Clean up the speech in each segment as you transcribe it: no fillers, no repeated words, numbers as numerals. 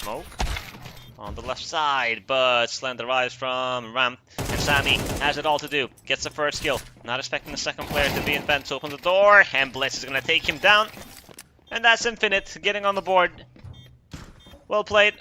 smoke on the left side, but Slend arrives from ramp, and Sammy has it all to do. Gets the first kill. Not expecting the second player to be in vent to open the door, and Blitz is going to take him down. And that's Infinite getting on the board. Well played.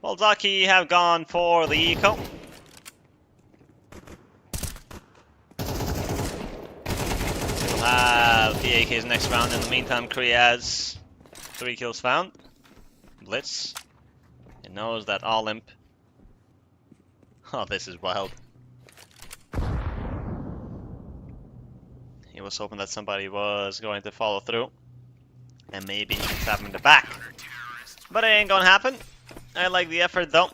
Well, Zaki have gone for the eco. We'll have the AK's next round. In the meantime, Kriaz, 3 kills found. Blitz. He knows that Olymp. Oh, this is wild. He was hoping that somebody was going to follow through. And maybe he can stab him in the back. But it ain't gonna happen. I like the effort though.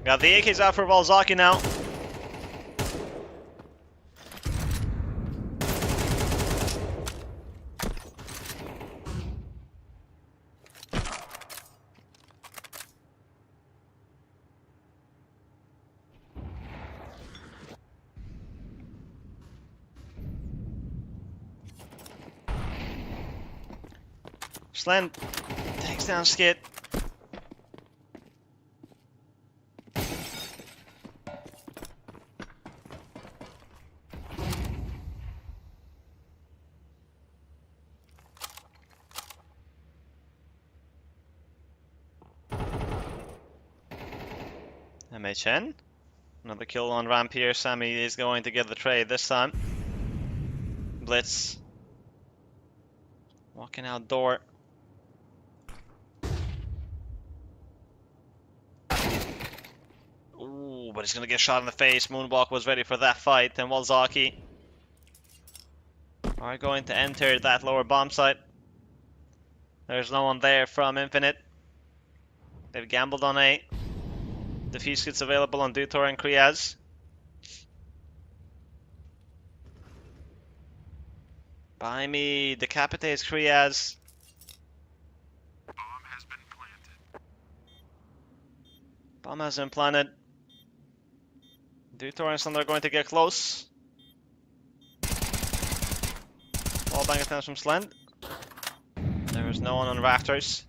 Got the AKs out for Valzaki now. Slend takes down Skit. MHN. Another kill on ramp here. Sammy is going to get the trade this time. Blitz. Walking out door. Ooh, but he's going to get shot in the face. Moonwalk was ready for that fight. And Walzaki are going to enter that lower bomb site. There's no one there from Infinite. They've gambled on A. Defuse kits available on Dutor and Kriaz. Buy me, decapitates Kriaz. Bomb has been planted. Bomb has been planted. Dutor and Slend are going to get close. Wallbang attempts from Slend. There is no one on rafters.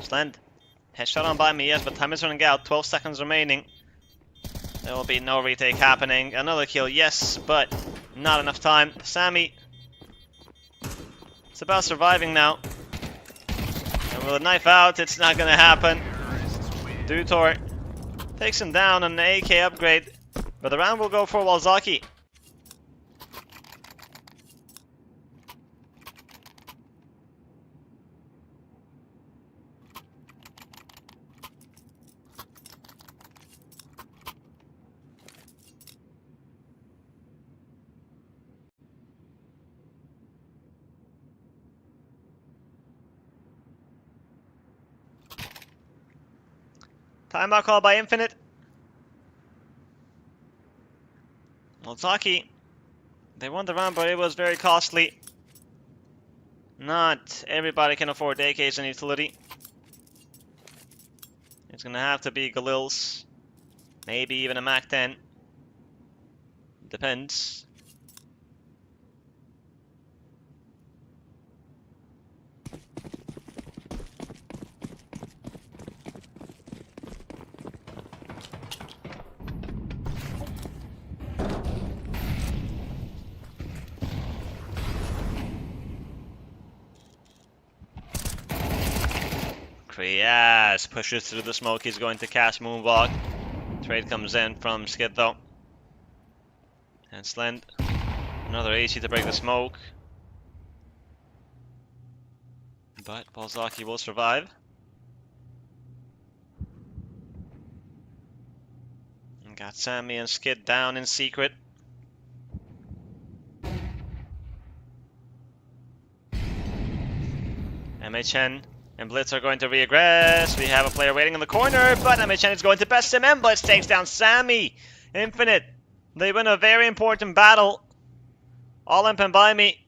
Slend. Headshot on by me, yes, but time is running out. 12 seconds remaining. There will be no retake happening. Another kill, yes, but not enough time. Sammy. It's about surviving now. And with a knife out, it's not gonna happen. Dutor takes him down on an AK upgrade, but the round will go for Walzaki. Timeout call by Infinite. Well, Taki, they won the round, but it was very costly. Not everybody can afford AKs and utility. It's gonna have to be Galils. Maybe even a Mac 10. Depends. Kriaz pushes through the smoke. He's going to cast Moonwalk. Trade comes in from Skid though. And Slend. Another AC to break the smoke. But Balzaki will survive. And got Sammy and Skid down in secret. MHN and Blitz are going to re-aggress. We have a player waiting in the corner, but MHN is going to best him, and Blitz takes down Sammy. Infinite. They win a very important battle. All imp and by me.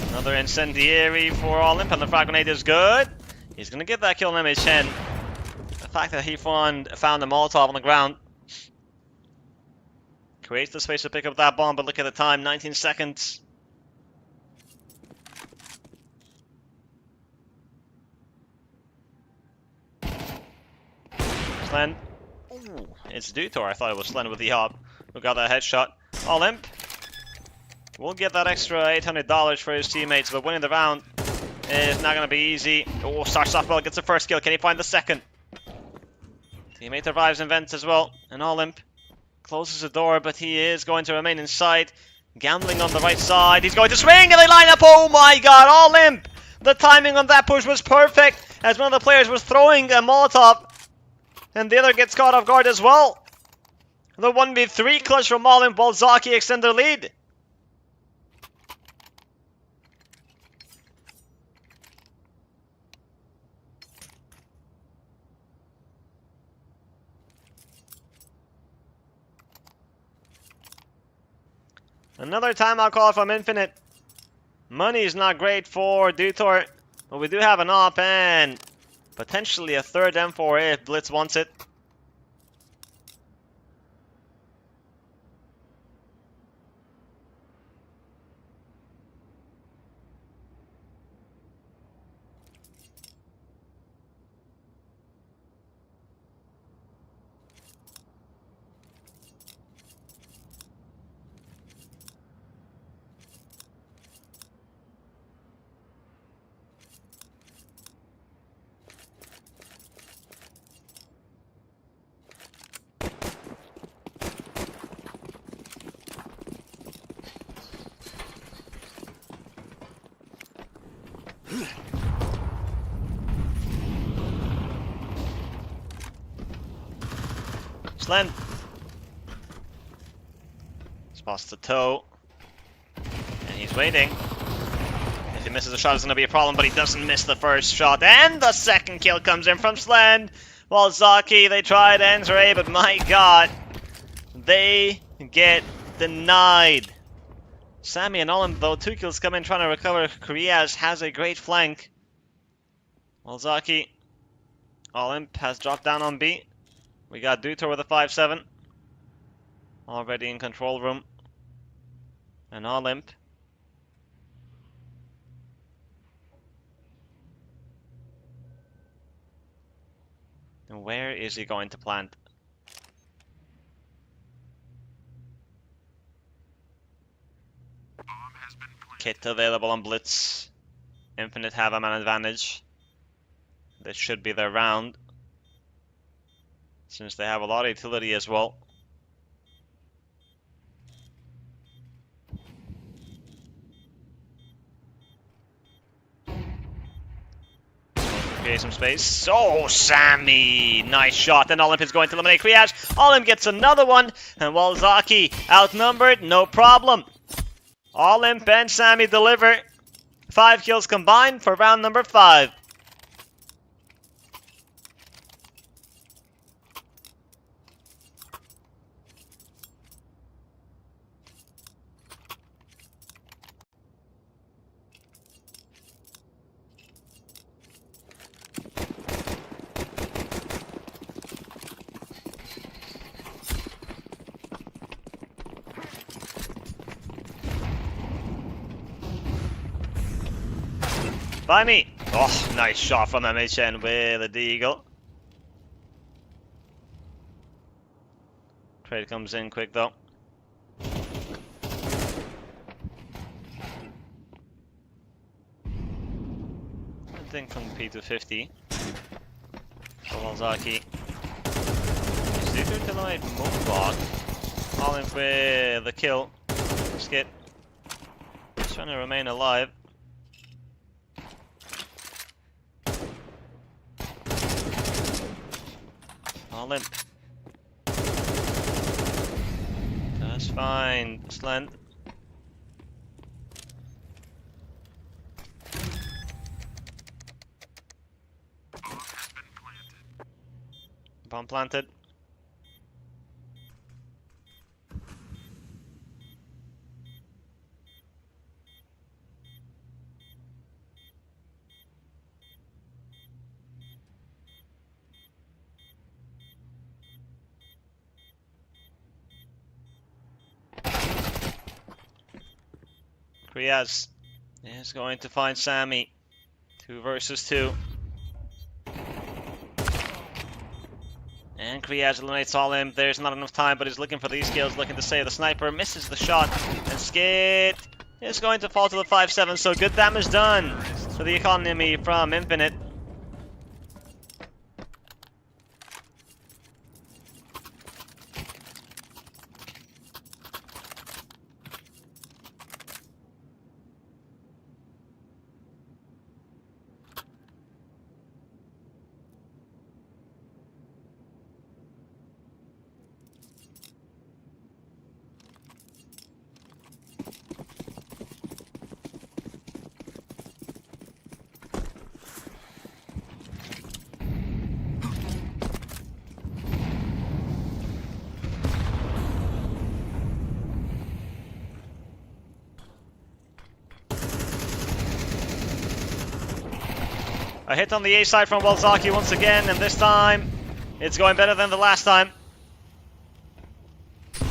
Another incendiary for All Imp, and the frag grenade is good. He's gonna get that kill on MHN. The fact that he found a Molotov on the ground creates the space to pick up that bomb, but look at the time, 19 seconds. Slend. Ooh, it's Dutor. I thought it was Slend with the hop who got that headshot. All Imp will get that extra $800 for his teammates, but winning the round is not going to be easy. Oh, starts off well, gets the first kill. Can he find the second? Teammate arrives in vent as well, and All Imp closes the door, but he is going to remain inside. Gambling on the right side. He's going to swing, and they line up. Oh my god, All Imp! The timing on that push was perfect, as one of the players was throwing a Molotov, and the other gets caught off guard as well. The 1v3 clutch from All Imp, while Zaki extend their lead. Another timeout call from Infinite. Money is not great for Dutor, but we do have an op and potentially a third M4 if Blitz wants it. Slend. Spots the toe. And he's waiting. If he misses a shot, it's going to be a problem, but he doesn't miss the first shot. And the second kill comes in from Slend. While Zaki, they tried enter A, but my god. They get denied. Sammy and Olin, though, 2 kills come in trying to recover. Kriaz has a great flank. While Zaki, Olymp has dropped down on B. We got Dutor with a 5-7. Already in control room. And Olymp. And where is he going to plant? Kit available on Blitz. Infinite have a man advantage. This should be their round, since they have a lot of utility as well. Create some space. Oh, Sammy! Nice shot. And Olymp is going to eliminate Kriyash. Olymp gets another one. And Walzaki outnumbered, no problem. Olymp and Sammy deliver. 5 kills combined for round number 5. By me! Oh, nice shot from MHN with a deagle. Trade comes in quick though. Good thing from P250. Walzaki. Is eager to eliminate Moonbog. All in with the kill. Skit. He's trying to remain alive. Limp. That's fine, Slend. Bomb planted. Kriaz is going to find Sammy. 2 versus 2. And Kriaz eliminates all him. There's not enough time, but he's looking for these kills, looking to save the sniper. Misses the shot. And Skit is going to fall to the 5-7. So good damage done to the economy from Infinite. A hit on the A side from Walzaki once again, and this time it's going better than the last time.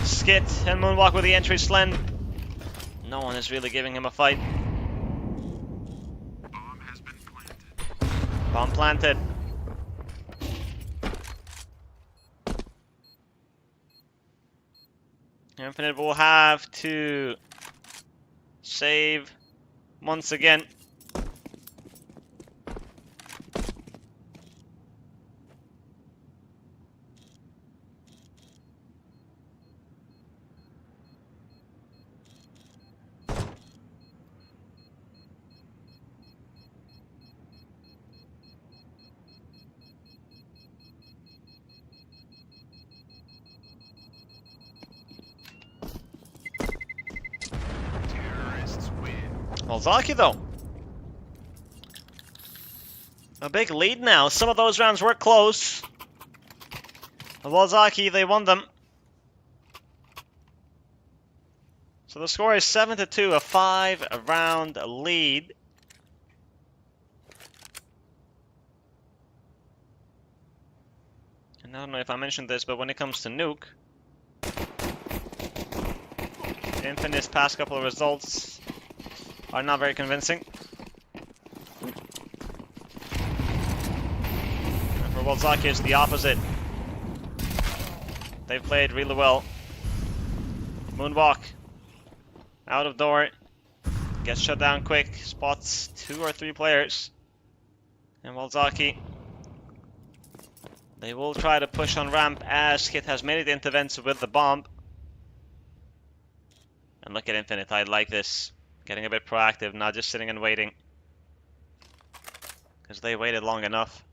Skit and Moonwalk with the entry. Slend. No one is really giving him a fight. Bomb has been planted. Bomb planted. Infinite will have to save once again. Walzaki though. A big lead now. Some of those rounds were close. Walzaki, they won them. So the score is 7-2, a 5-round lead. And I don't know if I mentioned this, but when it comes to Nuke, Infinite's past couple of results are not very convincing. And for Walzaki, it's the opposite. They've played really well. Moonwalk. Out of door. Gets shut down quick. Spots 2 or 3 players. And Walzaki, they will try to push on ramp as Kit has made it into vents with the bomb. And look at Infinite, I like this. Getting a bit proactive, not just sitting and waiting. because they waited long enough.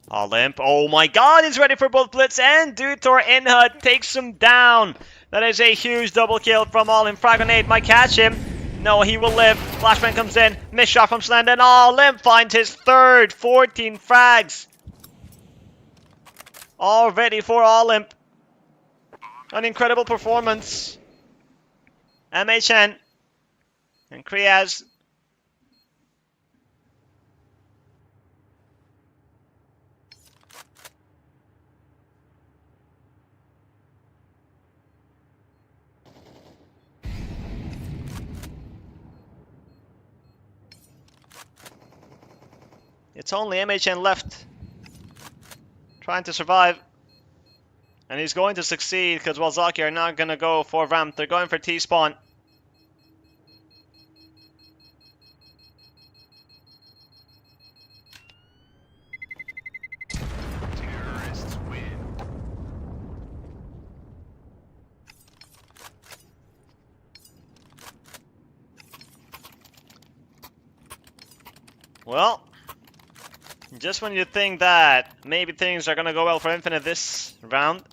Olymp, oh my god, he's ready for both Blitz and Dutor Inhut takes him down. That is a huge double kill from Olymp. Frag grenade might catch him. No, he will live. Flashbang comes in. Missed shot from Slenden. Olymp finds his third. 14 frags. All ready for Olymp. An incredible performance. MHN and Kriaz. It's only MHN left, trying to survive. And he's going to succeed because Walzaki are not going to go for ramp. They're going for T-spawn. Terrorists win. Well, just when you think that maybe things are going to go well for Infinite this round,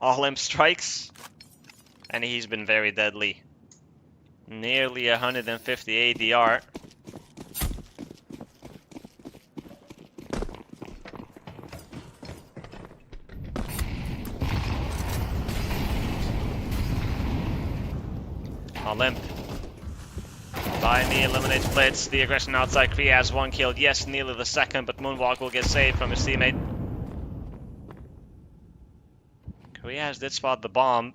Olymp strikes, and he's been very deadly. Nearly 150 ADR. Olymp. By me eliminates Blitz. The aggression outside. Kree has one kill. Yes, nearly the second, but Moonwalk will get saved from his teammate. Kriaz did spot the bomb.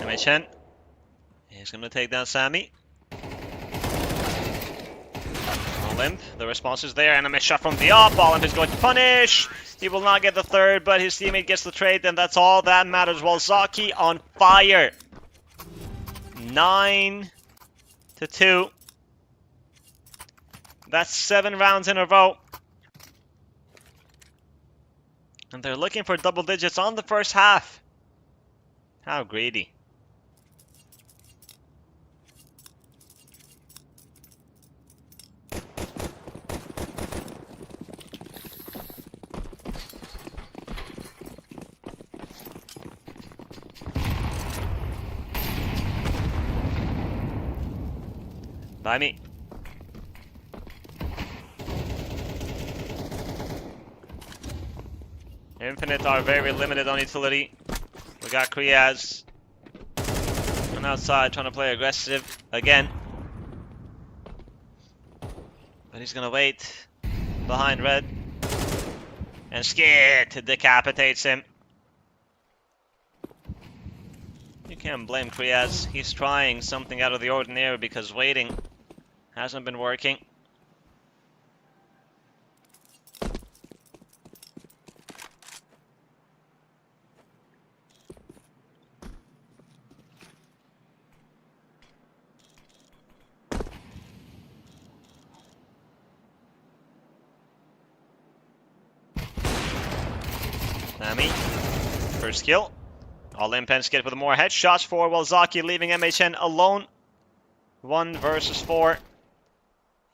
MHN. He's going to take down Sammy. Olymp, the response is there, and a missed shot from the op. Olymp is going to punish. He will not get the third, but his teammate gets the trade, and that's all that matters. Walzaki on fire. 9-2. That's 7 rounds in a row. And they're looking for double digits on the first half. How greedy. By me. Infinite are very limited on utility. We got Kriaz on outside trying to play aggressive again. But he's gonna wait behind red. And Skid decapitates him. You can't blame Kriaz. He's trying something out of the ordinary because waiting hasn't been working. Nami, first kill. Olymp and Skid with more headshots for Walzaki, leaving MHN alone. 1 versus 4.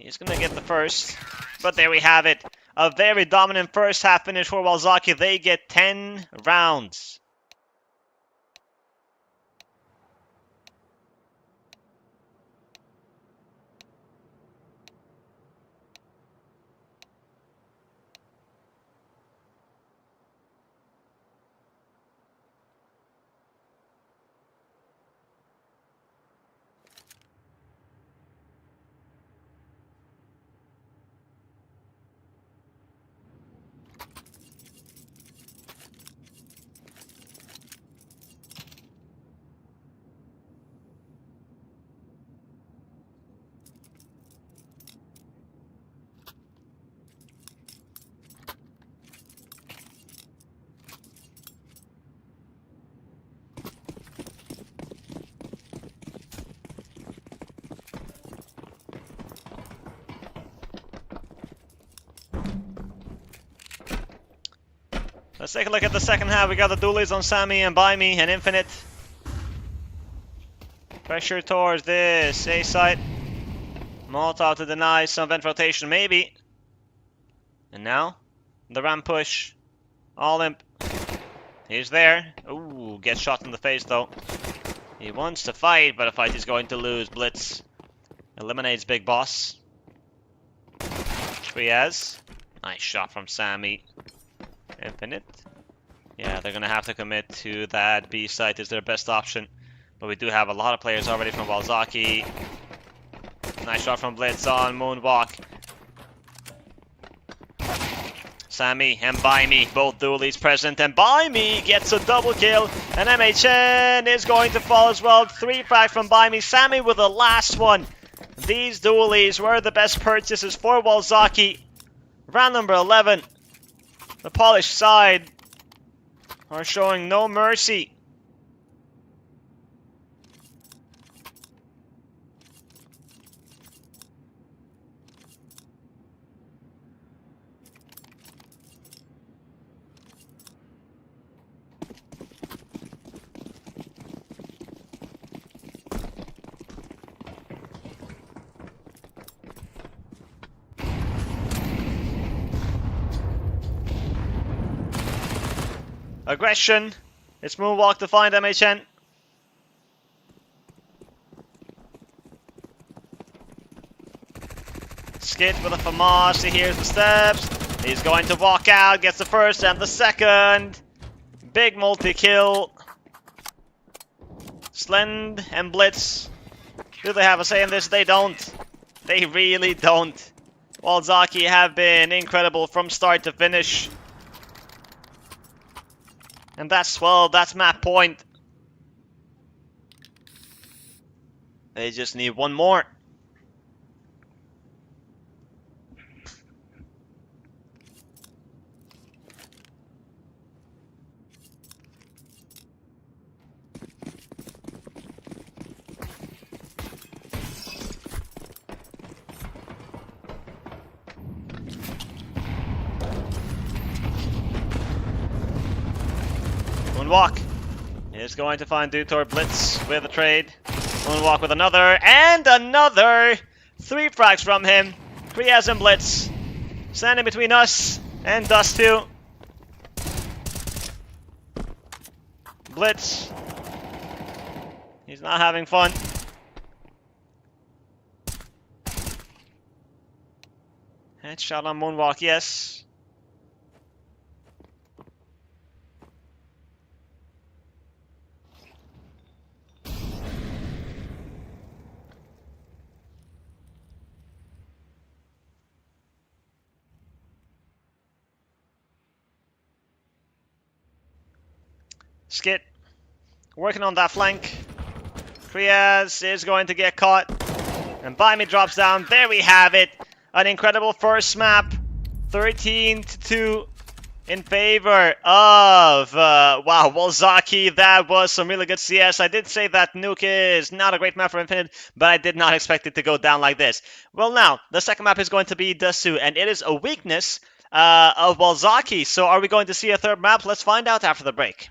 He's gonna get the first. But there we have it. A very dominant first half finish for Walzaki. They get 10 rounds. Let's take a look at the second half. We got the dualies on Sammy and Buy Me and Infinite. Pressure towards this A site. Molotov to deny some vent rotation, maybe. And now, the ramp push. All imp. He's there. Ooh, gets shot in the face though. He wants to fight, but a fight he's going to lose. Blitz eliminates Big Boss. Triaz. Nice shot from Sammy. Infinite. Yeah, they're gonna have to commit to that B site is their best option. But we do have a lot of players already from Walzaki. Nice shot from Blitz on Moonwalk. Sammy and Buy Me, both dualies present, and Buy Me gets a double kill, and MHN is going to fall as well. 3 frags from Buy Me. Sammy with the last one. These dualies were the best purchases for Walzaki. Round number 11. The polished side are showing no mercy. Aggression. It's Moonwalk to find MHN. Skit with a FAMAS. He hears the steps. He's going to walk out. Gets the first and the second. Big multi-kill. Slend and Blitz. Do they have a say in this? They don't. They really don't. Walzaki have been incredible from start to finish. And that's 12, that's map point. They just need one more. Moonwalk is going to find Dutor. Blitz with a trade. Moonwalk with another, and another! 3 frags from him. Kriaz and Blitz. Standing between us and Dust 2. Blitz. He's not having fun. Headshot on Moonwalk, yes. Skit working on that flank. Kriaz is going to get caught. And Buy Me drops down. There we have it. An incredible first map. 13-2 in favor of wow, Walzaki. That was some really good CS. I did say that Nuke is not a great map for Infinite, but I did not expect it to go down like this. Well, now, the second map is going to be Dasu, and it is a weakness of Walzaki. So are we going to see a third map? Let's find out after the break.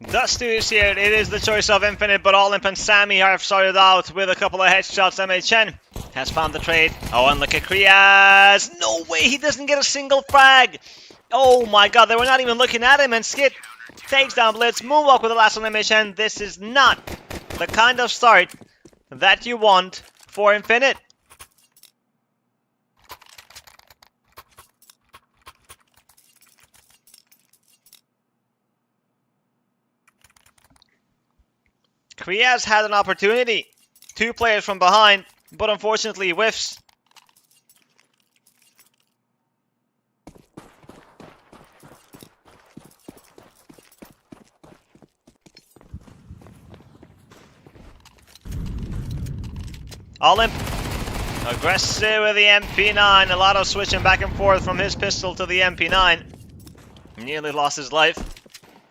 Dust2 is here. It is the choice of Infinite, but Olymp and Sammy have started out with a couple of headshots. MHN has found the trade. Oh, and look at Kriaz. No way, he doesn't get a single frag. Oh my god, they were not even looking at him, and Skit takes down Blitz. Moonwalk with the last one, MHN. This is not the kind of start that you want for Infinite. Kriaz had an opportunity. 2 players from behind, but unfortunately whiffs. Olymp aggressive with the MP9. A lot of switching back and forth from his pistol to the MP9. Nearly lost his life.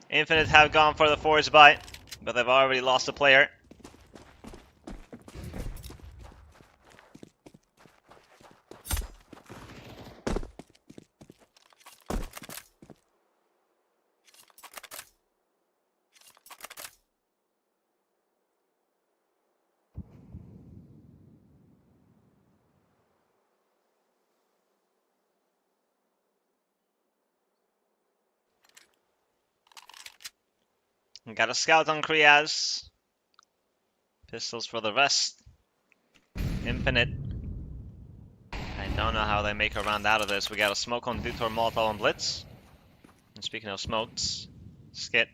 Infinite have gone for the force buy, but they've already lost a player. Got a scout on Kriaz. Pistols for the rest. Infinite. I don't know how they make a round out of this. We got a smoke on Detour, Molotov, and Blitz. And speaking of smokes, Skit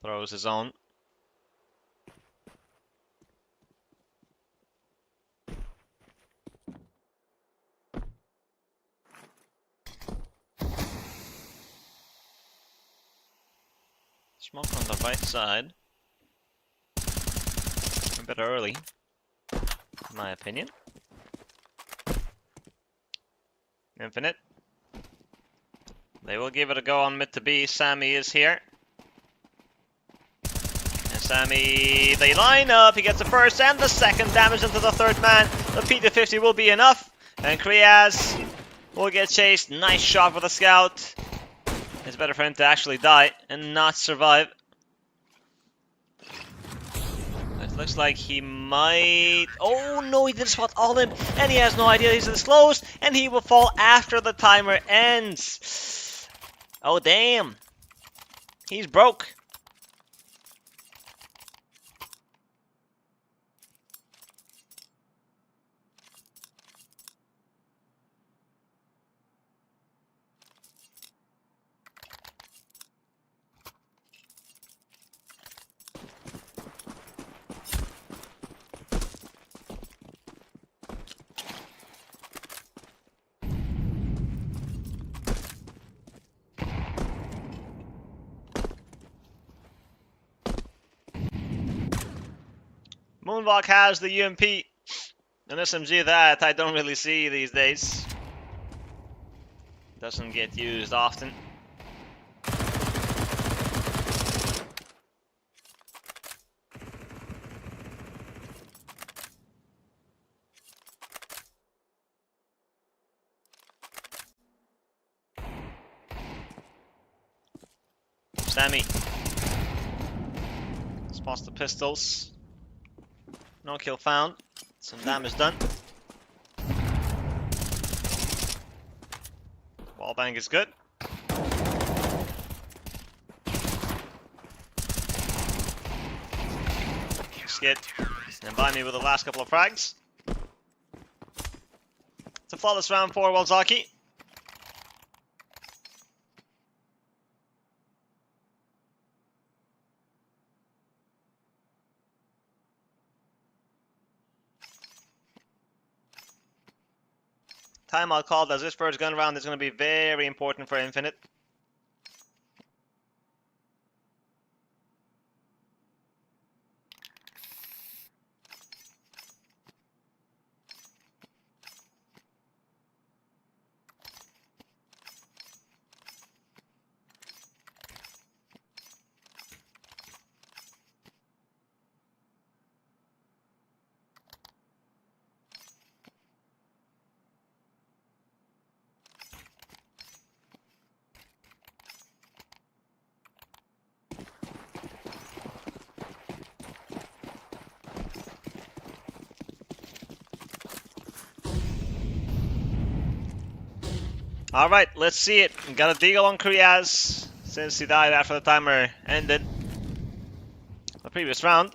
throws his own. Smoke on the right side. A bit early, in my opinion. Infinite. They will give it a go on mid to B. Sammy is here. And Sammy, they line up. He gets the first and the second damage into the third man. The P250 will be enough. And Kriaz will get chased. Nice shot with a scout. It's better for him to actually die and not survive. It looks like he might... Oh no, he didn't spot Olymp, and he has no idea he's this close, and he will fall after the timer ends. Oh damn. He's broke. Moonwalk has the UMP. An SMG that I don't really see these days. Doesn't get used often. Sammy spots the pistols. No kill found. Some damage done. Wallbang is good. Skid. Stand by me with the last couple of frags. It's a flawless round for Walzaki. Timeout called as this first gun round is going to be very important for Infinite. Alright, let's see it. Got a deagle on Kriaz since he died after the timer ended the previous round.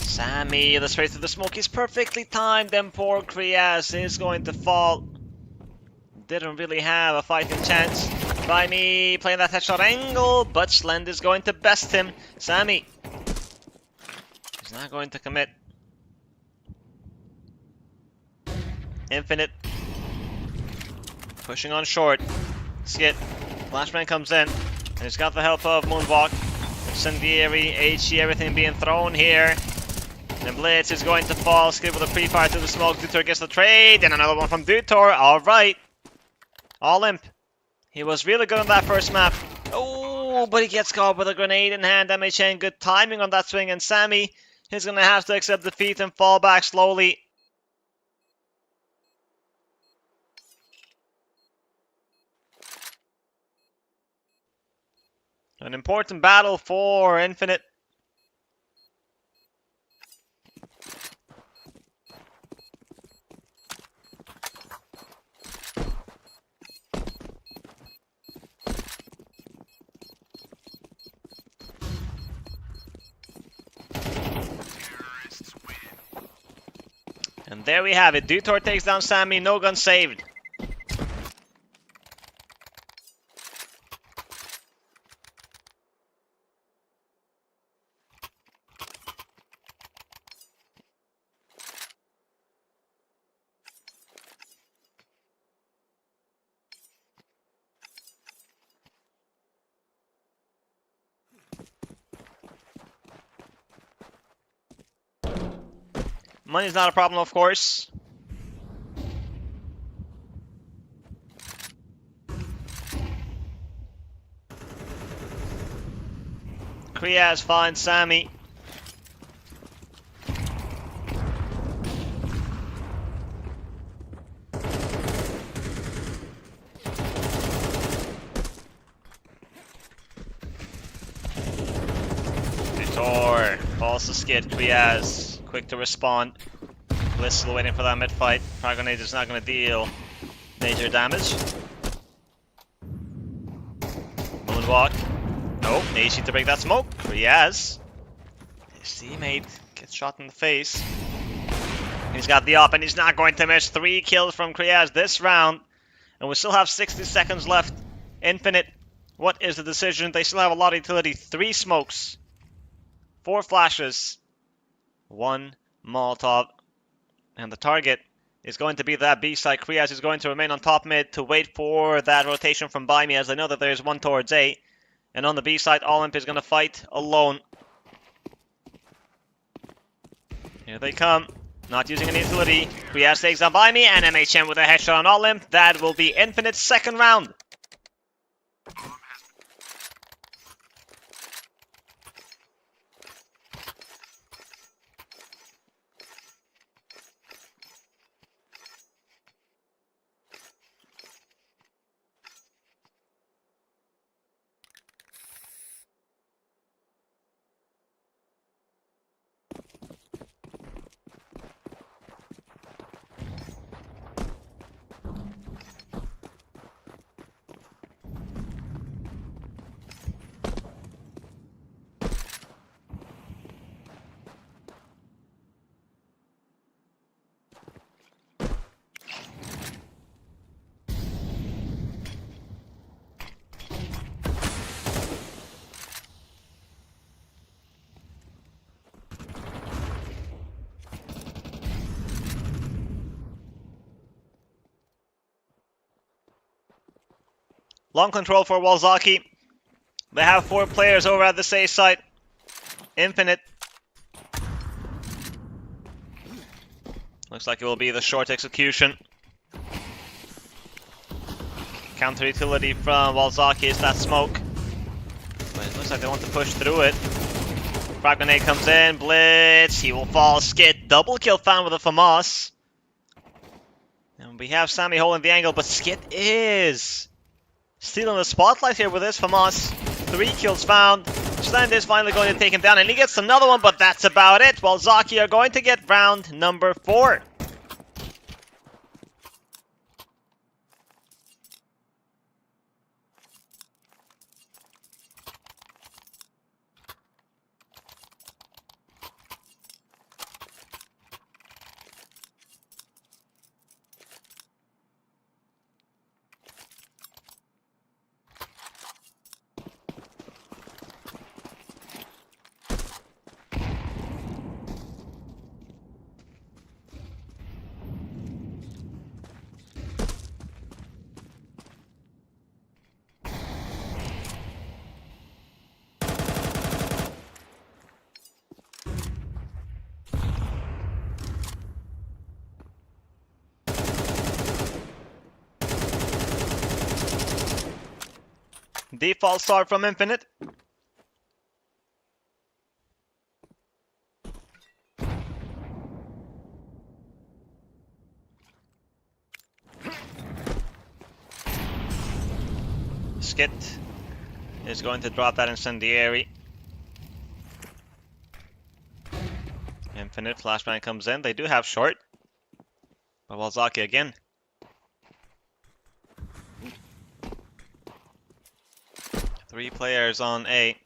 Sammy, the straight to the smoke is perfectly timed, and poor Kriaz is going to fall. Didn't really have a fighting chance. By me playing that headshot angle, but Slend is going to best him. Sammy is not going to commit. Infinite pushing on short. Skit. Flashbang comes in, and he's got the help of Moonwalk, Incendiary, HE, everything being thrown here. And Blitz is going to fall. Skip with a pre-fire to the smoke. Dutor gets the trade, and another one from Dutor. Alright. All imp. He was really good on that first map. Oh, but he gets caught with a grenade in hand. MHN, good timing on that swing, and Sammy is going to have to accept defeat and fall back slowly. An important battle for Infinite. And there we have it. Dutor takes down Sammy. No gun saved. Money's not a problem, of course. Kriaz finds Sammy. Dutor falls to skid. Kriaz quick to respond. Bliss still waiting for that mid fight. Frag grenade is not going to deal major damage. Moonwalk. Nope, easy to break that smoke. Kriaz. His teammate gets shot in the face. He's got the up and he's not going to miss. 3 kills from Kriaz this round. And we still have 60 seconds left. Infinite. What is the decision? They still have a lot of utility. 3 smokes. 4 flashes. 1 Molotov. And the target is going to be that B side. Kriaz is going to remain on top mid to wait for that rotation from by me, as I know that there's one towards A. And on the B side, Olymp is going to fight alone. Here they come. Not using any utility. Kriaz takes down by me, and MHM with a headshot on Olymp. That will be Infinite's second round. Long control for Walzaki. They have 4 players over at the safe site. Infinite. Looks like it will be the short execution. Counter utility from Walzaki is that smoke. But it looks like they want to push through it. Frag grenade comes in. Blitz. He will fall. Skit. Double kill found with a FAMAS. And we have Sammy holding the angle, but Skit is stealing the spotlight here with this FAMAS. 3 kills found. Slend is finally going to take him down, and he gets another one, but that's about it. While Zaki are going to get round number 4. Default start from Infinite. Skit is going to drop that incendiary. Infinite flashbang comes in. They do have short. But Walzaki again. Three players on A.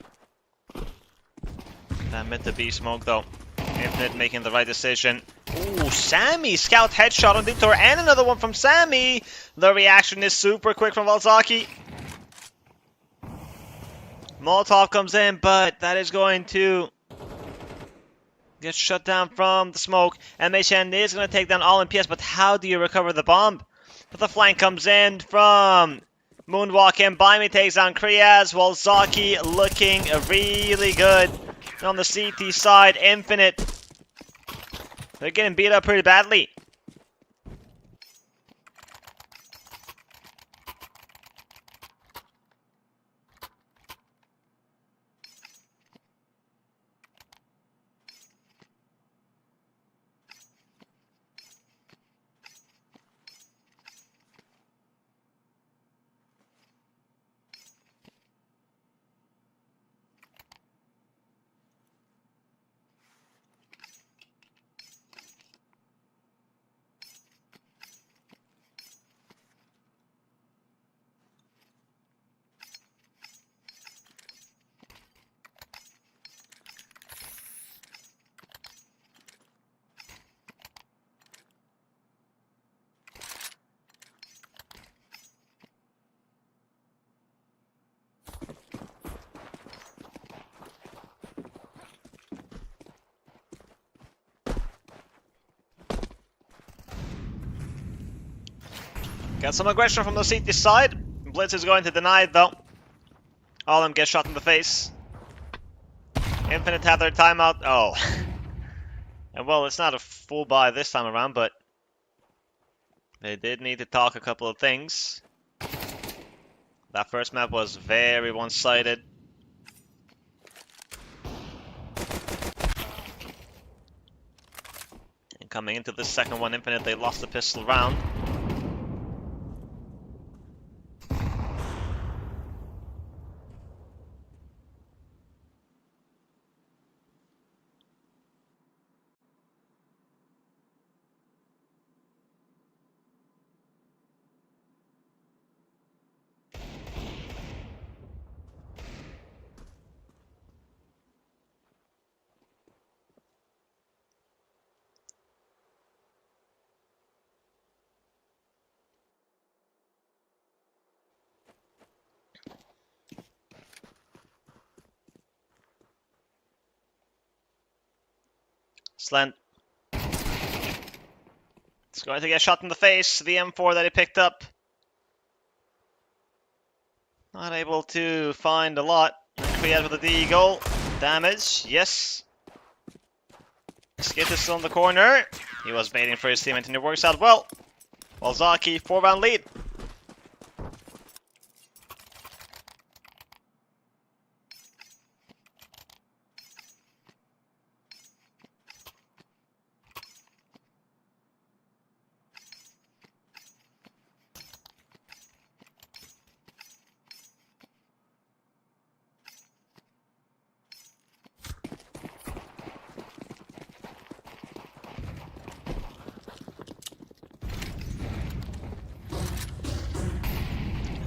That mid to B smoke though. Infinite making the right decision. Ooh, Sammy! Scout headshot on Detour and another one from Sammy! The reaction is super quick from Walzaki. Molotov comes in, but that is going to get shut down from the smoke. MHN is going to take down all MPS, but how do you recover the bomb? But the flank comes in from Moonwalk, and Baimi takes down Kriaz, while Zaki looking really good on the CT side. Infinite, they're getting beat up pretty badly. Got some aggression from the CT side. Blitz is going to deny it though. All of them get shot in the face. Infinite have their timeout. Oh. And well, it's not a full buy this time around, but they did need to talk a couple of things. That first map was very one-sided. And coming into the second one, Infinite, they lost the pistol round. Slant. It's going to get shot in the face. The M4 that he picked up. Not able to find a lot. Kriaz with the D-goal. Damage, yes. Skit is still in the corner. He was baiting for his teammate and it works out well. Walzaki, 4-round lead.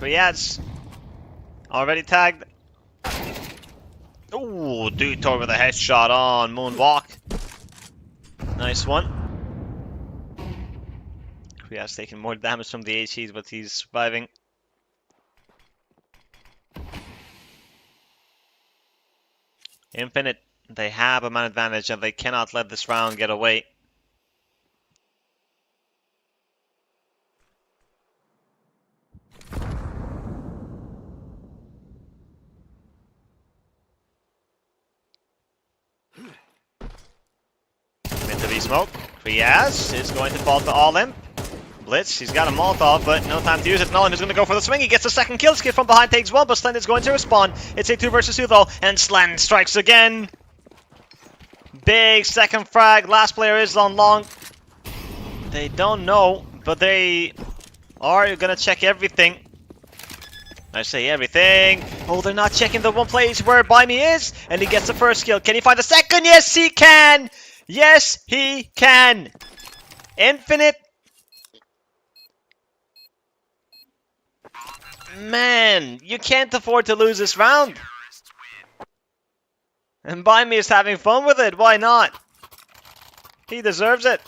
Riyad's already tagged. Ooh, Detour with a headshot on Moonwalk. Nice one. Riyad's taking more damage from the HEs, but he's surviving. Infinite, they have a man advantage and they cannot let this round get away. Into the smoke. Kriaz is going to fall to All-Imp. Blitz, he's got a Molotov, but no time to use it. Nolan is going to go for the swing. He gets the second kill. Skid from behind takes one, but Slend is going to respond. It's a 2 versus 2 though, and Slend strikes again. Big second frag. Last player is on long. They don't know, but they are going to check everything. I say everything. Oh, they're not checking the one place where Buy Me is, and he gets the first kill. Can he find the second? Yes, he can. Yes, he can. Infinite. Man, you can't afford to lose this round. And Buy Me is having fun with it. Why not? He deserves it.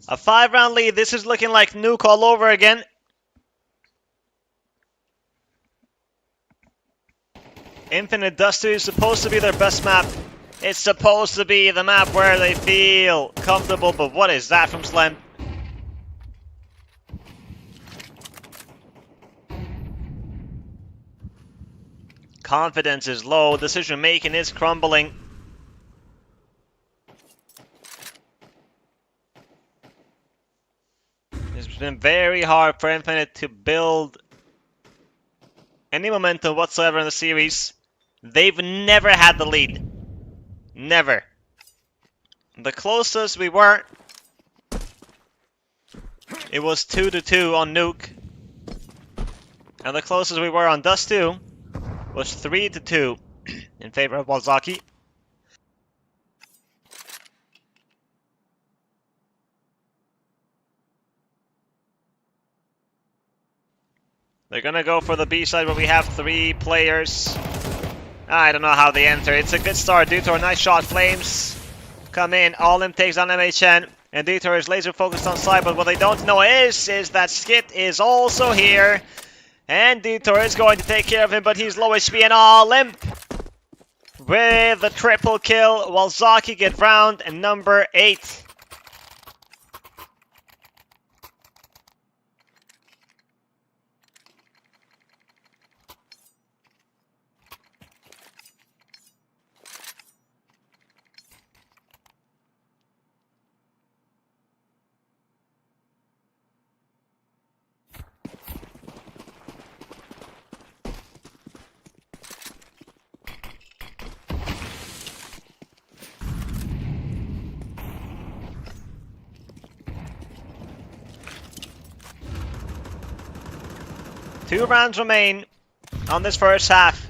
A 5-round lead. This is looking like Nuke all over again. Infinite Dust 2 is supposed to be their best map. It's supposed to be the map where they feel comfortable, but what is that from Slend? Confidence is low. Decision making is crumbling. It's been very hard for Infinite to build any momentum whatsoever in the series. They've never had the lead. Never. The closest we were, it was 2-2 on Nuke. And the closest we were on Dust 2 was 3-2 in favor of Walzaki. They're gonna go for the B side where we have 3 players. I don't know how they enter. It's a good start. Detour, nice shot. Flames come in. All-Imp takes on MHN. And Detour is laser focused on side, but what they don't know is that Skit is also here. And Detour is going to take care of him, but he's low HP and All-Imp with the triple kill. Walzaki get round and number 8. Two rounds remain on this first half.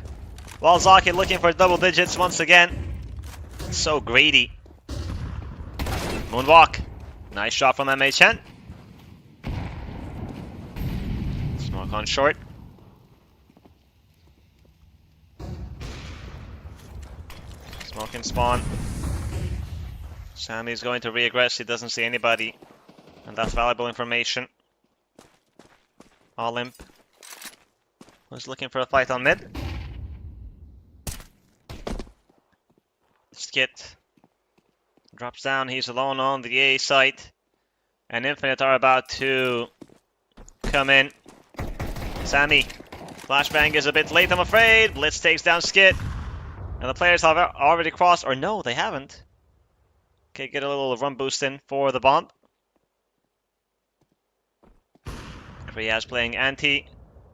Walzaki looking for double digits once again. So greedy. Moonwalk. Nice shot from MHN. Smoke on short. Smoke in spawn. Sammy's going to re-aggress. He doesn't see anybody. And that's valuable information. All-Imp was looking for a fight on mid. Skit drops down. He's alone on the A site. And Infinite are about to come in. Sammy. Flashbang is a bit late, I'm afraid. Blitz takes down Skit. And the players have already crossed. Or no, they haven't. Okay, get a little run boost in for the bomb. Kriyaz playing anti.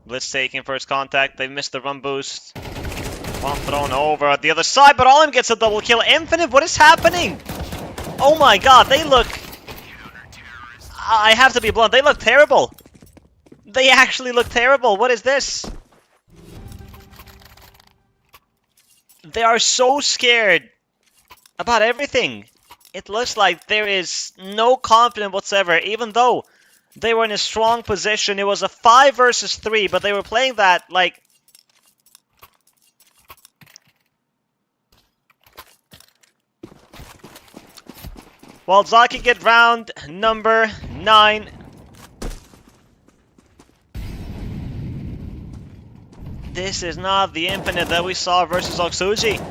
Blitz taking first contact. They missed the run boost. Bomb thrown over the other side, but Olim gets a double kill. Infinite, what is happening? Oh my god, they look... I have to be blunt, they look terrible. They actually look terrible. What is this? They are so scared about everything. It looks like there is no confidence whatsoever, even though they were in a strong position. It was a 5 versus 3, but they were playing that like... Well, Zaki get round number 9. This is not the Infinite that we saw versus Oksuji.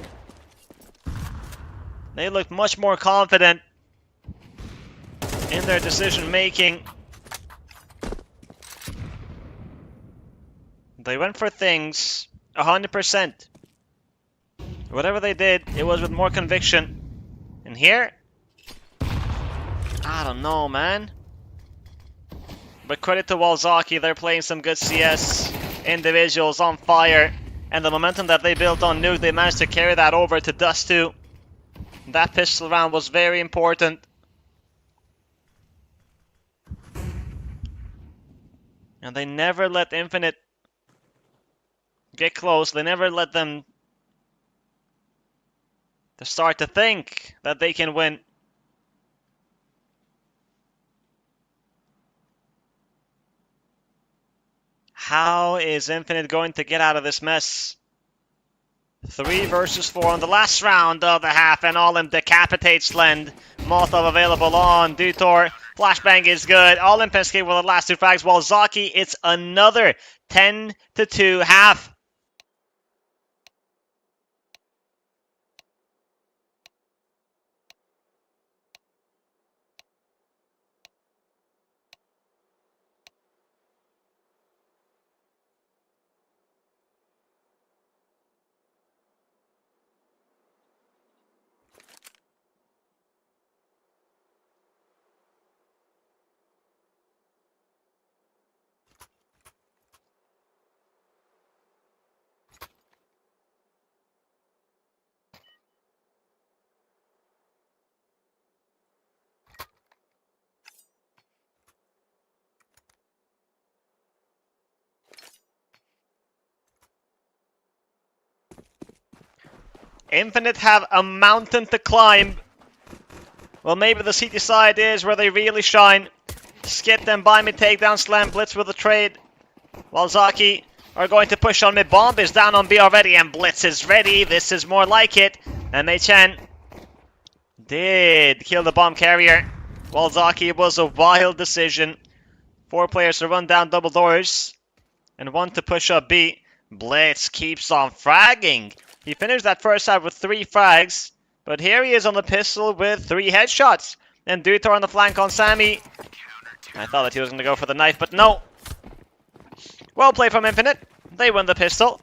They looked much more confident in their decision making. They went for things 100%. Whatever they did, it was with more conviction. And here, I don't know, man. But credit to Walzaki, they're playing some good CS. Individuals on fire. And the momentum that they built on Nuke, they managed to carry that over to Dust 2. That pistol round was very important. And they never let Infinite get close. They never let them to start to think that they can win. How is Infinite going to get out of this mess? 3 versus 4 on the last round of the half, and Olim decapitates Slend. Molotov available on Dutor. Flashbang is good. Olim Penske with the last 2 frags, while Zaki, it's another 10-2 half. Infinite have a mountain to climb. Well, maybe the CT side is where they really shine. Skip them by mid, takedown, slam, blitz with a trade. While Zaki are going to push on mid. Bomb is down on B already, and blitz is ready. This is more like it. And Mei Chen did kill the bomb carrier. While Zaki, it was a wild decision. 4 players to run down double doors, and 1 to push up B. Blitz keeps on fragging. He finished that first half with 3 frags, but here he is on the pistol with 3 headshots. And Dutor on the flank on Sammy. I thought that he was going to go for the knife, but no. Well played from Infinite. They win the pistol.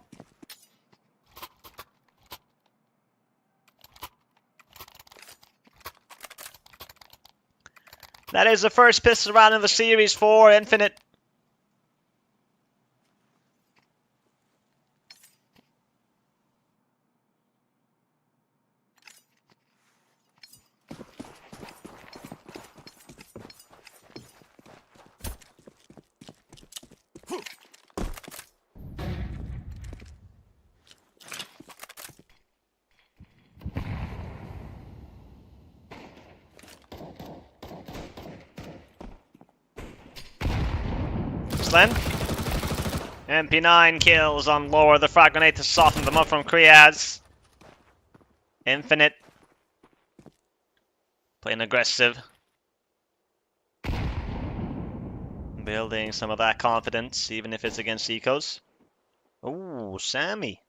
That is the first pistol round in the series for Infinite. Then MP9 kills on lower. The frag grenade to soften them up from Kriyaz. Infinite playing aggressive, building some of that confidence, even if it's against ecos. Ooh, Sammy.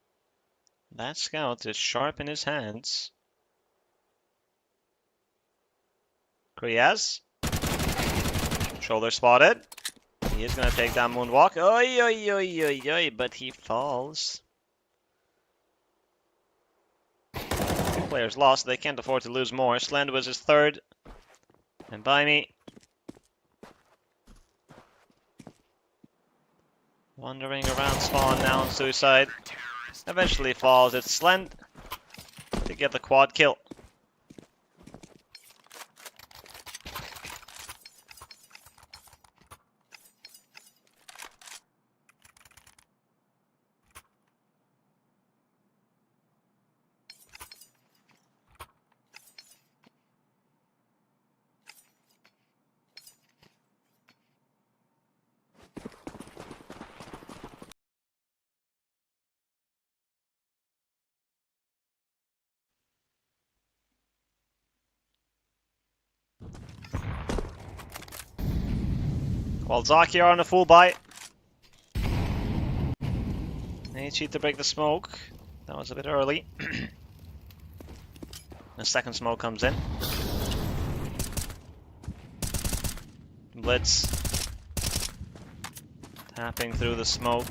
That scout is sharp in his hands. Kriyaz. Shoulder spotted. He is going to take down Moonwalk. Oi, oi, oi, oi, oi, but he falls. players lost. They can't afford to lose more. Slend was his third. And by me. Wandering around spawn now on suicide. Eventually falls. It's Slend to get the quad kill. While Zaki are on a full buy. They cheat to break the smoke. That was a bit early. The second smoke comes in. Blitz. Tapping through the smoke.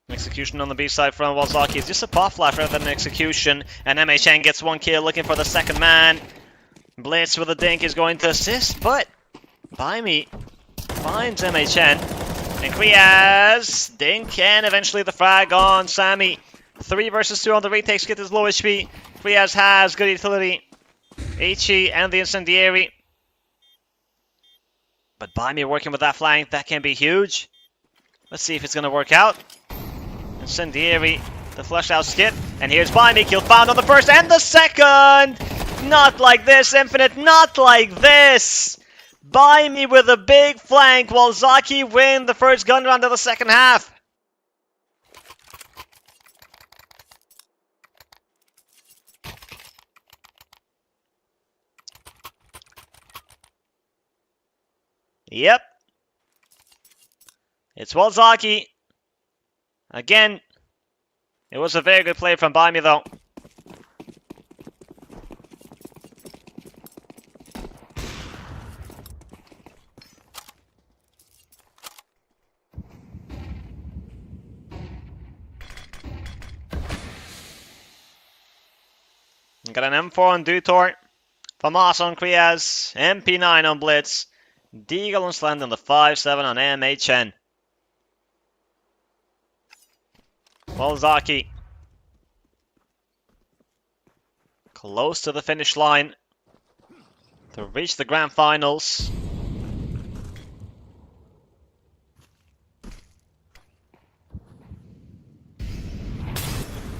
Execution on the B side from Walzaki. It's just a pop flash rather than an execution. And MHN gets one kill, looking for the second man. Blitz with a dink is going to assist, but By Me finds MHN. And Kriaz, dink, and eventually the frag on Sammy. 3 versus 2 on the retake, Skit is low HP. Kriaz has good utility. Ichi and the incendiary. But By Me working with that flank, that can be huge. Let's see if it's going to work out. Incendiary, the flush out Skit, and here's By Me, kill found on the first and the second! Not like this, Infinite, not like this! By Me with a big flank while Zaki win the first gun round of the second half. Yep. It's Walzaki. Again, it was a very good play from By Me though. Got an M4 on Dutor, Famas on Kriaz, MP9 on Blitz, Deagle on Slend and the 5-7 on MHN. Walzaki close to the finish line to reach the grand finals.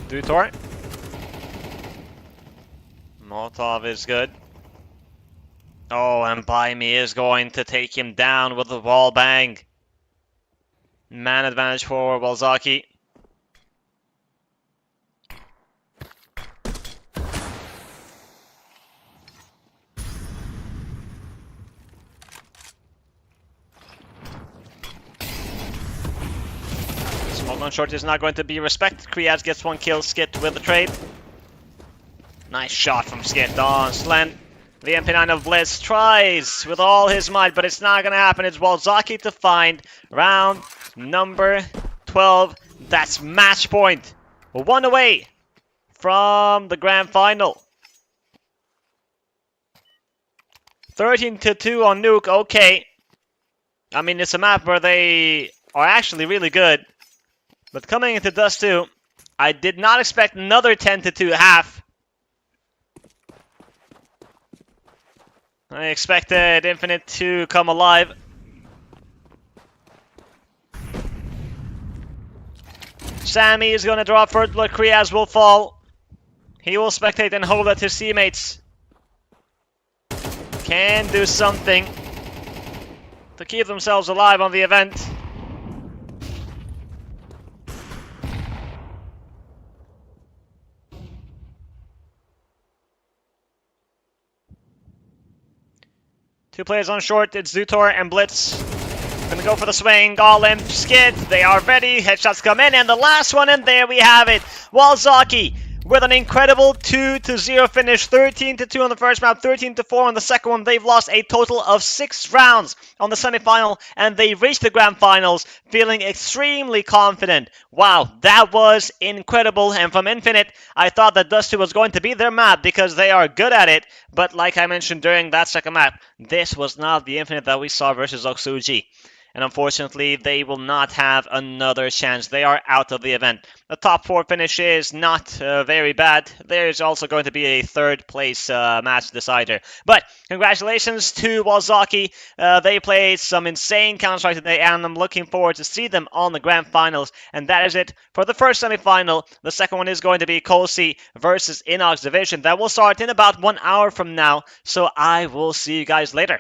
Dutor. Molotov is good. Oh, and By Me is going to take him down with the wall bang. Man advantage for Walzaki. Smoke on short is not going to be respected. Kriaz gets one kill, Skit with the trade. Nice shot from Skit on Slend. The MP9 of Blitz tries with all his might, but it's not going to happen. It's Walzaki to find round number 12. That's match point. 1 away from the grand final. 13-2 on Nuke. Okay. I mean, it's a map where they are actually really good. But coming into Dust 2, I did not expect another 10-2 half. I expected Infinite to come alive. Sammy is going to drop first blood. Kriaz will fall. He will spectate and hold at his teammates. Can do something to keep themselves alive on the event. Two players on short, it's Zutor and Blitz. Gonna go for the swing, all in, Skid, they are ready, headshots come in, and the last one, and there we have it. Walzaki with an incredible 2-0 finish, 13-2 on the first round, 13-4 on the second one. They've lost a total of 6 rounds on the semi-final, and they reached the grand finals feeling extremely confident. Wow, that was incredible. And from Infinite, I thought that Dusty was going to be their map because they are good at it, but like I mentioned during that second map, this was not the Infinite that we saw versus Oksuji. And unfortunately, they will not have another chance. They are out of the event. The top 4 finish is not very bad. There's also going to be a third place match decider. But congratulations to Walzaki. They played some insane Counter-Strike today, and I'm looking forward to see them on the grand finals. And that is it for the first semi-final. The second one is going to be Colsey versus Inox Division. That will start in about 1 hour from now. So I will see you guys later.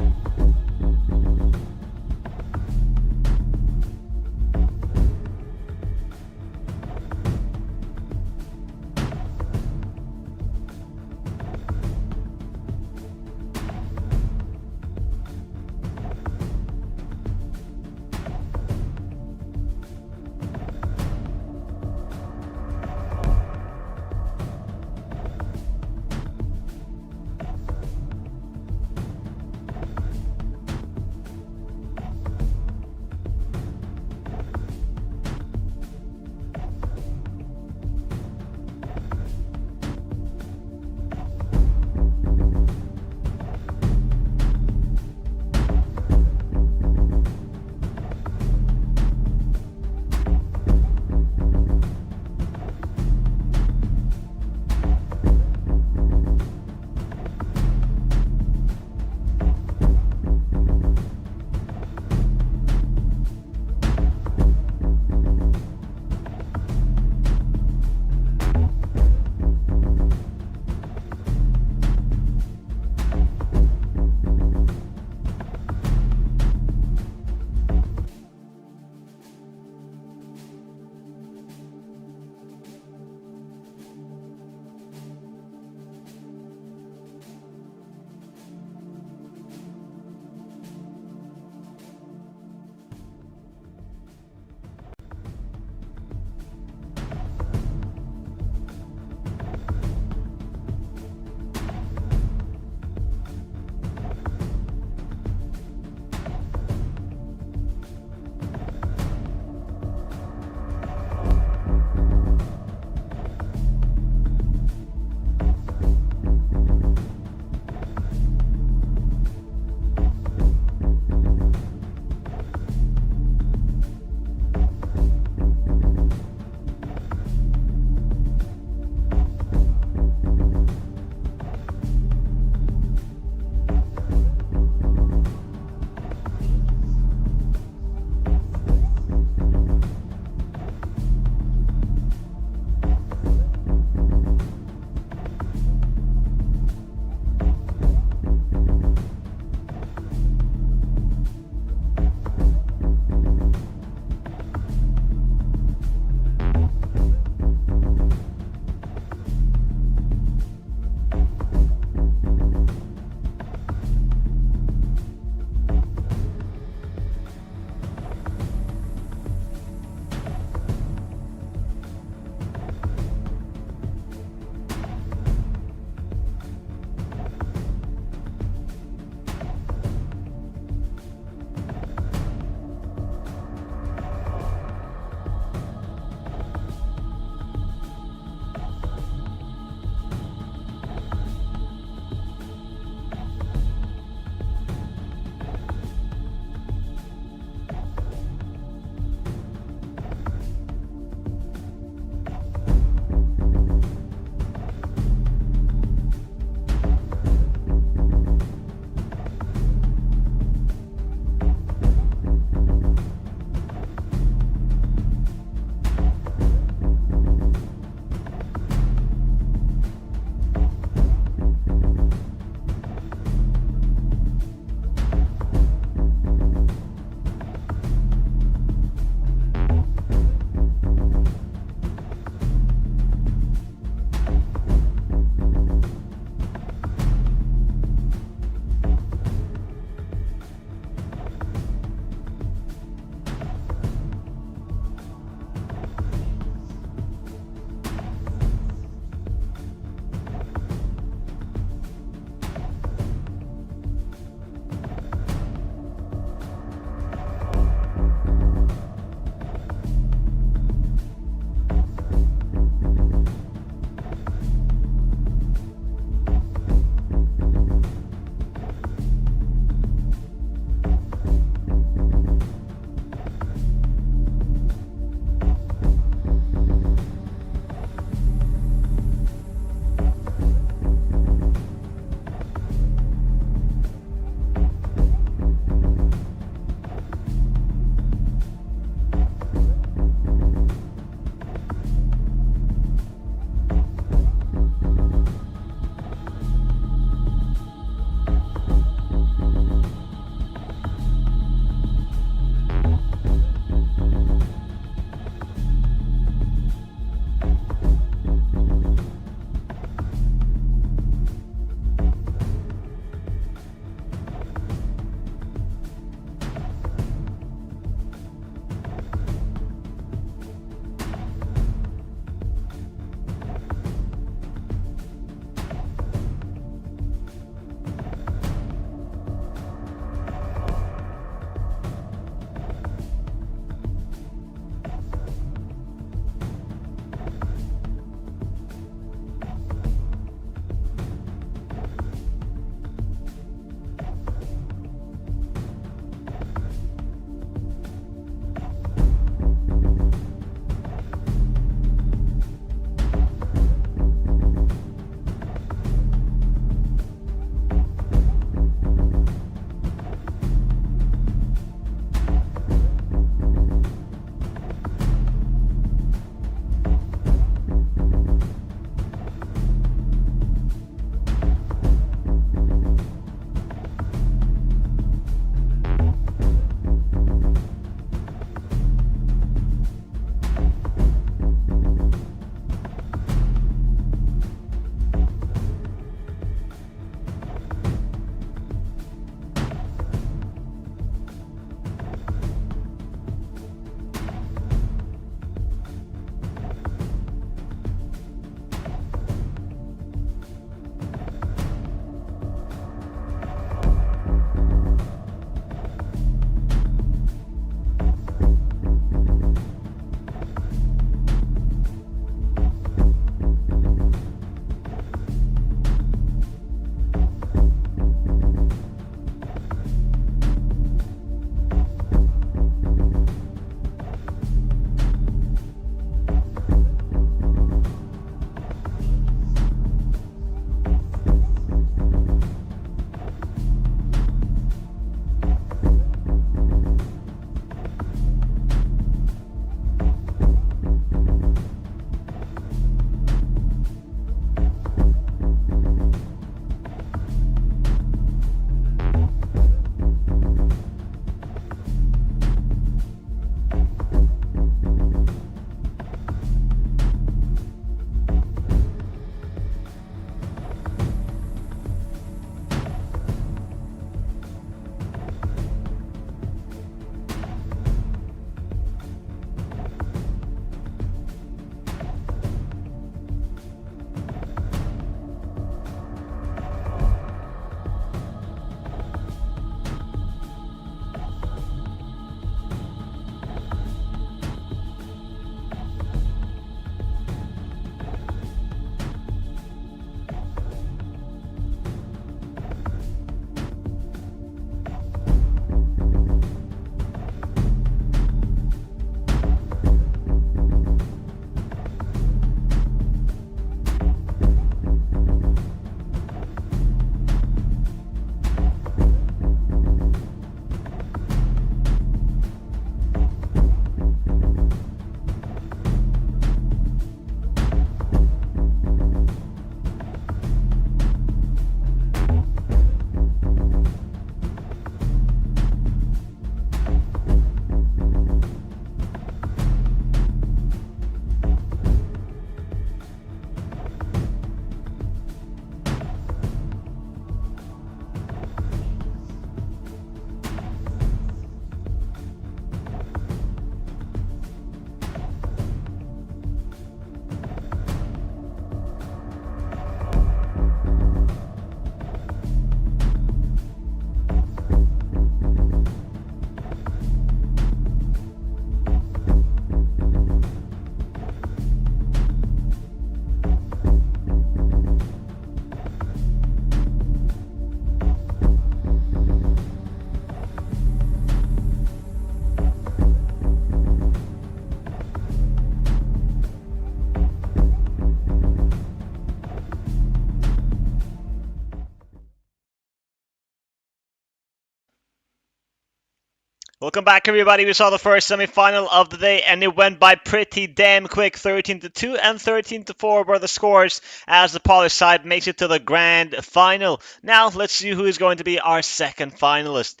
Welcome back, everybody. We saw the first semi-final of the day, and it went by pretty damn quick. 13-2 and 13-4 were the scores as the Polish side makes it to the grand final. Now, let's see who is going to be our second finalist.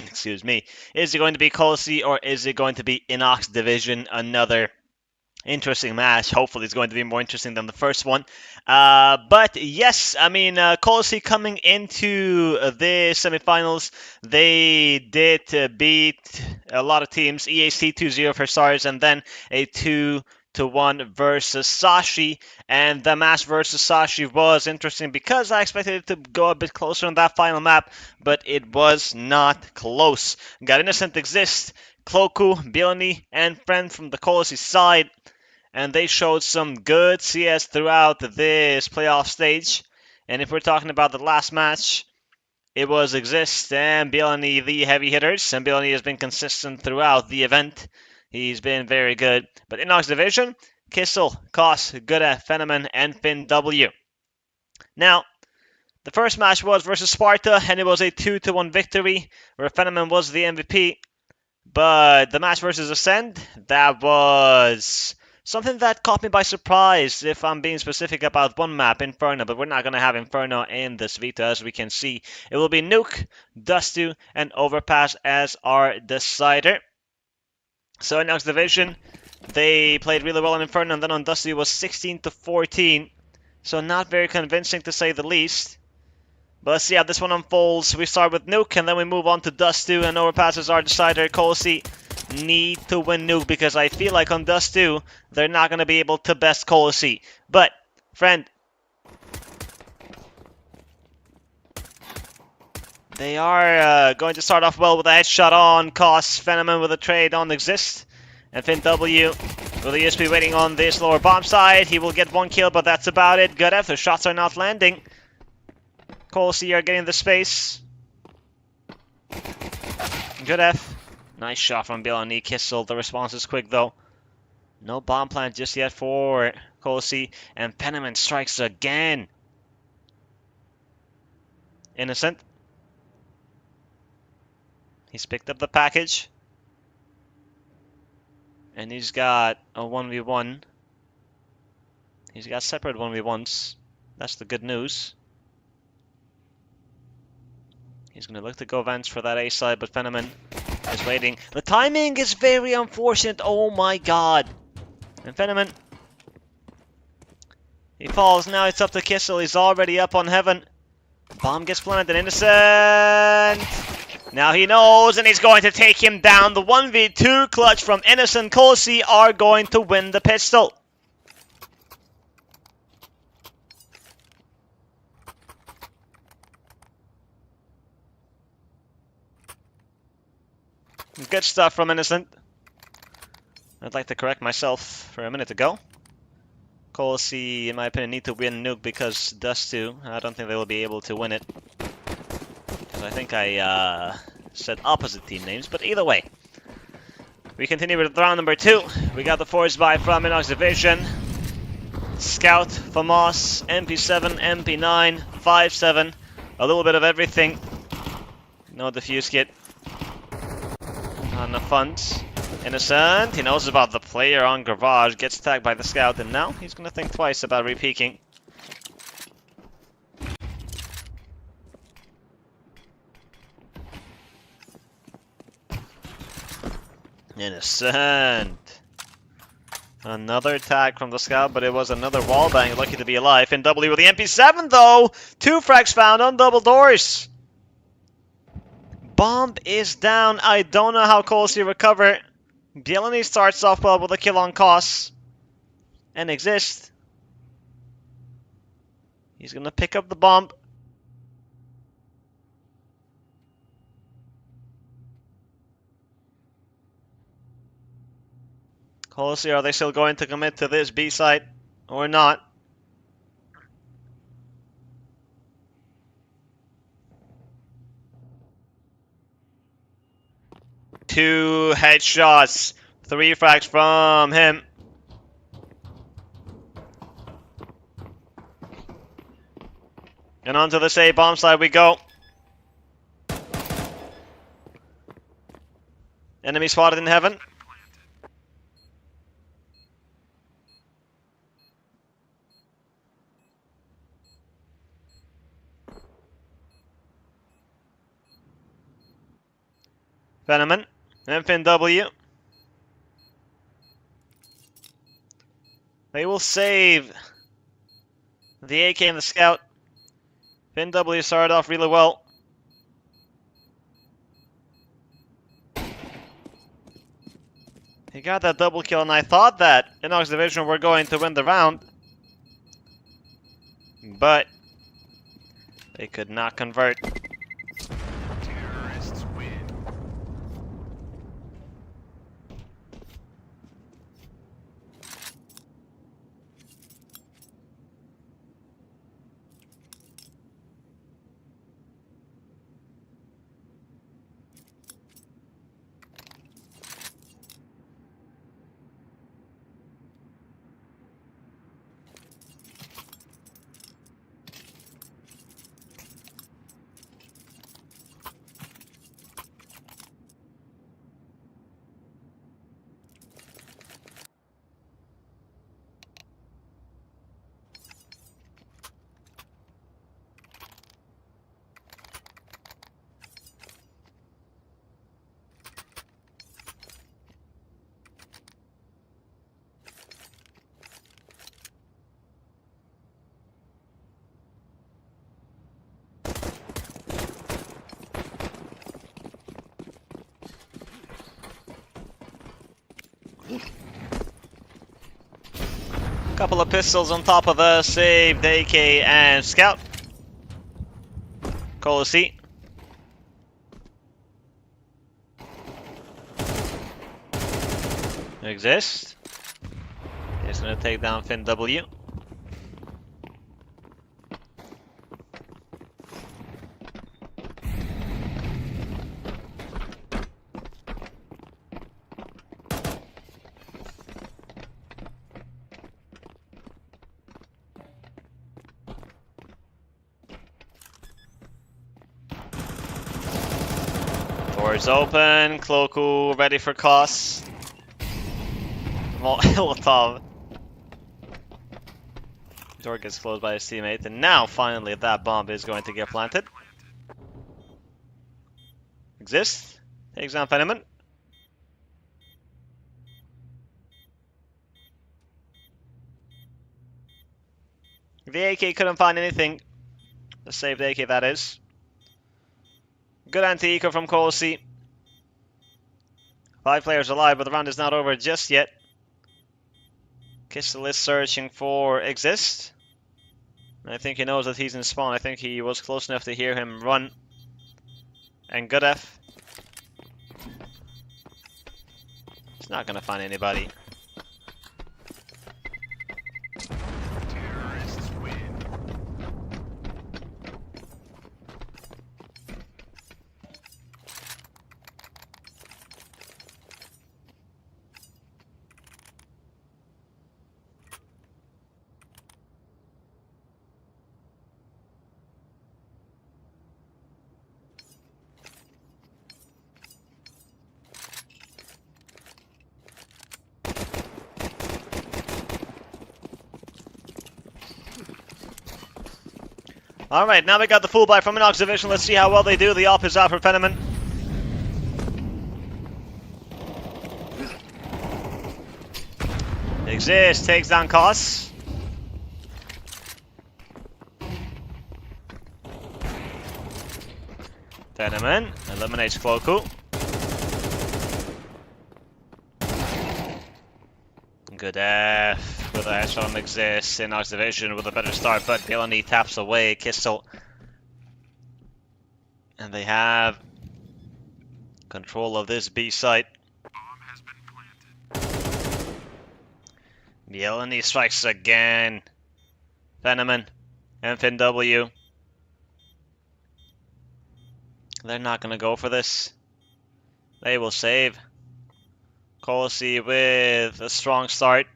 Excuse me. Is it going to be Colsey or is it going to be Inox Division? Another interesting match. Hopefully, it's going to be more interesting than the first one. But yes, I mean, Colsey coming into the semifinals, they did beat a lot of teams. EAC 2-0 for Stars, and then a 2-1 versus Sashi. And the match versus Sashi was interesting because I expected it to go a bit closer on that final map, but it was not close. Got Innocent Exist, Cloku, Bielny, and Friend from the Colsey side. And they showed some good CS throughout this playoff stage. And if we're talking about the last match, it was Exist and Bielny, the heavy hitters. And Bielny has been consistent throughout the event. He's been very good. But Inox Division, Kissel, Koss, Guda, Fenneman, and Finn W. Now, the first match was versus Sparta, and it was a 2-1 victory, where Fenneman was the MVP. But the match versus Ascend, that was something that caught me by surprise, if I'm being specific about one map, Inferno, but we're not going to have Inferno in this Vita, as we can see. It will be Nuke, Dustu, and Overpass as our decider. So in Inox Division, they played really well on Inferno, and then on Dustu was 16-14. So not very convincing, to say the least. But let's see how this one unfolds. We start with Nuke, and then we move on to Dustu, and Overpass is our decider. Colsey need to win Nuke, because I feel like on Dustu, they're not going to be able to best Colsey. But, friend, they are going to start off well with a headshot on Koss. Fenneman with a trade on Exist. And Finn W with a USP waiting on this lower bomb side. He will get one kill, but that's about it. Good F, the shots are not landing. Colsey are getting the space. Good F. Nice shot from Bielny. Kissel. The response is quick, though. No bomb plant just yet for Colsey. And Penniman strikes again. Innocent. He's picked up the package. And he's got a 1v1. He's got separate 1v1s. That's the good news. He's going to look to go Vance for that A side, but Fenneman is waiting. The timing is very unfortunate. Oh my god. And Fenneman, he falls. Now it's up to Kissel. He's already up on heaven. Bomb gets planted. Innocent. Now he knows, and he's going to take him down. The 1v2 clutch from Innocent. Colsey are going to win the pistol. Good stuff from Innocent. I'd like to correct myself for a minute ago. Colsey, in my opinion, need to win Nuke because Dustu, I don't think they will be able to win it. Because I think I said opposite team names, but either way. We continue with round number 2. We got the force buy from Inox Division. Scout, FAMAS, MP7, MP9, 5.7. A little bit of everything. No defuse kit. On the funds. Innocent, he knows about the player on Garage, gets tagged by the scout, and now he's gonna think twice about repeaking. Innocent. Another tag from the scout, but it was another wallbang. Lucky to be alive. In W with the MP7 though! 2 frags found on double doors. Bomb is down. I don't know how Colsey recover. Bielny starts off well with a kill on Koss. And Exist. He's gonna pick up the bomb. Colsey, are they still going to commit to this B site or not? Two headshots. 3 frags from him. And onto the A bomb side we go. Enemy spotted in heaven. Venomman. Infin W. They will save the AK and the Scout. Fin W started off really well. He got that double kill, and I thought that Inox Division were going to win the round. But they could not convert. Terrorists win. Couple of pistols on top of us, saved AK and Scout. Cola C. Exist. He's gonna take down Fin W. Doors open, Cloaku ready for COS. Molotov. Door gets closed by his teammate, and now finally that bomb is going to get planted. Exist. Takes down Venomman. The AK couldn't find anything. The saved AK, that is. Good anti-eco from Colossi. 5 players alive, but the round is not over just yet. Kistel is searching for Exist. I think he knows that he's in spawn. I think he was close enough to hear him run. And good F. He's not gonna find anybody. Terrorists win. Alright, now we got the full buy from Inox Division. Let's see how well they do. The op is out for Venomman. Exist, takes down COS. Venomman eliminates Cloaku. Good F. With a headshot on Exist. Inox Division with a better start, but Billany taps away Kistel. And they have control of this B site. Bomb has been planted. Billany strikes again. Venomman. Infin W. They're not gonna go for this. They will save. Colossi with a strong start.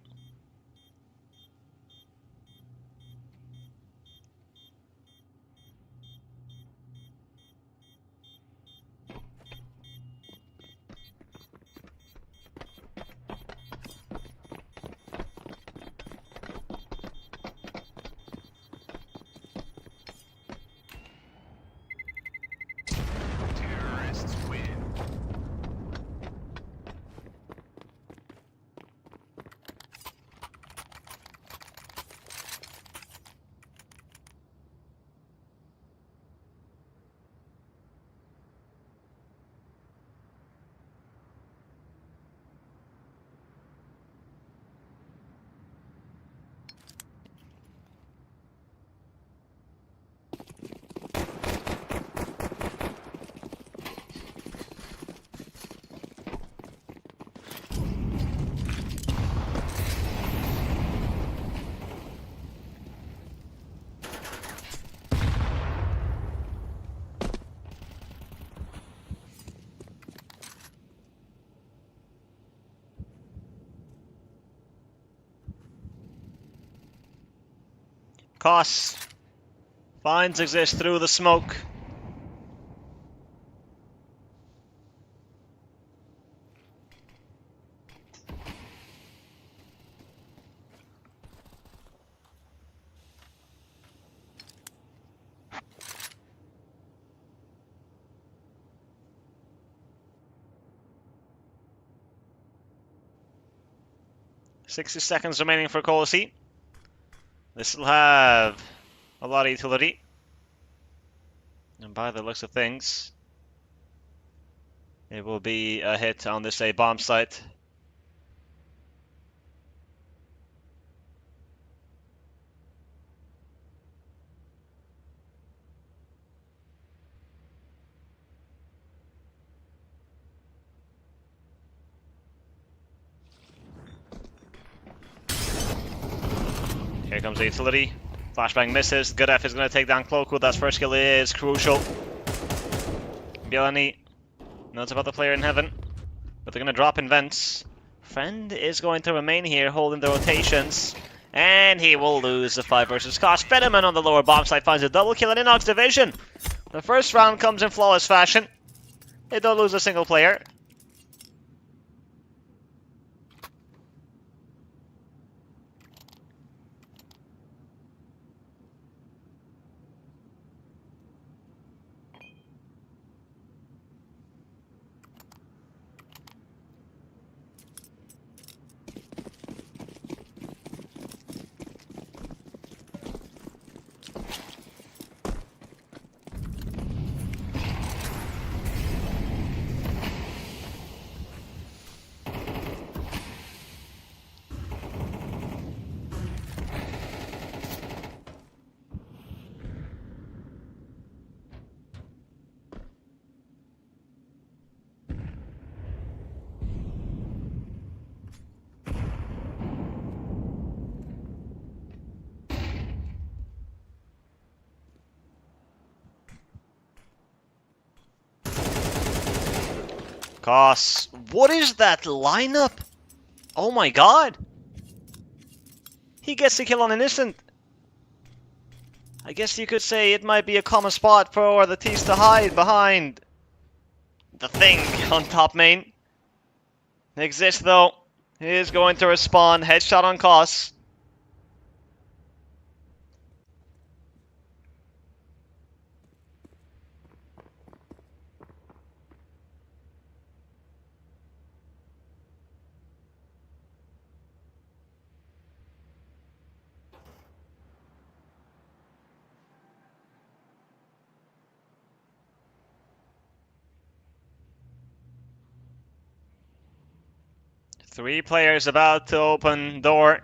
Koss finds exist through the smoke. "60 seconds remaining for Colossi. This will have a lot of utility. And by the looks of things, it will be a hit on this A bomb site. Here comes the utility. Flashbang misses. Good F is going to take down Cloakwood. That first kill is crucial. Bielani knows about the player in heaven, but they're going to drop in vents. Friend is going to remain here holding the rotations, and he will lose the 5 versus Koss. Fenneman on the lower bomb site finds a double kill in Inox Division. The first round comes in flawless fashion. They don't lose a single player. Koss, what is that lineup? Oh my god! He gets the kill on Innocent. I guess you could say it might be a common spot for the T's to hide behind the thing on top main. Exist though. He is going to respond. Headshot on Koss. Three players about to open door.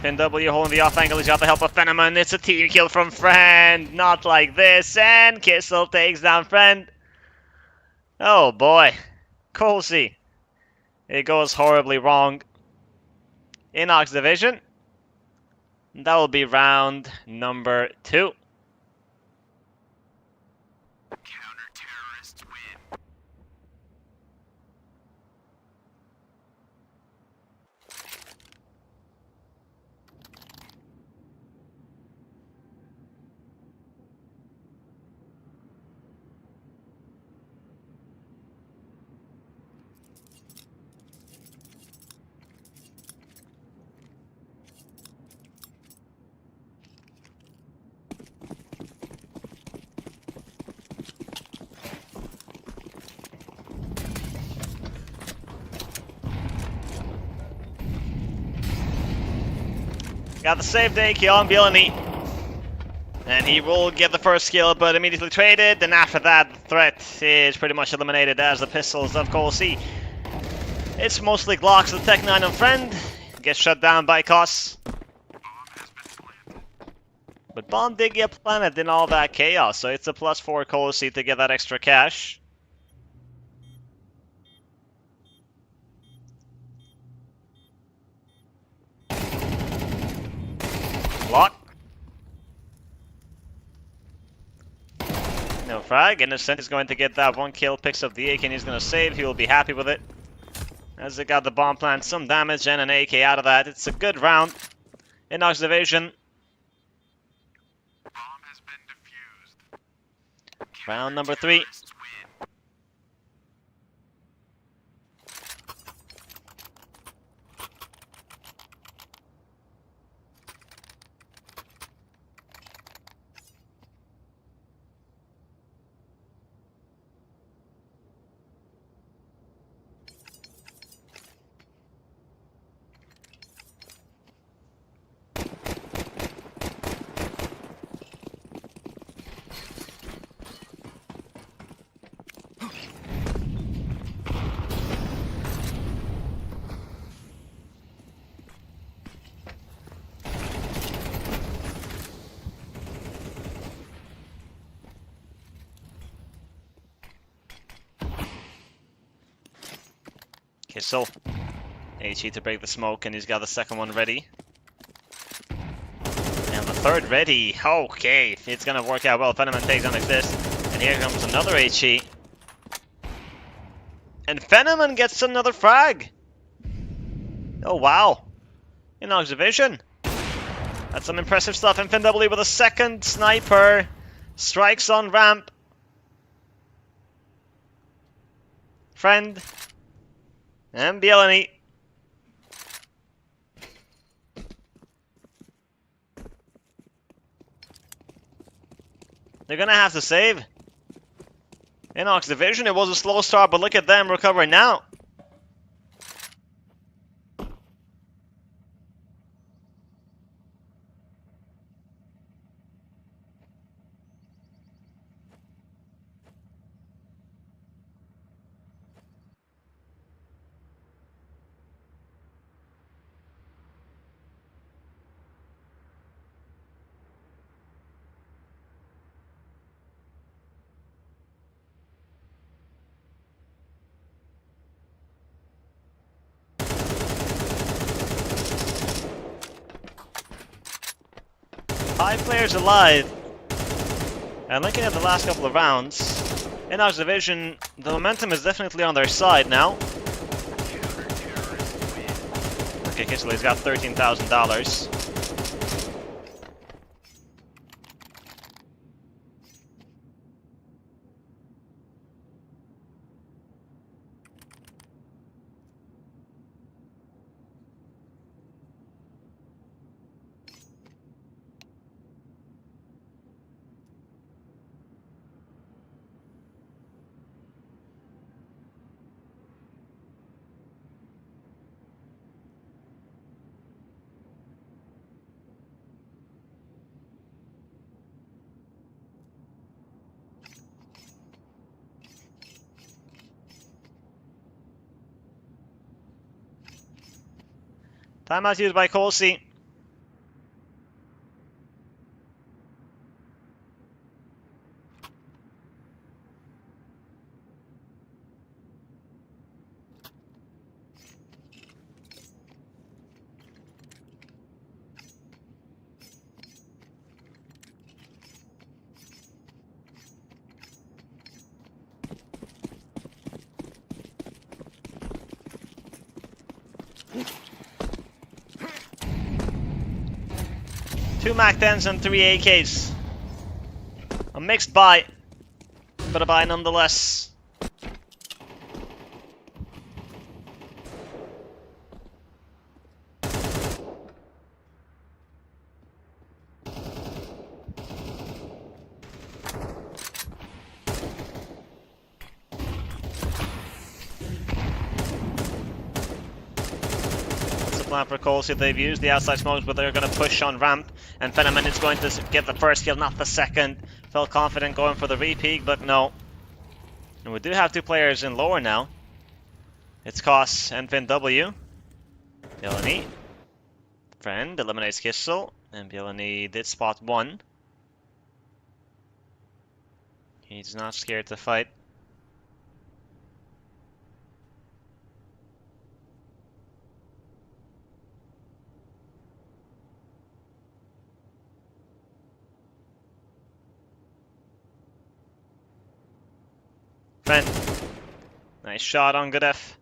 Pin W holding the off angle. He's got the help of Fenneman. It's a team kill from Friend. Not like this. And Kissel takes down Friend. Oh boy. Colsey. It goes horribly wrong. Inox Division. That will be round number 2. Counter-terrorists win. Got the save day, Keon Bielani. And he will get the first kill, but immediately traded. And after that, the threat is pretty much eliminated as the pistols of Colsey. It's mostly Glocks, the Tech 9 on Friend. Gets shut down by Koss. But Bomb did get planted in all that chaos, so it's a +4 Colsey to get that extra cash. Block. No frag. Innocent is going to get that 1 kill, picks up the AK and he's going to save. He will be happy with it. As they got the bomb plant, some damage and an AK out of that. It's a good round. Inox Division. Bomb has been defused. Round number 3. Terrorists win. Kissel. HE to break the smoke, and he's got the second one ready. And the third ready. Okay, it's gonna work out well. Fenneman takes on this. And here comes another HE. And Fenneman gets another frag. Oh wow. Inox Division. That's some impressive stuff. And FinW with a second sniper. Strikes on ramp. Friend. And Bielany. They're gonna have to save. Inox Division, it was a slow start, but look at them recovering now. Five players alive. And looking at the last couple of rounds, Inox Division, the momentum is definitely on their side now. Okay, Kisely's got $13,000. Timeout used by Colsey. Two MAC-10s and 3 AKs. A mixed buy, but a buy nonetheless. Plan for Colsey. They've used the outside smokes, but they're going to push on ramp. And Fenneman is going to get the first kill, not the second. Felt confident going for the repeat, but no. And we do have two players in lower now. It's Koss and FinW. Bielany. Friend eliminates Kissel. And Bielany did spot one. He's not scared to fight. Friend. Nice shot on Godef.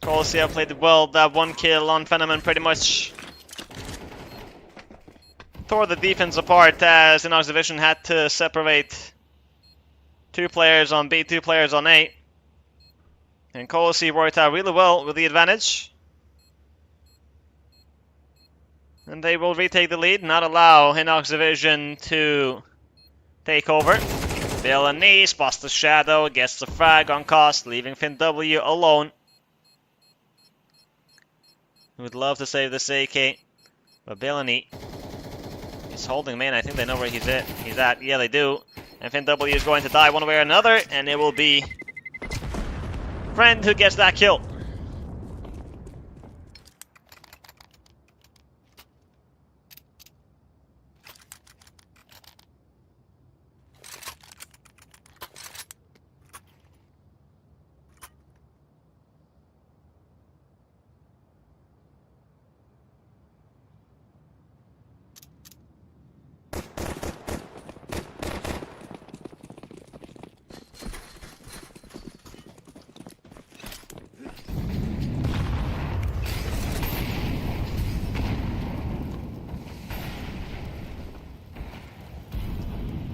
Colossia played well. That one kill on Phenomen pretty much tore the defense apart, as Inox Division had to separate 2 players on B, 2 players on A. And Colossia worked out really well with the advantage. And they will retake the lead, not allow Inox Division to take over. Villainy spots the shadow, gets the frag on cost, leaving FinnW alone. Would love to save this AK, but Villainy is holding main. I think they know where he's at. Yeah, they do. And FinnW is going to die one way or another, and it will be Friend who gets that kill.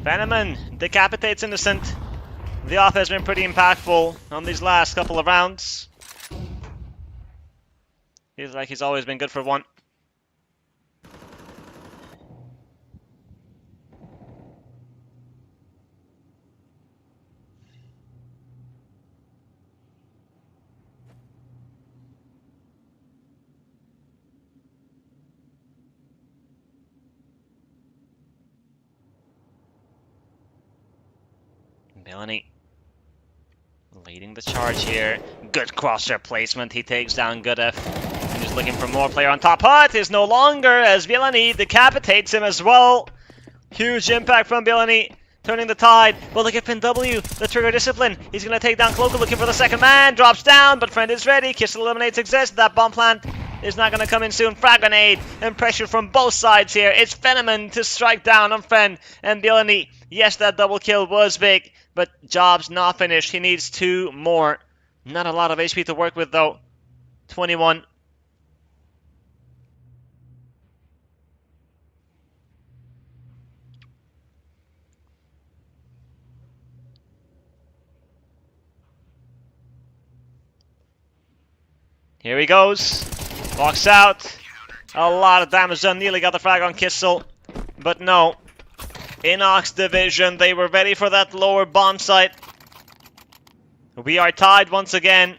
Venomman decapitates Innocent. The off has been pretty impactful on these last couple of rounds. Feels like he's always been good for one. Villainy leading the charge here. Good crosshair placement. He takes down Goodef. He's looking for more player on top. Hut is no longer, as Villainy decapitates him as well. Huge impact from Villainy, turning the tide. But look at FinnW, the trigger discipline. He's going to take down Cloaker, looking for the second man. Drops down, but Friend is ready. Kiss eliminates exist. That bomb plant is not going to come in soon. Frag grenade and pressure from both sides here. It's Phenomen to strike down on Friend and Villainy. Yes, that double kill was big, but job's not finished. He needs 2 more. Not a lot of HP to work with though. 21. Here he goes. Walks out. A lot of damage done. Nearly got the frag on Kissel. But no. Inox Division, they were ready for that lower bomb site. We are tied once again.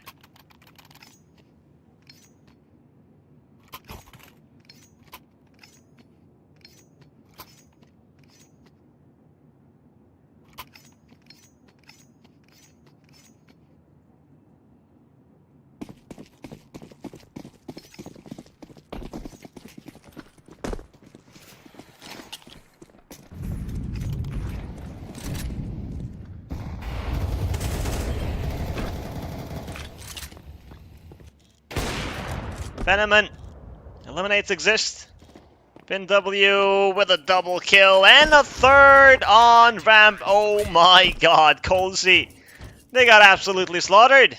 Phenomen eliminates exist. FinnW with a double kill and a third on ramp. Oh my god, Colsey. They got absolutely slaughtered.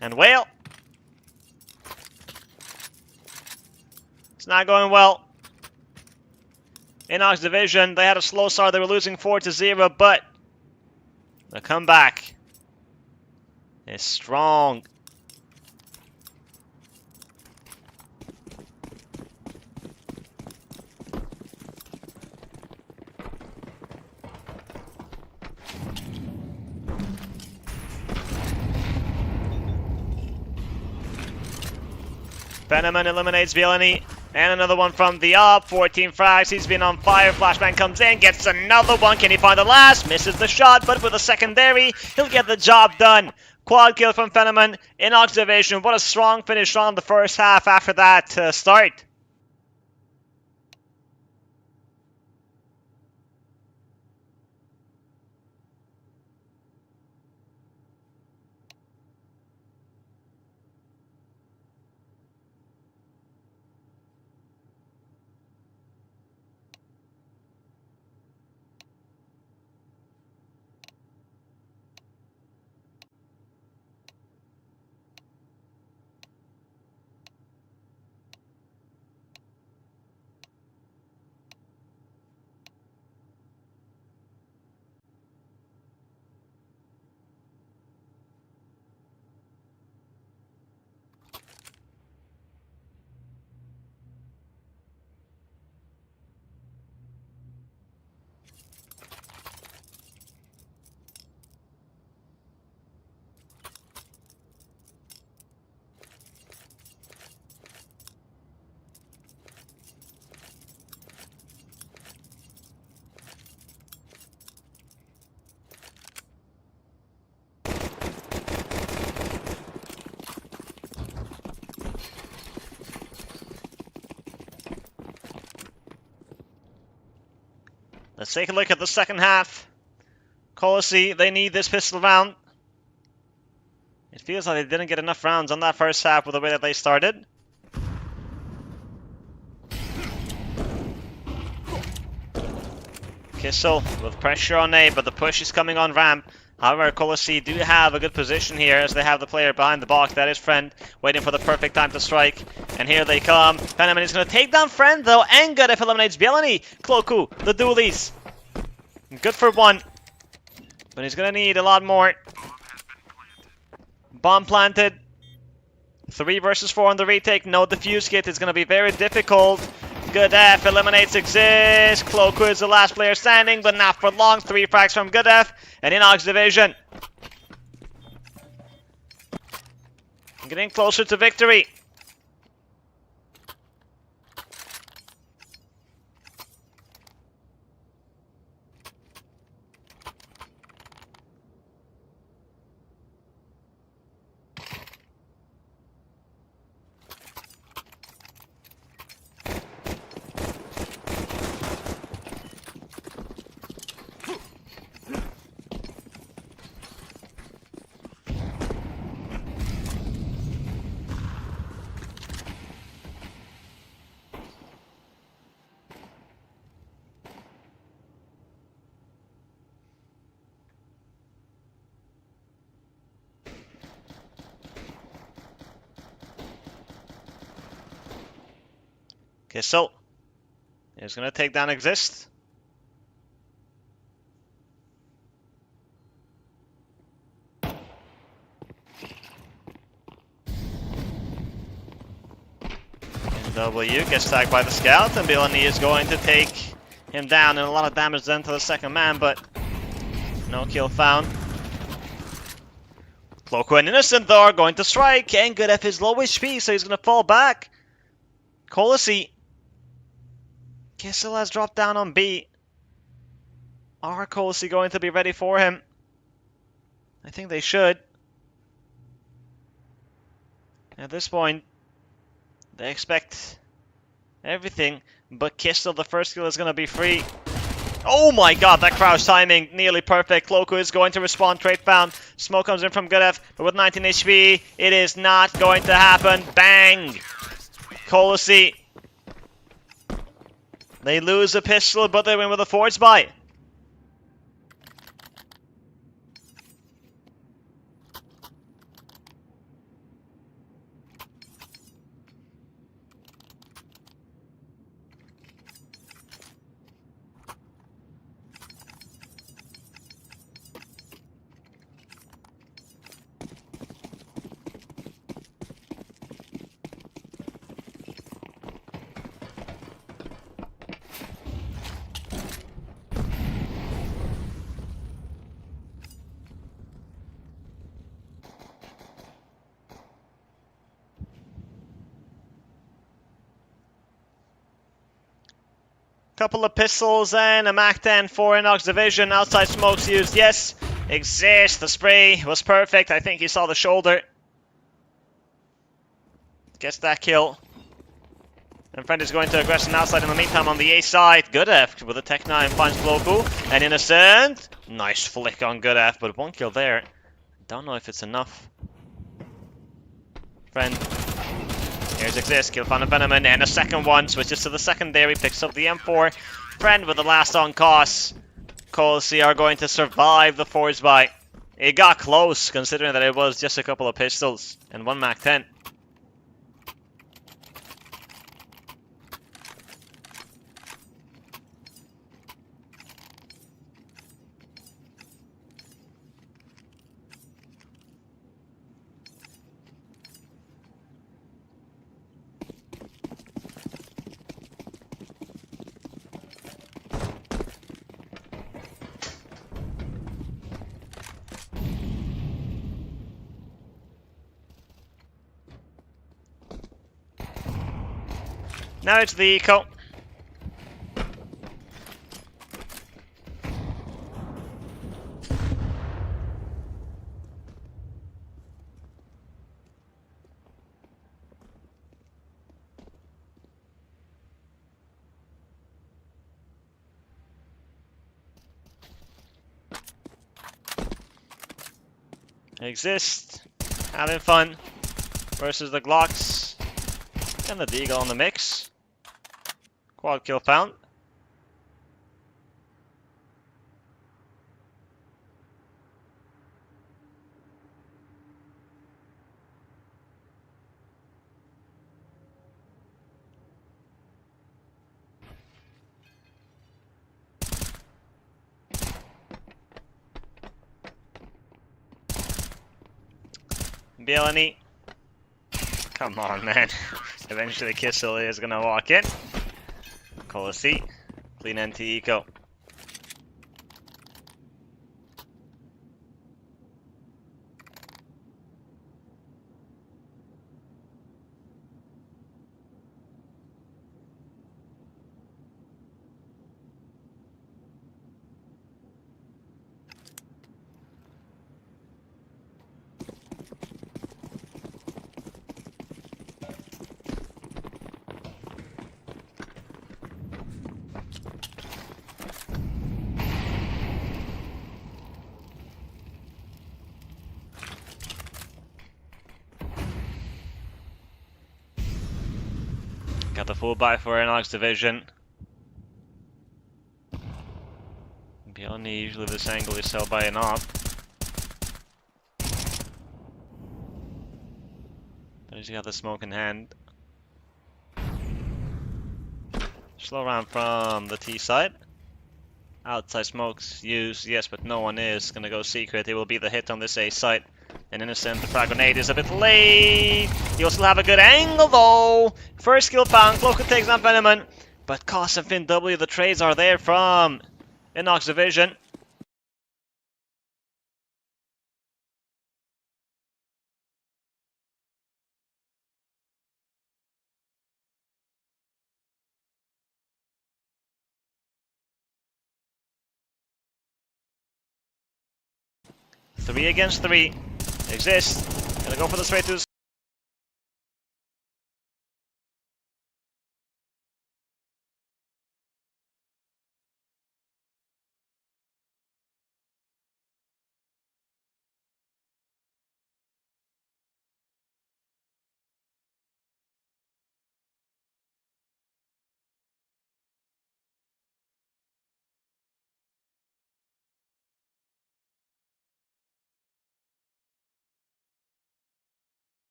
And Whale. It's not going well. Inox Division, they had a slow start. They were losing 4-0, but the comeback is strong. Phenomen eliminates Villainy. And another one from the up. 14 frags. He's been on fire. Flashbang comes in. Gets another one. Can he find the last? Misses the shot. But with a secondary, he'll get the job done. Quad kill from Phenomen. Inox Division. What a strong finish on the first half after that start. Let's take a look at the second half. Colossi, they need this pistol round. It feels like they didn't get enough rounds on that first half with the way that they started. Kissel with pressure on A, but the push is coming on ramp. However, Colossi do have a good position here as they have the player behind the box. That is Friend, waiting for the perfect time to strike. And here they come. Venom is going to take down Friend though, and Good if eliminates Bielany. Cloku, the dualies. Good for one, but he's going to need a lot more. Bomb planted. 3 versus 4 on the retake. No defuse kit. It's going to be very difficult. Good F eliminates Exist. Cloku is the last player standing, but not for long. 3 frags from Good F and Inox Division. Getting closer to victory. Kissel is going to take down Exist. And W gets tagged by the scout, and Bielany is going to take him down, and a lot of damage done to the second man, but no kill found. Cloku and Innocent though are going to strike, and Good F is low HP, so he's going to fall back. Colossi. Kissel has dropped down on B. Are Colossi going to be ready for him? I think they should. At this point, they expect everything, but Kissel, the first kill is going to be free. Oh my god, that crouch timing, nearly perfect. Cloku is going to respond, trade found. Smoke comes in from Good F, but with 19 HP, it is not going to happen. Bang! Colossi. They lose a pistol, but they win with a force buy. Couple of pistols and a MAC-10 for Inox Division. Outside smokes used, yes. Exist, the spray was perfect. I think he saw the shoulder. Gets that kill. And Friend is going to aggression outside in the meantime on the A side. Good F with a Tech 9 finds Cloku. And Innocent. Nice flick on Good F, but 1 kill there. Don't know if it's enough. Friend. Here's Exist, kill found a Venom, and a second one. Switches to the secondary, picks up the M4. Friend with the last on cost. Colossi are going to survive the force buy. It got close, considering that it was just a couple of pistols and 1 MAC-10. Now it's the eco. Exist. Having fun. Versus the Glocks. And the Deagle on the mix. Quad kill found. BLNE. Come on, man. Eventually Kissel is gonna walk in. Call a C. Clean NT eco. Got the full buy for Inox division. BLNE, usually this angle is held by an op. But he's got the smoke in hand. Slow round from the T side. Outside smokes used, yes, but no one is. Gonna go secret. It will be the hit on this A site. And Innocent, the frag grenade is a bit late. He'll still have a good angle though. First kill found. Cloaker takes down Venomon. But Cost and Finn W, the trades are there from Inox division. Three against three. Exist. Gonna go for the straight to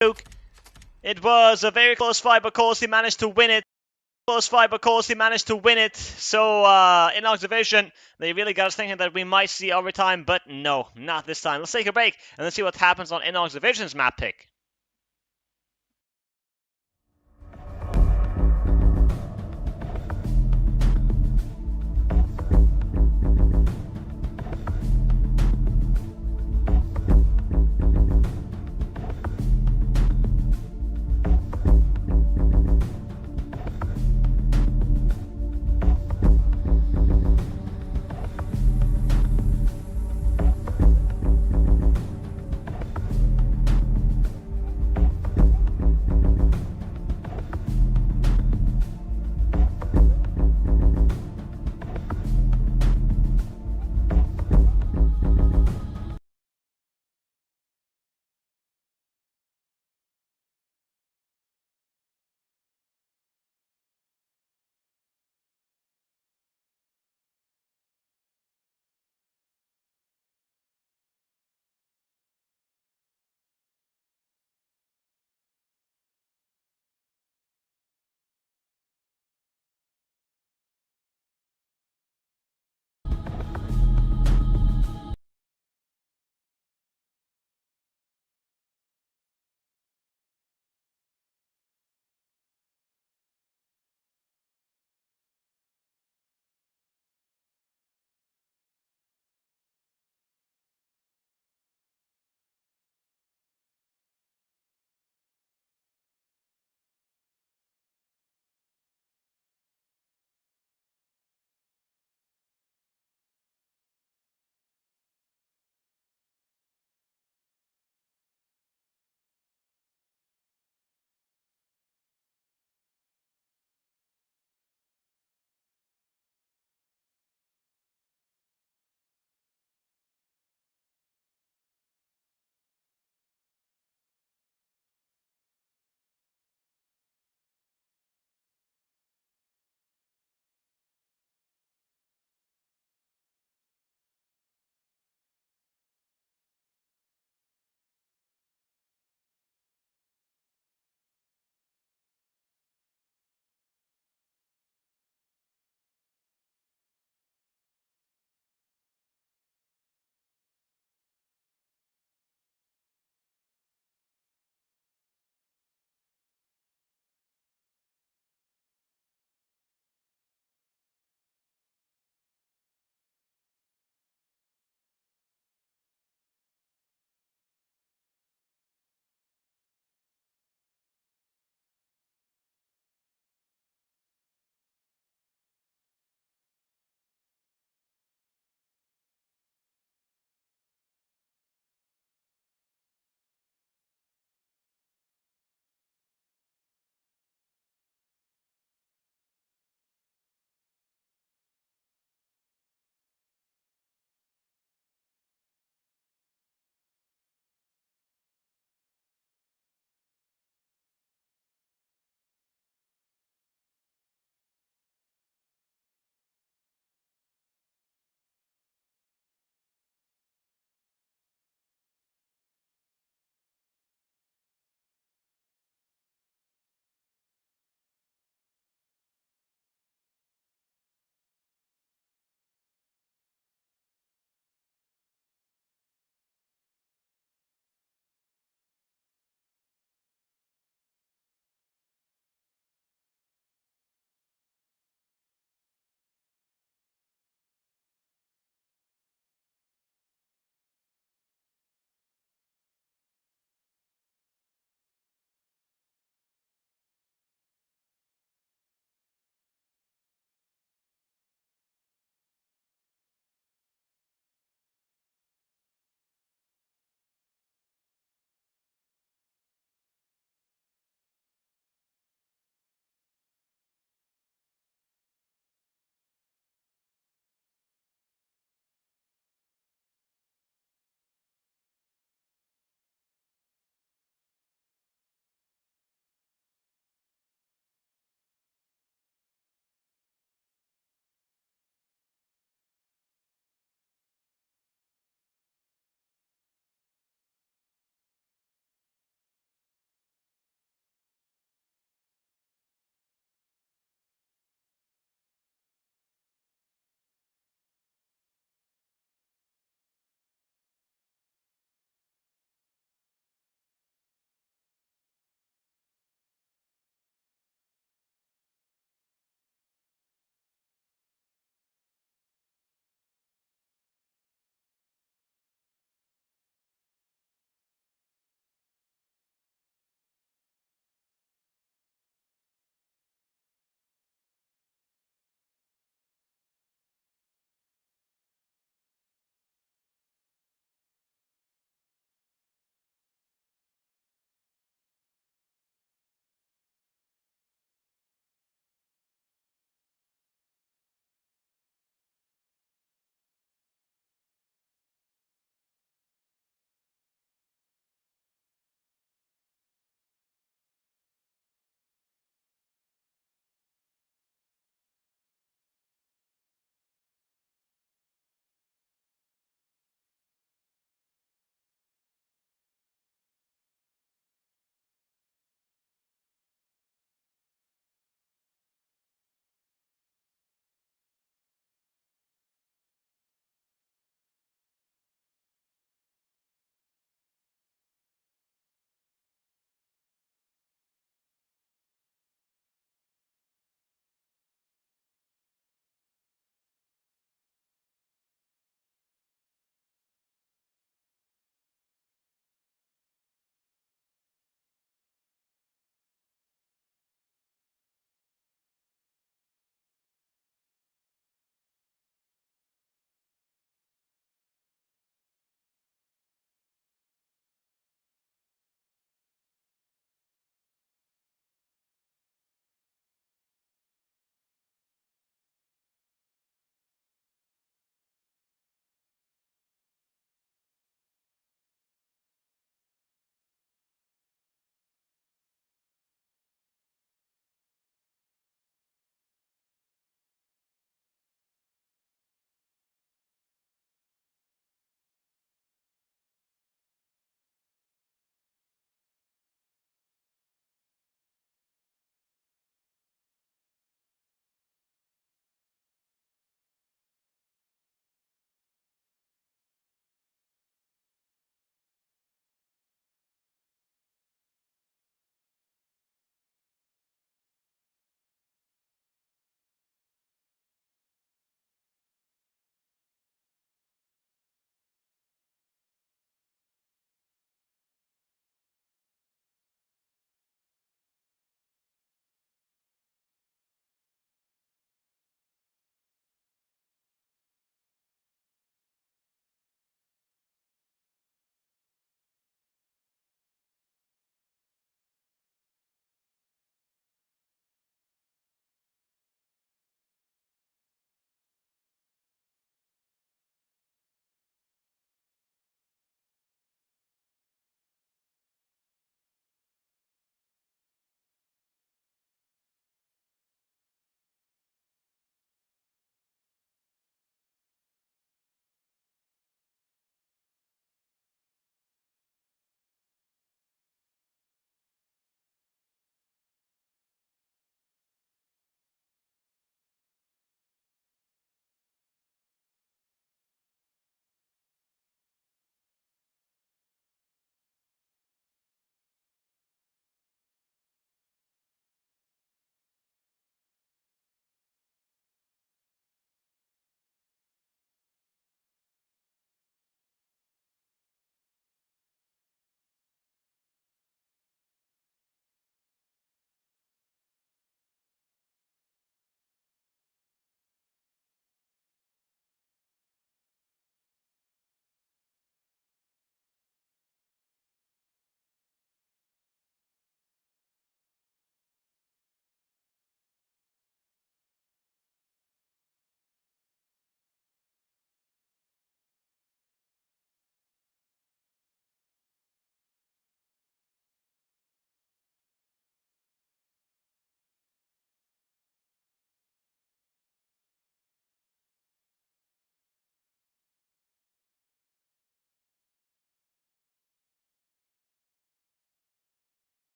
Luke. It was a very close fight, but Corsi managed to win it. Close fight, but Corsi managed to win it. So, Inox Division, they really got us thinking that we might see overtime, but no, not this time. Let's take a break and let's see what happens on Inox Division's map pick.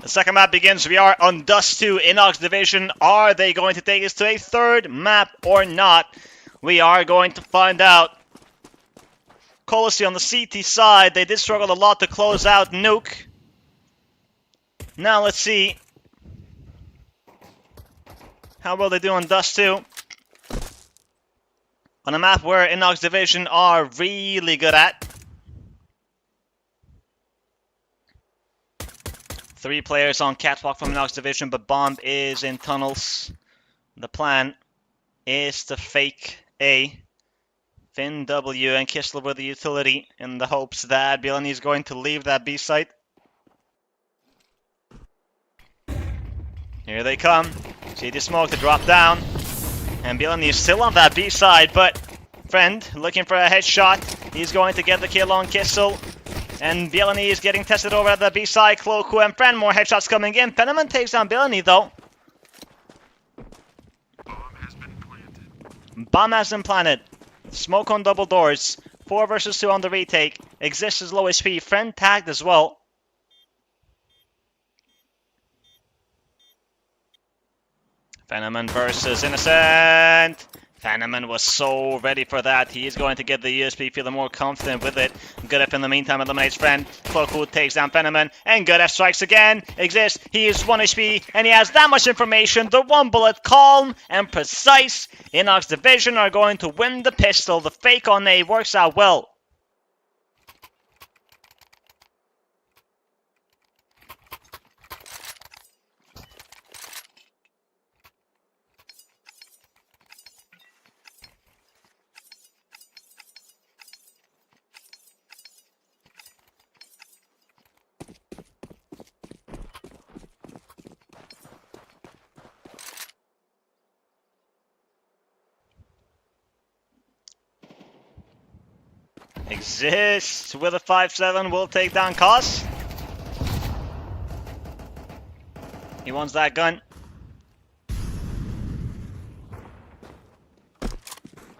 The second map begins. We are on Dust 2, Inox Division. Are they going to take us to a third map or not? We are going to find out. Colossi on the CT side, they did struggle a lot to close out Nuke. Now let's see how well they do on Dust 2. On a map where Inox Division are really good at. 3 players on catwalk from Inox Division, but Bomb is in tunnels. The plan is to fake A. Finn W and Kistler with the utility in the hopes that Bielany is going to leave that B site. Here they come. CT smoke to drop down. And Bielany is still on that B side, but Friend looking for a headshot. He's going to get the kill on Kissel. And Bielany is getting tested over at the B side. Cloku and Friend, more headshots coming in. Penniman takes down Bielany though. Bomb has been planted. Smoke on double doors. 4 versus 2 on the retake. Exists as low HP. Friend tagged as well. Penniman versus Innocent. Penniman was so ready for that. He is going to get the USP, feeling more confident with it. Goodef in the meantime eliminates Friend. Cloakwood takes down Penniman. And Goodef strikes again. Exists. He is 1 HP. And he has that much information. The 1 bullet, calm and precise. Inox Division are going to win the pistol. The fake on A works out well. Exists with a 5-7 will take down Koss. He wants that gun.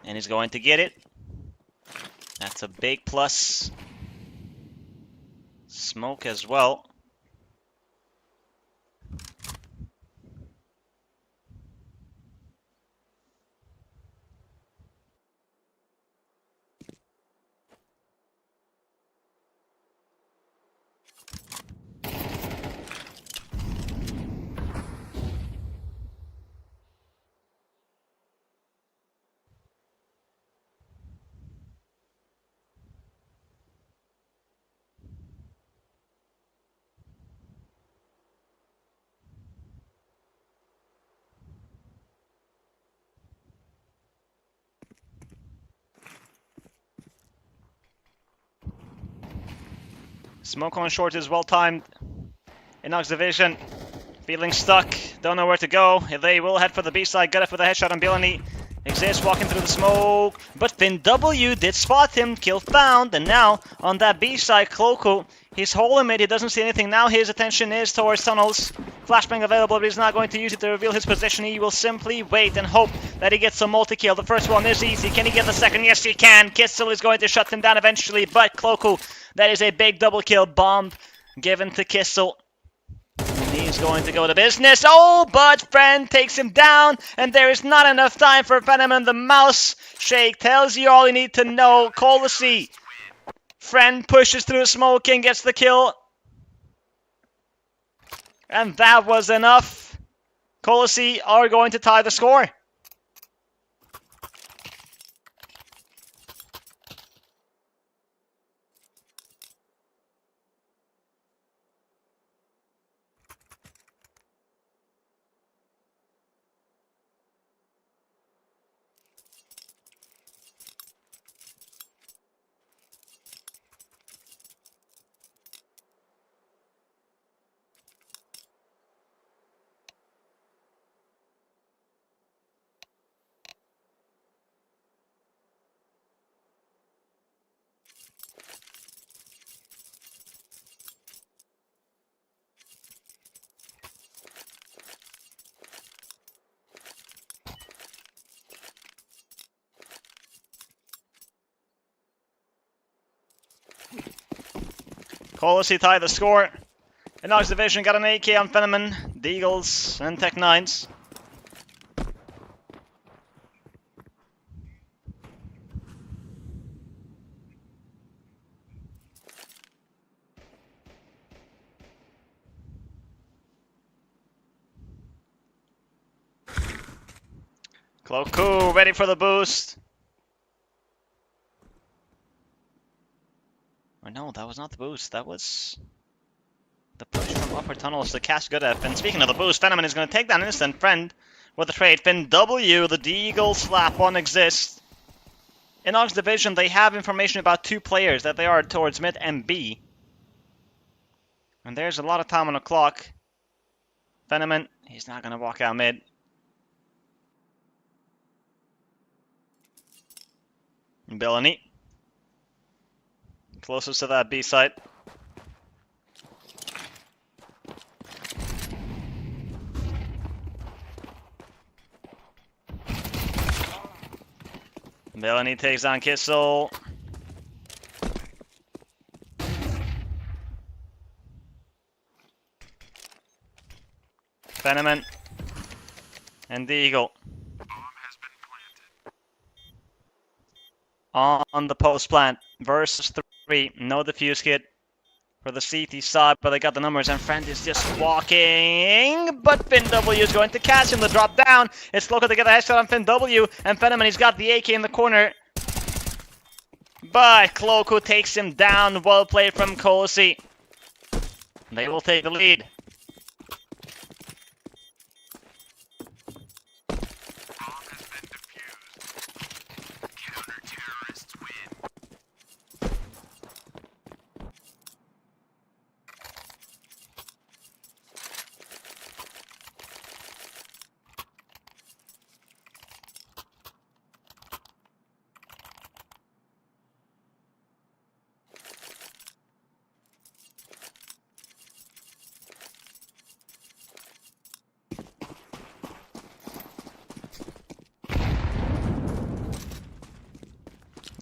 And he's going to get it. That's a big plus. Smoke as well. Smoke on short is well timed. Inox Division feeling stuck, don't know where to go. They will head for the B side. Goodef with a headshot on Bielany. Exists walking through the smoke, but Finn W did spot him. Kill found, and now on that B side, Cloku, he's holding it. He doesn't see anything. Now his attention is towards tunnels. Flashbang available, but he's not going to use it to reveal his position. He will simply wait and hope that he gets a multi-kill. The first one is easy. Can he get the second? Yes, he can. Kissel is going to shut him down eventually, but Cloku, that is a big double kill. Bomb given to Kissel. He's going to go to business. Oh, but Friend takes him down, and there is not enough time for Penniman. The mouse shake tells you all you need to know. Colossi. Friend pushes through the smoke and gets the kill. And that was enough. Colossi are going to tie the score. Colossi tie the score. Inox Division got an AK on Fenneman, the Eagles, and Tech 9s. Cloku ready for the boost. Oh no, that was not the boost. That was the push from upper tunnels to Cash Goodef. And speaking of the boost, Fenneman is going to take down Innocent Friend with the trade. Fin W, the Deagle slap on exists. In Inox Division, they have information about 2 players that they are towards mid and B. And there's a lot of time on the clock. Fenneman, he's not going to walk out mid. Bellany, closest to that B site. Bellany takes on Kissel. Fenneman and the Eagle on the post plant versus 3. No defuse kit for the CT side, but they got the numbers, and Friend is just walking. But Fin W is going to catch him. The drop down. It's Loco to get a headshot on Fin W, and Fenneman, he's got the AK in the corner. But Cloku takes him down. Well played from Cozy. They will take the lead.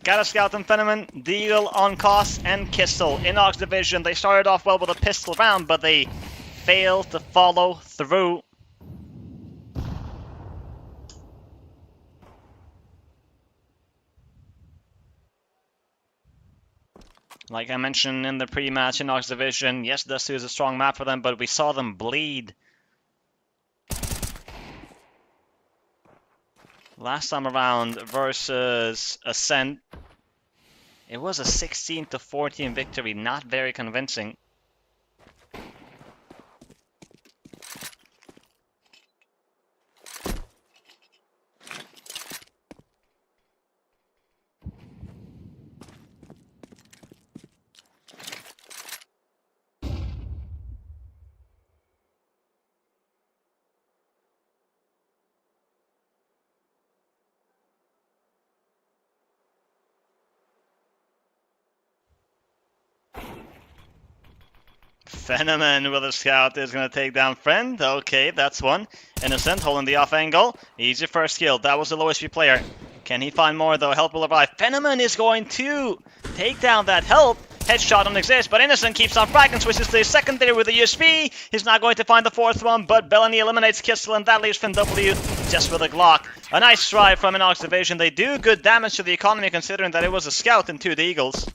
Got a scout on Fenneman, Deal on Koss and Kissel. Inox Division, they started off well with a pistol round, but they failed to follow through. Like I mentioned in the pre-match, Inox Division, yes, Dust 2 is a strong map for them, but we saw them bleed last time around versus Ascent. It was a 16-14 victory, not very convincing. Fenneman with a scout is going to take down Friend. Okay, that's one. Innocent holding the off angle. Easy first kill. That was the low HP player. Can he find more though? Help will arrive. Fenneman is going to take down that help. Headshot don't exist, but Innocent keeps on fragging, switches to his secondary with a USP. He's not going to find the 4th one, but Bellany eliminates Kissel, and that leaves Fin W just with a Glock. A nice try from Inox Division. They do good damage to the economy considering that it was a scout and 2 the Eagles.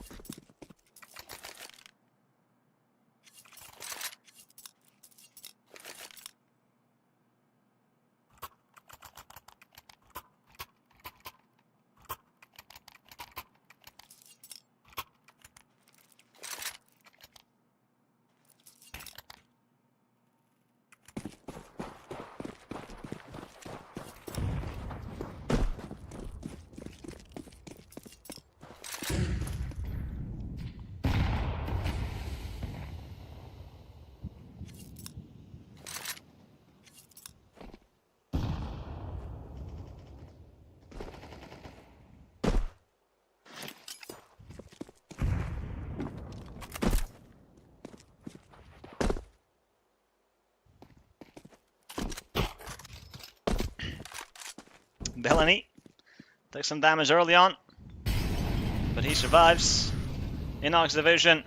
Bellany takes some damage early on, but he survives. Inox Division,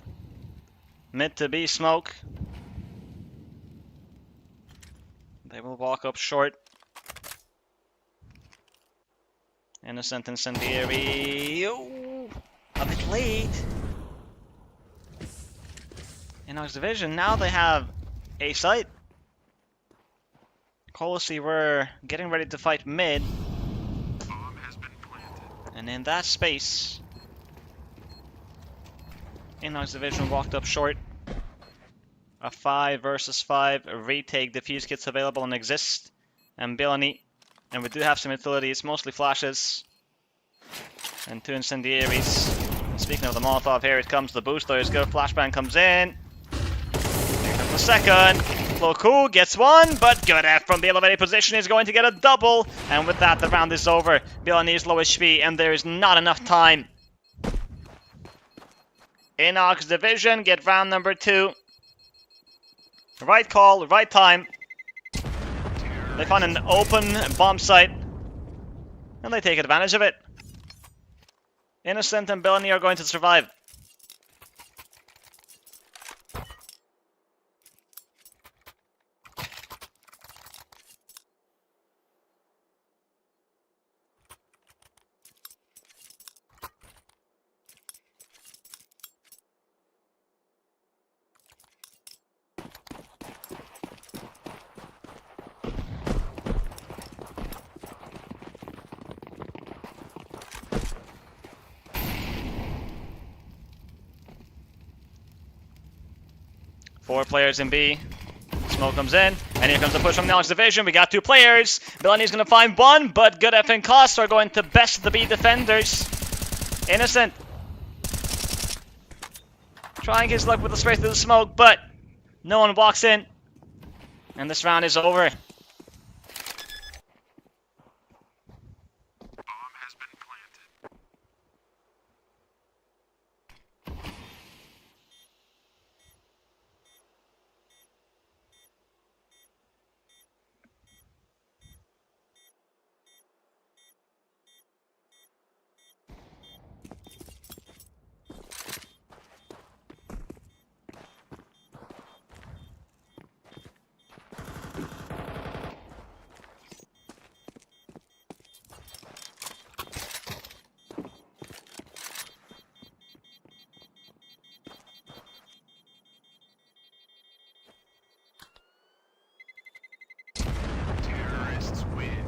mid to B smoke. They will walk up short. Innocent incendiary. Oh, a bit late. Inox Division, now they have a site. Colossi were getting ready to fight mid. Bomb has been planted. And in that space, Inox Division walked up short. A 5 versus 5 retake. Defuse kits available and exist. And Billany. And we do have some utility. It's mostly flashes. And 2 incendiaries. Speaking of the Molotov, here it comes. The boosters go. Flashbang comes in. Here comes the second. Loku gets one, but good F from the elevated position. Is going to get a double. And with that, the round is over. Billany is low HP, and there is not enough time. Inox Division get round number 2. Right call, right time. They find an open bomb site, and they take advantage of it. Innocent and Billany are going to survive. Four players in B. Smoke comes in, and here comes the push from the Alex Division. We got 2 players. Billany's going to find one, but good F and Costs are going to best the B defenders. Innocent trying his luck with the straight through the smoke, but no one walks in. And this round is over. Bomb has been planted. Terrorists win.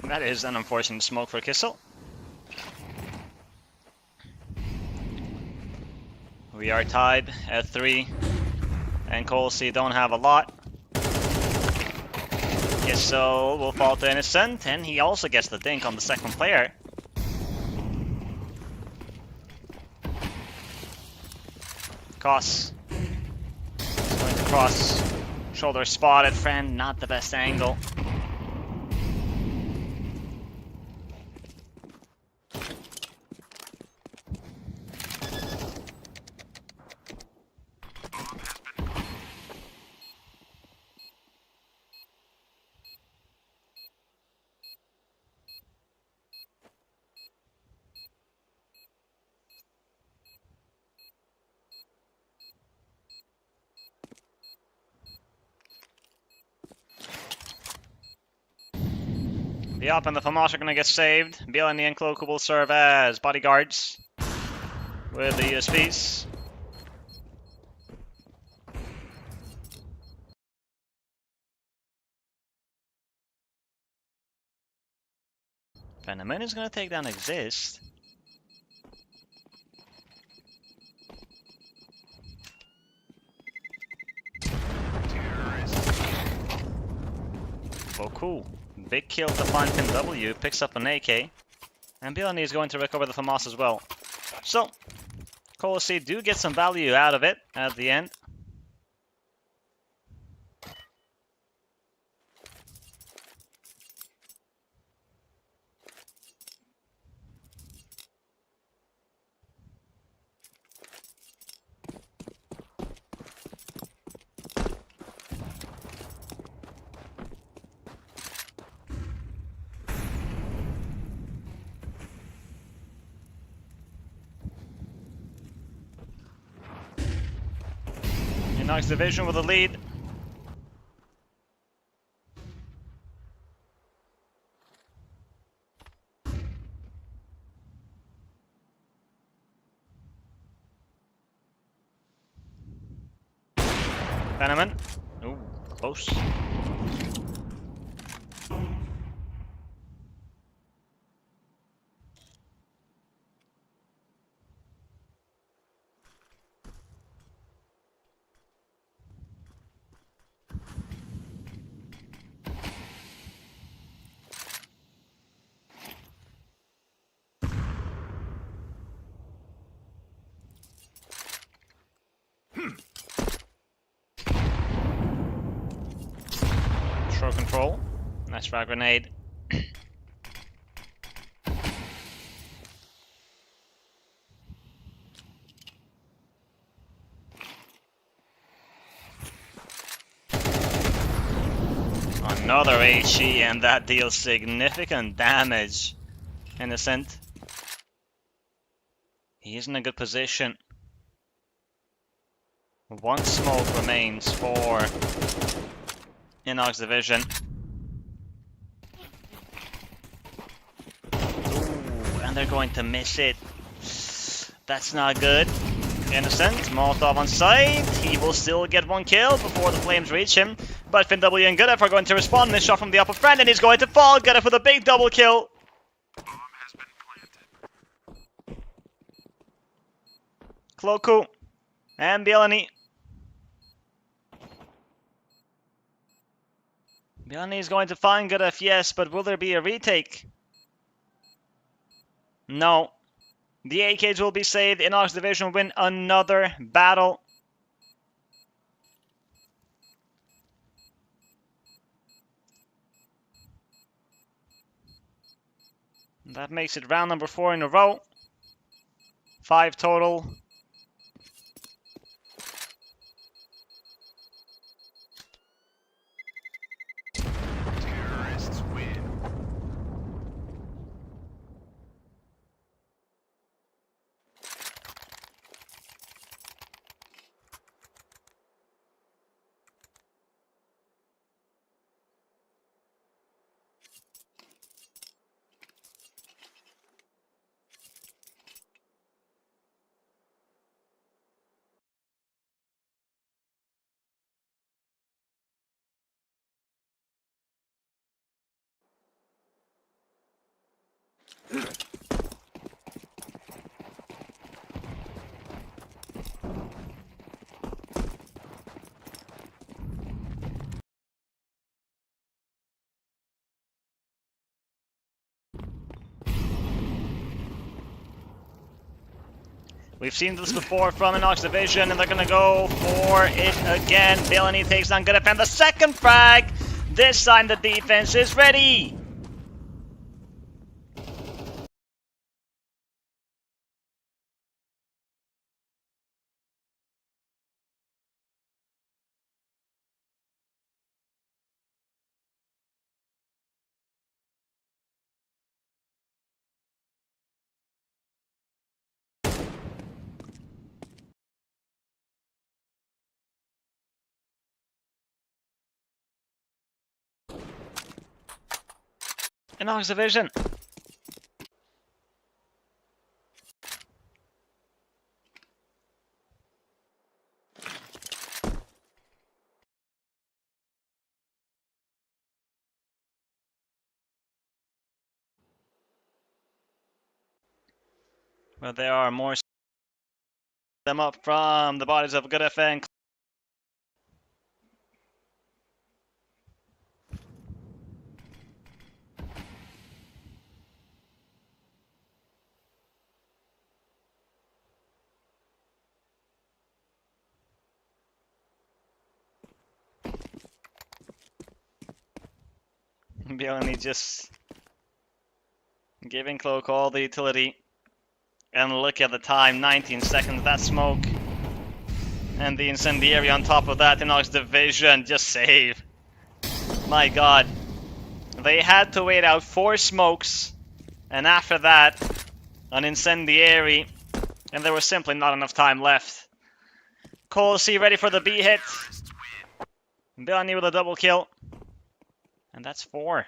That is an unfortunate smoke for Kissel. We are tied at 3, and Colossi don't have a lot. Kissel will fall to Innocent, and he also gets the dink on the second player. Koss going to cross. Shoulder spotted, friend, not the best angle. The Up and the FAMAS are going to get saved. Billany and Cloaku will serve as bodyguards with the USPs. Phenomen is going to take down Exist. Oh, cool. Big kill to find Pin W, picks up an AK. And Billany is going to recover the FAMAS as well. So, Colossi do get some value out of it at the end. Inox Division with the lead. Veneman. Ooh, close. Short control. Nice frag grenade. Another HE, and that deals significant damage. Innocent. He is in a good position. One smoke remains for Inox Division. Ooh, and they're going to miss it. That's not good. Innocent, Molotov on site. He will still get one kill before the flames reach him. But FinW and Gudef are going to respond. This shot from the upper friend, and he's going to fall. Gudef with a big double kill. Bomb has been planted. Cloku and Bielany. Bielany is going to find Gudef, yes, but will there be a retake? No. The AKs will be saved. Inox Division win another battle. That makes it round number 4 in a row. 5 total. Terrorists win. We've seen this before from Inox Division, and they're going to go for it again. Bielany takes down Gudef, and the second frag. This time the defense is ready. Inox Division. But there are more them up from the bodies of Gudef and Bielany just giving Cloak all the utility. And look at the time, 19 seconds, that smoke. And the incendiary on top of that, Inox Division, just save. My god. They had to wait out 4 smokes, and after that, an incendiary, and there was simply not enough time left. Colsey ready for the B hit. Terrorists win. Billany with a double kill. And that's 4.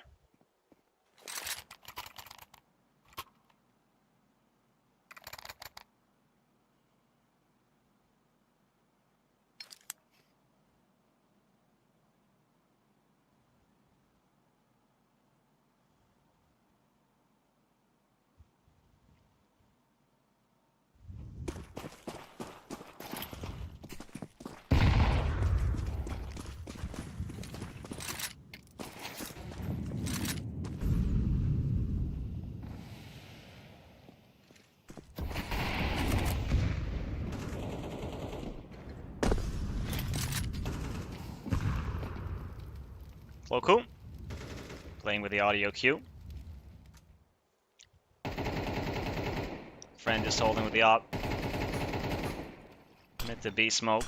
Cloku. Playing with the audio cue. Friend just holding with the op. Mid to B smoke.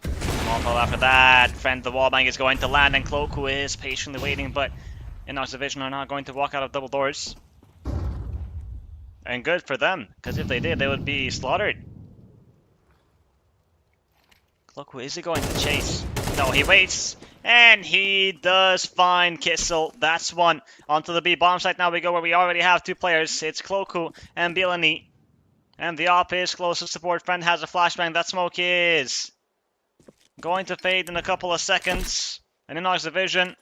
Molotov after that. Friend, the wallbang is going to land, and Cloku is patiently waiting, but Inox Division are not going to walk out of double doors. And good for them, because if they did, they would be slaughtered. Cloku, is he going to chase? No, he waits. And he does find Kissel. That's one. Onto the B bomb site now we go, where we already have 2 players. It's Cloku and Billany. And the op is close to support. Friend has a flashbang. That smoke is going to fade in a couple of seconds. And Inox Division.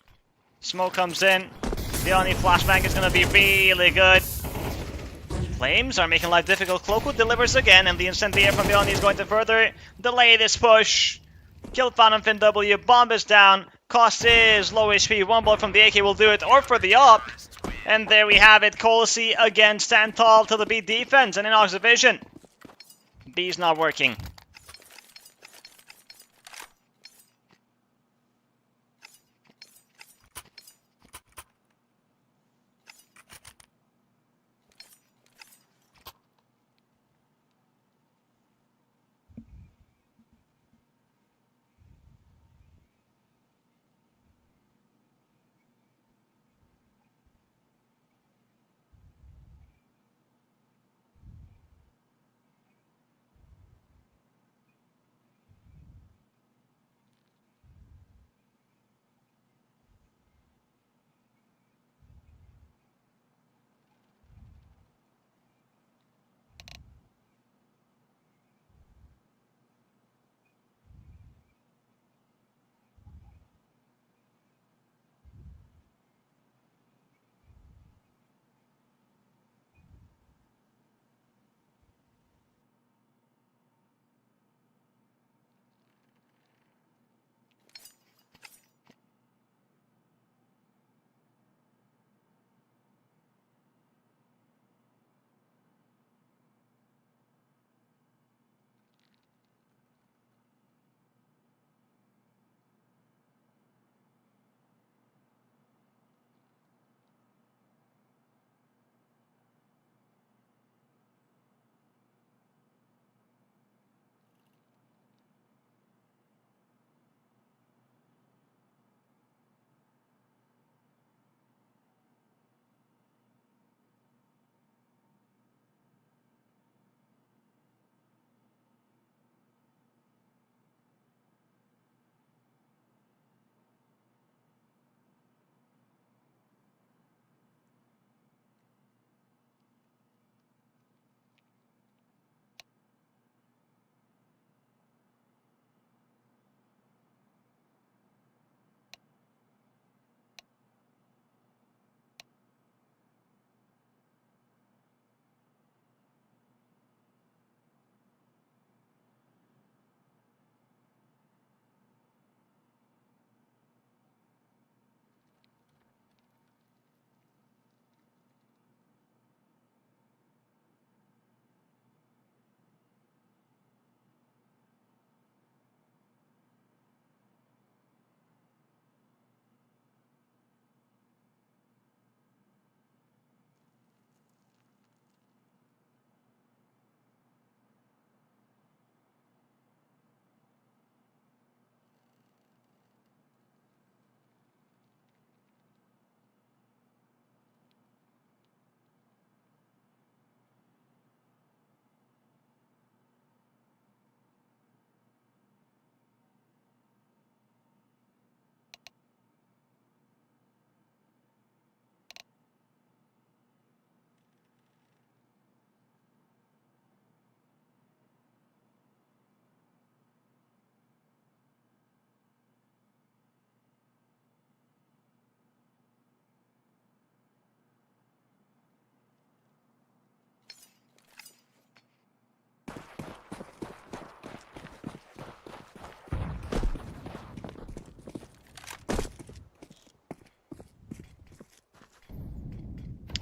Smoke comes in. Billany flashbang is going to be really good. Flames are making life difficult. Cloku delivers again, and the incendiary from Billany is going to further delay this push. Kill Phantom Fin W. Bomb is down. Cost is low HP. 1 bullet from the AK will do it, or for the op. And there we have it. Colsey again. Stand tall to the B defense, and Inox Division. B's not working.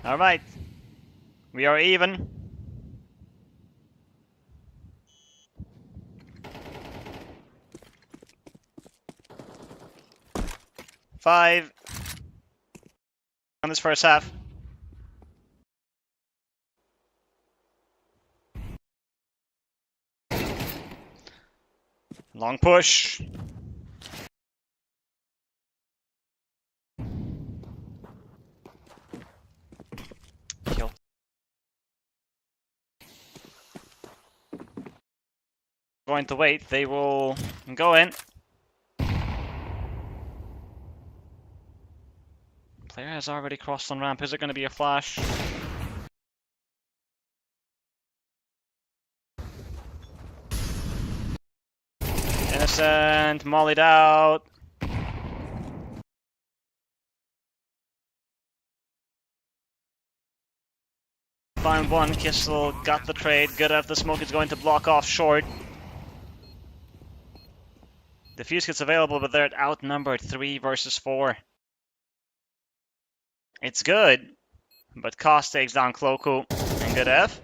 Alright. We are even. Five. On this first half. Long push. Kill. Going to wait. They will go in. Player has already crossed on ramp. Is it going to be a flash? Innocent. Mollied out. Found one. Kissel got the trade. Good enough. The smoke is going to block off short. The fuse kit's available, but they're outnumbered 3 versus 4. It's good, but Cost takes down Cloku and good F.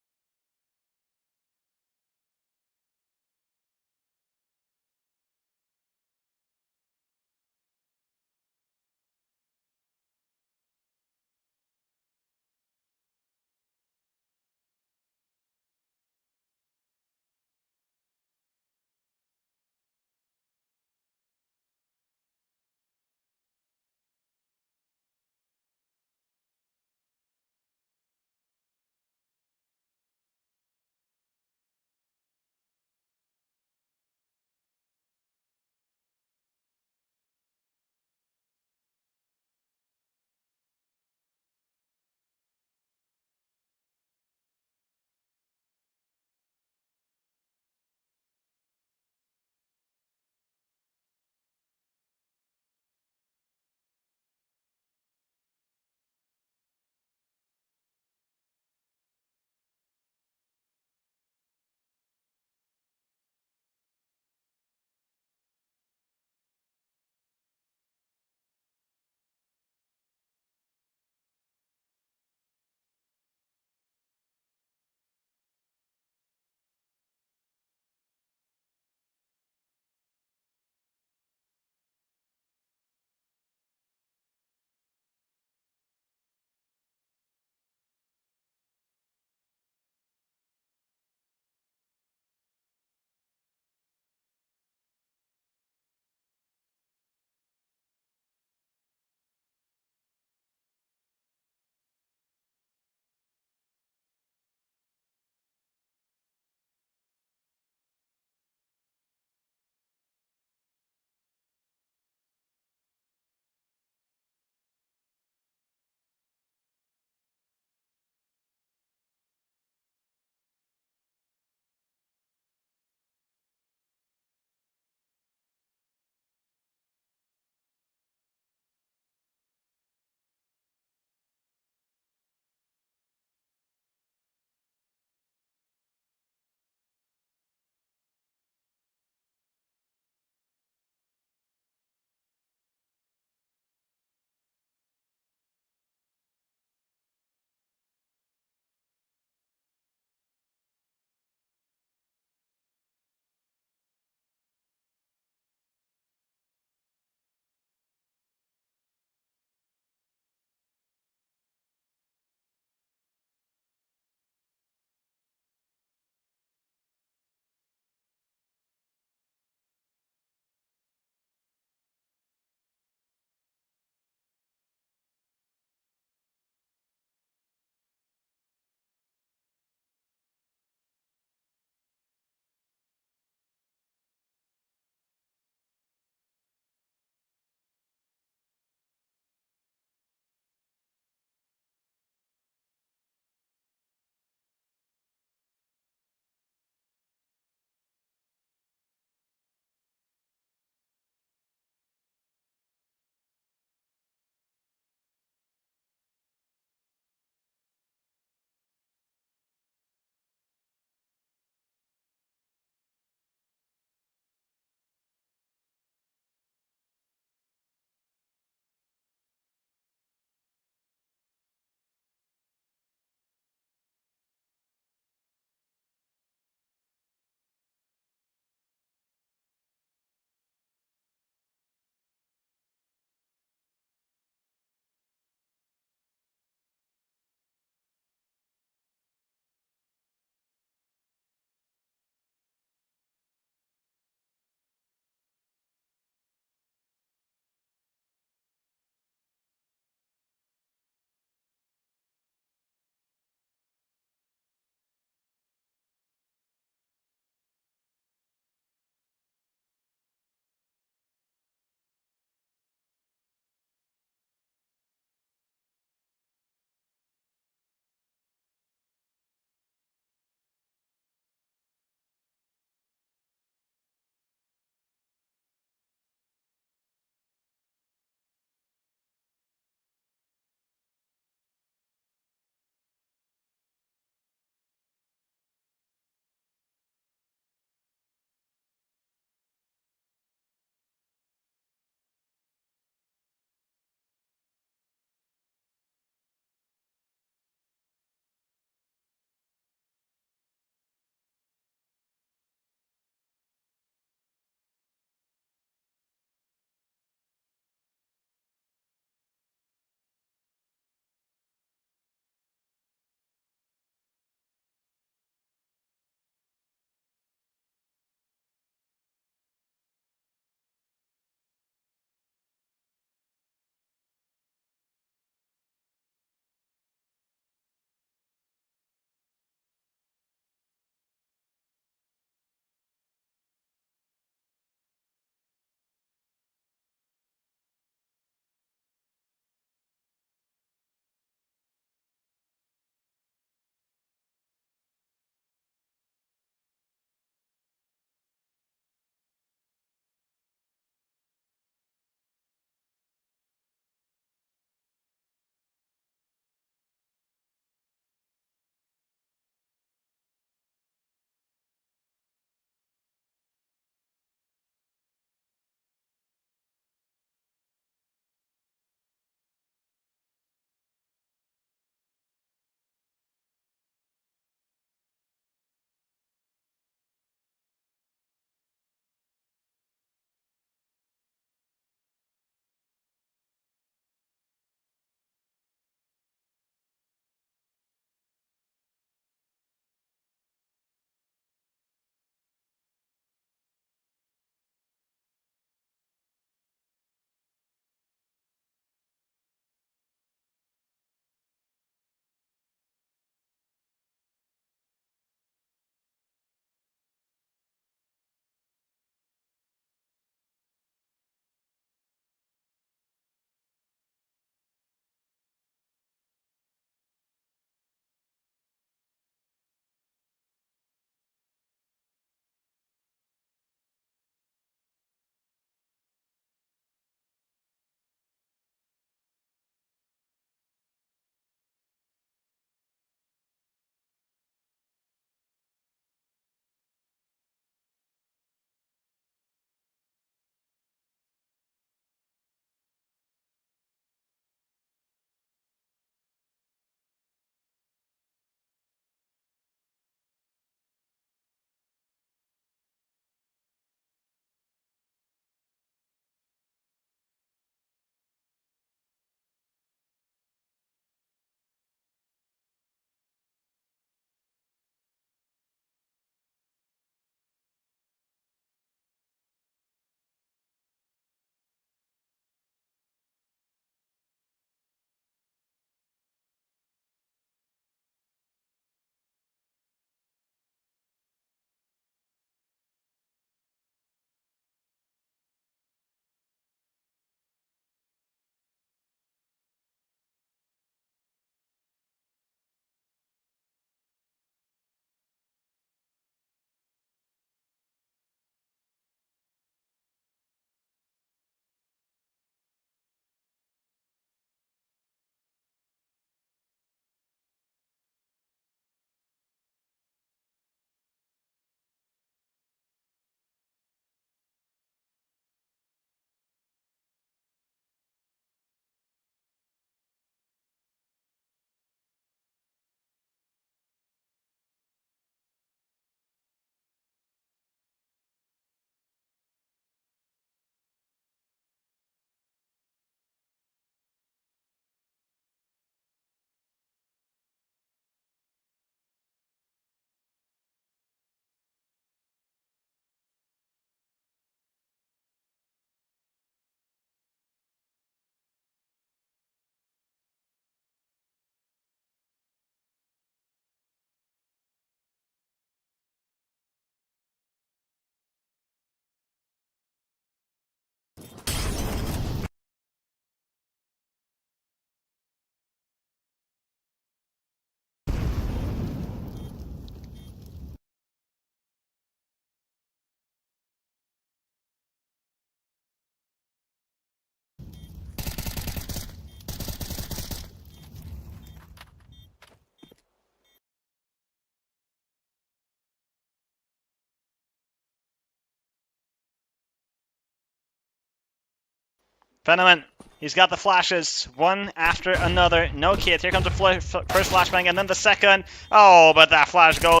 Fenneman, he's got the flashes, one after another. No kid. Here comes the first flashbang, and then the second. Oh, but that flash goes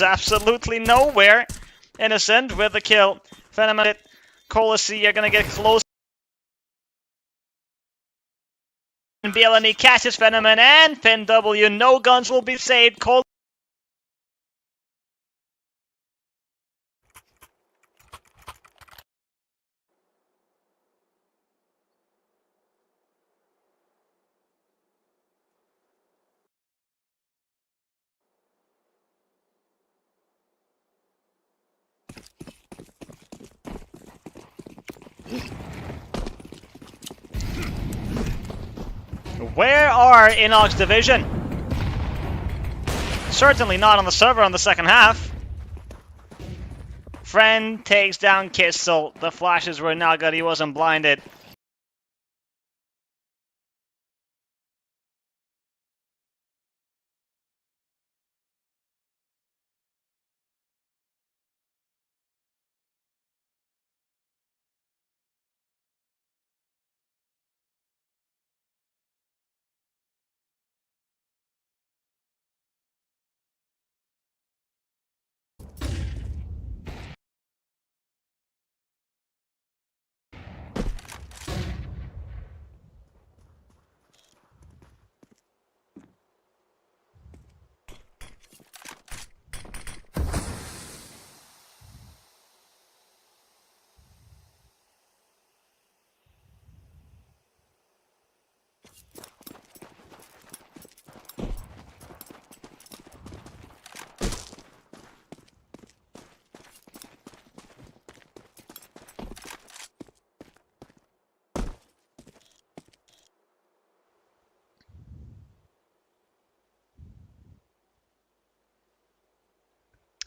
absolutely nowhere. Innocent with the kill. Fenneman, Colossi are gonna get close. BLNE catches Fenneman and Finn W. No guns will be saved. Where are Inox Division? Certainly not on the server on the second half. Friend takes down Kissel. The flashes were not good. He wasn't blinded.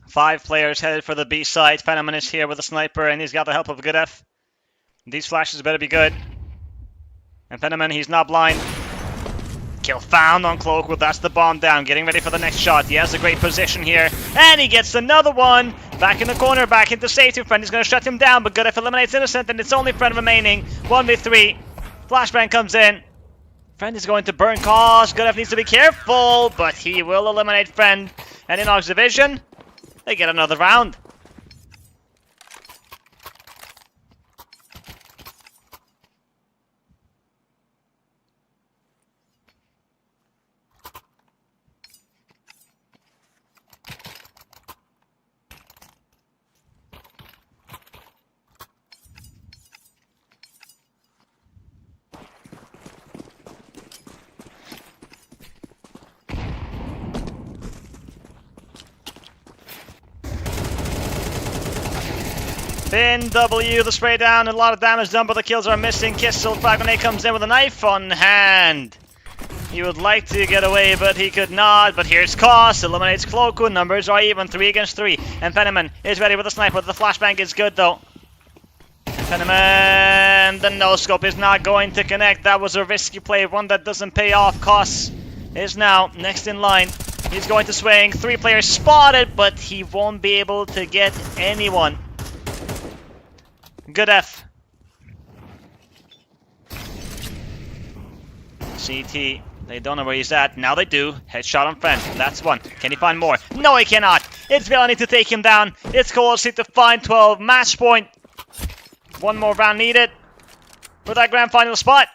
Five players headed for the B side. Fenneman is here with a sniper, and he's got the help of Goodef. These flashes better be good. And Fenneman, he's not blind. Kill found on Cloakwood. That's the bomb down. Getting ready for the next shot. He has a great position here. And he gets another one. Back in the corner. Back into safety. Friend is going to shut him down. But Goodef eliminates Innocent. And it's only Friend remaining. 1v3. Flashbang comes in. Friend is going to burn cause. Goodef needs to be careful. But he will eliminate Friend. And Inox Division, they get another round. Finn W, the spray down, and a lot of damage done, but the kills are missing. Kissel, Frag Grenade comes in with a knife on hand. He would like to get away, but he could not. But here's Koss, eliminates Cloakwood. Numbers are even, 3 against 3. And Fenneman is ready with a sniper. The flashbang is good, though. Fenneman, the no-scope is not going to connect. That was a risky play, one that doesn't pay off. Koss is now next in line. He's going to swing. 3 players spotted, but he won't be able to get anyone. Goodef. CT. They don't know where he's at. Now they do. Headshot on Friend. That's one. Can he find more? No, he cannot. It's Villainy to take him down. It's Colossi to find 12. Match point. One more round needed for that grand final spot.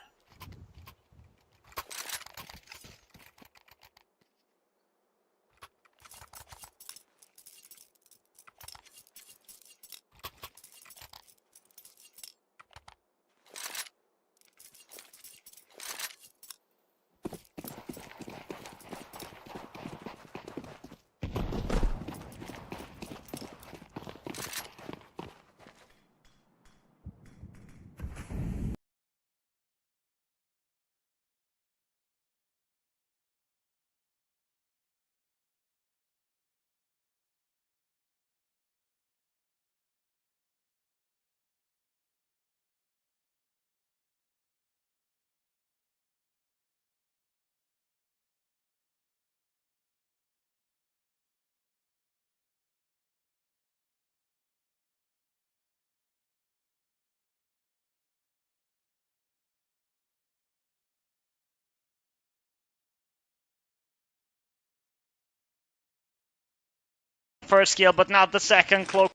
first kill, but not the second. Cloak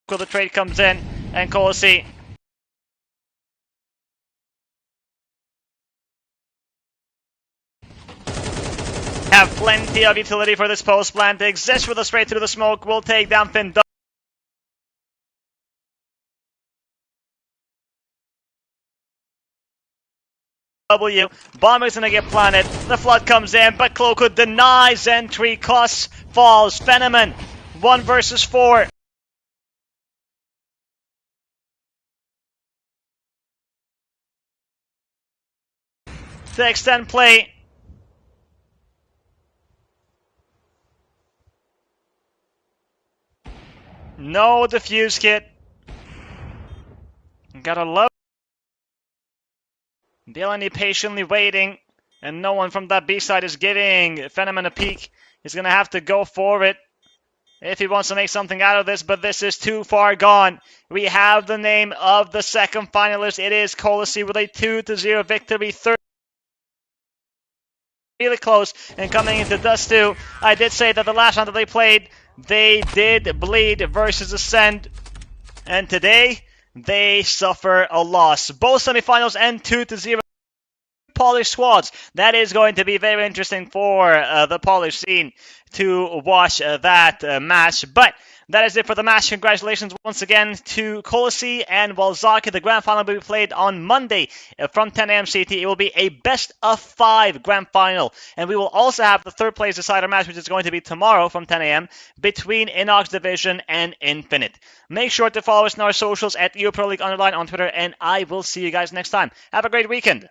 the trade comes in, and Colossi have plenty of utility for this post plant. Exists with a straight through the smoke. Will take down Finn. Bomber's gonna get planted. The flood comes in, but Cloakwood denies entry. Cuss falls. Fenneman 1 versus 4. To extend play. No defuse kit. Gotta love. Delaney patiently waiting, and no one from that B side is giving Fenneman a peek. He's gonna have to go for it if he wants to make something out of this, but this is too far gone. We have the name of the second finalist. It is Colossi with a 2-0 victory. Really close, and coming into Dust 2, I did say that the last round that they played, they did bleed versus Ascend, and today they suffer a loss. Both semifinals end 2-0. Polish squads. That is going to be very interesting for the Polish scene to watch that match. But that is it for the match. Congratulations once again to Colossi and Walzaki. The grand final will be played on Monday from 10 a.m. CT. It will be a best of 5 grand final. And we will also have the third place decider match, which is going to be tomorrow from 10 a.m. between Inox Division and Infinite. Make sure to follow us on our socials at EuProLeague on Twitter, and I will see you guys next time. Have a great weekend.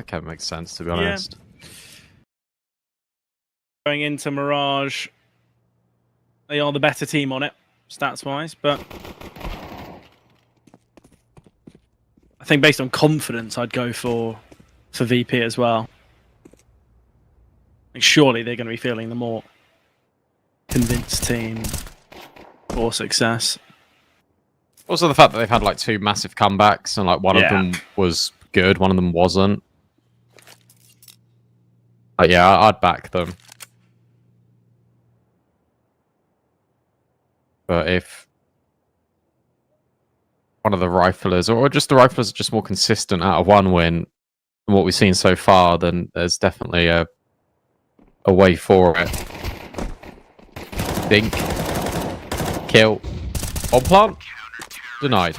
kind of makes sense, to be honest. Going into Mirage, they are the better team on it, stats-wise, but I think based on confidence, I'd go for VP as well. And surely they're going to be feeling the more convinced team for success. Also, the fact that they've had like 2 massive comebacks and like one of them was good, one of them wasn't. But yeah, I'd back them. But if one of the riflers, or just the riflers, are just more consistent out of 1 win than what we've seen so far, then there's definitely a way for it. Think. Kill. On plant. Denied.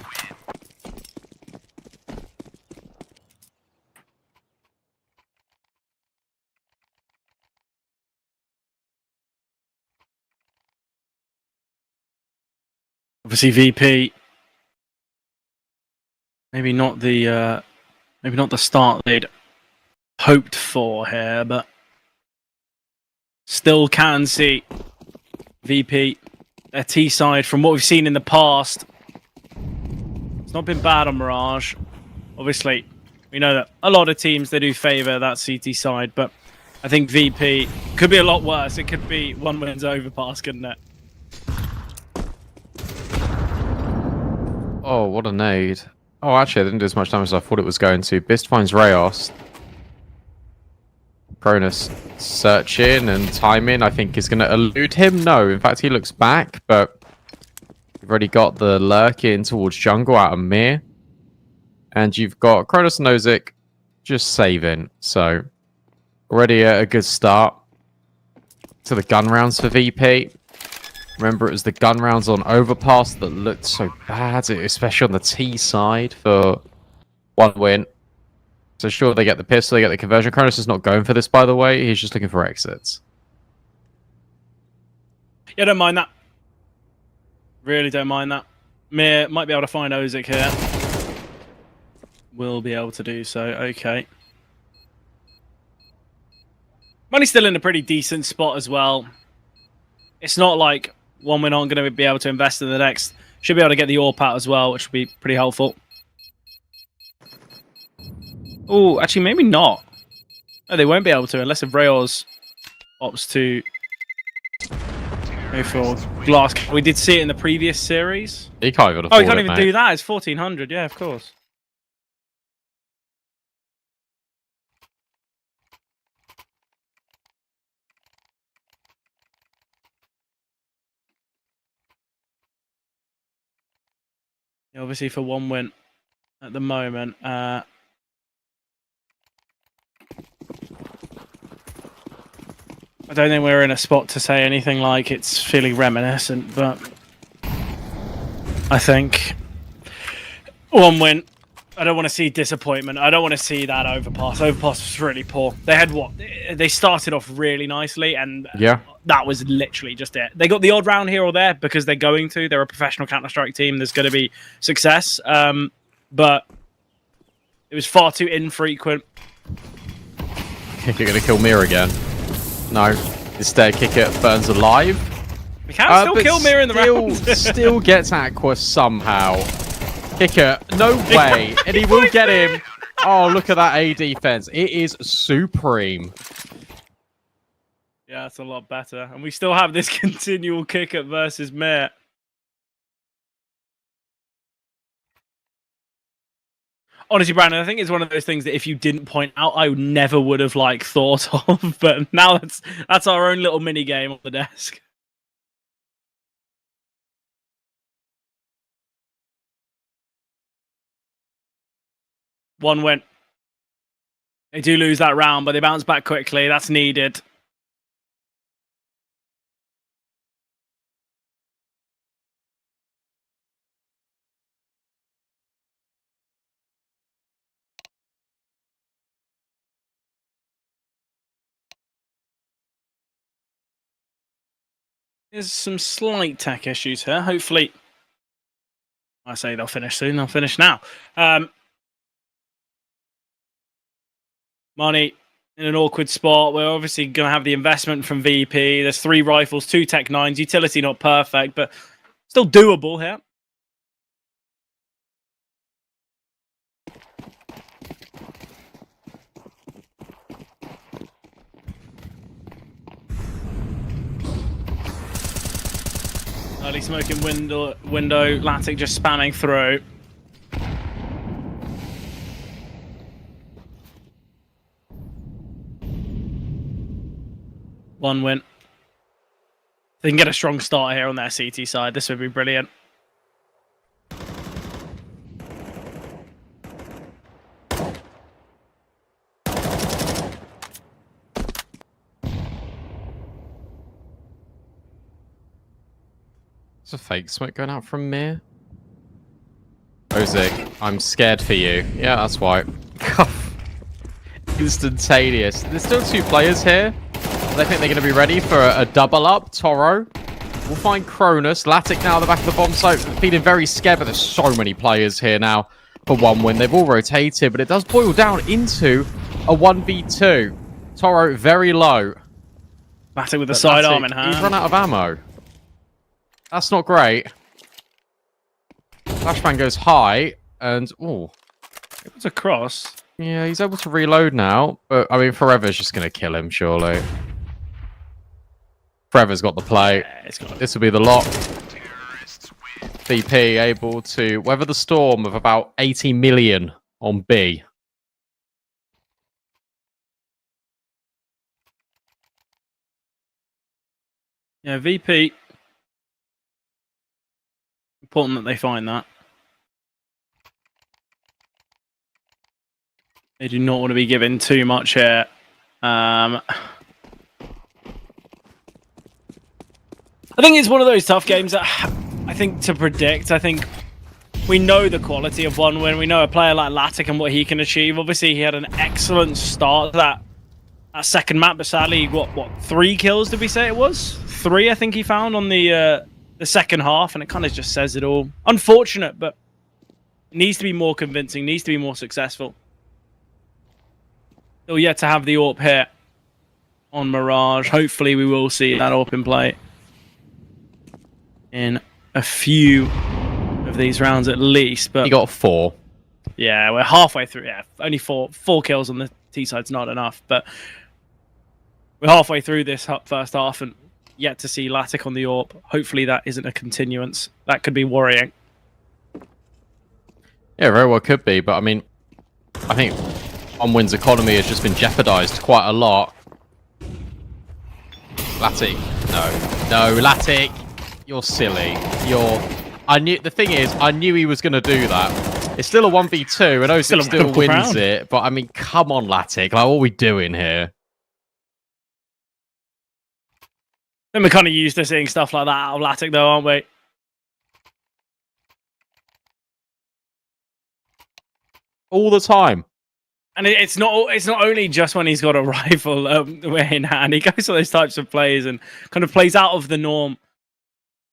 Obviously, VP maybe not the start they'd hoped for here, but still can see VP their T side from what we've seen in the past. It's not been bad on Mirage. Obviously, we know that a lot of teams, they do favour that CT side, but I think VP could be a lot worse. It could be 1 win's overpass, couldn't it? Oh, what a nade. Oh, actually, I didn't do as much damage as I thought it was going to. Bist finds Rayos. Cronus searching and timing, I think, is going to elude him. No, in fact, he looks back, but you've already got the lurk in towards jungle out of Mir. And you've got Cronus and Nozick just saving. So, already a good start to the gun rounds for VP. Remember, it was the gun rounds on Overpass that looked so bad, especially on the T side for 1 win. So sure, they get the pistol, they get the conversion. Cronus is not going for this, by the way. He's just looking for exits. Yeah, don't mind that. Really don't mind that. Mir might be able to find Ozic here. Will be able to do so. Okay. Money's still in a pretty decent spot as well. It's not like 1 win aren't going to be able to invest in the next. Should be able to get the AWP out as well, which would be pretty helpful. Oh, actually, maybe not. No, they won't be able to unless if Rails opts to go for glass. We did see it in the previous series. He can't even afford he can't even do that. It's 1400. Yeah, of course. Yeah, obviously, for 1 win at the moment. I don't think we're in a spot to say anything like it's feeling reminiscent, but I think 1 win. I don't want to see disappointment. I don't want to see that overpass. Overpass was really poor. They had what? They started off really nicely, and yeah, that was literally just it. They got the odd round here or there because they're going to. They're a professional Counter-Strike team. There's going to be success, but it was far too infrequent. You're going to kill Mir again. No. Instead, Kicker burns alive. We can still kill Mir in the round. Still gets Aqua somehow. Kicker, no way. And he will get him. Oh, look at that A defense. It is supreme. Yeah, that's a lot better. And we still have this continual Kicker versus Mir. Honestly, Brandon, I think it's one of those things that if you didn't point out, I never would have thought of. But now that's our own little mini game on the desk. One win. They do lose that round, but they bounce back quickly. That's needed. There's some slight tech issues here. Hopefully, I say they'll finish soon. They'll finish now. money in an awkward spot. We're obviously going to have the investment from VP. There's 3 rifles, 2 Tech 9s. Utility not perfect, but still doable here. Early smoking window. Latic just spamming through. One win. They can get a strong start here on their CT side. This would be brilliant. There's a fake smoke going out from Mir. Ozik, I'm scared for you. Yeah, that's why. Instantaneous. There's still 2 players here. They think they're going to be ready for a double up. Toro will find Cronus. Latic now at the back of the bomb site, feeling very scared, but there's so many players here now for 1 win. They've all rotated, but it does boil down into a 1v2. Toro very low. Latic with the sidearm in hand. He's run out of ammo. That's not great. Flashbang goes high, and oh, it was a cross. Yeah, he's able to reload now, but I mean, Forever's just going to kill him, surely. Forever's got the play. Yeah, this will be the lock. VP able to weather the storm of about 80 million on B. Yeah, VP. Important that they find that. They do not want to be given too much here. I think it's one of those tough games that I think to predict. I think we know the quality of 1 win. We know a player like Latic and what he can achieve. Obviously, he had an excellent start to that second map, but sadly, he got, what, 3 kills, did we say it was? 3, I think he found on the second half, and it kind of just says it all. Unfortunate, but needs to be more convincing, needs to be more successful. Still yet to have the AWP here on Mirage. Hopefully, we will see that AWP in play in a few of these rounds at least. But he got 4. Yeah, we're halfway through. Yeah, only 4 kills on the T side's not enough, but we're halfway through this first half and yet to see Latic on the AWP. Hopefully that isn't a continuance. That could be worrying. Yeah, very well could be, but I mean, I think 1 win's economy has just been jeopardized quite a lot. Latic, no, Latic, you're silly. The thing is, I knew he was going to do that. It's still a 1v2, and Ozik still wins it, but I mean, come on, Latic, like, what are we doing here? Then we're kind of used to seeing stuff like that out of Latic, though, aren't we? All the time. And it's not only just when he's got a rifle in hand. He goes for those types of plays and kind of plays out of the norm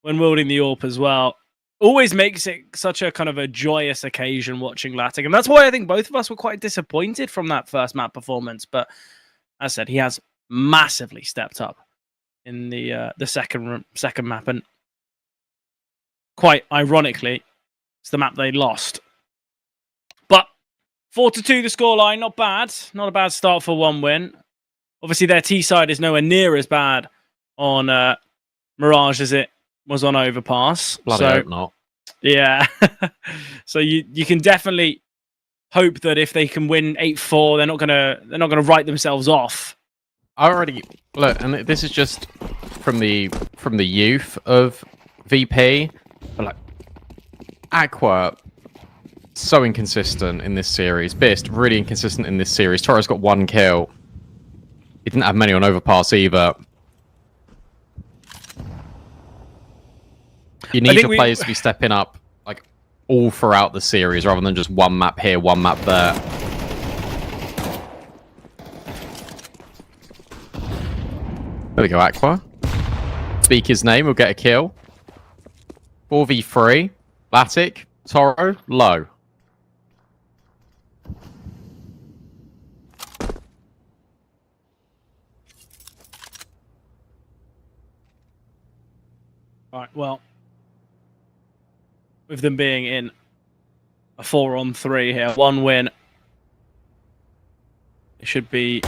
when wielding the AWP as well. Always makes it such a kind of a joyous occasion watching Latic. And that's why I think both of us were quite disappointed from that first map performance. But as I said, he has massively stepped up in the second map. And quite ironically, it's the map they lost. But 4-2 the scoreline, not bad. Not a bad start for 1 win. Obviously, their T side is nowhere near as bad on Mirage as it was on Overpass. Bloody hope not. Yeah. So you can definitely hope that if they can win 8-4, they're not gonna write themselves off. I already look, and this is just from the youth of VP, but like Aqua, so inconsistent in this series. Bist, really inconsistent in this series. Toro's got 1 kill. He didn't have many on Overpass either. You need your players to be stepping up like all throughout the series rather than just 1 map here, 1 map there. There we go, Aqua. Speak his name, we'll get a kill. 4v3. Latic, Toro, low. Right, well, with them being in a 4-on-3 here, 1 win, it should be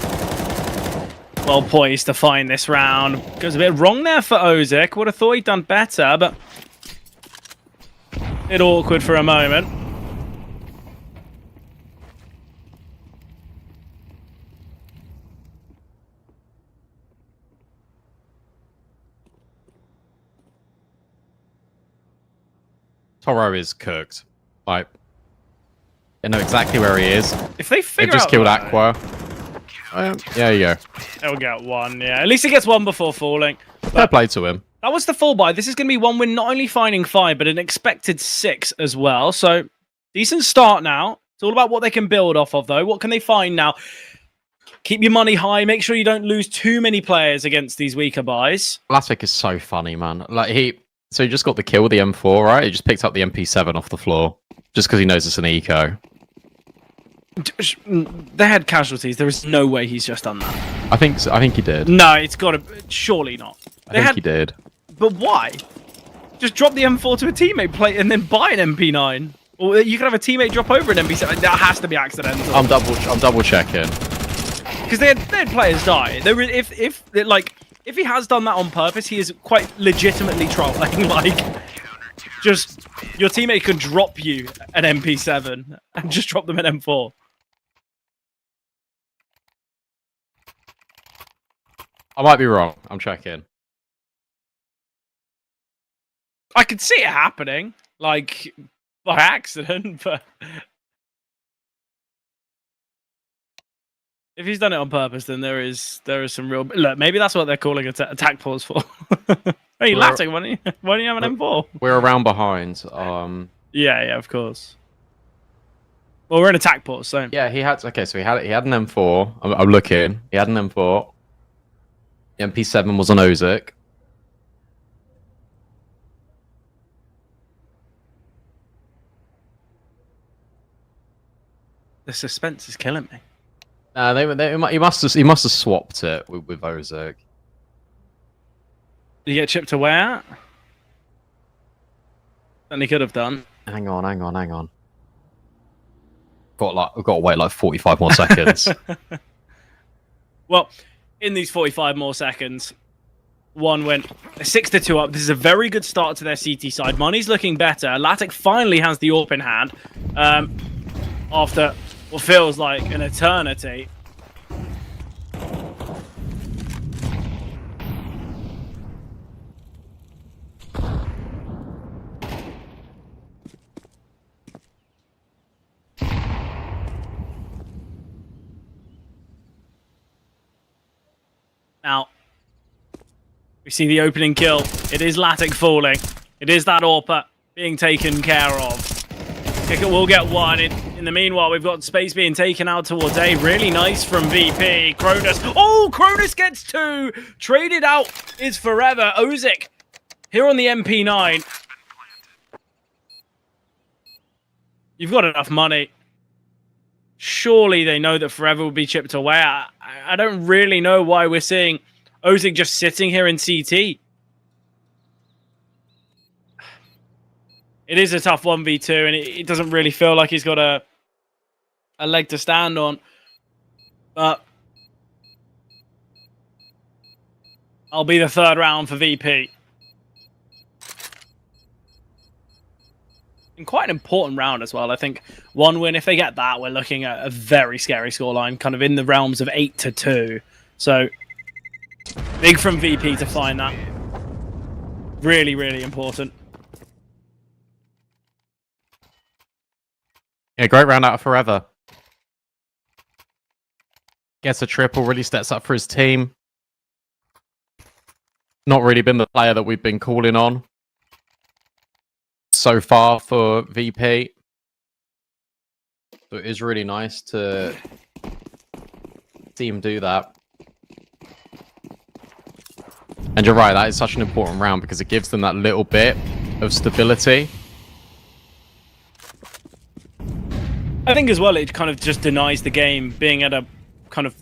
well poised to find this round. Goes a bit wrong there for Ozik. Would have thought he'd done better, but a bit awkward for a moment. Toro is cooked. Like, I know exactly where he is. If they figure They've just out killed that, Aqua. There you go. they'll get 1. Yeah, at least he gets 1 before falling. Fair play to him. That was the full buy. This is going to be 1 win, not only finding 5, but an expected 6 as well. So, decent start now. It's all about what they can build off of, though. What can they find now? Keep your money high. Make sure you don't lose too many players against these weaker buys. Latvik is so funny, man. Like, so he just got the kill with the M4, right? He just picked up the MP7 off the floor. Just because he knows it's an eco. They had casualties. There is no way he's just done that. I think so. I think he did. No, it's got to... Surely not. I think he did. But why? Just drop the M4 to a teammate play and then buy an MP9. Or you can have a teammate drop over an MP7. That has to be accidental. I'm double checking. Because they had players die. There, if he has done that on purpose, he is quite legitimately trolling. Like, just your teammate can drop you an MP7 and just drop them an M4. I might be wrong. I'm checking. I could see it happening, like by accident, but if he's done it on purpose, then there is some real... Look, maybe that's what they're calling attack pause for. Hey, Latin, why don't you have an M4? We're around behind. Yeah, of course. Well, we're in attack pause, so... Yeah, he had... Okay, so he had an M4. I'm looking. He had an M4. The MP7 was on Ozik. The suspense is killing me. He must have swapped it with Ozik. Did you get chipped away at? And he could have done. Hang on. I've got to wait like 45 more seconds. Well, in these 45 more seconds, 1 went 6-2 up. This is a very good start to their CT side. Money's looking better. Latic finally has the AWP in hand after what feels like an eternity. Now, we see the opening kill. It is Latic falling. It is that AWP being taken care of. Kicker will get 1. In the meanwhile, we've got space being taken out towards A. Really nice from VP. Cronus. Oh, Cronus gets 2. Traded out is forever. Ozik here on the MP9. You've got enough money. Surely they know that Forever will be chipped away. I don't really know why we're seeing Ozik just sitting here in CT. It is a tough 1v2, and it doesn't really feel like he's got a leg to stand on. But I'll be the 3rd round for VP. And quite an important round as well. I think 1 win, if they get that, we're looking at a very scary scoreline, kind of in the realms of 8-2. So, big from VP to find that. Really, really important. Yeah, great round out of Forever. Gets a triple, really steps up for his team. Not really been the player that we've been calling on so far for VP. So it is really nice to see him do that. And you're right, that is such an important round because it gives them that little bit of stability. I think as well, it kind of just denies the game being at a kind of...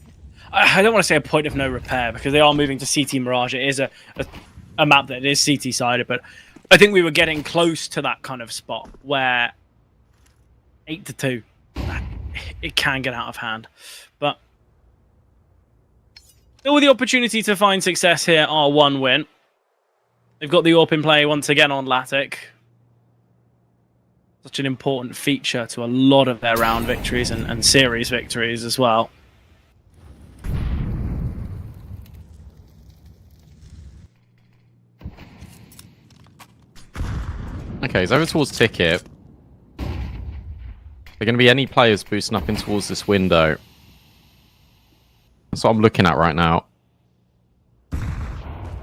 I don't want to say a point of no repair because they are moving to CT Mirage. It is a a map that is CT-sided, but I think we were getting close to that kind of spot where 8-2, it can get out of hand. But still with the opportunity to find success here, our one win. They've got the AWP in play once again on Latic. Such an important feature to a lot of their round victories and series victories as well. Okay, he's over towards Ticket. Are there going to be any players boosting up in towards this window? That's what I'm looking at right now.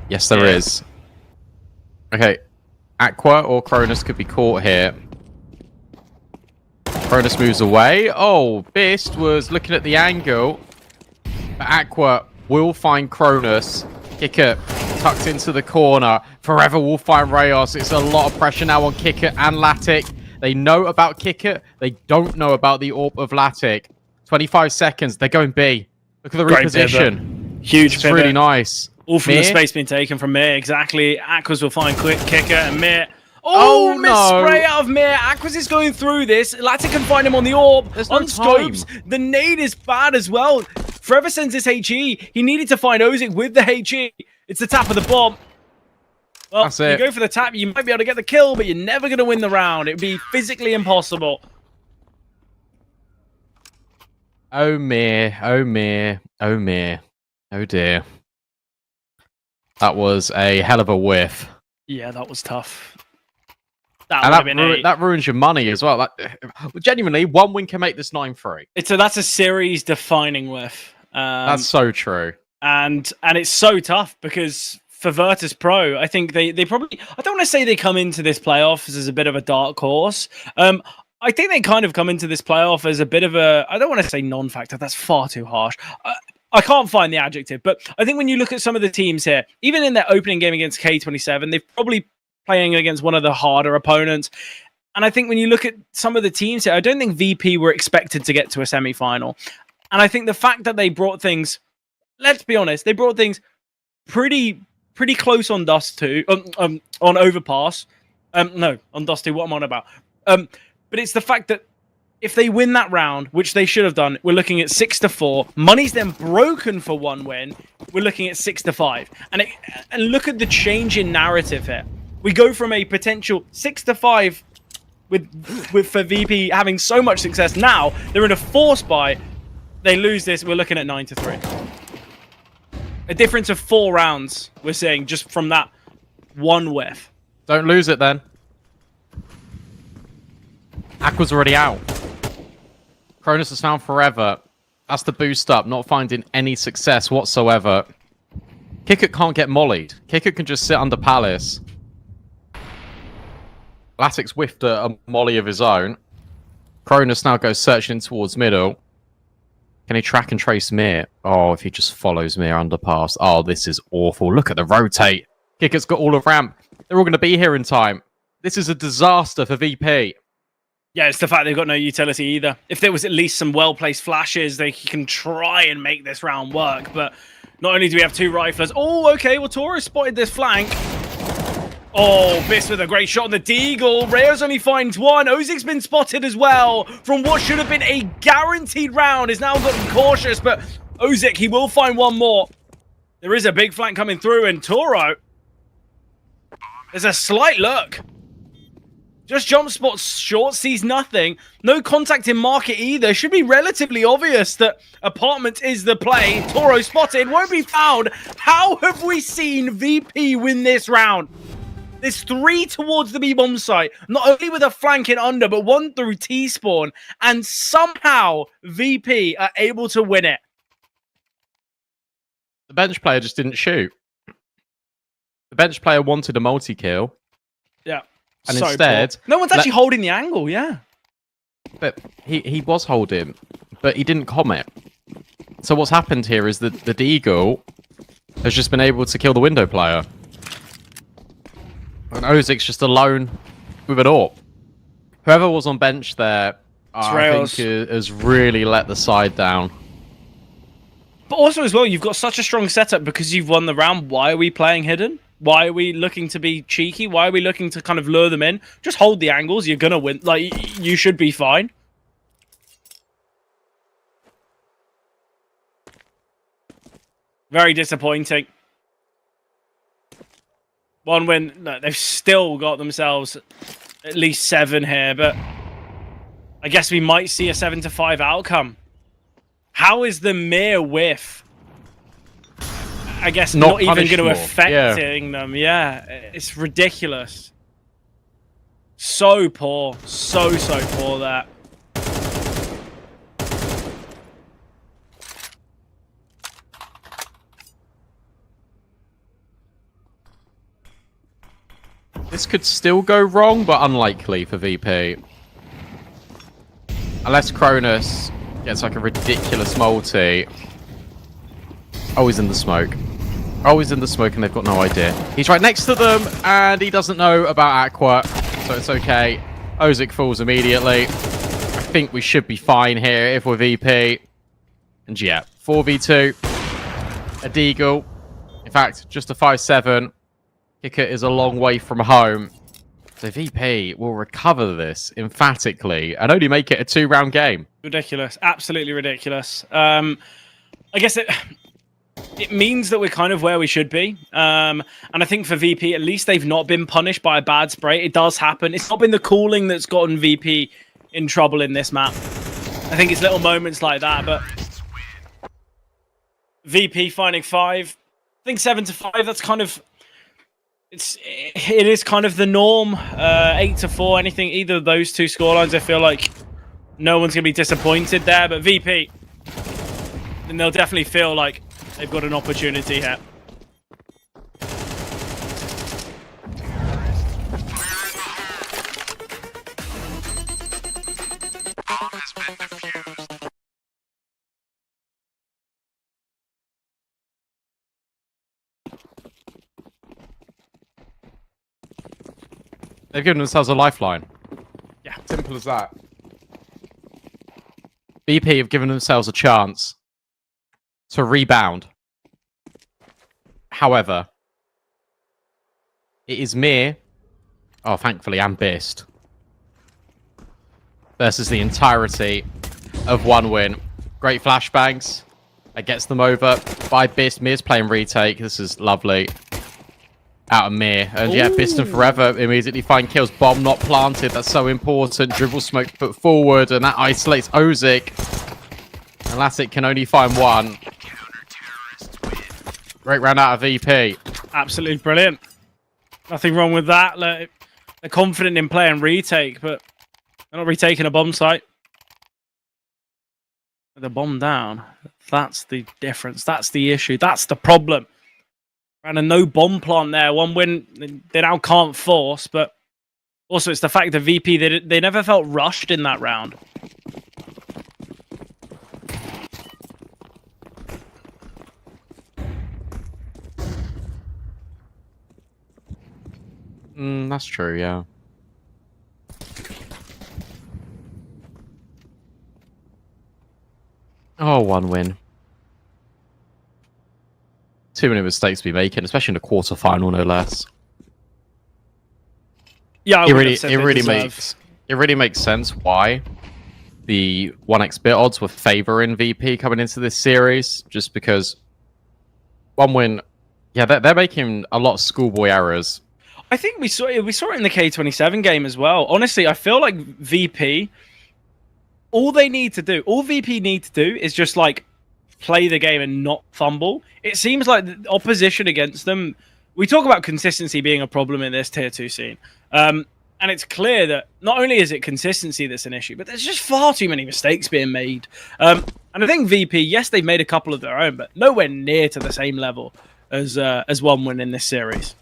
Yes, there is. Okay, Aqua or Cronus could be caught here. Cronus moves away. Oh, Bist was looking at the angle. But Aqua will find Cronus. Kicker tucked into the corner. Forever will find Rayos. It's a lot of pressure now on Kicker and Latic. They know about Kicker. They don't know about the AWP of Latic. 25 seconds. They're going B. Look at the reposition. Huge It's pivot. really nice. All from Mir? the space being taken from Mir, exactly. Aquas will find quick Kicker and Mir. Oh, no. spray out of Mir. Aquas is going through this. Latic can find him on the AWP. There's no on scopes. The nade is bad as well. Forever sends his HE. He needed to find Ozik with the HE. It's the tap of the bomb. Well, That's it. you go for the tap, you might be able to get the kill, but you're never going to win the round. It would be physically impossible. Oh, Mir. Oh, Mir. Oh, Mir. Oh, dear. That was a hell of a whiff. Yeah, that was tough. That And would have been that ruins your money as well. Genuinely, one win can make this 9-3. that's a series-defining whiff. That's so true. And it's so tough because for Virtus Pro, I think they probably... I don't want to say they come into this playoff as a bit of a dark horse. I think they kind of come into this playoff as a bit of a... I don't want to say non-factor. That's far too harsh. I can't find the adjective, but I think when you look at some of the teams here, even in their opening game against K27, they're probably playing against one of the harder opponents. And I think when you look at some of the teams here, I don't think VP were expected to get to a semi-final. And I think the fact that they brought things... Let's be honest, they brought things pretty close on Dust 2, on Overpass. No, on Dust 2, what am I on about? But it's the fact that if they win that round, which they should have done, we're looking at 6-4. Money's then broken for one win. We're looking at 6-5. And look at the change in narrative here. We go from a potential 6-5 with for VP having so much success. Now they're in a force buy. They lose this. We're looking at 9-3. A difference of 4 rounds. We're seeing just from that one whiff. Don't lose it then. Aqua's already out. Cronus has found Forever. That's the boost up, not finding any success whatsoever. Kickit can't get mollied. Kickit can just sit under Palace. Latic's whiffed a molly of his own. Cronus now goes searching towards middle. Can he track and trace Mir? Oh, if he just follows Mir underpass. Oh, this is awful. Look at the rotate. Kickit's got all of ramp. They're all going to be here in time. This is a disaster for VP. Yeah, it's the fact they've got no utility either. If there was at least some well-placed flashes, they can try and make this round work. But not only do we have 2 riflers. Oh, okay. Well, Toro spotted this flank. Oh, Biss with a great shot on the Deagle. Reyes only finds 1. Ozik's been spotted as well from what should have been a guaranteed round. Has now gotten cautious, but Ozik, he will find 1 more. There is a big flank coming through, and Toro, there's a slight look. Just jump spots short, sees nothing. No contact in market either. Should be relatively obvious that apartment is the play. Toro spotted, won't be found. How have we seen VP win this round? There's 3 towards the B-bomb site. Not only with a flank in under, but 1 through T-spawn. And somehow VP are able to win it. The bench player just didn't shoot. The bench player wanted a multi-kill. Yeah. And So instead... poor. No one's actually holding the angle, yeah. But he was holding, but he didn't commit. So what's happened here is that the Deagle has just been able to kill the window player. And Ozik's just alone with an AWP. Whoever was on bench there, I think has really let the side down. But also as well, you've got such a strong setup because you've won the round. Why are we playing hidden? Why are we looking to be cheeky? Why are we looking to kind of lure them in? Just hold the angles. You're gonna win. Like, you should be fine. Very disappointing. One win. No, they've still got themselves at least 7 here, but I guess we might see a 7-5 outcome. How is the mere whiff, I guess, not even going to affect them? Yeah, it's ridiculous. So poor. So poor that. This could still go wrong, but unlikely for VP. Unless Cronus gets like a ridiculous multi. Oh, he's in the smoke. Oh, he's in the smoke and they've got no idea. He's right next to them and he doesn't know about Aqua, so it's okay. Ozic falls immediately. I think we should be fine here if we're VP. And yeah, 4v2. A Deagle. In fact, just a 5-7. Kicker is a long way from home. So VP will recover this emphatically and only make it a 2-round game. Ridiculous. Absolutely ridiculous. I guess it means that we're kind of where we should be. And I think for VP, at least they've not been punished by a bad spray. It does happen. It's not been the cooling that's gotten VP in trouble in this map. I think it's little moments like that, but VP finding 5. I think 7-5, that's kind of... It is kind of the norm. 8-4, anything, either of those two scorelines, I feel like no one's going to be disappointed there. But VP, then they'll definitely feel like they've got an opportunity here. They've given themselves a lifeline. Yeah. Simple as that. BP have given themselves a chance to rebound. However, it is Mir, oh, thankfully, and Bist, versus the entirety of one win. Great flashbangs. That gets them over by Bist. Mir's playing retake. This is lovely. Out of Mir. And yeah, Biston forever immediately find kills. Bomb not planted. That's so important. Dribble smoke put forward. And that isolates Ozic. And Lassic can only find one. Great round out of VP. Absolutely brilliant. Nothing wrong with that. They're confident in playing retake, but they're not retaking a bomb site. The bomb down. That's the difference. That's the issue. That's the problem. And a no bomb plant there. One win they now can't force, but also it's the fact that VP, they never felt rushed in that round. That's true, yeah. Oh, one win. Too many mistakes to be making, especially in a quarterfinal, no less. Yeah, it really makes sense why the 1x bit odds were favoring VP coming into this series, just because one win, yeah, they're making a lot of schoolboy errors. I think we saw it in the K27 game as well. Honestly, I feel like VP, all VP need to do is just like play the game and not fumble. It seems like the opposition against them, we talk about consistency being a problem in this tier 2 scene. And it's clear that not only is it consistency that's an issue, but there's just far too many mistakes being made. And I think VP, yes, they've made a couple of their own, but nowhere near to the same level as one win in this series.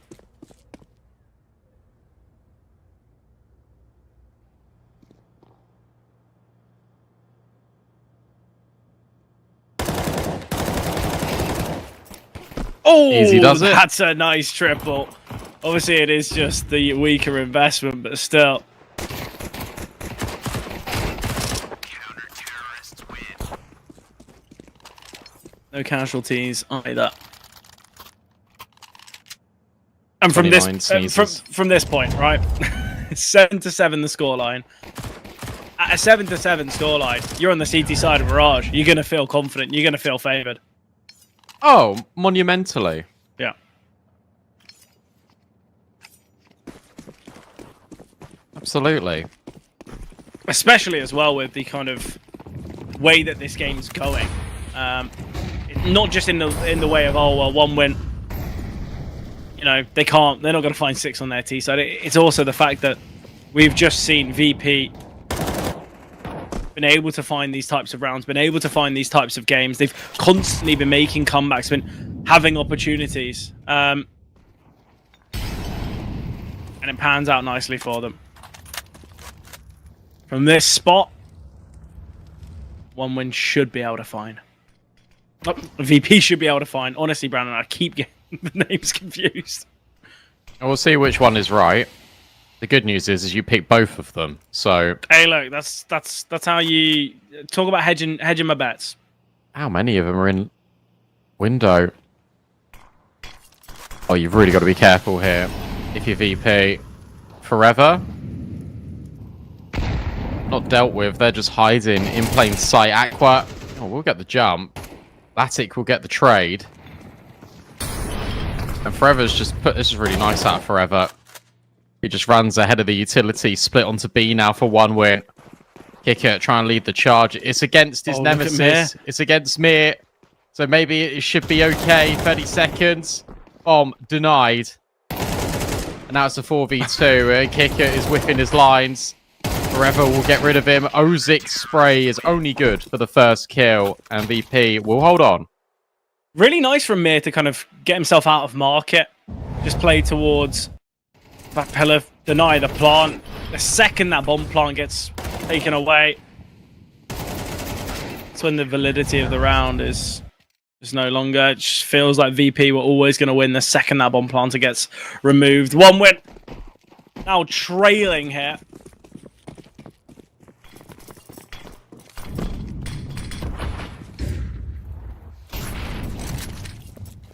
Oh, easy does it. That's a nice triple. Obviously, it is just the weaker investment, but still. No casualties either. And from 29 this sneezes. from this point, right? 7-7 the scoreline. At a 7-7 scoreline, you're on the CT side of Mirage. You're gonna feel confident. You're gonna feel favoured. Oh, monumentally. Yeah. Absolutely. Especially as well with the kind of way that this game's going. Not just in the way of, oh well, one win. You know, they're not going to find 6 on their T side. It's also the fact that we've just seen VP been able to find these types of rounds, been able to find these types of games. They've constantly been making comebacks, been having opportunities. And it pans out nicely for them. From this spot, one win should be able to find. Oh, VP should be able to find. Honestly, Brandon, I keep getting the names confused. And we'll see which one is right. The good news is you pick both of them. So Hey, look, that's how you talk about hedging my bets. how many of them are in window? Oh, you've really got to be careful here. If you're VP, Forever not dealt with. They're just hiding in plain sight. Aqua, oh, we'll get the jump. Latic will get the trade. And Forever's just put... This is really nice out of Forever. He just runs ahead of the utility, split onto B now for 1 win. Kicker, try and lead the charge. It's against his nemesis. It's against Mir. So maybe it should be okay. 30 seconds. Bomb denied. And now it's a 4v2. Kicker is whiffing his lines. Forever will get rid of him. Ozik's spray is only good for the first kill. And VP will hold on. Really nice from Mir to kind of get himself out of market. Just play towards that pillar, deny the plant. The second that bomb plant gets taken away, that's when the validity of the round is no longer. It just feels like VP were always going to win the second that bomb planter gets removed. 1 win. Now trailing here.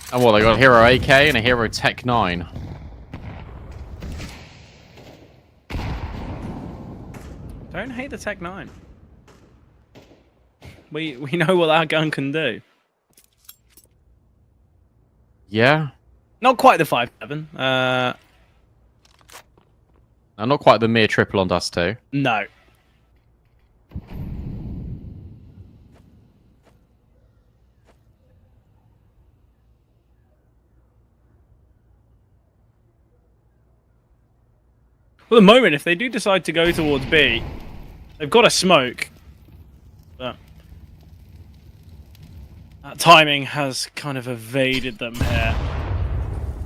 And what, they got a Hero AK and a Hero Tech 9. Don't hate the Tech 9. We know what that gun can do. Yeah. Not quite the 5.7. No, not quite the mere triple on Dust 2. No. Well, at the moment, if they do decide to go towards B, they've got a smoke. But that timing has kind of evaded them here.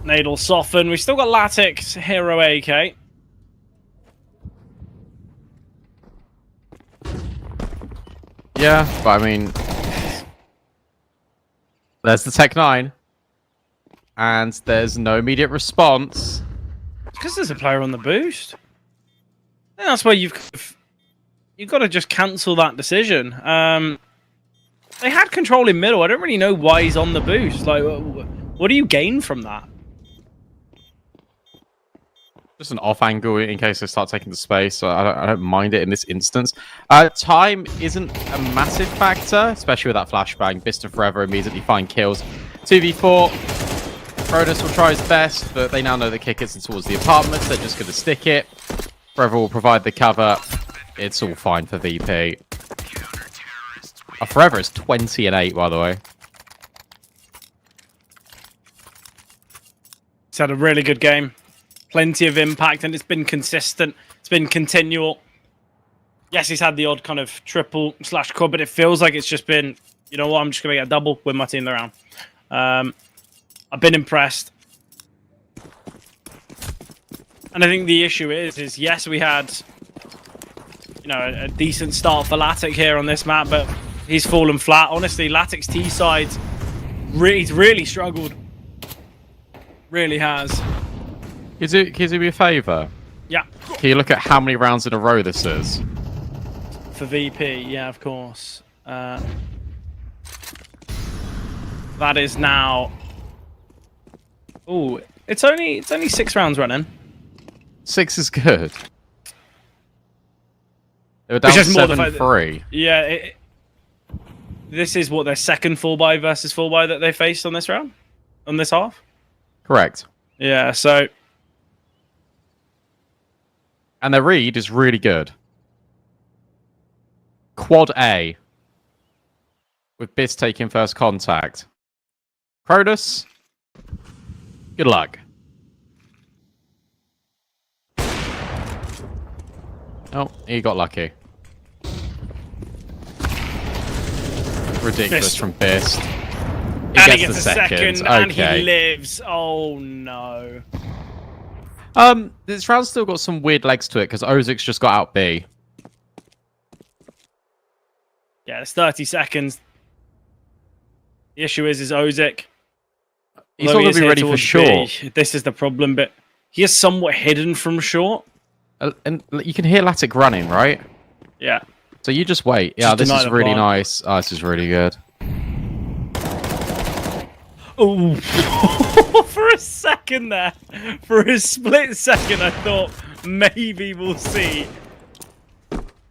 Nadal soften. We've still got Latic's Hero AK. Yeah, but I mean... There's the Tech 9. And there's no immediate response. Because there's a player on the boost. And that's where you've got to just cancel that decision. They had control in middle. I don't really know why he's on the boost. Like, what do you gain from that? Just an off angle in case they start taking the space. So I don't mind it in this instance. Time isn't a massive factor, especially with that flashbang. Bist and Forever immediately find kills. 2v4. Protus will try his best, but they now know the kick isn't towards the apartments. They're just going to stick it. Forever will provide the cover. It's all fine for VP. Oh, Forever is 20 and 8, by the way. He's had a really good game. Plenty of impact, and it's been consistent. It's been continual. Yes, he's had the odd kind of triple / quad, but it feels like it's just been, you know what, I'm just going to get a double with my team around. I've been impressed. And I think the issue is yes, we had, you know, a decent start for Latic here on this map, but he's fallen flat. Honestly, Latic's T side really struggled. Really has. Can you do me a favour? Yeah. Can you look at how many rounds in a row this is? For VP, yeah, of course. That is now... Oh, it's only 6 rounds running. 6 is good. They were down It's just more the fact 7-3. Yeah, this is what their second full buy versus full buy that they faced on this round, on this half. Correct. Yeah, so And their read is really good. Quad A. With Biss taking first contact. Cronus, good luck. Oh, he got lucky. Ridiculous Biss. from Biss. and he gets the second, and he lives. Oh no. This round's still got some weird legs to it because Ozik's just got out B. Yeah, it's 30 seconds. The issue is Ozik. He's not going to be ready for short. B, this is the problem, but he is somewhat hidden from short. And you can hear Latic running, right? Yeah. So you just wait. Yeah, Just this deny is the really plant. nice. Oh, this is really good. Oh, for a second there, for a split second, I thought maybe we'll see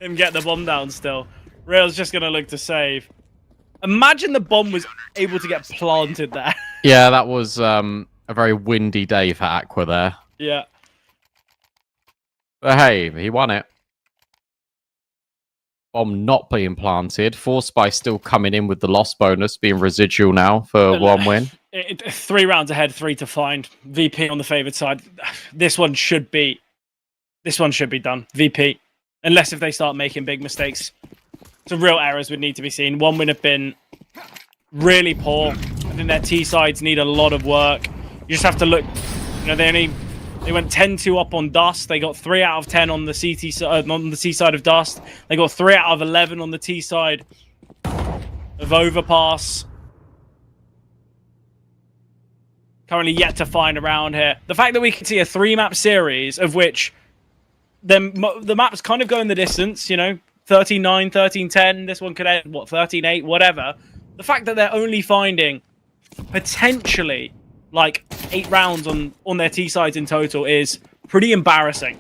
him get the bomb down still. Rail's just going to look to save. Imagine the bomb was able to get planted there. Yeah, that was a very windy day for Aqua there. Yeah. But hey, he won it. Bomb not being planted. Force by still coming in with the loss bonus, being residual now for one win. 3 rounds ahead, 3 to find. VP on the favoured side. This one should be done. VP. Unless if they start making big mistakes. Some real errors would need to be seen. One would have been really poor. I think their T sides need a lot of work. You just have to look. You know, they went 10-2 up on Dust. They got 3 out of 10 on the on the C side of Dust. They got 3 out of 11 on the T side of Overpass. Currently yet to find around here. The fact that we can see a 3-map series of which the maps kind of go in the distance, you know, 13-9, 13-10. This one could end, what, 13-8, whatever. The fact that they're only finding potentially like 8 rounds on their T sides in total is pretty embarrassing.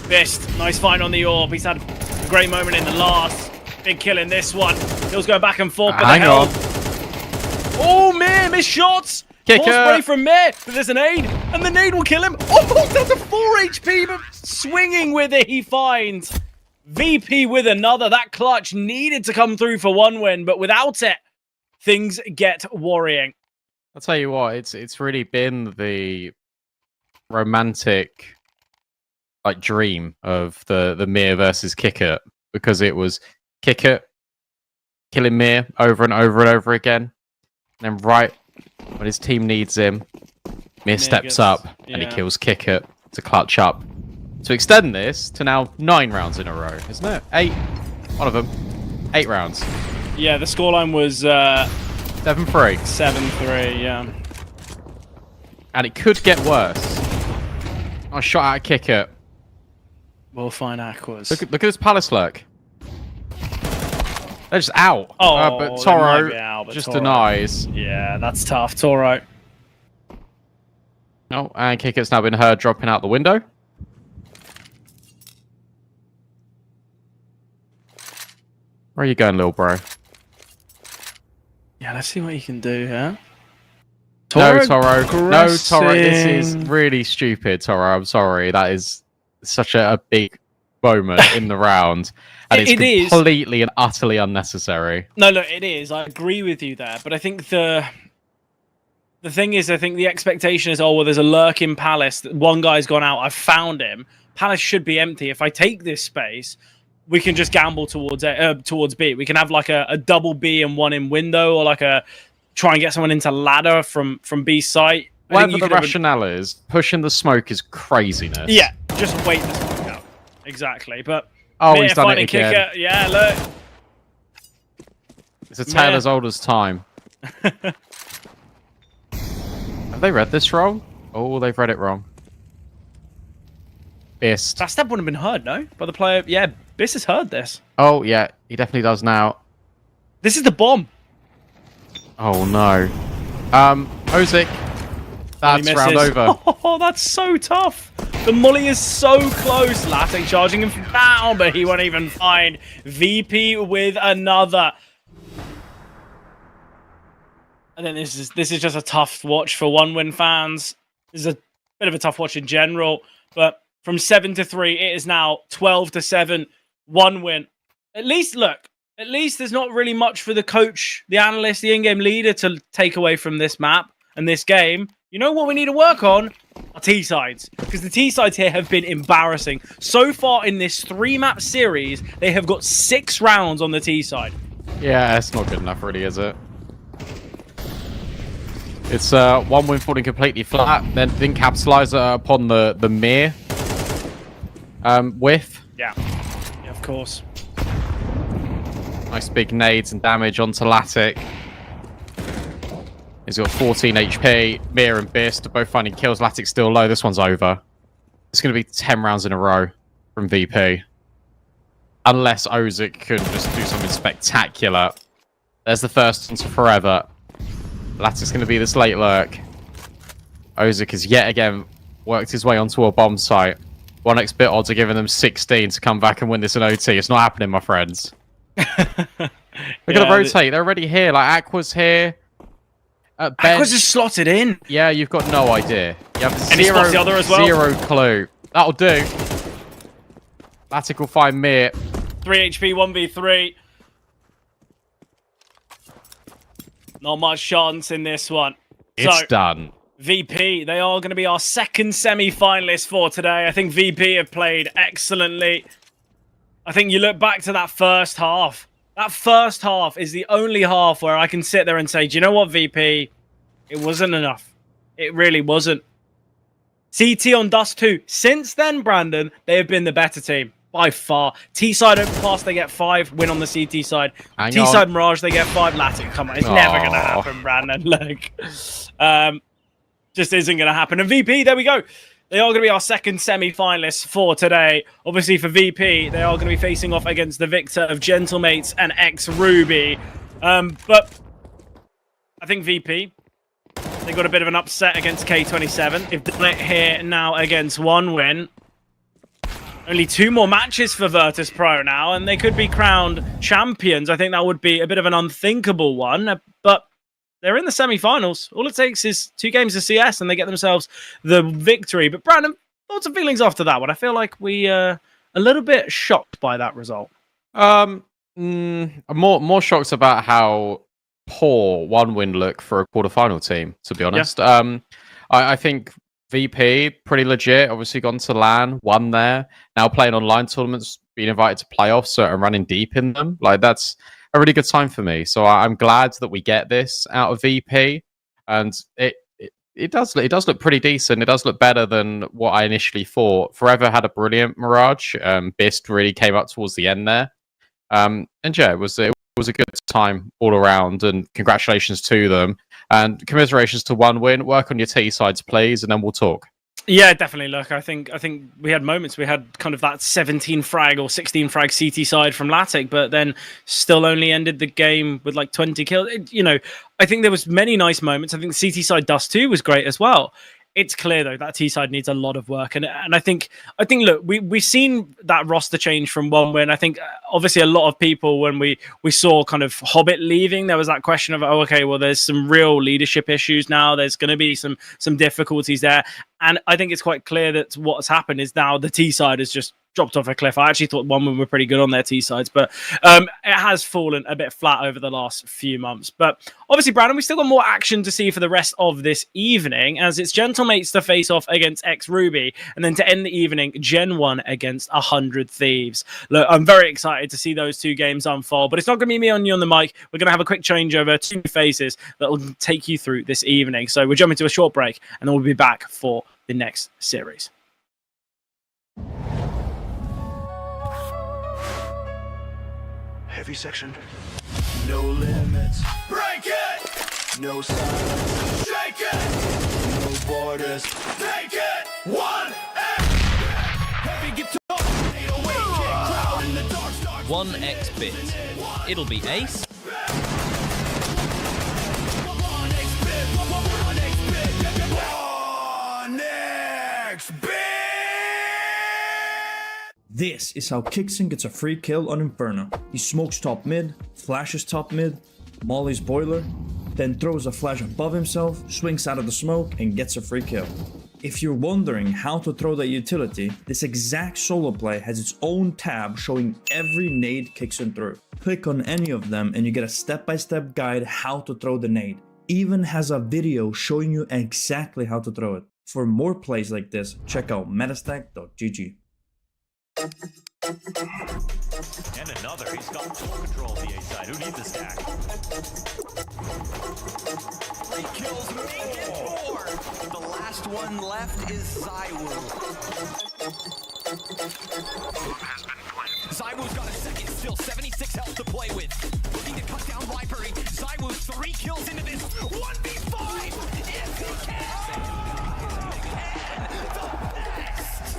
Fist, nice find on the orb. He's had a great moment in the last. Big kill in this one. Kills going back and forth. But Hang on. Oh, Mir, missed shots. Kicker. More spray from Mir, but there's a nade, and the nade will kill him. Oh, that's a 4 HP, but swinging with it, he finds VP with another. That clutch needed to come through for 1 win, but without it, things get worrying. I'll tell you what, it's really been the romantic like dream of the Mir versus Kicker, because it was Kicker killing Mir over and over and over again. And then right when his team needs him, Mir steps up and he kills Kicker to clutch up. To extend this to now 9 rounds in a row, isn't it? 8. One of them. 8 rounds. Yeah, the scoreline was 7-3. 7-3, yeah. And it could get worse. I shot out a Kicker. We'll find Aquas. Look at this Palace lurk. They're just out. Oh, but they Toro might be out, but just Toro. denies. Yeah, that's tough. Toro. Oh, and Kicker's now been heard dropping out the window. Where are you going, little bro? Yeah, let's see what he can do here. No, Toro. No, aggressive. Toro. This is really stupid, Toro. I'm sorry. That is such a big moment in the round. And it's completely and utterly unnecessary. No, it is. I agree with you there. But I think the thing is, I think the expectation is, oh, well, there's a lurk in Palace. One guy's gone out. I've found him. Palace should be empty. If I take this space, we can just gamble towards B. We can have like a double B and 1 in window, or like a try and get someone into ladder from B site. Whatever the rationale is, pushing the smoke is craziness. Yeah, just wait the smoke out. Exactly. But oh, he's done it again. Kicker. Yeah, look. It's a tale as old as time. Have they read this wrong? Oh, they've read it wrong. Biss. That step wouldn't have been heard, no? By the player. Yeah, Biss has heard this. Oh, yeah. He definitely does now. This is the bomb. Oh, no. Ozik. That's round over. Oh, that's so tough. The molly is so close. Latte charging him down, but he won't even find VP with another. I think this is just a tough watch for One Win fans. This is a bit of a tough watch in general, but from 7-3, it is now 12-7. 1 win. At least there's not really much for the coach, the analyst, the in-game leader to take away from this map and this game. You know what we need to work on? Our T-sides. Because the T-sides here have been embarrassing. So far in this 3-map series, they have got 6 rounds on the T-side. Yeah, it's not good enough, really, is it? It's 1 win falling completely flat, then didn't capitalize upon the mere whiff. Yeah, of course. Nice big nades and damage onto Latic. He's got 14 HP. Mir and Bist are both finding kills. Latic's still low. This one's over. It's going to be 10 rounds in a row from VP. Unless Ozik could just do something spectacular. There's the first one to forever. Latic's going to be this late lurk. Ozik has yet again worked his way onto a bomb site. 1x bit odds are giving them 16 to come back and win this in OT. It's not happening, my friends. We're going to rotate. They're already here. Like, Aqua's here. Aqua's just slotted in. Yeah, you've got no idea. You have And he spots the other as well. Zero clue. That'll do. Latic will find Mir. 3 HP, 1v3. Not much chance in this one. It's done. VP, they are going to be our second semi-finalist for today. I think VP have played excellently. I think you look back to that first half. That first half is the only half where I can sit there and say, do you know what, VP? It wasn't enough. It really wasn't. CT on Dust 2. Since then, Brandon, they have been the better team. By far. T-side overpass, they get 5. Win on the CT side. T-side Mirage, they get 5. Latic, come on. It's never going to happen, Brandon. Like, just isn't going to happen. And VP, there we go. They are going to be our second semi-finalists for today. Obviously, for VP, they are going to be facing off against the victor of Gentlemates and X-Ruby. But I think VP, they got a bit of an upset against K27. They've done it here now against 1 win. Only 2 more matches for Virtus Pro now, and they could be crowned champions. I think that would be a bit of an unthinkable one, but they're in the semi-finals. All it takes is 2 games of CS, and they get themselves the victory. But Brandon, thoughts and feelings after that one? I feel like we are a little bit shocked by that result. I'm more shocked about how poor 1 win look for a quarterfinal team, to be honest. Yeah. I think VP, pretty legit. Obviously gone to LAN, won there. Now playing online tournaments, being invited to playoffs and running deep in them. Like, that's a really good time for me. So I'm glad that we get this out of VP. And it does look pretty decent. It does look better than what I initially thought. Forever had a brilliant Mirage. Bist really came up towards the end there. And yeah, it was a good time all around, and congratulations to them. And commiserations to 1 win. Work on your T sides, please, and then we'll talk. Yeah, definitely. Look, I think we had moments. We had kind of that 17 frag or 16 frag CT side from Latic, but then still only ended the game with like 20 kills. I think there was many nice moments. I think the CT side Dust 2 was great as well. It's clear though that T side needs a lot of work, and I think look, we've seen that roster change from 1 win. I think obviously a lot of people, when we saw kind of Hobbit leaving, there was that question of, oh, okay, well, there's some real leadership issues now. There's going to be some difficulties there, and I think it's quite clear that what's happened is now the T side has just dropped off a cliff. I actually thought 1 win were pretty good on their T sides, but it has fallen a bit flat over the last few months. But obviously, Brandon, we still got more action to see for the rest of this evening, as it's Gentlemates to face off against X-Ruby, and then to end the evening, Gen 1 against 100 Thieves. Look, I'm very excited to see those 2 games unfold, but it's not going to be me on you on the mic. We're going to have a quick changeover, 2 faces that will take you through this evening. So we're jumping to a short break, and then we'll be back for the next series. Heavy section. No limits. Break it! No silence. Shake it! No borders. Take it! 1 Heavy guitar. 1x bit. It'll be ace. This is how Kixen gets a free kill on Inferno. He smokes top mid, flashes top mid, mollies boiler, then throws a flash above himself, swings out of the smoke, and gets a free kill. If you're wondering how to throw that utility, this exact solo play has its own tab showing every nade Kixen through. Click on any of them and you get a step-by-step guide how to throw the nade. Even has a video showing you exactly how to throw it. For more plays like this, check out metastack.gg. And another. He's got full control of the A side. Who needs a stack? 3 kills, make it 4. The last one left is Zywoo. Zywoo's got a second, still 76 health to play with. Looking to cut down Library. Zywoo 3 kills into this. 1v5 if he can. The best.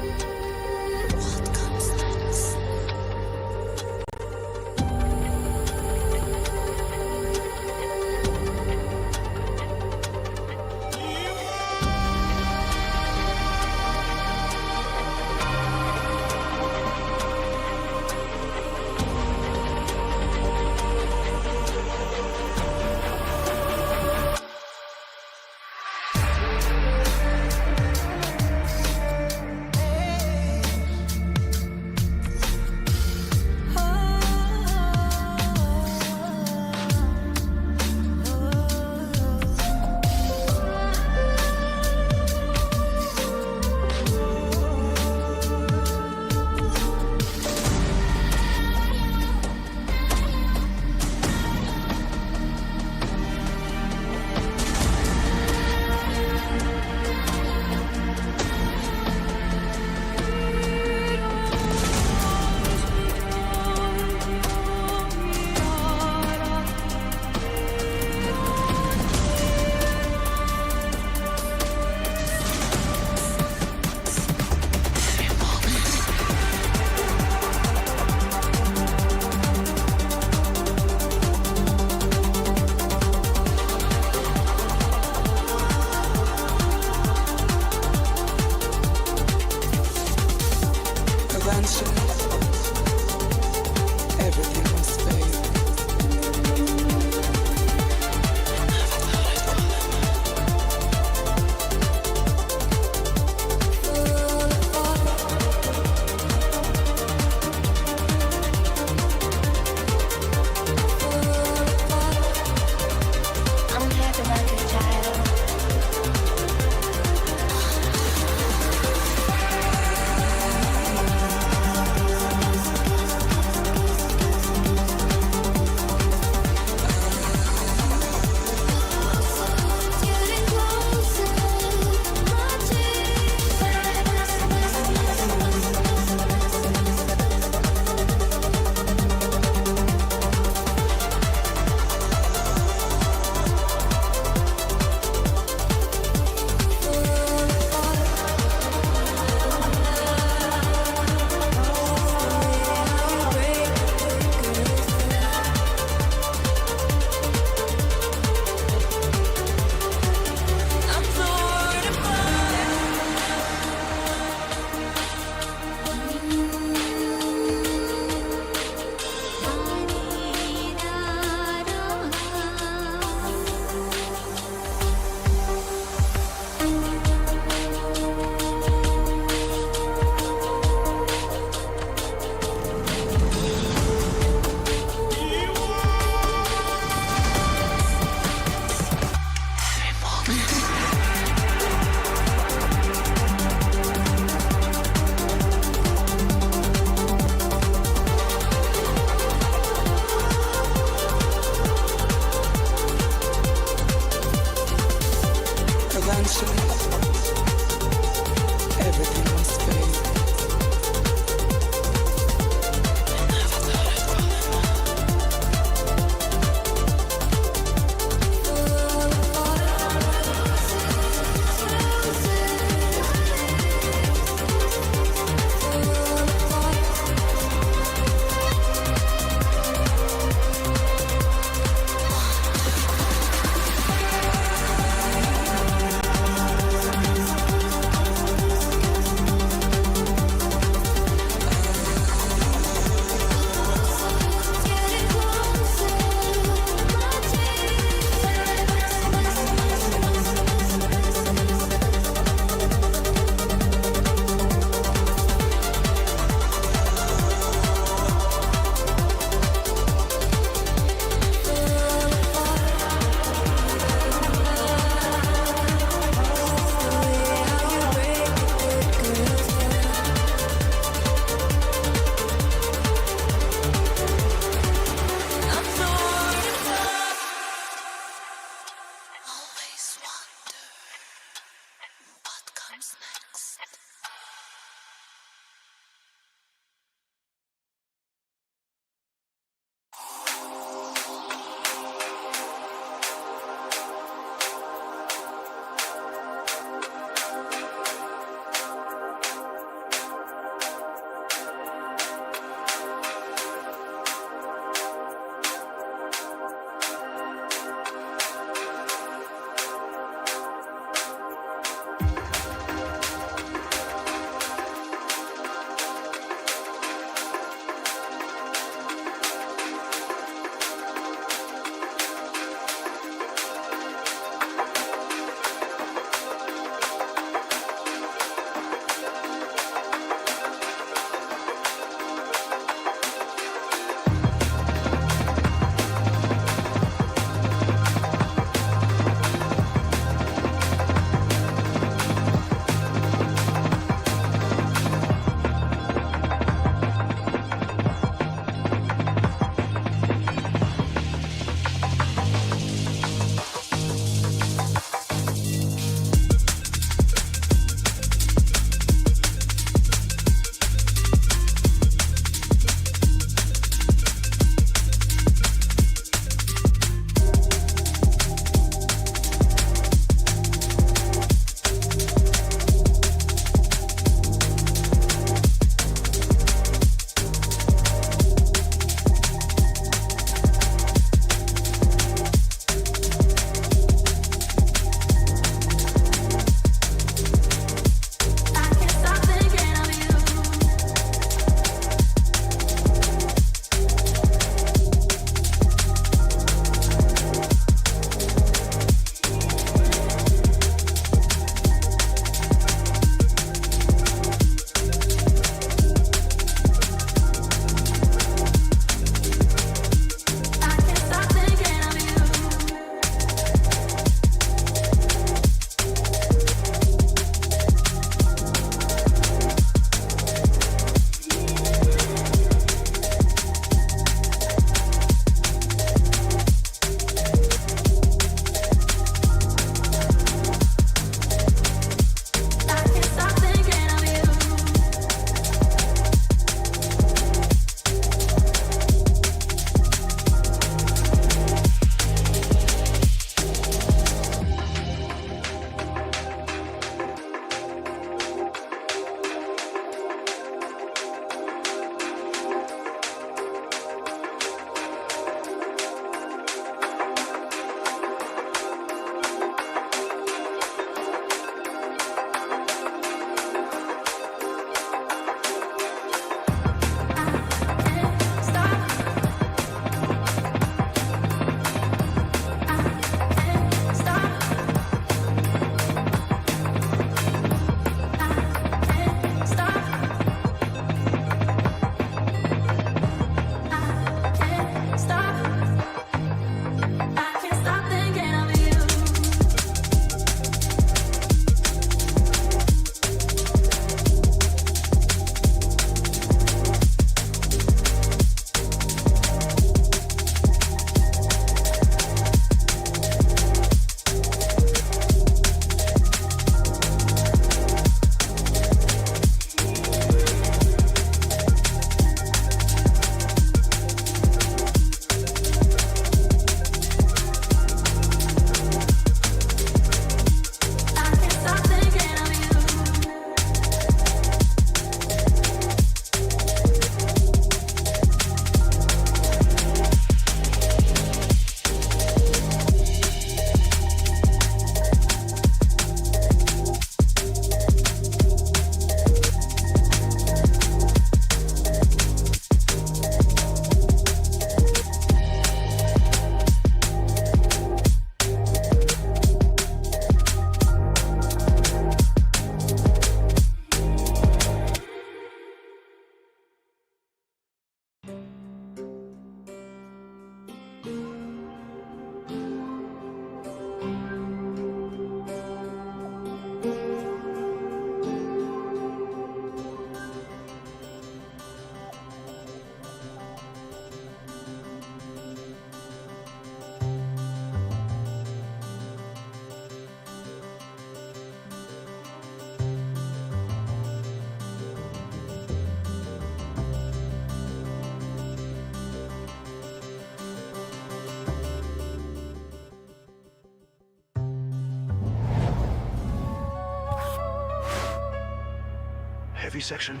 heavy section.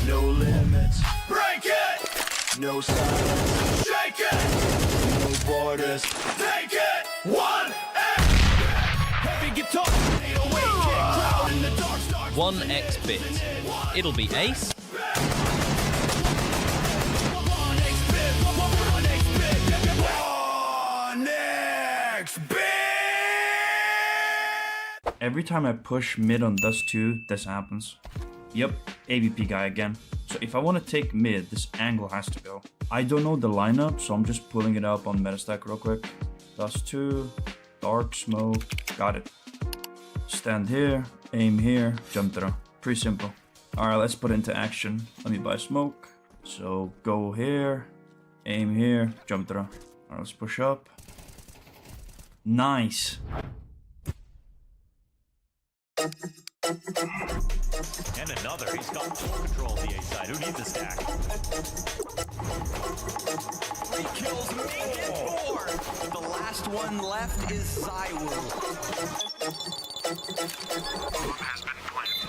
No limits. Break it! No silence. Shake it! No borders. Take it! One heavy guitar. 808 kick crowd in the dark stars. 1x bit. It'll be ace. Every time I push mid on Dust 2, this happens. Yep, AVP guy again. So if I want to take mid, this angle has to go. I don't know the lineup, so I'm just pulling it up on Metastack real quick. Dust 2, dark smoke, got it. Stand here, aim here, jump through. Pretty simple. Alright, let's put into action. Let me buy smoke. So go here, aim here, jump through. Alright, let's push up. Nice. And another. He's got full control of the A side. Who needs a stack? 3 kills, make it 4. The last one left is Zywoo.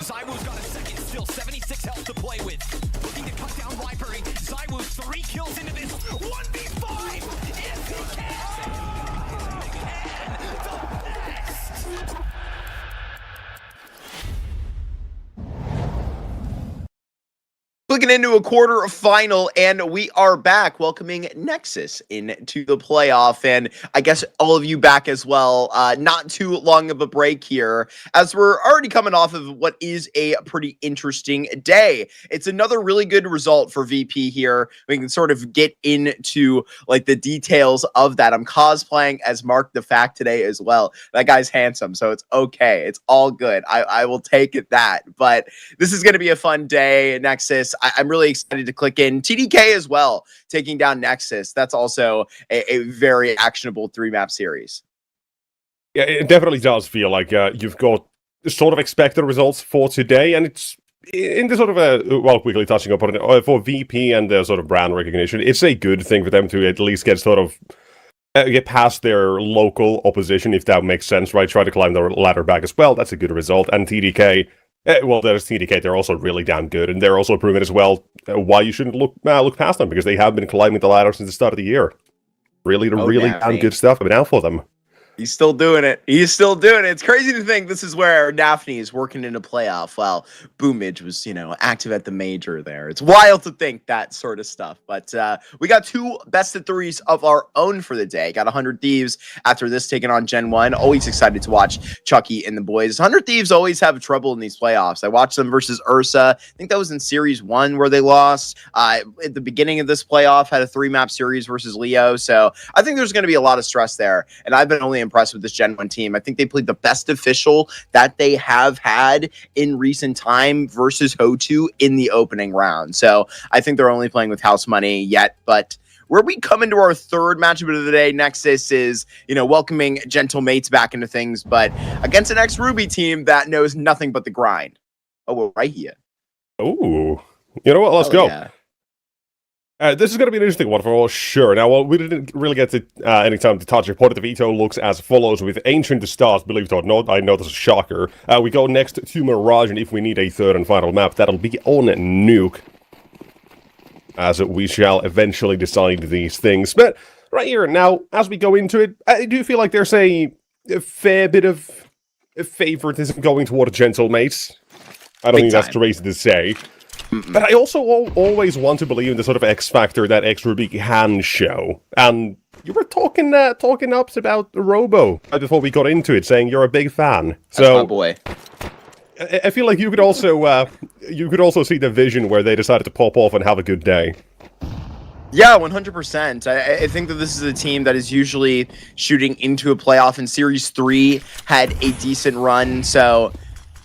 Zywoo's got a second, still 76 health to play with. Looking to cut down Library. Zywoo 3 kills into this. 1v5 if he can. And the best. Looking into a quarterfinal, and we are back welcoming Nexus into the playoff, and I guess all of you back as well. Not too long of a break here, as we're already coming off of what is a pretty interesting day. It's another really good result for VP here. We can sort of get into like the details of that. I'm cosplaying as Mark the Fact today as well. That guy's handsome, so it's okay. It's all good. I will take it that. But this is going to be a fun day, Nexus. I'm really excited to click in. TDK as well, taking down Nexus. That's also a very actionable 3-map series. Yeah, it definitely does feel like you've got sort of expected results for today, and it's in the sort of well, quickly touching upon it, for VP and the sort of brand recognition, it's a good thing for them to at least get sort of get past their local opposition, if that makes sense, right? Try to climb the ladder back as well. That's a good result. And TDK, well, there's TDK. They're also really damn good, and they're also proving as well why you shouldn't look past them, because they have been climbing the ladder since the start of the year. Really damn good stuff coming out for them. He's still doing it. He's still doing it. It's crazy to think this is where Daphne is working in a playoff while Boomage was, active at the major there. It's wild to think that sort of stuff. But we got 2 best of 3s of our own for the day. Got 100 Thieves after this taking on Gen 1. Always excited to watch Chucky and the boys. 100 Thieves always have trouble in these playoffs. I watched them versus Ursa. I think that was in Series 1 where they lost. At the beginning of this playoff, had a 3-map series versus Leo. So I think there's going to be a lot of stress there. And I've been only impressed with this Gen 1 team. I think they played the best official that they have had in recent time versus Ho2 in the opening round. So I think they're only playing with house money yet, but where we come into our 3rd matchup of the day, Nexus is, welcoming Gentle Mates back into things, but against an ex-Ruby team that knows nothing but the grind. Oh, we're right here. Ooh. You know what? Let's go. Yeah. This is going to be an interesting one for sure. Now, well, we didn't really get to any time to touch it. Point of the veto looks as follows with Ancient to start, believe it or not. I know this is a shocker. We go next to Mirage, and if we need a 3rd and final map, that'll be on Nuke, as we shall eventually decide these things. But right here, now, as we go into it, I do feel like there's a fair bit of favoritism going toward Gentle Mates. I don't think that's crazy to say. But I also always want to believe in the sort of X factor that X-Ruby can show. And you were talking ups about Robo before we got into it, saying you're a big fan. So, that's my boy. I feel like you could also see the vision where they decided to pop off and have a good day. Yeah, 100%. I think that this is a team that is usually shooting into a playoff. In Series 3, had a decent run, so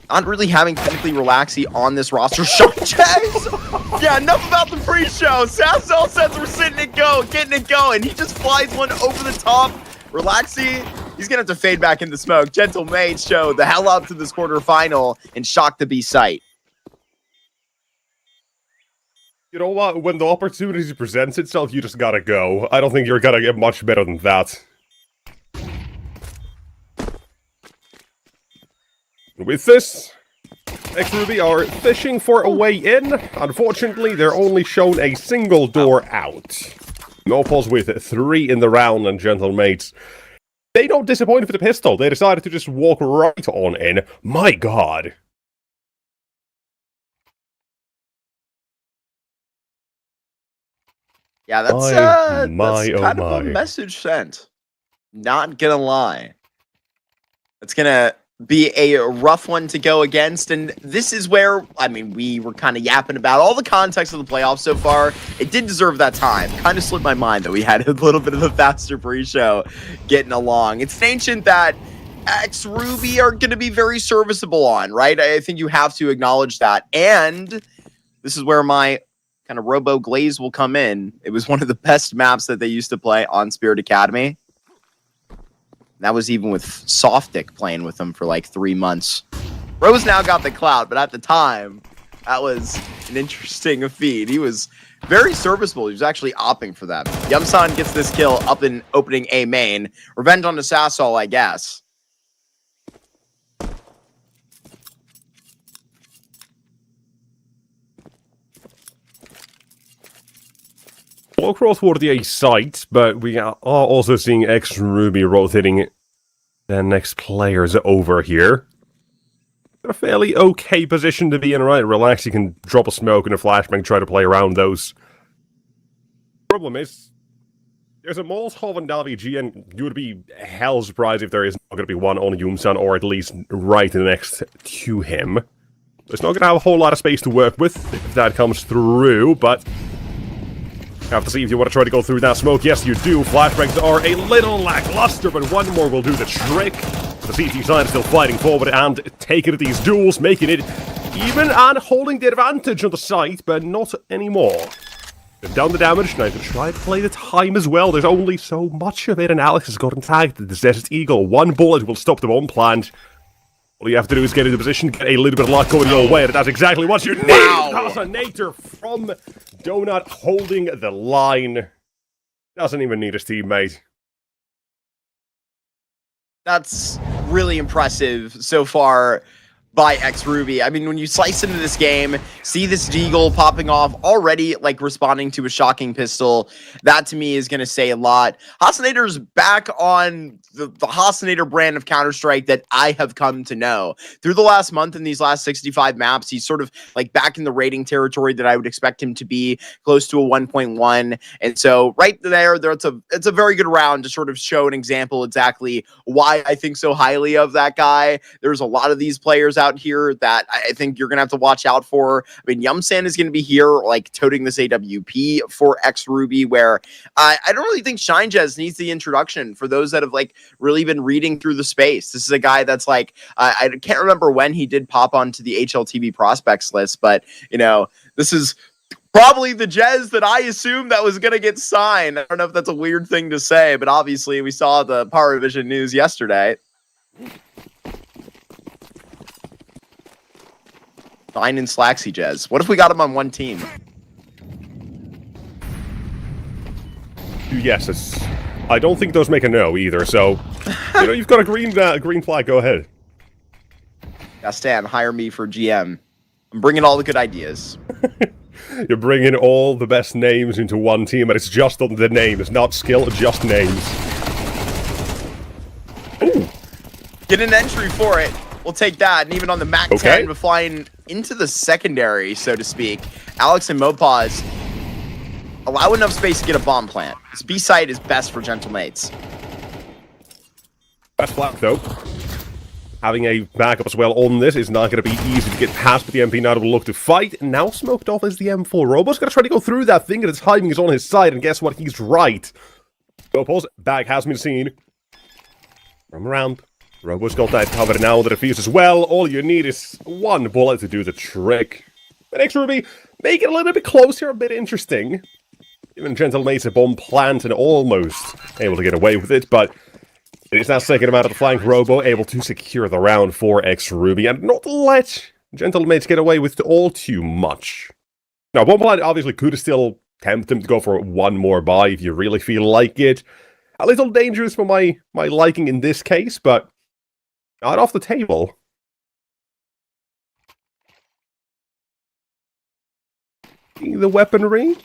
not really having technically Relaxy on this roster. Sanchez! Yeah, enough about the pre-show. Sassel says we're getting it going. He just flies one over the top. Relaxy, he's gonna have to fade back in the smoke. Gentle Mates show the hell up to this quarterfinal and shock the B site. You know what? When the opportunity presents itself, you just gotta go. I don't think you're gonna get much better than that. With this, X-Ruby are fishing for a way in. Unfortunately, they're only shown a single door out. Mopos with 3 in the round, and Gentlemates, they don't disappoint with the pistol. They decided to just walk right on in. My god. Yeah, that's kind of a message sent. Not gonna lie. It's gonna be a rough one to go against, and this is where, I mean, we were kind of yapping about all the context of the playoffs so far. It did deserve that time. Kind of slipped my mind that we had a little bit of a faster pre-show getting along. It's an ancient that X-Ruby are going to be very serviceable on, right? I think you have to acknowledge that. And this is where my kind of Robo Glaze will come in. It was one of the best maps that they used to play on Spirit Academy. That was even with Softic playing with them for like 3 months. Rose now got the clout, but at the time, that was an interesting feat. He was very serviceable. He was actually opting for them. Yumsan gets this kill up in opening A main. Revenge on the Sassol, I guess. Walk roll toward the A site, but we are also seeing X-Ruby rotating the next players over here. A fairly okay position to be in, right? Relax, you can drop a smoke and a flashbang, try to play around those. Problem is, there's a Molotov on Davi and you would be hell surprised if there is not going to be one on Yumsan, or at least right next to him. There's not going to have a whole lot of space to work with if that comes through, but have to see if you want to try to go through that smoke. Yes, you do. Flashbangs are a little lackluster, but one more will do the trick. The CT side is still fighting forward and taking these duels, making it even and holding the advantage on the site, but not anymore. They've done the damage, now they try to play the time as well. There's only so much of it, and Alex has gotten tagged. The Desert Eagle, 1 bullet will stop the bomb plant. All you have to do is get into position, get a little bit of luck going your way, and that's exactly what you need! Fascinator from Donut holding the line. Doesn't even need his teammate. That's really impressive so far by X-Ruby. I mean, when you slice into this game, see this Deagle popping off, already like responding to a shocking pistol, that to me is going to say a lot. Hasinator's back on the Hasinator brand of Counter-Strike that I have come to know. Through the last month in these last 65 maps, he's sort of like back in the rating territory that I would expect him to be, close to a 1.1. And so right there, it's a very good round to sort of show an example exactly why I think so highly of that guy. There's a lot of these players out here that I think you're going to have to watch out for. I mean, Yumsan is going to be here, like, toting this AWP for X-Ruby, where I don't really think ShineJez needs the introduction for those that have, like, really been reading through the space. This is a guy that's, like, I can't remember when he did pop onto the HLTV prospects list, but, you know, this is probably the Jez that I assumed that was going to get signed. I don't know if that's a weird thing to say, but obviously we saw the Power Vision news yesterday. Fine and Slaxy Jez. What if we got him on one team? Two yeses. I don't think those make a no either, so, you know, you've got a green flag, go ahead. Yeah, Stan, hire me for GM. I'm bringing all the good ideas. You're bringing all the best names into one team, and it's just on the name. It's not skill, just names. Ooh. Get an entry for it. We'll take that. And even on the MAC 10, we're flying into the secondary, so to speak. Alex and Mopaz allow enough space to get a bomb plant. This B site is best for Gentlemates. Best flag, though. Having a backup as well on this is not going to be easy to get past, but the MP now will look to fight. Now smoked off is the M4. Robo's going to try to go through that thing, and its timing is on his side, and guess what? He's right. Robo's bag has been seen. From around. Robo's got that covered now, the defuse as well. All you need is one bullet to do the trick. But X-Ruby, make it a little bit closer, a bit interesting. Even Gentlemates a bomb plant and almost able to get away with it, but it is that second amount of the flank. Robo able to secure the round for X-Ruby and not let Gentlemates get away with all too much. Now, bomb plant obviously could still tempt him to go for one more buy if you really feel like it. A little dangerous for my liking in this case, but not off the table. the weaponry.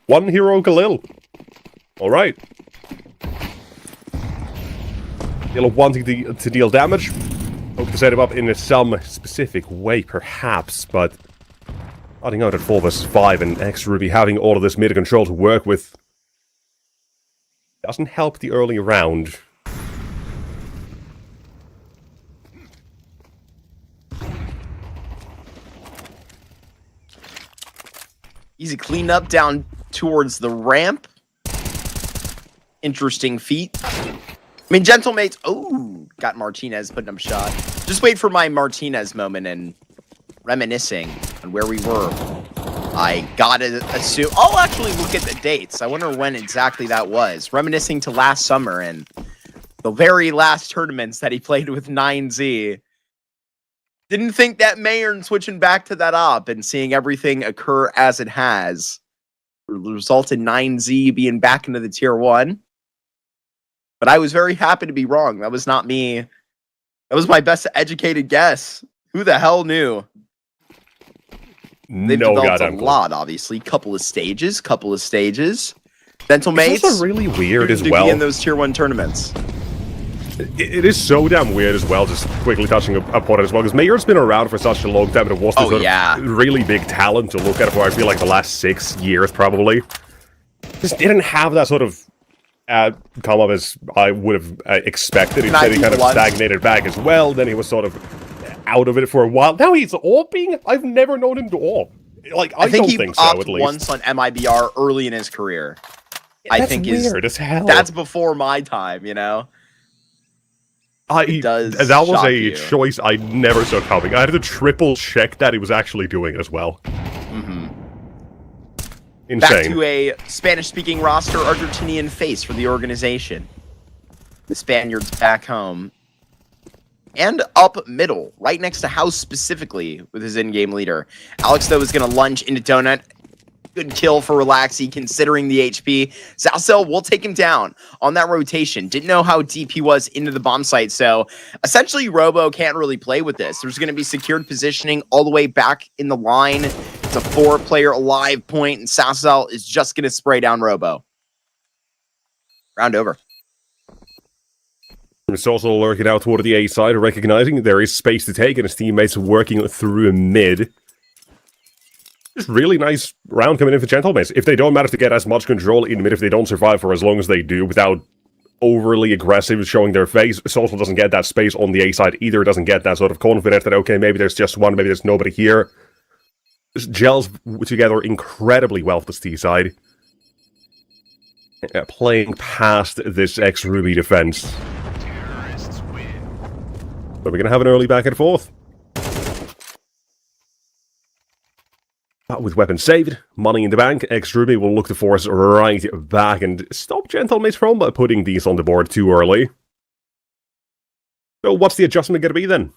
One hero Khalil. Alright. Khalil wanting to deal damage. Hope to set him up in some specific way, perhaps, but starting out at 4 vs 5 and X-Ruby having all of this mid control to work with doesn't help the early round. Easy cleanup down towards the ramp. Interesting feat. I mean, Gentlemates. Oh, got Martinez putting up a shot. Just wait for my Martinez moment and reminiscing on where we were. I gotta assume. I'll actually look at the dates. I wonder when exactly that was. Reminiscing to last summer and the very last tournaments that he played with 9Z. Didn't think that Mayern switching back to that op and seeing everything occur as it has result in 9Z being back into the tier 1. But I was very happy to be wrong. That was not me. That was my best educated guess. Who the hell knew? They've developed a lot, obviously. Couple of stages. Dental Mates. It's also really weird as well. Be in those tier 1 tournaments. It is so damn weird as well, just quickly touching upon it as well, because Mayer's been around for such a long time, and it was this sort of really big talent to look at for, I feel like, the last 6 years, probably. Just didn't have that sort of come up as I would have expected. Instead, he kind of stagnated back as well, then he was sort of out of it for a while. Now he's AWPing? I've never known him to AWP. Like, I don't think so, at least. Once on MIBR early in his career. I think weird as hell. That's before my time, you know? That was a choice I never saw coming. I had to triple check that he was actually doing it as well. Insane. Back to a Spanish-speaking roster, Argentinian face for the organization. The Spaniards back home. And up middle, right next to House specifically, with his in-game leader. Alex, though, is going to lunge into Donut. Good kill for Relaxy, considering the HP. Salcel will take him down on that rotation. Didn't know how deep he was into the bomb site, so essentially Robo can't really play with this. There's going to be secured positioning all the way back in the line. It's a 4-player alive point, and Salcel is just going to spray down Robo. Round over. It's also lurking out toward the A side, recognizing there is space to take, and his teammates working through mid. Just really nice round coming in for Gentlemates. If they don't manage to get as much control in mid, if they don't survive for as long as they do without overly aggressive showing their face, Social doesn't get that space on the A side either. Doesn't get that sort of confidence that, okay, maybe there's just one, maybe there's nobody here. Just gels together incredibly well for the T side. Playing past this X-Ruby defense. So we're going to have an early back and forth. But with weapons saved, money in the bank, X-Ruby will look to force right back and stop Gentlemates from putting these on the board too early. So what's the adjustment going to be then?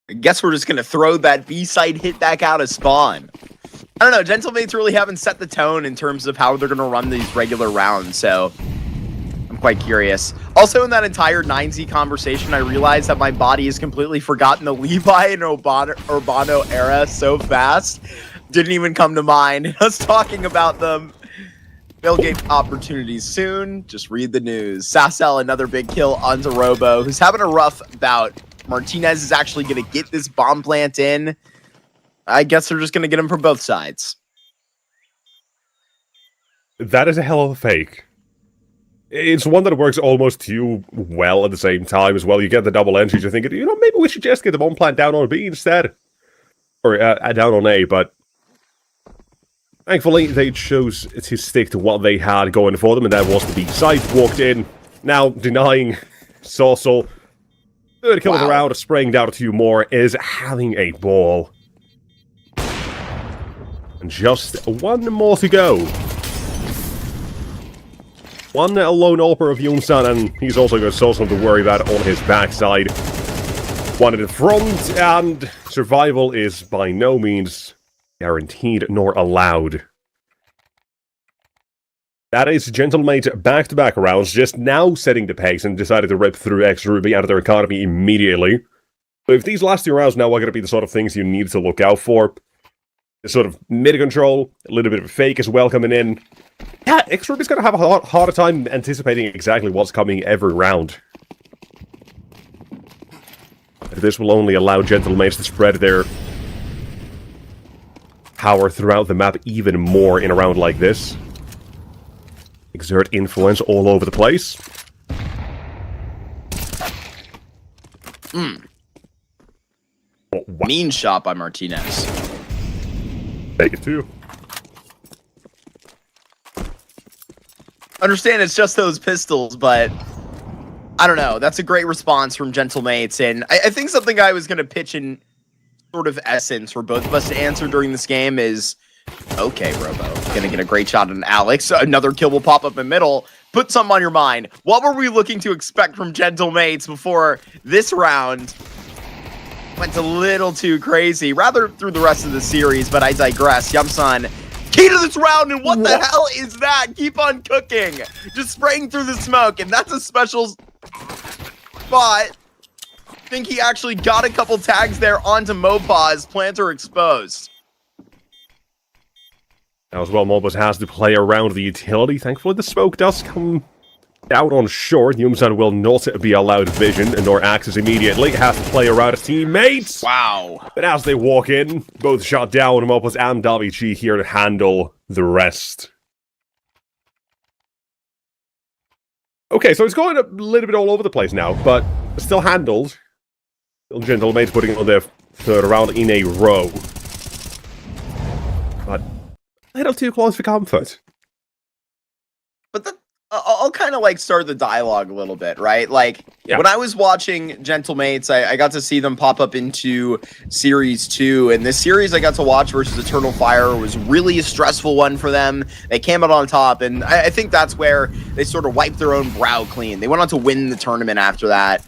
I guess we're just going to throw that B-side hit back out of spawn. I don't know, Gentlemates really haven't set the tone in terms of how they're going to run these regular rounds, so I'm quite curious. Also, in that entire 9Z conversation, I realized that my body has completely forgotten the Levi and Urbano era so fast. Didn't even come to mind. I was talking about them. Tailgate opportunities soon. Just read the news. Sassel, another big kill onto Robo, who's having a rough bout. Martinez is actually going to get this bomb plant in. I guess they're just going to get him from both sides. That is a hell of a fake. It's one that works almost too well at the same time as well. You get the double entries, you're thinking, you know, maybe we should just get the bomb plant down on B instead. Or down on A, but thankfully they chose to stick to what they had going for them, and that was the B side. Walked in, now denying Saucel. Third kill of the round, spraying down 2 more, is having a ball. And just 1 more to go. One lone AWPer of Yunsan, and he's also got Saucel to worry about on his backside. One in the front, and survival is by no means guaranteed nor allowed. That is Gentlemate back-to-back rounds, just now setting the pace and decided to rip through X-Ruby out of their economy immediately. So if these last 2 rounds now are going to be the sort of things you need to look out for, the sort of mid-control, a little bit of a fake as well coming in, yeah, X-Ruby's going to have a harder time anticipating exactly what's coming every round. This will only allow Gentlemates to spread their power throughout the map even more in a round like this. Exert influence all over the place. Oh, wow. Mean shot by Martinez. Take it too. Understand it's just those pistols, but I don't know. That's a great response from Gentlemates, and I think something I was going to pitch in sort of essence for both of us to answer during this game is, okay, Robo, gonna get a great shot on Alex. Another kill will pop up in middle. Put something on your mind. What were we looking to expect from Gentlemates before this round went a little too crazy? Rather through the rest of the series, but I digress. Yumsun, key to this round, and what the hell is that? Keep on cooking. Just spraying through the smoke, and that's a special spot. I think he actually got a couple tags there onto Mopaz. Planter exposed. Now as well, Mopaz has to play around the utility. Thankfully, the smoke does come out on short. Yumsun will not be allowed vision nor access immediately. Has to play around his teammates. Wow. But as they walk in, both shot down, Mopaz and WG here to handle the rest. Okay, so it's going a little bit all over the place now, but still handled. Still Gentlemates putting it on their 3rd round in a row. But a little too close for comfort. But I'll kind of like start the dialogue a little bit, right? Like when I was watching Gentlemates, I got to see them pop up into Series 2, and this series I got to watch versus Eternal Fire was really a stressful one for them. They came out on top, and I think that's where they sort of wiped their own brow clean. They went on to win the tournament after that.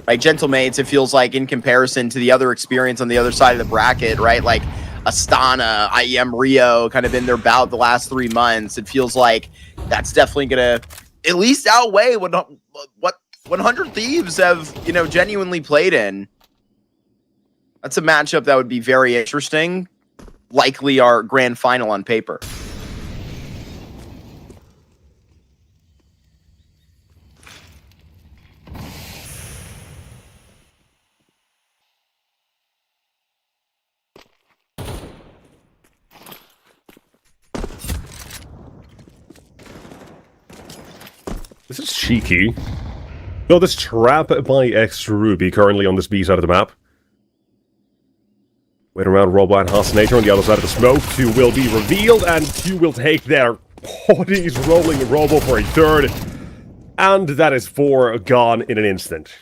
Like Gentlemates, it feels like in comparison to the other experience on the other side of the bracket, right? Like Astana, IEM Rio, kind of in their bout the last 3 months. It feels like that's definitely going to at least outweigh what 100 Thieves have, you know, genuinely played in. That's a matchup that would be very interesting. Likely our grand final on paper. This is cheeky. No, this trap by X-Ruby currently on this B side of the map. Wait around Robo and Hasinator on the other side of the smoke. 2 will be revealed, and 2 will take their bodies, rolling Robo for a 3rd. And that is 4 gone in an instant.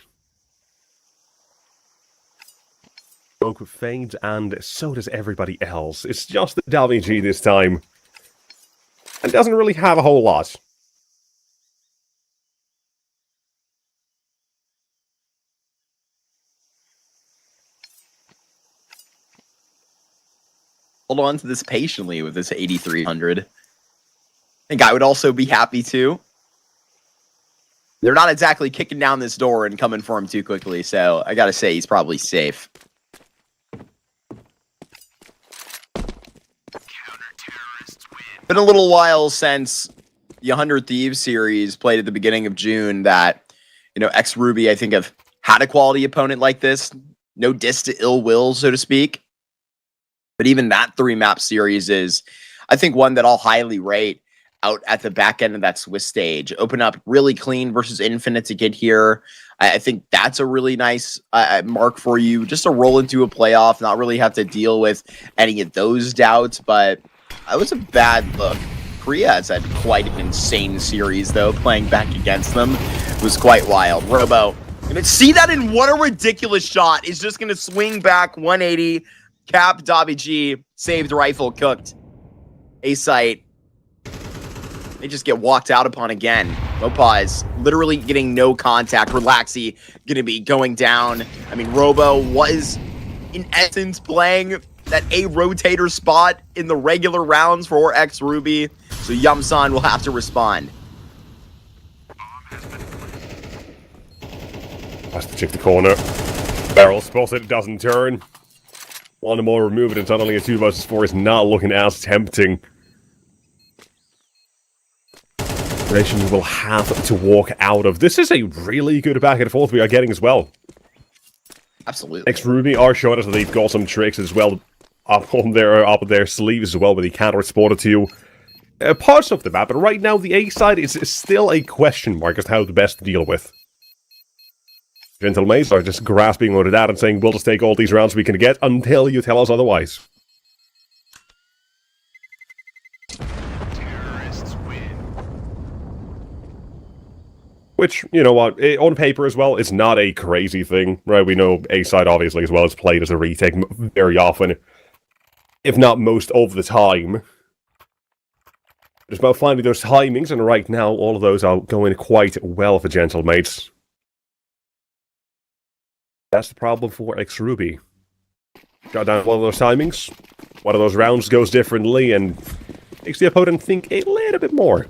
Smoke fades, and so does everybody else. It's just the WG this time. And doesn't really have a whole lot. Hold on to this patiently with this 8,300. I think I would also be happy too. They're not exactly kicking down this door and coming for him too quickly, so I gotta say he's probably safe. Been a little while since the 100 Thieves series played at the beginning of June that, you know, X-Ruby, I think, have had a quality opponent like this. No diss to ill will, so to speak. But even that 3-map series is, I think, one that I'll highly rate out at the back end of that Swiss stage. Open up really clean versus Infinite to get here. I think that's a really nice mark for you. Just to roll into a playoff, not really have to deal with any of those doubts. But that was a bad look. Korea has had quite an insane series, though. Playing back against them was quite wild. Robo, and see that in what a ridiculous shot. Is just going to swing back 180. Cap, Dobby G, saved rifle, cooked. A-site. They just get walked out upon again. Mopaz literally getting no contact. Relaxy going to be going down. I mean, Robo was, in essence, playing that A rotator spot in the regular rounds for X-Ruby. So Yumsan will have to respond. Has to check the corner. Barrel spotted, doesn't turn. One more remove it, and suddenly a 2 versus 4 is not looking as tempting. Will have to walk out of. This is a really good back and forth we are getting as well. Absolutely. Next Ruby are showing us that they've got some tricks as well up their sleeves as well with the counter spotted to parts of the map. But right now the A side is still a question mark as to how to best deal with. Gentle Mates are just grasping onto that and saying we'll just take all these rounds we can get until you tell us otherwise. Which, you know what, on paper as well, it's not a crazy thing, right? We know A-side, obviously, as well, is played as a retake very often, if not most of the time. It's about finding those timings, and right now, all of those are going quite well for Gentle Mates. That's the problem for X-Ruby. Got down one of those timings, one of those rounds goes differently, and makes the opponent think a little bit more.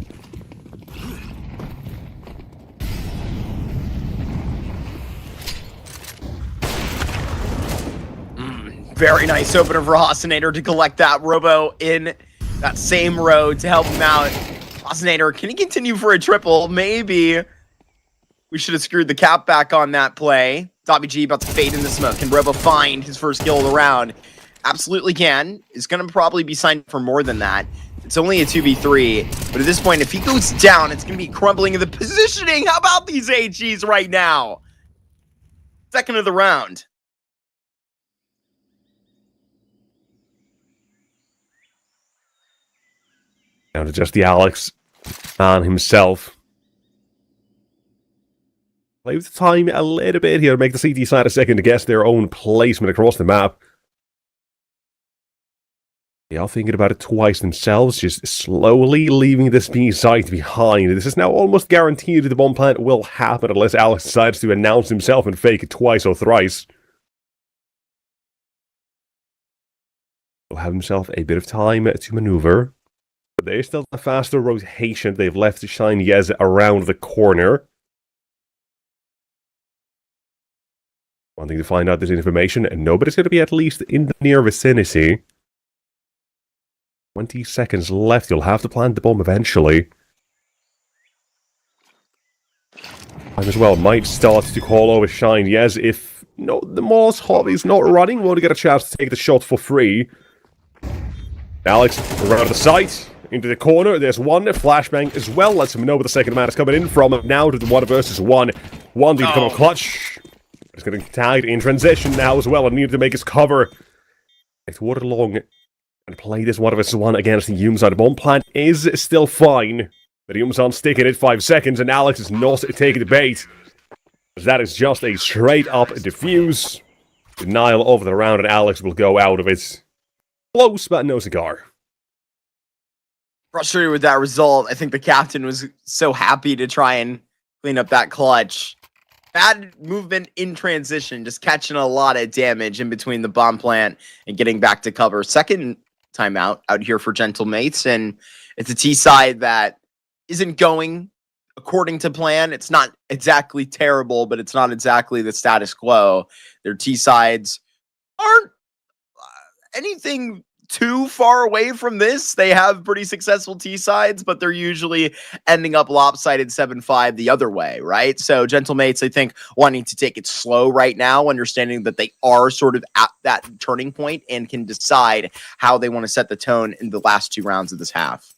Very nice opener for Hosinator to collect that Robo in that same row to help him out. Hosinator, can he continue for a triple? Maybe. We should have screwed the cap back on that play. Dobby G about to fade in the smoke. Can Robo find his first kill of the round? Absolutely can. Is going to probably be signed for more than that. It's only a 2v3. But at this point, if he goes down, it's going to be crumbling in the positioning. How about these AGs right now? Second of the round. Down to just the Alex man himself. Play with the time a little bit here, make the CT side a second to guess their own placement across the map. They are thinking about it twice themselves, just slowly leaving this B side behind. This is now almost guaranteed that the bomb plant will happen unless Alex decides to announce himself and fake it twice or thrice. He'll have himself a bit of time to maneuver. There's still a faster rotation. They've left to shine Yez around the corner. Wanting to find out this information, and nobody's going to be at least in the near vicinity. 20 seconds left. You'll have to plant the bomb eventually. Time as well might start to call over shine Yez if the Mall's hobby's not running. Won't get a chance to take the shot for free. Alex around the site. Into the corner, there's one flashbang as well. Lets him know where the second man is coming in from. Now to the 1 versus 1. One to become a clutch. He's getting tagged in transition now as well and needed to make his cover. It's water along and play this 1 versus 1 against the Yumsan. The bomb plant is still fine. But Yumsan sticking it 5 seconds and Alex is not taking the bait. That is just a straight up defuse. Denial over the round and Alex will go out of it. Close but no cigar. Frustrated with that result. I think the captain was so happy to try and clean up that clutch. Bad movement in transition, just catching a lot of damage in between the bomb plant and getting back to cover. Second timeout out here for Gentle Mates, and it's a T side that isn't going according to plan. It's not exactly terrible, but it's not exactly the status quo. Their T sides aren't anything too far away from this. They have pretty successful T sides, but they're usually ending up lopsided 7-5 the other way, right? So Gentle Mates, I think, wanting to take it slow right now, understanding that they are sort of at that turning point and can decide how they want to set the tone in the last 2 rounds of this half.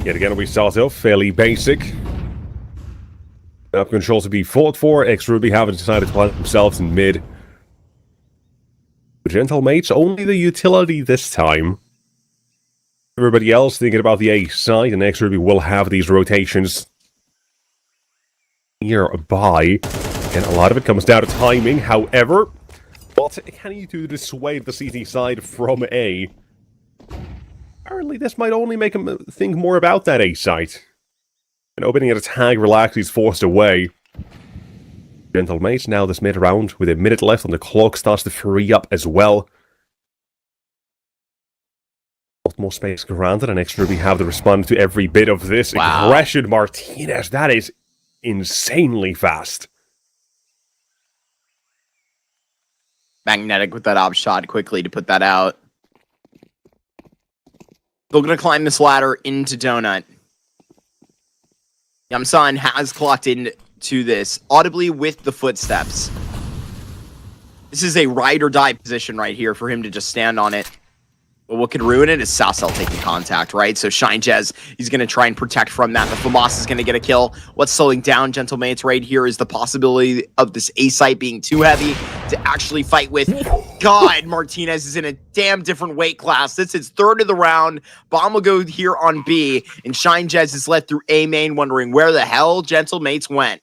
Yet again, we start off fairly basic. Up control to be fought for. X-Ruby having decided to plant themselves in mid. Gentle Mates, only the utility this time. Everybody else thinking about the A side, and X-Ruby will have these rotations nearby. And a lot of it comes down to timing, however, what can you do to dissuade the CT side from A? Apparently this might only make him think more about that A site. And opening at a tag, Relax, he's forced away. Gentlemates now this mid-round with a minute left on the clock starts to free up as well. A lot more space granted, and X-Ruby have to respond to every bit of this. Wow. Aggression, Martinez, that is insanely fast. Magnetic with that op shot quickly to put that out. Still gonna climb this ladder into Donut. Yamsan has clocked into this audibly with the footsteps. This is a ride or die position right here for him to just stand on it. But what could ruin it is Sasel taking contact, right? So Shine Jez, he's going to try and protect from that. The FAMAS is going to get a kill. What's slowing down Gentlemates right here is the possibility of this A site being too heavy to actually fight with. God, Martinez is in a damn different weight class. This is third of the round. Bomb will go here on B, and Shine Jez is led through A main, wondering where the hell Gentlemates went.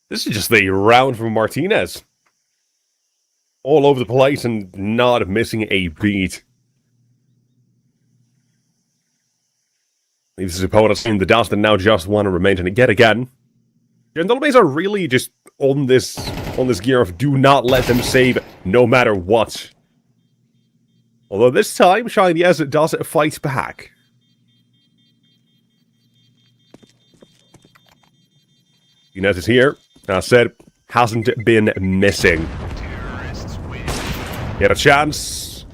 This is just the round from Martinez. All over the place and not missing a beat. Leaves his opponents in the dust and now just one remains and again. Gentlemates are really just on this gear of do not let them save no matter what. Although this time, Shine Yes does fight back. Inez is here. As I said, hasn't been missing. Get a chance.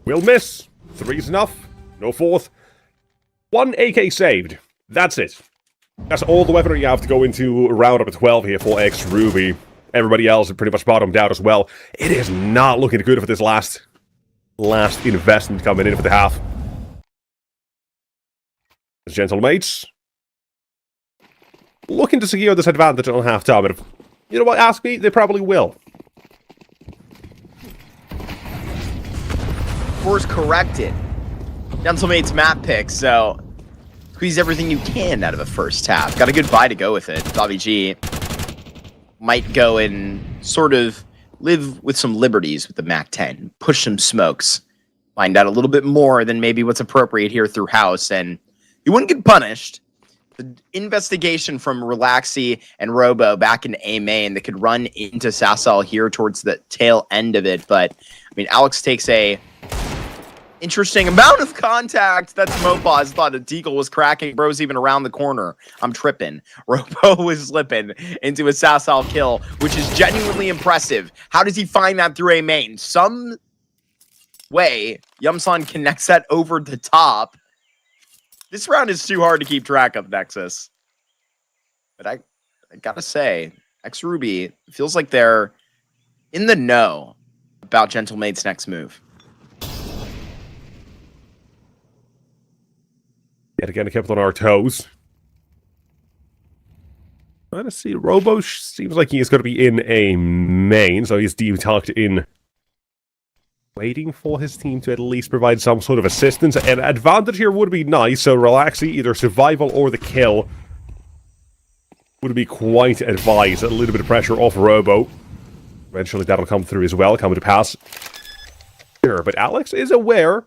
Will miss. 3's enough. No fourth. 1 AK saved. That's it. That's all the weaponry you have to go into round up at 12 here for X-Ruby. Everybody else is pretty much bottomed out as well. It is not looking good for this last investment coming in for the half. Gentlemates looking to secure this advantage on half-time. But if, you know what, ask me, they probably will. Course corrected. Gentlemates map pick, so squeeze everything you can out of the first half. Got a good buy to go with it. Bobby G might go and sort of live with some liberties with the MAC-10. Push some smokes. Find out a little bit more than maybe what's appropriate here through house, and you wouldn't get punished. The investigation from Relaxy and Robo back in A main that could run into Sasol here towards the tail end of it, but I mean, Alex takes a interesting amount of contact. That's Mopaz. Thought a deagle was cracking. Bro's even around the corner. I'm tripping. Robo was slipping into a Sasol kill, which is genuinely impressive. How does he find that through A main? Some way, Yumsan connects that over the top. This round is too hard to keep track of, Nexus. But I gotta say, X-Ruby feels like they're in the know about Gentlemate's next move. Yet again, kept on our toes. Let's see. Robo seems like he is going to be in A main, so he's deep tucked in, waiting for his team to at least provide some sort of assistance. An advantage here would be nice, so Relaxy, either survival or the kill would be quite advised. A little bit of pressure off Robo. Eventually that'll come through as well, coming to pass. Sure, but Alex is aware.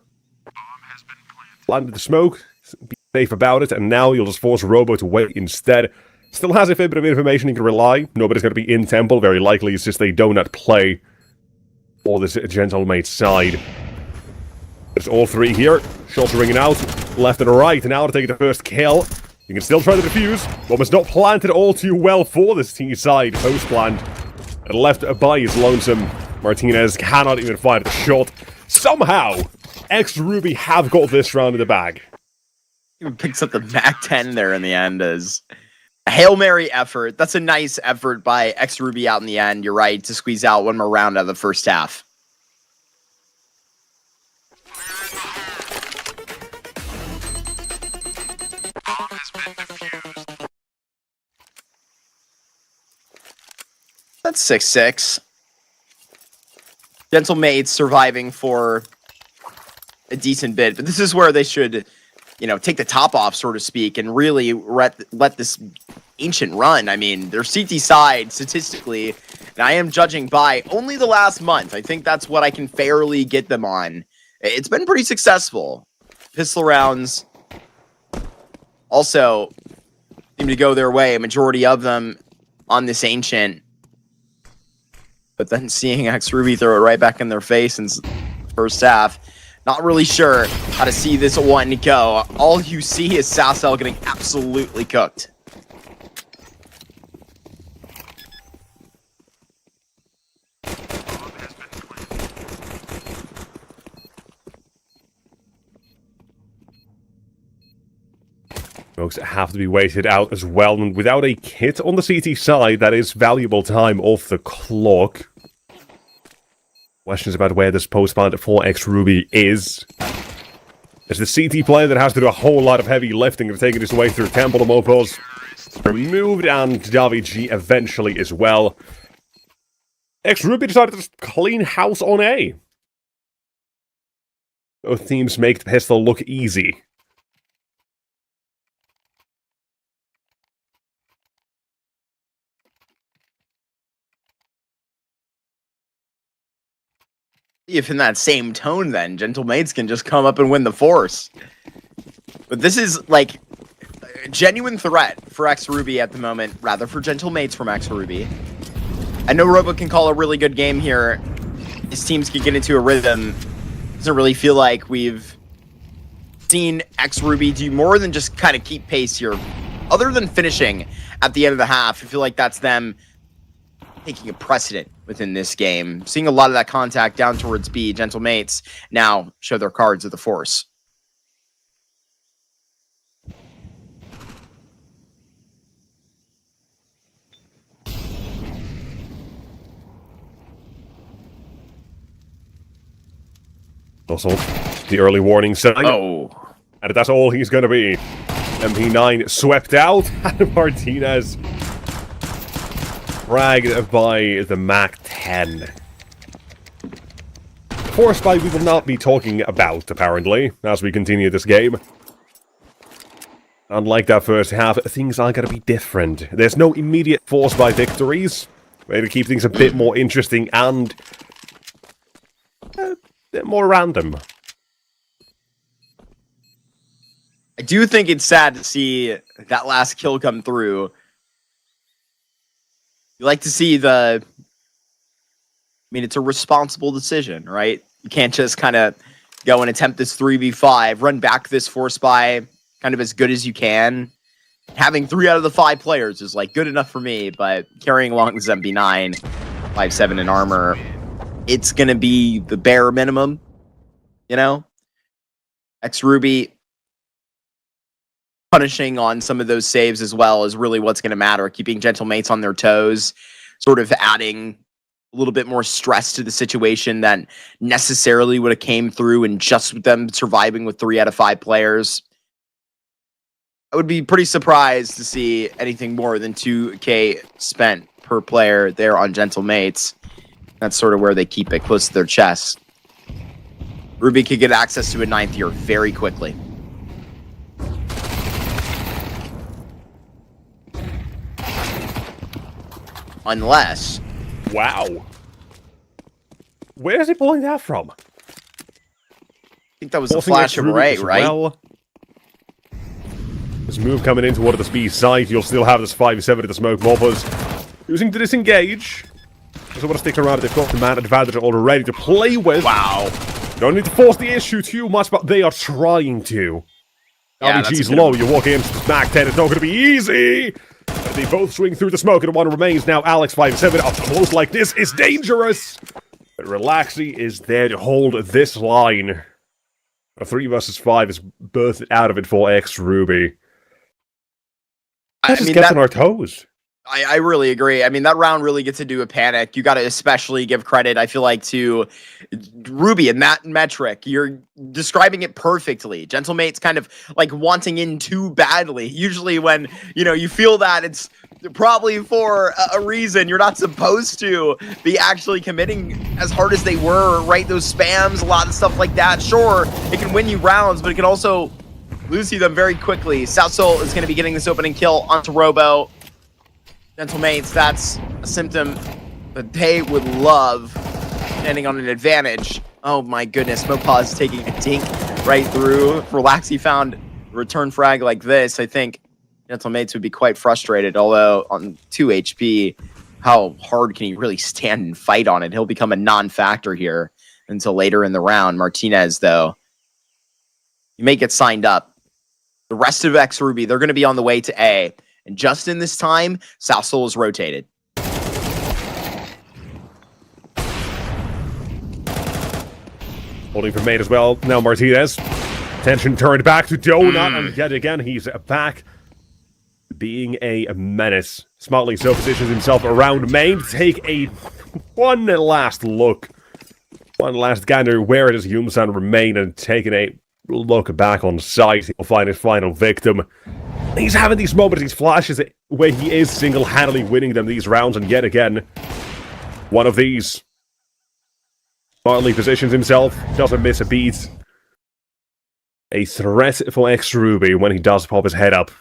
Landed the smoke. Be safe about it, and now you'll just force Robo to wait instead. Still has a fair bit of information he can rely. Nobody's going to be in Temple. Very likely it's just they do not play for this Gentlemate side. There's all three here. Shots ringing out, left and right, and now to take the first kill. You can still try to defuse. Bomb is not planted all too well for this T side. Post planned. And left by his lonesome. Martinez cannot even fire the shot. Somehow, X-Ruby have got this round in the bag. Even picks up the MAC-10 there in the end as a Hail Mary effort. That's a nice effort by X-Ruby out in the end. You're right, to squeeze out one more round out of the first half. That's 6-6. Gentlemates surviving for a decent bit, but this is where they should take the top off, so to speak, and really let this Ancient run. I mean, their CT side, statistically, and I am judging by only the last month. I think that's what I can fairly get them on. It's been pretty successful. Pistol rounds also seem to go their way, a majority of them on this Ancient. But then seeing XRuby throw it right back in their face in the first half, not really sure how to see this one go. All you see is Sassel getting absolutely cooked. Folks have to be waited out as well, and without a kit on the CT side, that is valuable time off the clock. Questions about where this post-plant for XRuby is. It's the CT player that has to do a whole lot of heavy lifting and taking his way through Temple of Mopos. Removed, and Davi G eventually as well. XRuby decided to just clean house on A. Both teams make the pistol look easy. If in that same tone, then Gentle Mates can just come up and win the Force. But this is like a genuine threat for XRuby at the moment, rather for Gentle Mates from XRuby. I know Robo can call a really good game here. His teams can get into a rhythm. Doesn't really feel like we've seen XRuby do more than just kind of keep pace here. Other than finishing at the end of the half, I feel like that's them taking a precedent within this game. Seeing a lot of that contact down towards B. Gentle Mates now show their cards of the Force. Also, the early warning sign. Oh. And that's all he's going to be. MP9 swept out, and Martinez fragged by the Mac-10. Force buy we will not be talking about, apparently, as we continue this game. Unlike that first half, things are going to be different. There's no immediate force buy victories. Way to keep things a bit more interesting and a bit more random. I do think it's sad to see that last kill come through. You like to see the... I mean, it's a responsible decision, right? You can't just kind of go and attempt this 3v5, run back this force buy kind of as good as you can. Having 3 out of the 5 players is, like, good enough for me, but carrying along this MP9, 5.7 in armor, it's going to be the bare minimum, you know? XRuby punishing on some of those saves as well is really what's going to matter. Keeping Gentle Mates on their toes, sort of adding a little bit more stress to the situation that necessarily would have came through and just with them surviving with 3 out of 5 players. I would be pretty surprised to see anything more than 2K spent per player there on Gentle Mates. That's sort of where they keep it close to their chest. Ruby could get access to a 9th year very quickly. Unless... Wow. Where is he pulling that from? I think that was a flash of Ray, right? Well. This move coming in toward the speed side, you'll still have this 5-7 at the smoke mobbers. Using to disengage. Doesn't want to stick around, they've got the man advantage already to play with. Wow. Don't need to force the issue too much, but they are trying to. Yeah, RBG's low, you walk into this Mac 10, it's not going to be easy! But they both swing through the smoke, and one remains now. Alex 5-7 up close like this is dangerous! But Relaxy is there to hold this line. A 3 versus 5 is birthed out of it for XRuby. Let's just get on our toes. I really agree. I mean, that round really gets into a panic. You got to especially give credit, I feel like, to Ruby and that metric. You're describing it perfectly. Gentle Mates kind of like wanting in too badly. Usually when, you know, you feel that, it's probably for a reason. You're not supposed to be actually committing as hard as they were, right? Those spams, a lot of stuff like that. Sure, it can win you rounds, but it can also losing them very quickly. South Soul is going to be getting this opening kill onto Robo. Gentlemates, that's a symptom that they would love, standing on an advantage. Oh my goodness, Mopaw is taking a dink right through. If Relaxy found a return frag like this, I think Gentlemates would be quite frustrated, although on 2 HP, how hard can he really stand and fight on it? He'll become a non-factor here until later in the round. Martinez, though, you may get signed up. The rest of X Ruby, they're going to be on the way to A. And just in this time, South Soul is rotated. Holding for mate as well. Now Martinez. Attention turned back to Donut, and yet again he's back being a menace. Smartly so positions himself around main to take a one last look. One last gander where does Yumsan remain, and taking a look back on sight. He'll find his final victim. He's having these moments, these flashes where he is single-handedly winning them these rounds, and yet again, one of these. Smartly positions himself, doesn't miss a beat. A threat for X Ruby when he does pop his head up.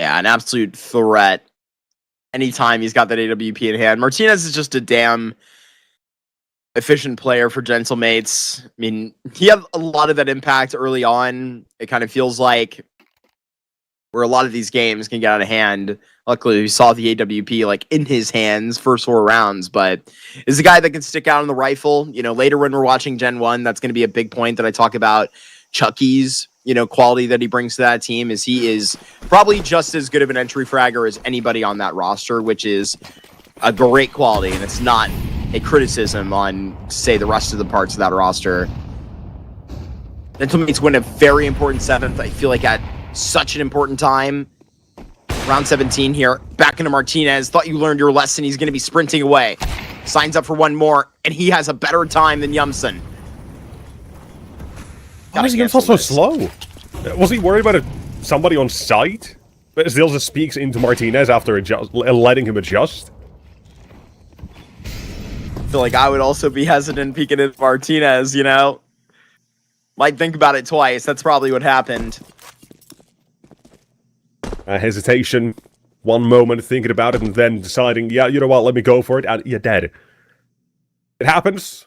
Yeah, an absolute threat. Anytime he's got that AWP in hand. Martinez is just a damn efficient player for Gentlemates. I mean, he had a lot of that impact early on. It kind of feels like where a lot of these games can get out of hand. Luckily, we saw the AWP like in his hands first 4 rounds, but is a guy that can stick out on the rifle. You know, later when we're watching Gen 1, that's going to be a big point that I talk about. Chucky's, you know, quality that he brings to that team is he is probably just as good of an entry fragger as anybody on that roster, which is a great quality, and it's not a criticism on, say, the rest of the parts of that roster. Gentlemates win a very important 7th. I feel like at such an important time. Round 17 here. Back into Martinez. Thought you learned your lesson. He's going to be sprinting away. Signs up for one more, and he has a better time than Yumson. Why is Yumson so slow? Was he worried about somebody on site? But still just speaks into Martinez after letting him adjust. I feel like I would also be hesitant peeking at Martinez, you know? Might think about it twice. That's probably what happened. Hesitation. One moment thinking about it and then deciding, yeah, you know what, let me go for it. And you're dead. It happens.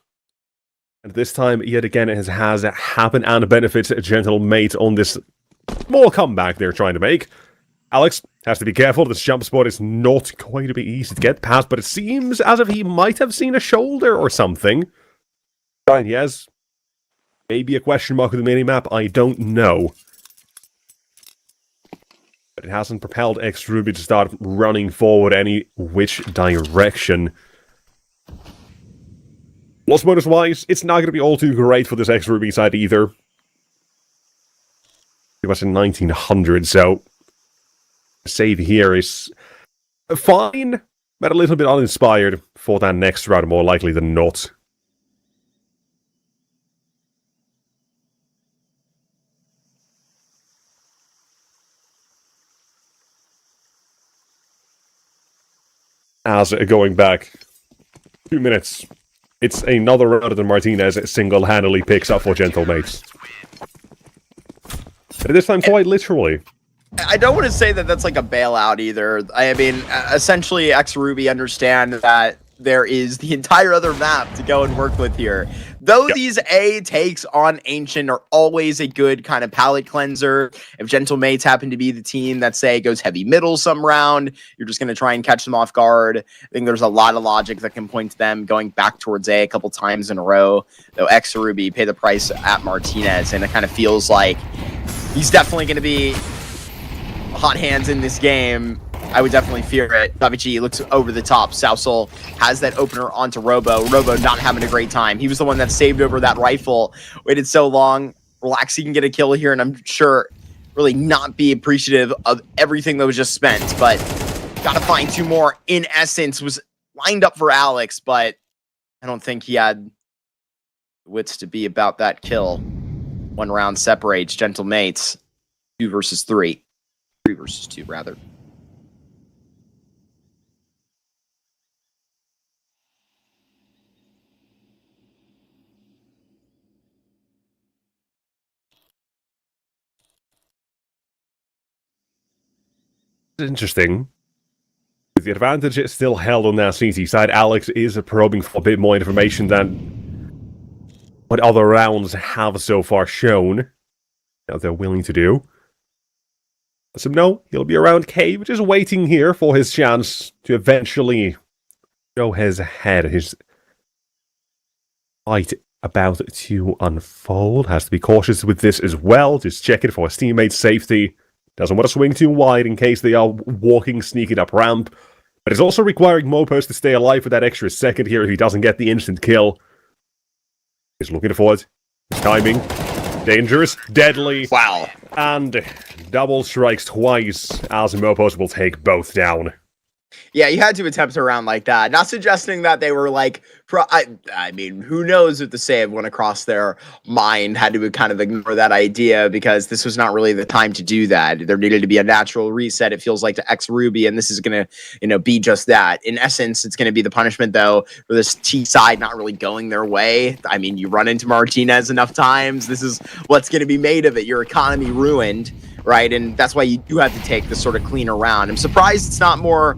And this time, yet again, it has happened and benefits a Gentlemate on this small comeback they're trying to make. Alex has to be careful. This jump spot is not going to be easy to get past, but it seems as if he might have seen a shoulder or something. Fine, yes. Maybe a question mark with the minimap, I don't know. But it hasn't propelled X Ruby to start running forward any which direction. Loss bonus wise, it's not going to be all too great for this X Ruby side either. It was in 1900, so save here is fine, but a little bit uninspired for that next round, more likely than not. As going back 2 minutes, it's another round than Martinez single-handedly picks up for Gentlemates. And this time quite literally. I don't want to say that that's like a bailout either. I mean, essentially, X Ruby understand that there is the entire other map to go and work with here. Though these A takes on Ancient are always a good kind of palate cleanser. If Gentlemates happen to be the team that, say, goes heavy middle some round, you're just going to try and catch them off guard. I think there's a lot of logic that can point to them going back towards A couple times in a row. Though X Ruby pay the price at Martinez, and it kind of feels like he's definitely going to be hot hands in this game. I would definitely fear it. Davichi looks over the top. South Soul has that opener onto Robo. Robo not having a great time. He was the one that saved over that rifle. Waited so long. Relax, he can get a kill here, and I'm sure really not be appreciative of everything that was just spent. But gotta find 2 more. In essence, was lined up for Alex, but I don't think he had wits to be about that kill. 1 round separates Gentlemates. 2 versus 3. 3 versus 2, rather. It's interesting. The advantage is still held on that CT side. Alex is probing for a bit more information than what other rounds have so far shown that they're willing to do. So no, he'll be around Cave, just waiting here for his chance to eventually show his head, his fight about to unfold. Has to be cautious with this as well, just check it for his teammate's safety. Doesn't want to swing too wide in case they are walking, sneaking up ramp. But it's also requiring Mopos to stay alive for that extra second here if he doesn't get the instant kill. He's looking forward. Timing. Dangerous. Deadly. Wow. And double strikes twice as Mopos will take both down. Yeah, you had to attempt a round like that. Not suggesting that they were like, I mean, who knows what the save went across their mind, had to kind of ignore that idea because this was not really the time to do that. There needed to be a natural reset, it feels like, to X Ruby, and this is going to, be just that. In essence, it's going to be the punishment, though, for this T side not really going their way. I mean, you run into Martinez enough times, this is what's going to be made of it. Your economy ruined, right? And that's why you do have to take this sort of cleaner round. I'm surprised it's not more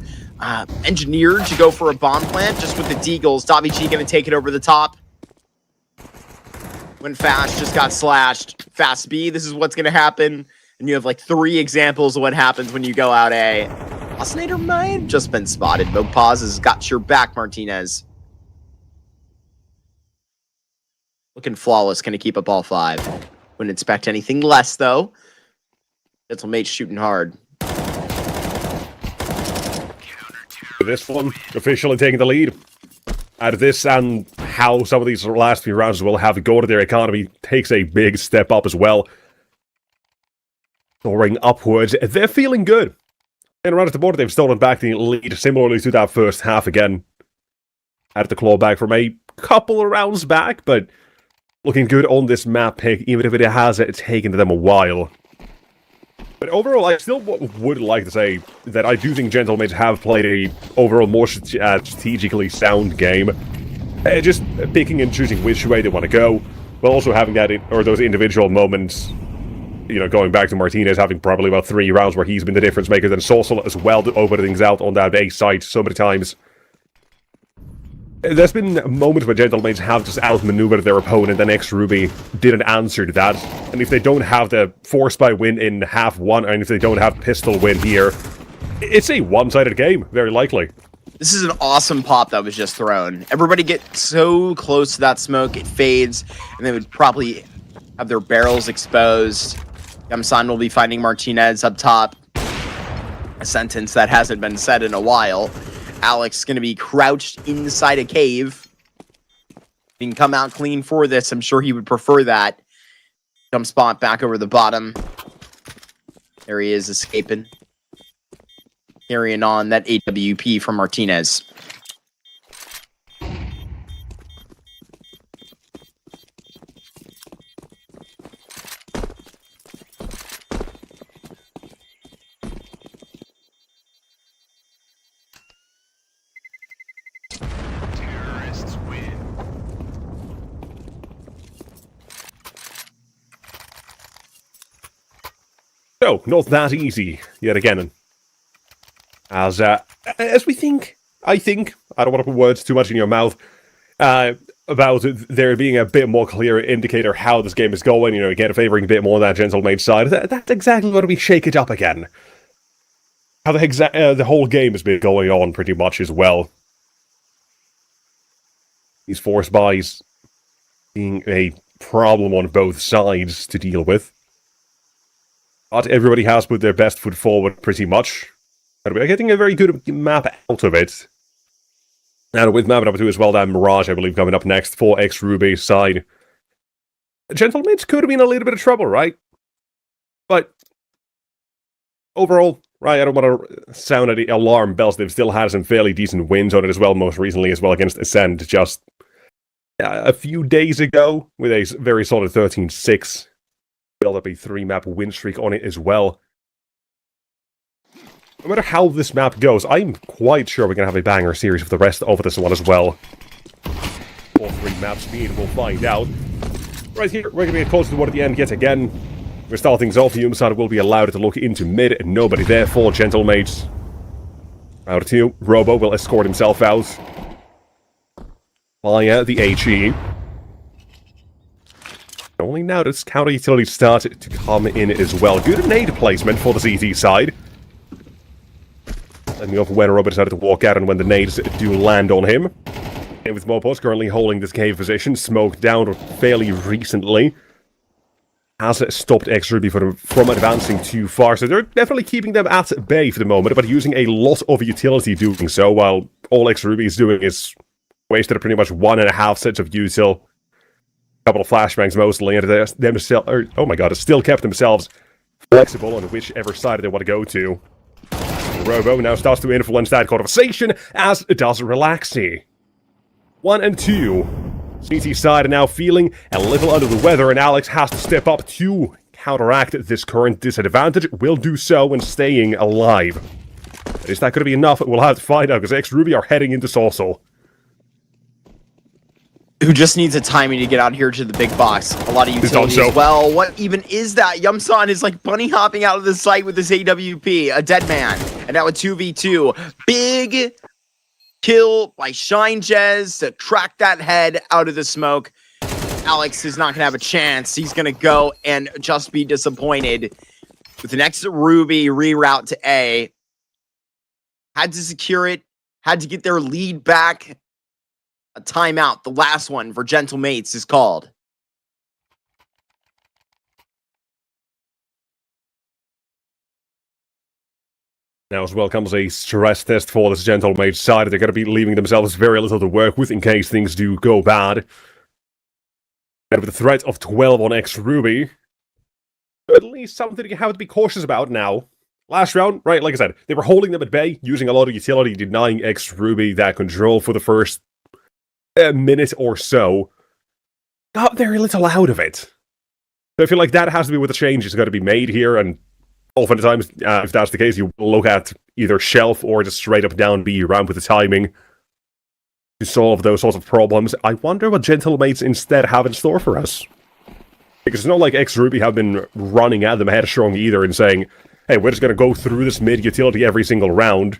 engineered to go for a bomb plant just with the Deagles. Davi G gonna take it over the top. When Fast just got slashed. Fast B, this is what's gonna happen. And you have like 3 examples of what happens when you go out A. Oscillator might have just been spotted. No pause has got your back, Martinez. Looking flawless, gonna keep up all 5. Wouldn't expect anything less though. Little mate shooting hard. This one officially taking the lead. Out of this and how some of these last few rounds will have to go to their economy takes a big step up as well. Soaring upwards, they're feeling good. And around the board, they've stolen back the lead, similarly to that first half again. Had to claw back from a couple of rounds back, but looking good on this map pick, even if it has taken them a while. But overall, I still would like to say that I do think Gentlemans have played a overall more strategically sound game. Just picking and choosing which way they want to go, while also having that, or those individual moments, going back to Martinez, having probably about 3 rounds where he's been the difference maker, then Sorsel as well to open things out on that A side so many times. There's been moments where Gentlemans have just outmaneuvered their opponent, and X-Ruby didn't answer to that. And if they don't have the force by win in half 1, and if they don't have pistol win here, it's a one-sided game, very likely. This is an awesome pop that was just thrown. Everybody gets so close to that smoke, it fades, and they would probably have their barrels exposed. Yamsan will be finding Martinez up top. A sentence that hasn't been said in a while. Alex is going to be crouched inside a cave. He can come out clean for this. I'm sure he would prefer that. Jump spot back over the bottom. There he is, escaping. Carrying on that AWP from Martinez. So, not that easy, yet again. As we think, I don't want to put words too much in your mouth, about there being a bit more clear indicator how this game is going, again, favoring a bit more on that Gentlemade side. That's exactly what we shake it up again. How the whole game has been going on pretty much as well. These force buys being a problem on both sides to deal with. But everybody has put their best foot forward pretty much. And we're getting a very good map out of it. And with map number 2 as well, that Mirage, I believe, coming up next for X-Ruby's side. Gentlemen, could have been a little bit of trouble, right? But overall, right, I don't want to sound any alarm bells. They've still had some fairly decent wins on it as well, most recently as well against Ascend just a few days ago with a very solid 13-6. Build up a 3-map win streak on it as well. No matter how this map goes, I'm quite sure we're going to have a banger series for the rest of this one as well. All 3 maps being, we'll find out. Right here, we're going to get close to the one at the end yet again. We're starting things off. The side will be allowed to look into mid, and nobody there for Gentlemates. Round 2, Robo will escort himself out via the HE. Only now does counter utility start to come in as well. Good nade placement for the CT side. Let me off when Robo decided to walk out and when the nades do land on him. And with Mopos currently holding this cave position, smoked down fairly recently. Has stopped XRuby from advancing too far, so they're definitely keeping them at bay for the moment, but using a lot of utility doing so, while all XRuby is doing is wasted pretty much 1.5 sets of util. A couple of flashbangs mostly, and oh my god, still kept themselves flexible on whichever side they want to go to. Robo now starts to influence that conversation, as does Relaxy. 1 and 2. CT side are now feeling a little under the weather, and Alex has to step up to counteract this current disadvantage. Will do so when staying alive. But is that going to be enough? We'll have to find out, because XRuby are heading into Saucel. Who just needs a timing to get out here to the big box. A lot of utility as well. What even is that? Yumsan is like bunny hopping out of the site with his AWP. A dead man. And now a 2v2. Big kill by Shine Jez to track that head out of the smoke. Alex is not going to have a chance. He's going to go and just be disappointed. With the next Ruby reroute to A. Had to secure it. Had to get their lead back. A timeout, the last one for Gentlemates, is called. Now as well comes a stress test for this Gentlemates side. They're going to be leaving themselves very little to work with in case things do go bad. And with the threat of 12 on XRuby, at least something you have to be cautious about now. Last round, right, like I said, they were holding them at bay, using a lot of utility, denying XRuby that control for the first minute or so. Got very little out of it. So I feel like that has to be where the change is going to be made here, and oftentimes, if that's the case, you look at either shelf or just straight up down B ramp with the timing to solve those sorts of problems. I wonder what Gentlemates instead have in store for us. Because it's not like XRuby have been running at them headstrong either and saying, hey, we're just going to go through this mid utility every single round.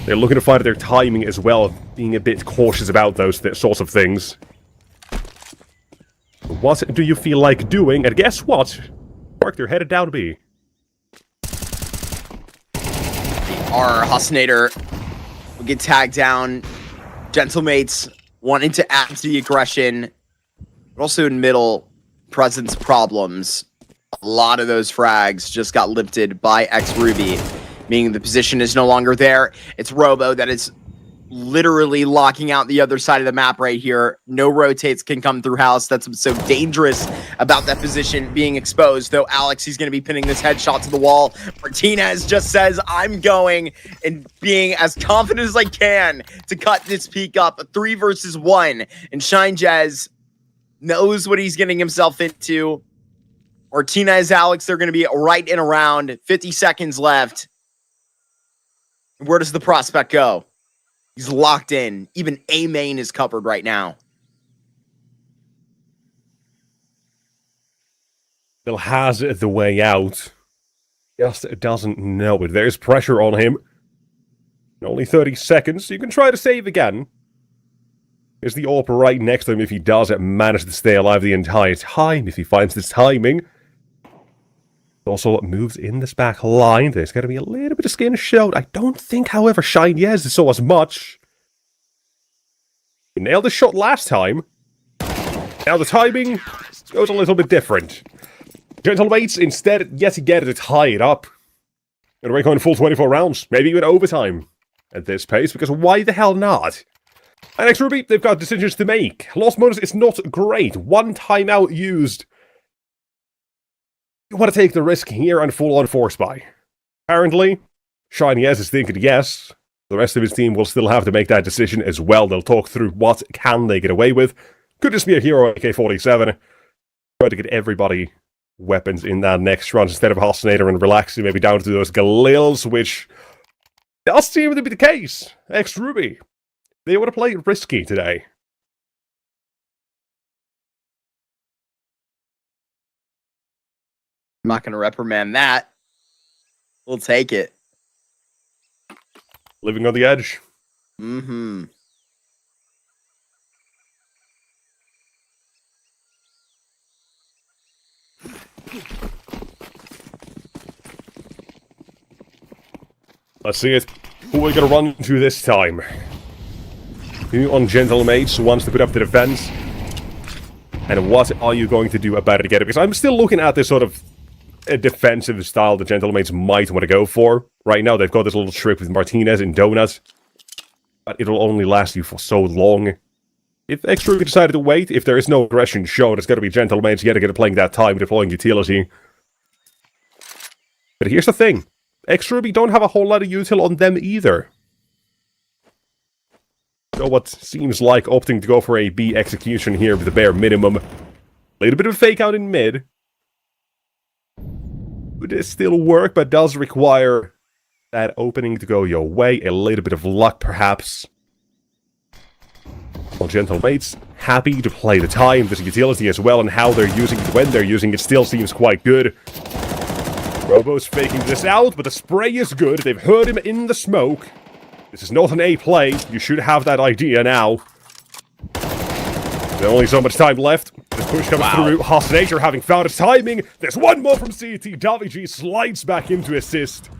They're looking to find their timing as well, being a bit cautious about those sorts of things. What do you feel like doing? And guess what? Mark, they're headed down B. Our Husnator will get tagged down. Gentlemates wanting to add to the aggression, but also in middle, presence problems. A lot of those frags just got lifted by XRuby. Meaning the position is no longer there. It's Robo that is literally locking out the other side of the map right here. No rotates can come through house. That's what's so dangerous about that position being exposed. Though Alex, he's going to be pinning this headshot to the wall. Martinez just says, I'm going, and being as confident as I can to cut this peak up. 3 versus 1. And Shine Jez knows what he's getting himself into. Martinez, Alex, they're going to be right in around 50 seconds left. Where does the prospect go? He's locked in. Even A main is covered right now. Still has the way out. Just doesn't know it. There's pressure on him. Only 30 seconds. You can try to save again. There's the AWP right next to him if he does manage to stay alive the entire time. If he finds this timing. Also moves in this back line. There's going to be a little bit of skin showed. I don't think, however, Shine Yes saw as much. He nailed the shot last time. Now the timing goes a little bit different. Gentlemates instead yet again to tie it up. And we're going full 24 rounds. Maybe even overtime at this pace, because why the hell not? And XRuby, they've got decisions to make. Lost bonus is not great. 1 timeout used. You want to take the risk here and full-on force buy. Apparently, Shiny Yes is thinking yes. The rest of his team will still have to make that decision as well. They'll talk through what can they get away with. Could just be a hero AK-47. Try to get everybody weapons in that next run instead of Hosnator and Relaxing maybe down to those Galils, which does seem to be the case. XRuby, they want to play risky today. I'm not going to reprimand that. We'll take it. Living on the edge. Mm-hmm. Let's see it. Who are we going to run into this time? Who on Gentle Mates wants to put up the defense? And what are you going to do about it again? Because I'm still looking at this sort of a defensive style the Gentle Mates might want to go for. Right now, they've got this little trick with Martinez and Donut. But it'll only last you for so long. If Extra decided to wait, if there is no aggression shown, it's going to be Gentle Mates yet again playing that time, deploying utility. But here's the thing. Extra don't have a whole lot of util on them either. So what seems like opting to go for a B execution here with the bare minimum. A little bit of a fake out in mid. Would still work, but does require that opening to go your way. A little bit of luck, perhaps. Well, Gentle Mates, happy to play the time. This utility as well, and how they're using it, when they're using it, still seems quite good. Robo's faking this out, but the spray is good. They've heard him in the smoke. This is not an A play. You should have that idea now. There's only so much time left. This push comes through. Hostinator having found his timing. There's one more from CCT. WG slides back into assist.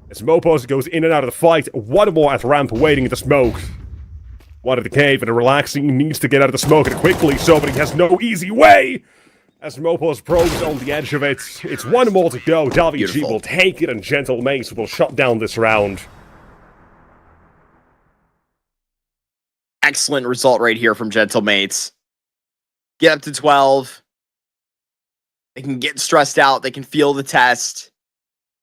As Mopos goes in and out of the fight. One more at ramp waiting in the smoke. One at the cave, and Relaxing needs to get out of the smoke and quickly so, but he has no easy way. As Mopos probes on the edge of it. It's one more to go. WG will take it, and Gentle Mace will shut down this round. Excellent result right here from Gentle Mates. Get up to 12. They can get stressed out. They can feel the test.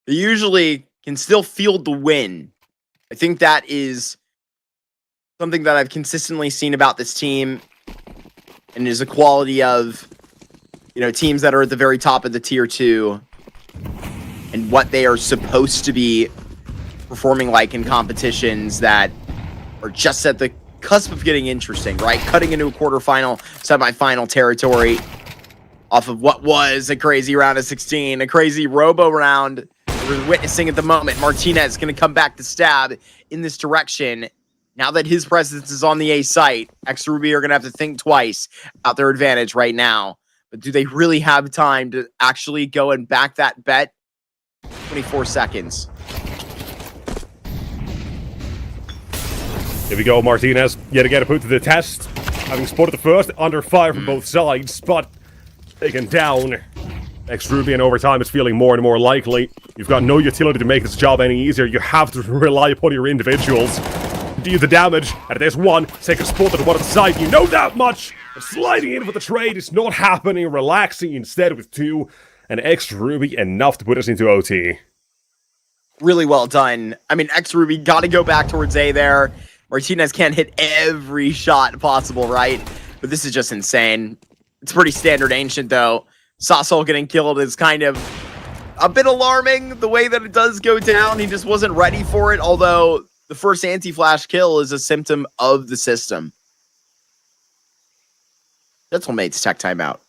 They usually can still field the win. I think that is something that I've consistently seen about this team, and is a quality of, you know, teams that are at the very top of the tier 2 and what they are supposed to be performing like in competitions that are just at the cusp of getting interesting, right? Cutting into a quarterfinal, semifinal territory off of what was a crazy round of 16, a crazy robo round we're witnessing at the moment. Martinez going to come back to stab in this direction. Now that his presence is on the A site, Extra Ruby are going to have to think twice about their advantage right now. But do they really have time to actually go and back that bet? 24 seconds. Here we go, Martinez. Yet again put to the test. Having spotted the first, under fire from both sides, but taken down. Extra Ruby in overtime is feeling more and more likely. You've got no utility to make this job any easier. You have to rely upon your individuals. Do the damage, and there's one. Take a spot at one of the side. You know that much. But sliding in for the trade is not happening. Relaxing instead with 2. And Extra Ruby enough to put us into OT. Really well done. I mean, Extra Ruby got to go back towards A there. Martinez can't hit every shot possible, right? But this is just insane. It's pretty standard Ancient, though. Sassol getting killed is kind of a bit alarming, the way that it does go down. He just wasn't ready for it, although the first anti-flash kill is a symptom of the system. Gentle Mates tech timeout.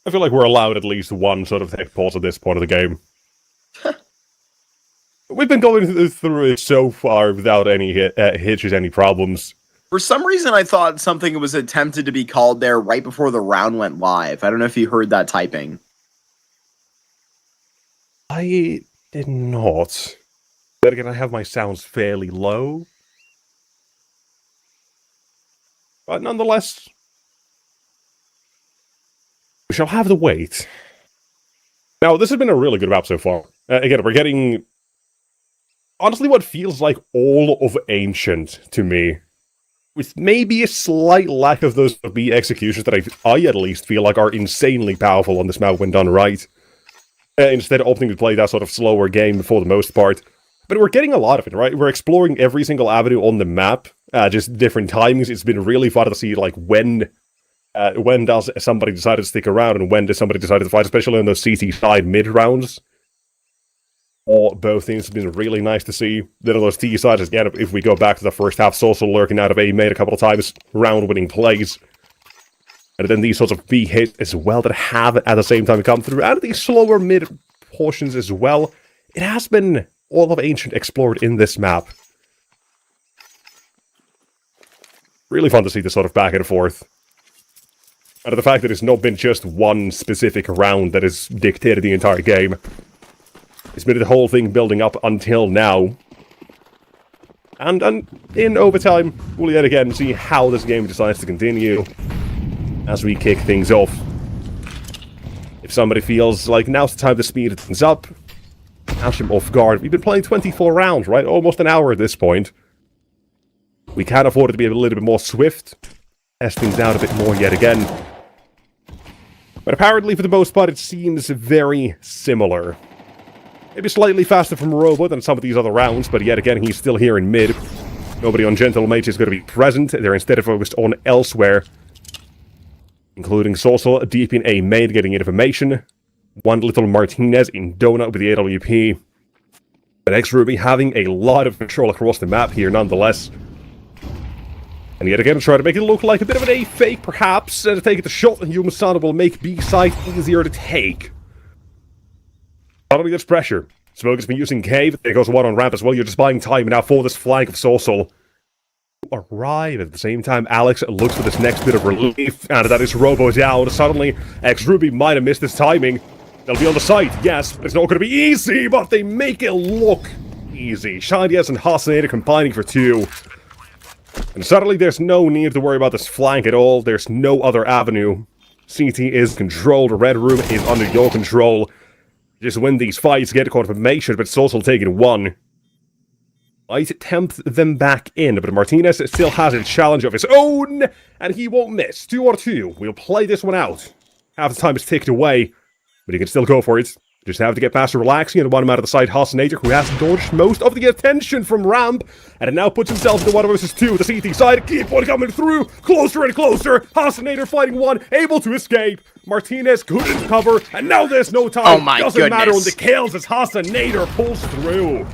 I feel like we're allowed at least one sort of tech pause at this point of the game. We've been going through it so far without any hitches, any problems. For some reason, I thought something was attempted to be called there right before the round went live. I don't know if you heard that typing. I did not. Then again, I have my sounds fairly low. But nonetheless, we shall have to wait. Now, this has been a really good map so far. Again, we're getting, honestly, what feels like all of Ancient to me. With maybe a slight lack of those B executions that I at least feel like are insanely powerful on this map when done right. Instead of opting to play that sort of slower game for the most part. But we're getting a lot of it, right? We're exploring every single avenue on the map, just different timings. It's been really fun to see, like, when when does somebody decide to stick around, and when does somebody decide to fight, especially in those CT side mid rounds. Or both things have been really nice to see. Then on those T sides, again, if we go back to the first half, Sosa lurking out of A made a couple of times, round-winning plays. And then these sorts of B hits as well that have at the same time come through, and these slower mid portions as well. It has been all of Ancient explored in this map. Really fun to see this sort of back and forth. And the fact that it's not been just one specific round that has dictated the entire game. It's been the whole thing building up until now. And in overtime, we'll yet again see how this game decides to continue as we kick things off. If somebody feels like now's the time to speed things up, catch him off guard. We've been playing 24 rounds, right? Almost an hour at this point. We can afford it to be a little bit more swift. Test things out a bit more yet again. But apparently, for the most part, it seems very similar. Maybe slightly faster from Robo than some of these other rounds, but yet again, he's still here in mid. Nobody on Gentle Mage is going to be present. They're instead focused on elsewhere. Including Sorsel deep in A mid, getting information. One little Martinez in Donut with the AWP. But X-Ruby having a lot of control across the map here, nonetheless. And yet again, try to make it look like a bit of an A fake, perhaps, and to take it to shot, and Human Son will make B side easier to take. Suddenly there's pressure. Smoke has been using Cave. There goes one on ramp as well. You're just buying time now for this flank of Sorsel. Arrive at the same time. Alex looks for this next bit of relief, and that is Robo down. Suddenly, X-Ruby might have missed his timing. They'll be on the site, yes. It's not going to be easy, but they make it look easy. Shindias and Hasanator combining for 2. And suddenly there's no need to worry about this flank at all. There's no other avenue. CT is controlled. Red Room is under your control. Just win these fights, get confirmation, but Sorsel taking 1. Might tempt them back in, but Martinez still has a challenge of his own, and he won't miss. 2 or 2. We'll play this one out. Half the time is ticked away, but he can still go for it. Just have to get past relaxing and one him out of the side, Hasanator, who has dodged most of the attention from ramp, and it now puts himself into 1 versus 2. The CT side, keep on coming through, closer and closer. Hasanator fighting 1, able to escape. Martinez couldn't cover, and now there's no time. Oh my Doesn't matter on goodness. the kills as Hasanator pulls through.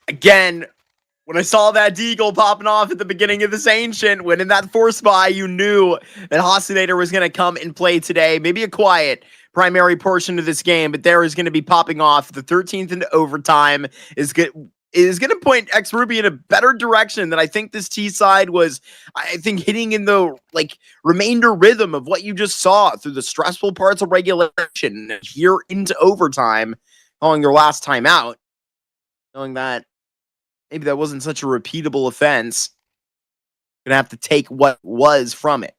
Again, when I saw that deagle popping off at the beginning of this Ancient, when in that force buy, you knew that Hasanator was going to come and play today. Maybe a quiet primary portion of this game, but there is going to be popping off. The 13th into overtime is going to point X-Ruby in a better direction than I think this T side was, I think, hitting in the remainder rhythm of what you just saw through the stressful parts of regulation here into overtime, calling their last time out, knowing that maybe that wasn't such a repeatable offense. Gonna have to take what was from it.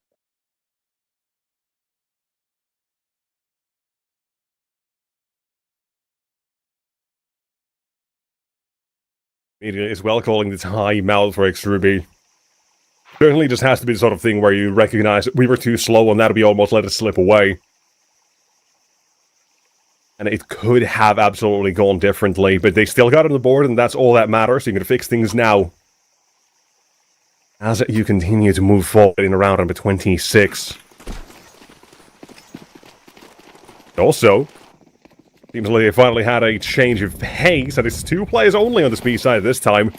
Media is well calling the timeout for X-Ruby. Certainly just has to be the sort of thing where you recognize we were too slow and that'll be almost let it slip away. And it could have absolutely gone differently, but they still got on the board and that's all that matters. So you can fix things now. As you continue to move forward in around number 26. Also, seems like they finally had a change of pace, and it's 2 players only on the speed side this time.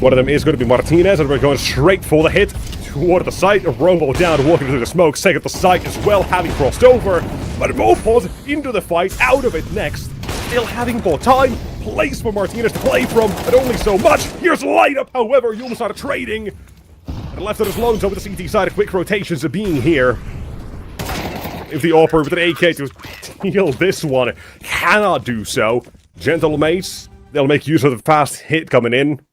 One of them is going to be Martinez, and we're going straight for the hit toward the site. Robo down, walking through the smoke, second the site as well, having crossed over. But both pause into the fight, out of it next. Still having more time, place for Martinez to play from, but only so much. Here's light up, however, you almost started trading. And left on his loans over the CT side, quick rotations of being here. If the offer with an AK to steal this one cannot do so. Gentle Mates, they'll make use of the fast hit coming in.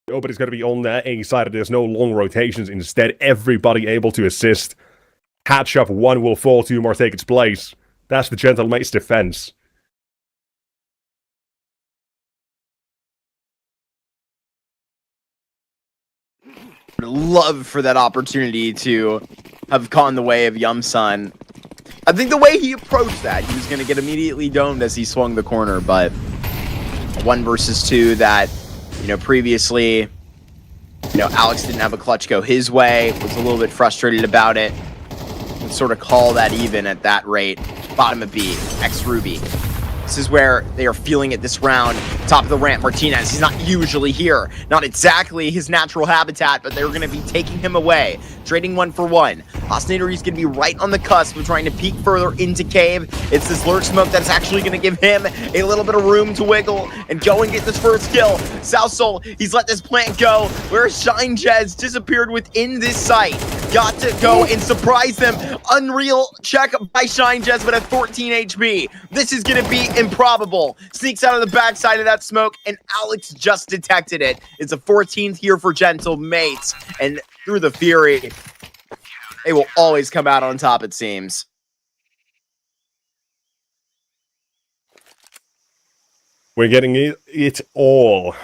Nobody's going to be on the A side. There's no long rotations. Instead, everybody able to assist. Hatch up, 1 will fall, 2 more take its place. That's the Gentle Mates defense. Love for that opportunity to have caught in the way of Yum-Sun. I think the way he approached that, he was going to get immediately domed as he swung the corner, but 1 versus 2 that, previously You know, Alex didn't have a clutch go his way, was a little bit frustrated about it. And sort of call that even at that rate. Bottom of B, X-Ruby. This is where they are feeling it this round. Top of the ramp, Martinez. He's not usually here. Not exactly his natural habitat, but they're going to be taking him away. Trading 1 for 1. Ostinator is going to be right on the cusp of trying to peek further into cave. It's this lurk smoke that's actually going to give him a little bit of room to wiggle and go and get this first kill. South Soul, he's let this plant go. Where's Shine Jez? Disappeared within this site. Got to go and surprise them. Unreal check by Shine Jez, but at 14 HP. This is going to be improbable. Sneaks out of the backside of that smoke, and Alex just detected it. It's a 14th here for Gentle Mates, and through the Fury, they will always come out on top, it seems. We're getting it all.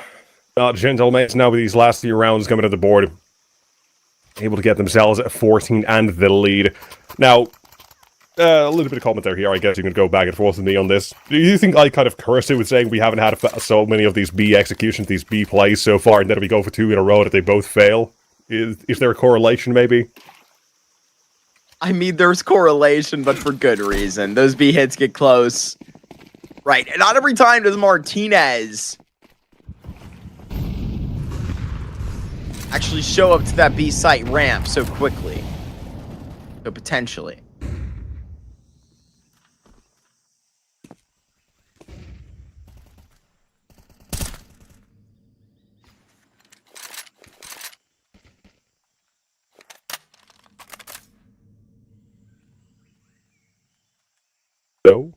Gentle Mates now with these last few rounds coming to the board. Able to get themselves at 14 and the lead. Now, a little bit of commentary here. I guess you can go back and forth with me on this. Do you think I kind of cursed it with saying we haven't had so many of these B executions, these B plays so far, and then we go for 2 in a row that they both fail? Is there a correlation, maybe? I mean, there's correlation, but for good reason. Those B hits get close. Right, and not every time does Martinez actually show up to that B site ramp so quickly. So potentially. So,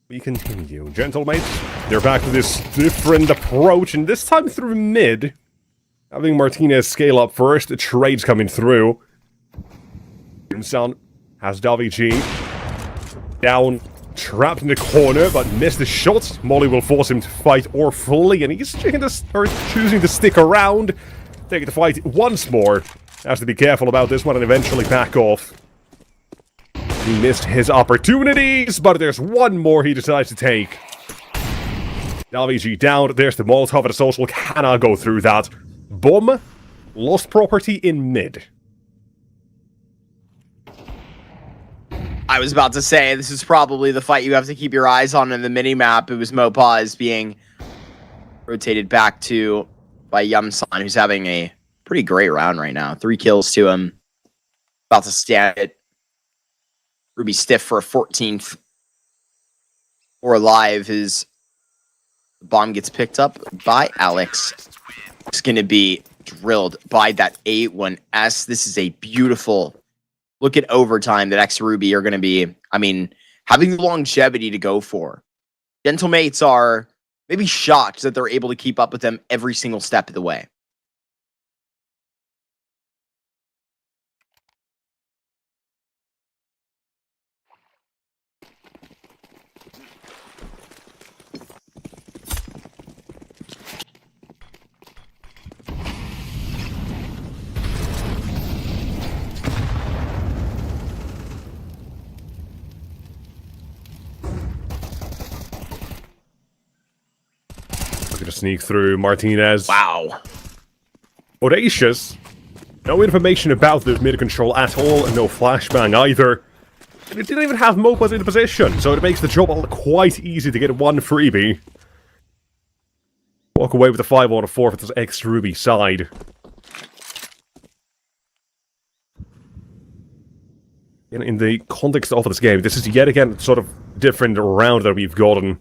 we continue. Gentle Mates, they're back to this different approach, and this time through mid. Having Martinez scale up first, the trades coming through. Grimson has WG down, trapped in the corner, but missed the shot. Molly will force him to fight or flee, and he's choosing to stick around, taking the fight once more. Has to be careful about this one and eventually back off. He missed his opportunities, but there's one more he decides to take. WG down, there's the Molotov, and the social cannot go through that. Bomb, lost property in mid. I was about to say, this is probably the fight you have to keep your eyes on in the minimap. It was Mopaz being rotated back to by Yumsan, who's having a pretty great round right now. 3 kills to him. About to stand it. Ruby stiff for a 14th. Or alive, his bomb gets picked up by Alex. It's going to be drilled by that A1S. This is a beautiful look at overtime that X-Ruby are going to be, I mean, having the longevity to go for. Gentle Mates are maybe shocked that they're able to keep up with them every single step of the way. Looking to sneak through Martinez. Wow. Audacious. No information about this mid control at all, and no flashbang either. And it didn't even have Mopaz in position, so it makes the job quite easy to get one freebie. Walk away with a 5 out of 4 for this X-Ruby side. In the context of this game, this is yet again sort of different round that we've gotten.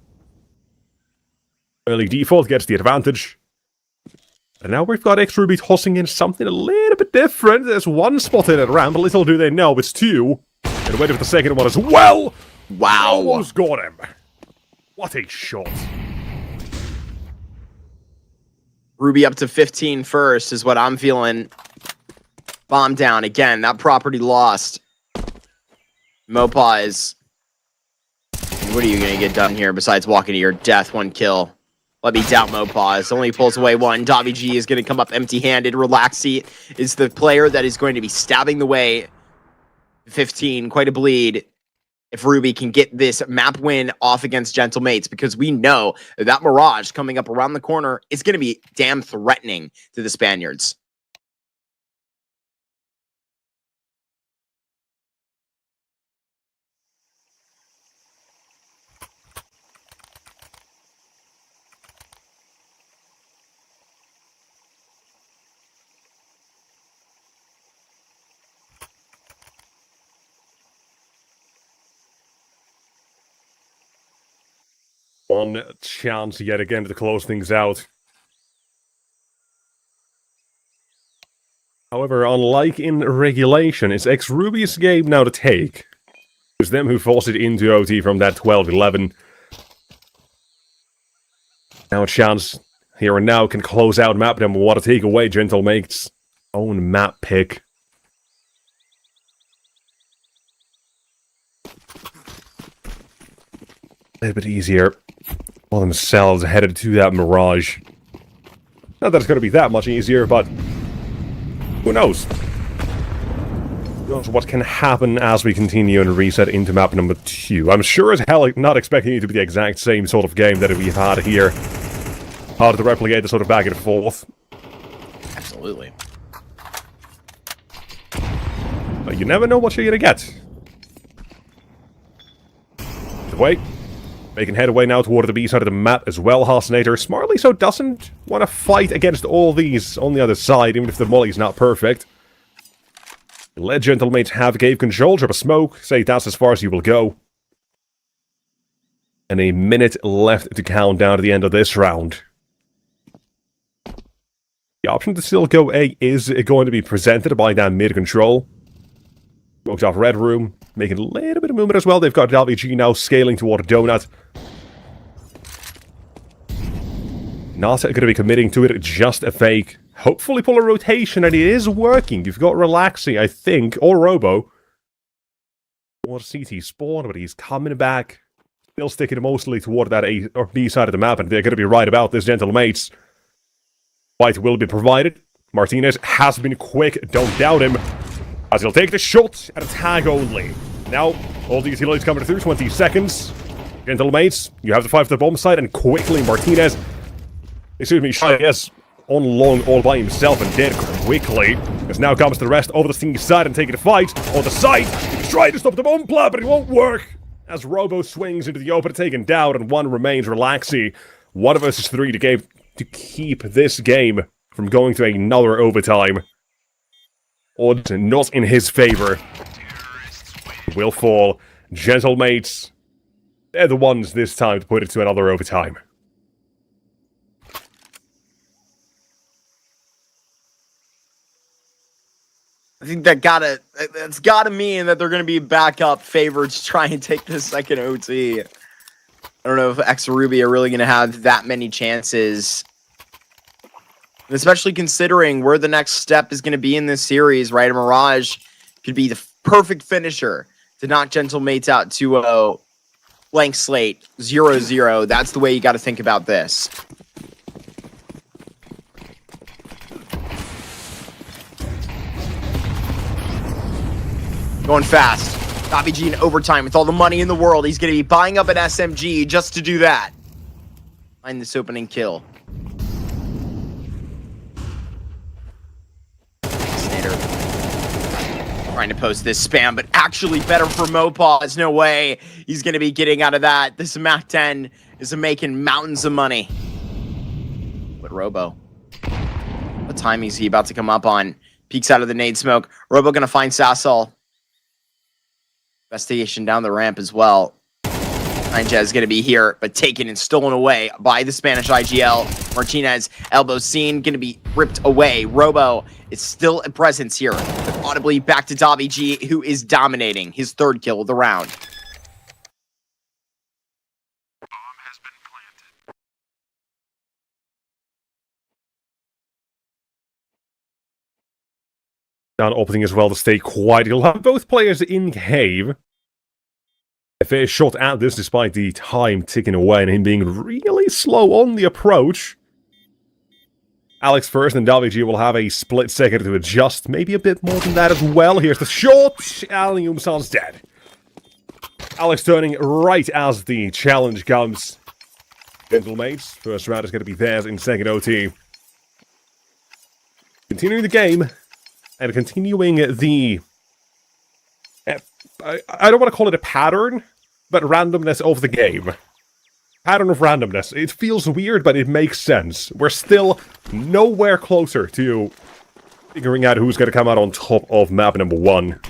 Early default gets the advantage. And now we've got X-Ruby tossing in something a little bit different. There's one spot in at ramp, but little do they know it's 2. And waiting for the second one as well! Wow. Almost got him. What a shot. Ruby up to 15 first is what I'm feeling. Bomb down again. That property lost. Mopaz. What are you going to get done here besides walking to your death? 1 kill. Let me doubt Mopaz. Only pulls away 1. Davi G is going to come up empty-handed. Relaxy is the player that is going to be stabbing the way. 15, quite a bleed. If Ruby can get this map win off against Gentle Mates, because we know that Mirage coming up around the corner is going to be damn threatening to the Spaniards. One chance yet again to close things out. However, unlike in regulation, it's X-Ruby's game now to take. It was them who forced it into OT from that 12-11. Now a chance here and now can close out map number 1 to take away Gentlemate's own map pick. A little bit easier for themselves headed to that Mirage. Not that it's going to be that much easier, but who knows? Who knows what can happen as we continue and reset into map number 2. I'm sure as hell not expecting it to be the exact same sort of game that we've had here. Hard to replicate the sort of back and forth. Absolutely. But you never know what you're going to get. Wait. Making headway now toward the B side of the map as well, Hasnator. Smartly so doesn't want to fight against all these on the other side, even if the molly's not perfect. Let Gentlemates have cave control, drop a smoke, say that's as far as you will go. And a minute left to count down to the end of this round. The option to still go A is going to be presented by that mid control. Smoked off Red Room, making a little bit of movement as well. They've got WG now scaling toward a Donut. Not going to be committing to it, just a fake. Hopefully pull a rotation, and it is working. You've got Relaxi, I think, or Robo. Or CT spawn, but he's coming back. Still sticking mostly toward that A or B side of the map, and they're going to be right about this, Gentlemates. Fight will be provided. Martinez has been quick, don't doubt him. As he'll take the shot at a tag only. Now, all the utilities coming through, 20 seconds. Gentlemates, you have to fight for the bomb site, and quickly Martinez, excuse me, Shy is on long all by himself and dead quickly. As now comes the rest over the C side and taking the fight on the site. He's trying to stop the bomb plant, but it won't work. As Robo swings into the open, taken down, and one remains, Relaxi. 1 versus 3 to keep this game from going to another overtime. Odds not in his favor. Will fall. Gentlemates, they're the ones this time to put it to another overtime. I think that's gotta mean that they're gonna be backup favorites to try and take this second OT. I don't know if X-Ruby are really gonna have that many chances. Especially considering where the next step is gonna be in this series, right? A Mirage could be the perfect finisher to knock Gentlemates out 2-0. Blank slate, 0-0. That's the way you gotta think about this. Going fast. Bobby G in overtime with all the money in the world. He's going to be buying up an SMG just to do that. Find this opening kill. Snader. Trying to post this spam, but actually better for Mopal. There's no way he's going to be getting out of that. This Mac 10 is making mountains of money. But Robo. What time is he about to come up on? Peeks out of the nade smoke. Robo going to find Sassol. Investigation down the ramp as well. Ninja is going to be here, but taken and stolen away by the Spanish IGL. Martinez, elbow seen, going to be ripped away. Robo is still a presence here. But audibly back to Dobby G, who is dominating his 3rd kill of the round. Down opening as well to stay quiet. You'll have both players in cave. A fair shot at this despite the time ticking away and him being really slow on the approach. Alex first and WG will have a split second to adjust. Maybe a bit more than that as well. Here's the shot. Aliumsan's dead. Alex turning right as the challenge comes. Gentlemates, first round is going to be theirs in second OT. Continuing the game. And continuing the... I don't want to call it a pattern, but randomness of the game. Pattern of randomness. It feels weird, but it makes sense. We're still nowhere closer to figuring out who's going to come out on top of map number 1.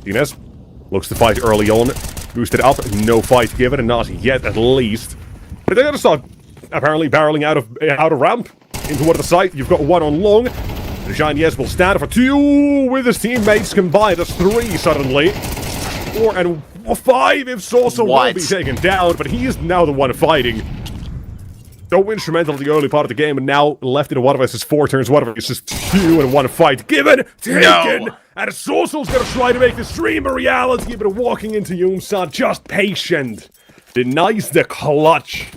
Martinez looks to fight early on. Boosted up, no fight given, not yet at least. But they're gonna start apparently barreling out of ramp into one of the site. You've got one on long. Yes will stand for 2 with his teammates combined. That's 3 suddenly. 4 and 5 if Saucer will be taken down, but he is now the one fighting. So instrumental in the early part of the game, and now left in 1 versus 4 turns. 1 versus 2 and 1 fight. Given, taken, and Saucer's gonna try to make this dream a reality, but walking into Yoomsan, just patient. Denies the clutch.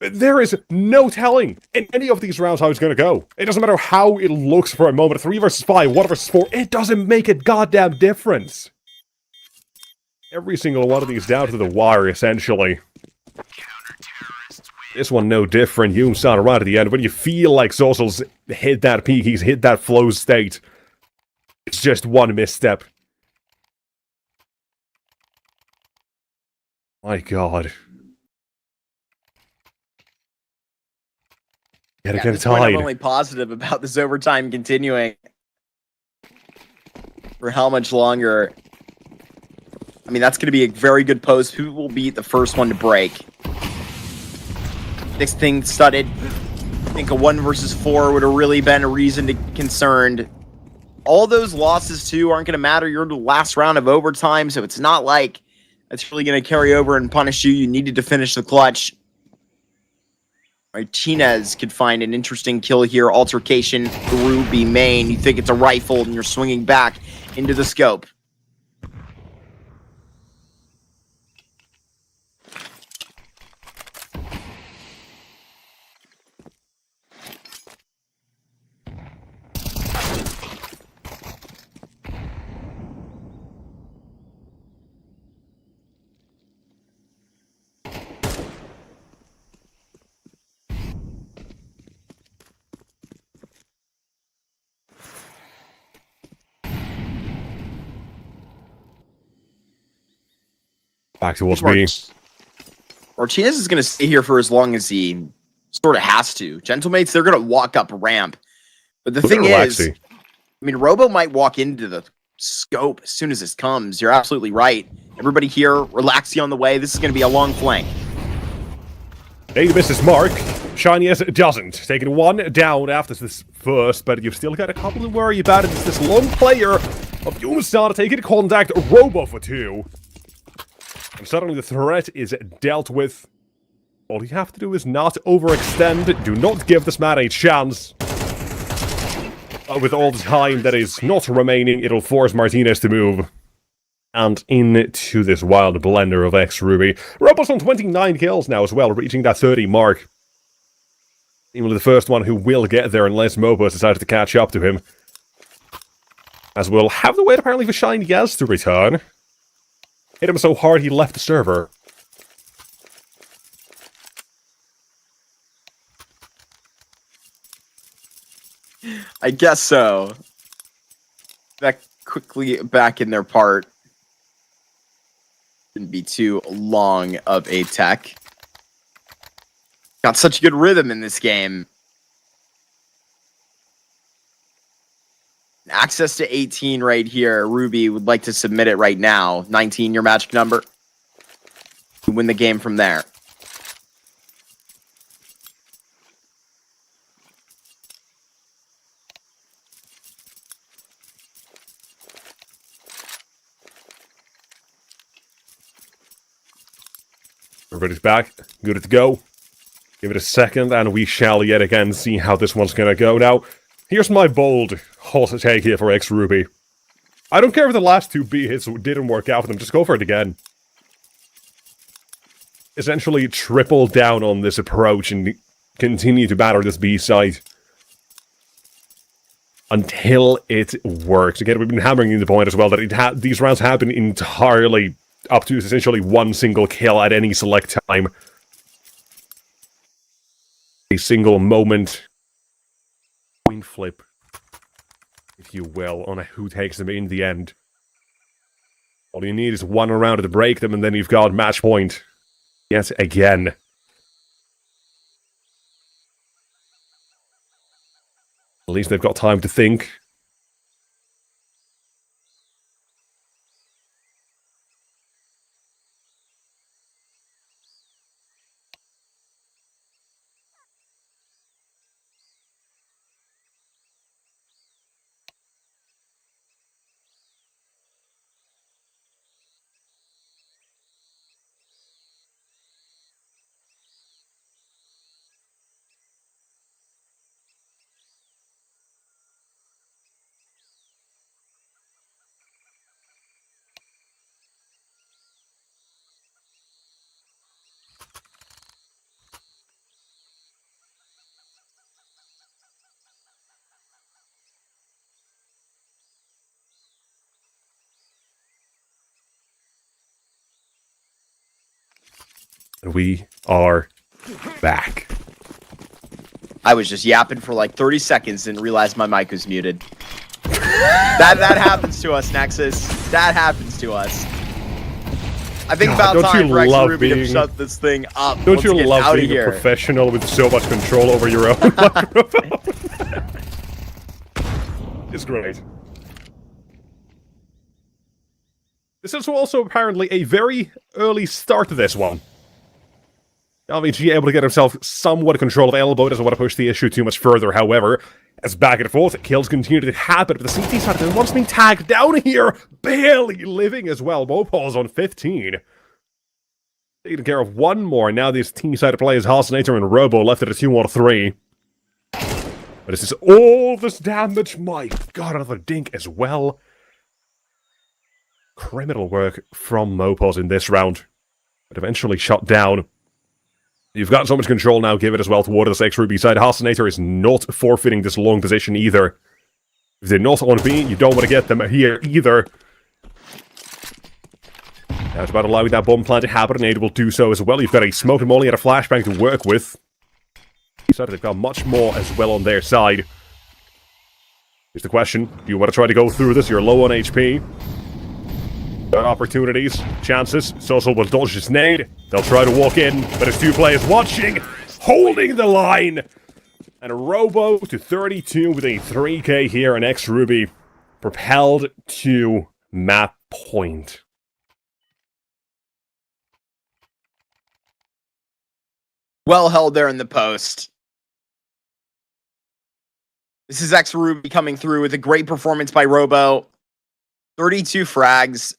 There is no telling in any of these rounds how it's going to go. It doesn't matter how it looks for a moment. 3 versus 5, 1 versus 4. It doesn't make a goddamn difference. Every single one of these down to the wire, essentially. This one no different. Yoomsan right at the end. When you feel like Zozel's hit that peak, he's hit that flow state. It's just one misstep. My god. At this point, I'm only positive about this overtime continuing. For how much longer? I mean, that's going to be a very good post. Who will be the first one to break? This thing studded. I think a 1 versus 4 would have really been a reason to be concerned. All those losses, too, aren't going to matter. You're in the last round of overtime, so it's not like it's really going to carry over and punish you. You needed to finish the clutch. Martinez could find an interesting kill here. Altercation, Ruby main. You think it's a rifle, and you're swinging back into the scope. Back towards me. Martinez is going to stay here for as long as he sort of has to. Gentlemates, they're going to walk up a ramp. But the thing is, I mean, Robo might walk into the scope as soon as this comes. You're absolutely right. Everybody here, relaxing on the way. This is going to be a long flank. Hey, misses mark. Shiniest doesn't. Taking 1 down after this first, but you've still got a couple to worry about. It's this long player of Yoomsan taking contact. Robo for 2. And suddenly the threat is dealt with. All you have to do is not overextend. Do not give this man a chance. With all the time that is not remaining, it'll force Martinez to move. And into this wild blender of X-Ruby. Robo's on 29 kills now as well, reaching that 30 mark. Even the first one who will get there unless Mobus decides to catch up to him. As we'll have to wait apparently for Shine Yes to return. Hit him so hard he left the server. I guess so. Back quickly back in their part. Shouldn't be too long of a tech. Got such a good rhythm in this game. Access to 18 right here. Ruby would like to submit it right now. 19, your magic number. You win the game from there. Everybody's back. Good to go. Give it a second, and we shall yet again see how this one's gonna go. Now, here's my bold hot take here for X-Ruby. I don't care if the last 2 B hits didn't work out for them, just go for it again. Essentially, triple down on this approach and continue to batter this B site. Until it works. Again, we've been hammering in the point as well that these rounds happen entirely up to essentially 1 single kill at any select time. A single moment. Coin flip, if you will, on who takes them in the end. All you need is 1 round to break them, and then you've got match point. Yet again. At least they've got time to think. And we are back. I was just yapping for like 30 seconds and realized my mic was muted. that happens to us, Nexus. That happens to us. I think God, about time for love Ruby to being- shut this thing up. Don't Let's you get love out of being a here. professional with so much control over your own microphone? It's great. This is also apparently a very early start to this one. LVG able to get himself somewhat control of Elbow, doesn't want to push the issue too much further, however. As back and forth, kills continue to happen, but the CT side of wants being tagged down here, barely living as well. Mopal's on 15. Taking care of one more, now these T-side players, Halcinator and Robo, left at a 2-1-3. But this is all this damage, my god, another dink as well. Criminal work from Mopals in this round, but eventually shut down. You've got so much control now, give it as well toward this X-Ruby side. Halcinator is not forfeiting this long position either. If they're not on B, you don't want to get them here either. Now it's about allowing that bomb plant to happen, and Aid will do so as well. You've got a smoke and molly and a flashbang to work with. They've got much more as well on their side. Here's the question. Do you want to try to go through this? You're low on HP. Got opportunities, chances. Social will dodge his nade. They'll try to walk in, but it's two players watching, holding the line. And a Robo to 32 with a 3k here, and X-Ruby propelled to map point. Well held there in the post. This is X-Ruby coming through with a great performance by Robo. 32 frags.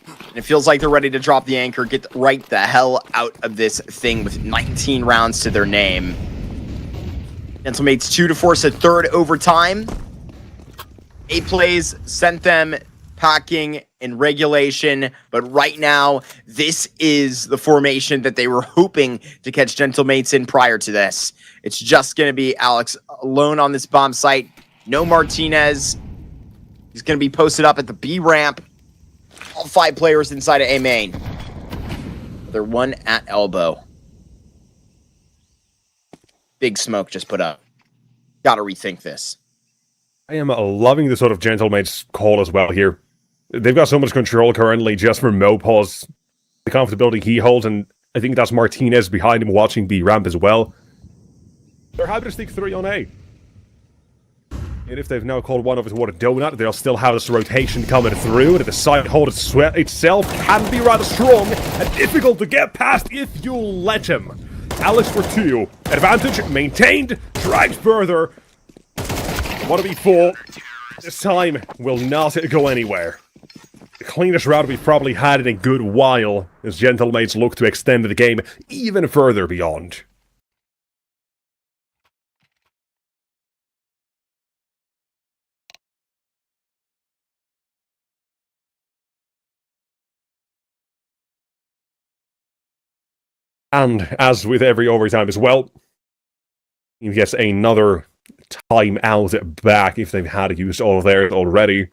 And it feels like they're ready to drop the anchor, get right the hell out of this thing with 19 rounds to their name. Gentlemates 2 to force a third overtime. 8 plays sent them packing in regulation, but right now, this is the formation that they were hoping to catch Gentlemates in prior to this. It's just going to be Alex alone on this bomb site. No Martinez. He's going to be posted up at the B ramp. All 5 players inside of A main. They're one at elbow. Big smoke just put up. Gotta rethink this. I am loving the sort of Gentlemates call as well here. They've got so much control currently just from Mopaz. The comfortability he holds, and I think that's Martinez behind him watching B ramp as well. They're happy to stick 3 on A. And if they've now called one over toward a donut, they'll still have this rotation coming through, and the side hold itself can be rather strong and difficult to get past if you let him. Alex for 2. Advantage maintained, dragged further. 1v4. This time will not go anywhere. The cleanest route we've probably had in a good while as Gentlemates look to extend the game even further beyond. And as with every overtime as well, he gets another timeout back if they've had used all of theirs already.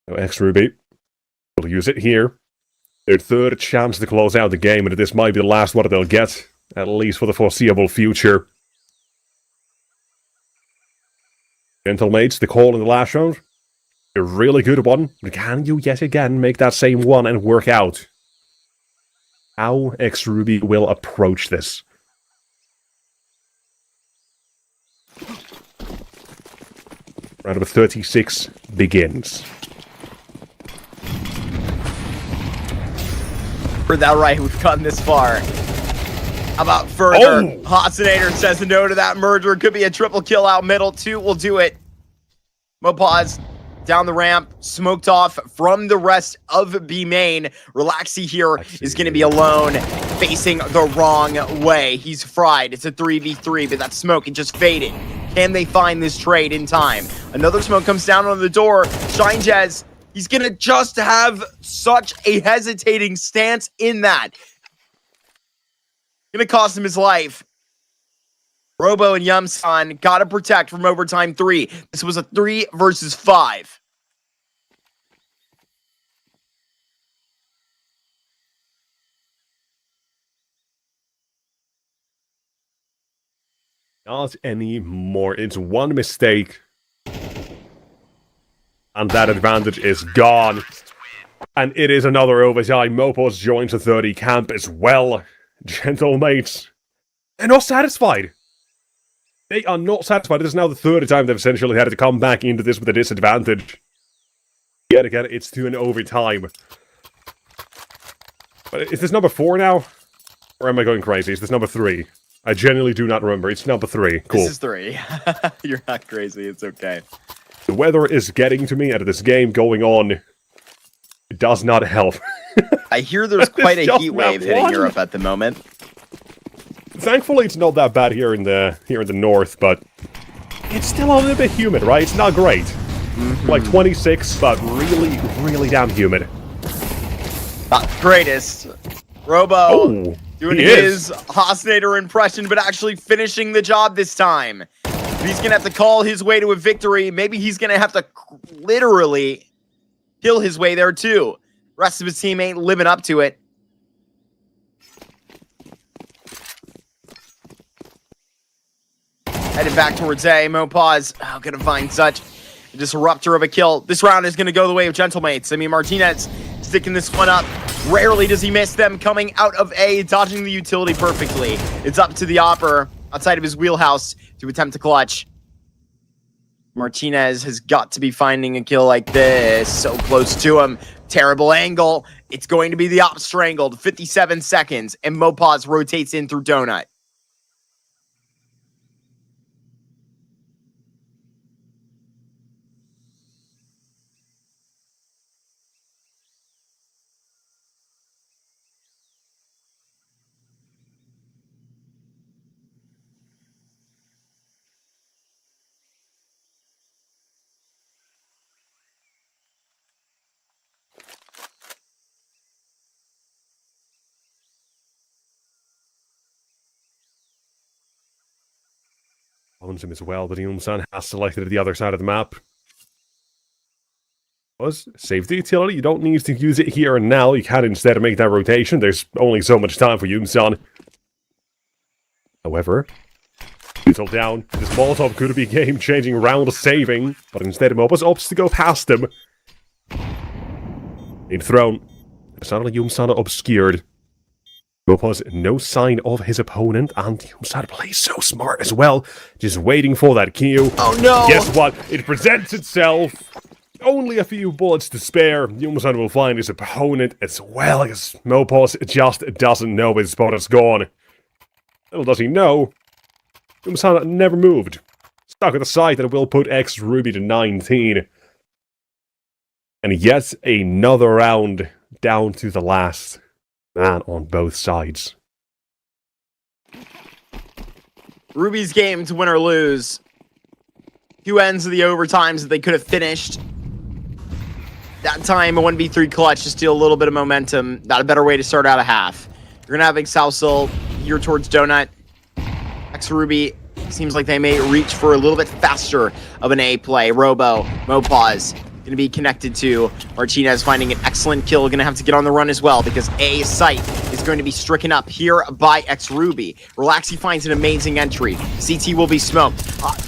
So X-Ruby will use it here. Their third chance to close out the game, and this might be the last one they'll get, at least for the foreseeable future. Gentlemates, the call in the last round. A really good one. Can you yet again make that same one and work out how X-Ruby will approach this? Round number 36 begins. Heard that right, we've gotten this far. How about further? Oh! Hotsonator says no to that merger. Could be a triple kill out middle. 2 will do it. Mopaz down the ramp, smoked off from the rest of B main. Relaxy here is going to be alone, facing the wrong way. He's fried. It's a 3v3, but that smoke, it just faded. Can they find this trade in time? Another smoke comes down on the door. Shine Jazz, he's going to just have such a hesitating stance in that. Going to cost him his life. Robo and Yumsan gotta protect from overtime 3. This was a 3 versus 5. Not anymore. It's one mistake. And that advantage is gone. And it is another overtime. Mopos joins the 30 camp as well. Gentlemates, they're not satisfied. They are not satisfied. It is now the third time they've essentially had to come back into this with a disadvantage. Yet again, it's to an overtime. But is this number 4 now? Or am I going crazy? Is this number 3? I genuinely do not remember. It's number 3. Cool. This is 3. You're not crazy. It's okay. The weather is getting to me out of this game going on. It does not help. I hear there's quite a just heat wave map hitting one. Europe at the moment. Thankfully, it's not that bad here in the north, but it's still a little bit humid, right? It's not great. Like 26, but really, really damn humid. Not the greatest. Robo Oh, doing he his is. Hosnader impression, but actually finishing the job this time. He's going to have to call his way to a victory. Maybe he's going to have to literally kill his way there too. Rest of his team ain't living up to it. Headed back towards A. Mopaz. Oh, gonna find such a disruptor of a kill. This round is gonna go the way of Gentlemates. I mean, Martinez sticking this one up. Rarely does he miss them coming out of A, dodging the utility perfectly. It's up to the Opper outside of his wheelhouse to attempt to clutch. Martinez has got to be finding a kill like this. So close to him. Terrible angle. It's going to be the Op strangled. 57 seconds. And Mopaz rotates in through Donut. Owns him as well, but Yumsan has selected the other side of the map. Was save the utility. You don't need to use it here and now. You can instead make that rotation. There's only so much time for Yumsan. However, Util down. This Molotov could be game-changing round saving, but instead Mopaz opts to go past him. Need thrown. Suddenly Yumsan obscured. Mopaz, no sign of his opponent, and Yumsan plays so smart as well. Just waiting for that Q. Oh no! Guess what? It presents itself. Only a few bullets to spare. Yumsan will find his opponent as well as Mopaz just doesn't know his opponent's gone. Little does he know, Yumsan never moved. Stuck at the side that will put X Ruby to 19. And yet another round down to the last man on both sides. Ruby's game to win or lose. Few ends of the overtimes that they could have finished. That time, a 1v3 clutch to steal a little bit of momentum. Not a better way to start out a half. You're gonna have Excelsil here towards Donut. X-Ruby seems like they may reach for a little bit faster of an A play. Robo, Mopaz, gonna be connected to Martinez, finding an excellent kill. Gonna have to get on the run as well because A site is going to be stricken up here by X-Ruby. Relaxi finds an amazing entry. CT will be smoked.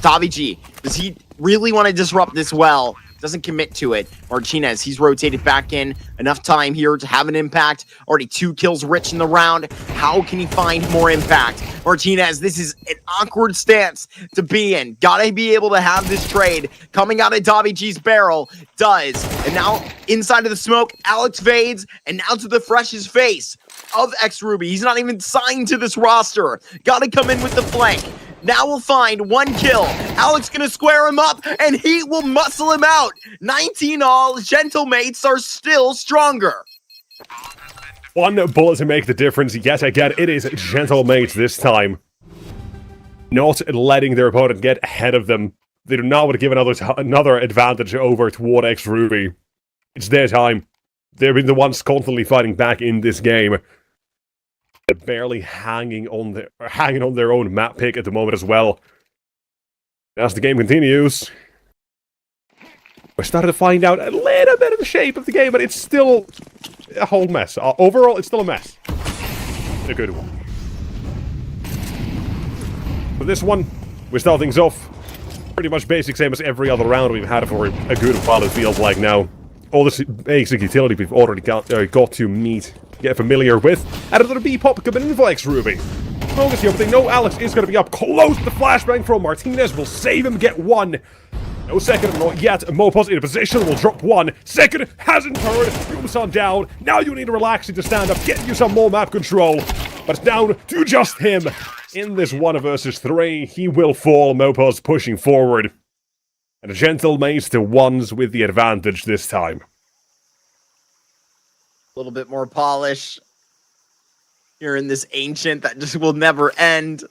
Davi G, does he really want to disrupt this well? Doesn't commit to it. Martinez, he's rotated back in. Enough time here to have an impact. Already 2 kills rich in the round. How can he find more impact? Martinez, this is an awkward stance to be in. Gotta be able to have this trade. Coming out of Davi G's barrel. Does. And now inside of the smoke, Alex fades. And now to the freshest face of X-Ruby. He's not even signed to this roster. Gotta come in with the flank. Now we'll find 1 kill. Alex gonna square him up, and he will muscle him out. 19 all. Gentlemates are still stronger. 1 bullet to make the difference. Yet again, it is Gentlemates this time. Not letting their opponent get ahead of them. They do not want to give another advantage over toward X-Ruby. It's their time. They've been the ones constantly fighting back in this game. They're barely hanging on their own map pick at the moment as well. As the game continues, we're starting to find out a little bit of the shape of the game, but it's still a whole mess. Overall, it's still a mess. A good one. For this one, we start things off pretty much basic, same as every other round we've had for a good while, it feels like now. All this basic utility we've already got to meet, get familiar with. And another B-pop coming in for X-Ruby. Focus here, but they know Alex is going to be up close. The flashbang from Martinez will save him, get one. No second, not yet. Mopos in a position, will drop one. Second, hasn't turned. Yumsan down. Now you need to relax to stand up, get you some more map control. But it's down to just him. In this 1 versus 3, he will fall. Mopos pushing forward. And a gentle maze to ones with the advantage this time. A little bit more polish. Here in this Ancient that just will never end.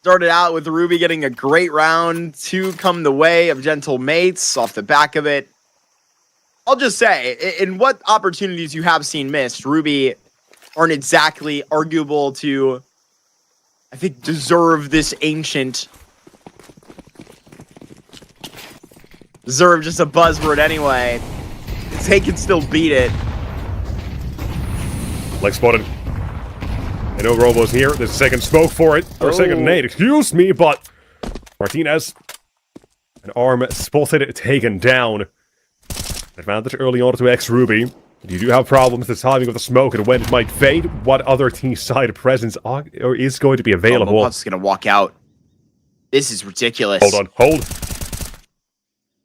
Started out with Ruby getting a great round. 2 come the way of Gentle Mates off the back of it. I'll just say, in what opportunities you have seen missed, Ruby aren't exactly arguable to, I think, deserve this Ancient. Deserve just a buzzword anyway. They can still beat it. Leg spotted. I know Robo's here. There's a second smoke for it. Or a second nade, excuse me, but Martinez, an arm spotted, taken down. Advantage early on to X-Ruby. You do have problems with the timing of the smoke and when it might fade. What other T-side presence is going to be available? Mopos is going to walk out. This is ridiculous. Hold on, hold.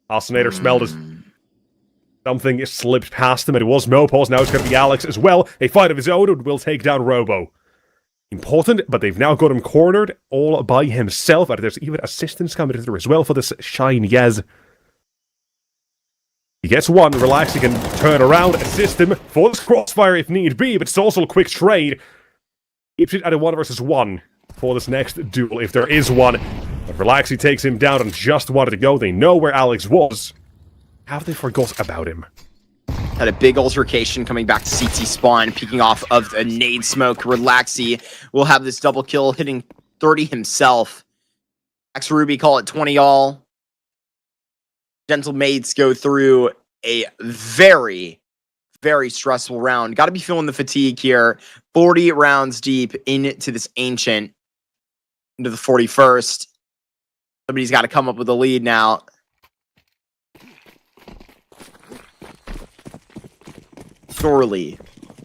Oscillator smelled it. Something slipped past him, and it was Mopos. Now it's going to be Alex as well. A fight of his own and will take down Robo. Important, but they've now got him cornered all by himself. And there's even assistance coming through as well for this Shine Yez. He gets one, relax, he can turn around, assist him for this crossfire if need be, but it's also a quick trade. Keeps it at a 1 versus 1 for this next duel, if there is one. But Relaxi takes him down and just wanted to go. They know where Alex was. Have they forgot about him? Had a big altercation coming back to CT spawn, peeking off of a nade smoke. Relaxi will have this double kill, hitting 30 himself. X-Ruby call it 20 all. Gentle Mates go through a very, very stressful round. Got to be feeling the fatigue here. 40 rounds deep into this Ancient. Into the 41st. Somebody's got to come up with a lead now. Surely,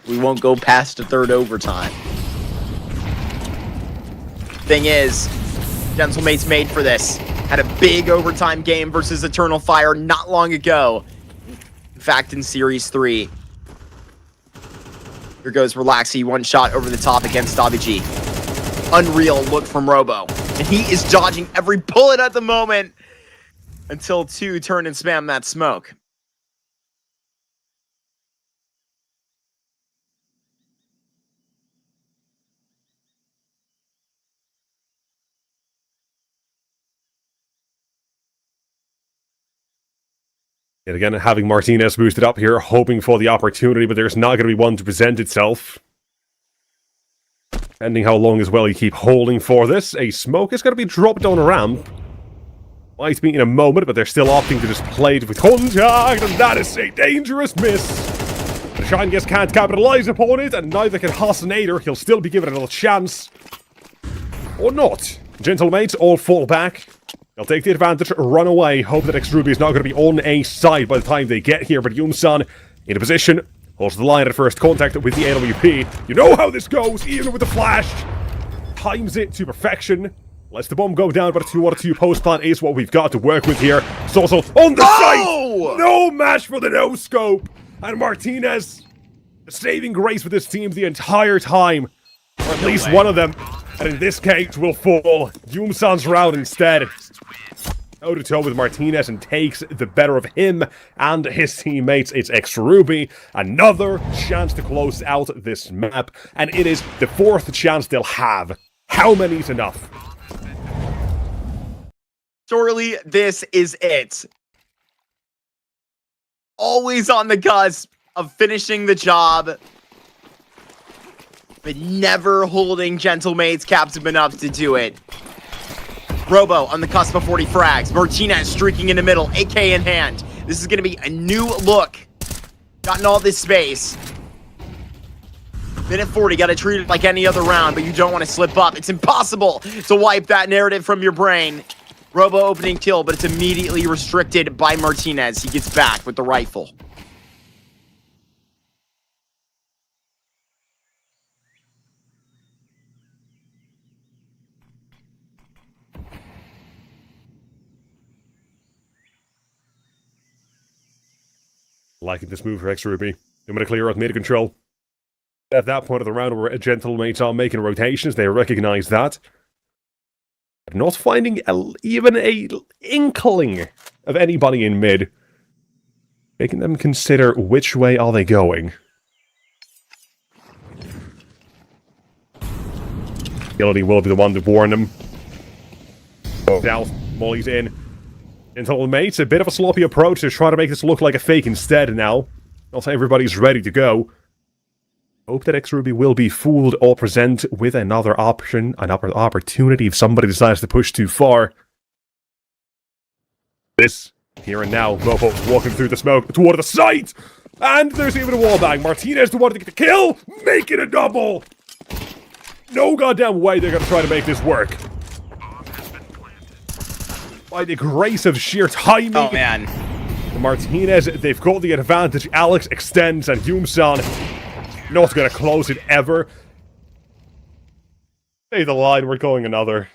we won't go past a third overtime. Thing is, Gentle Mates made for this. Had a big overtime game versus Eternal Fire not long ago. In fact, in Series 3. Here goes Relaxi, one shot over the top against Dabiji. Unreal look from Robo. And he is dodging every bullet at the moment until 2 turn and spam that smoke. Yet again, having Martinez boosted up here, hoping for the opportunity, but there's not going to be one to present itself. Depending how long as well you keep holding for this, a smoke is going to be dropped on a ramp. Might be in a moment, but they're still opting to just play it with contact, and that is a dangerous miss. The Shine Guest can't capitalize upon it, and neither can Hasanator. He'll still be given another chance. Or not. Gentle Mates all fall back. They'll take the advantage, run away, hope that X-Ruby is not going to be on a side by the time they get here, but Yumsan in a position, holds the line at first contact with the AWP. You know how this goes, even with the flash. Times it to perfection. Lets the bomb go down, but a 2-on-2 post plan is what we've got to work with here. It's also on the site! No match for the no-scope! And Martinez, the saving grace for this team the entire time. Or at least one of them. And in this case, will fall. Yumsan's round instead. Toe-to-toe with Martinez and takes the better of him and his teammates. It's X-Ruby. Another chance to close out this map. And it is the 4th chance they'll have. How many is enough? Surely this is it. Always on the cusp. of finishing the job, but never holding Gentlemate's captive enough to do it. Robo on the cusp of 40 frags. Martinez streaking in the middle, AK in hand. This is going to be a new look. Gotten all this space. Minute 40, got to treat it like any other round, but you don't want to slip up. It's impossible to wipe that narrative from your brain. Robo opening kill, but it's immediately restricted by Martinez. He gets back with the rifle. Liking this move for X-Ruby. I'm going to clear out mid control. At that point of the round where Gentlemates are making rotations, they recognize that. Not finding even a inkling of anybody in mid. Making them consider which way are they going. Agility will be the one to warn them. Oh, now Molly's in. Gentlemates, a bit of a sloppy approach to try to make this look like a fake instead now. Not everybody's ready to go. Hope that X-Ruby will be fooled or present with another option, another opportunity if somebody decides to push too far. This, here and now, Robo walking through the smoke toward the site! And there's even a wallbang. Martinez the one to get the kill! Make it a double! No goddamn way they're gonna try to make this work. By the grace of sheer timing. Oh, man. Martinez, they've got the advantage. Alex extends and Doomson not gonna close it ever. Say the line, we're going another.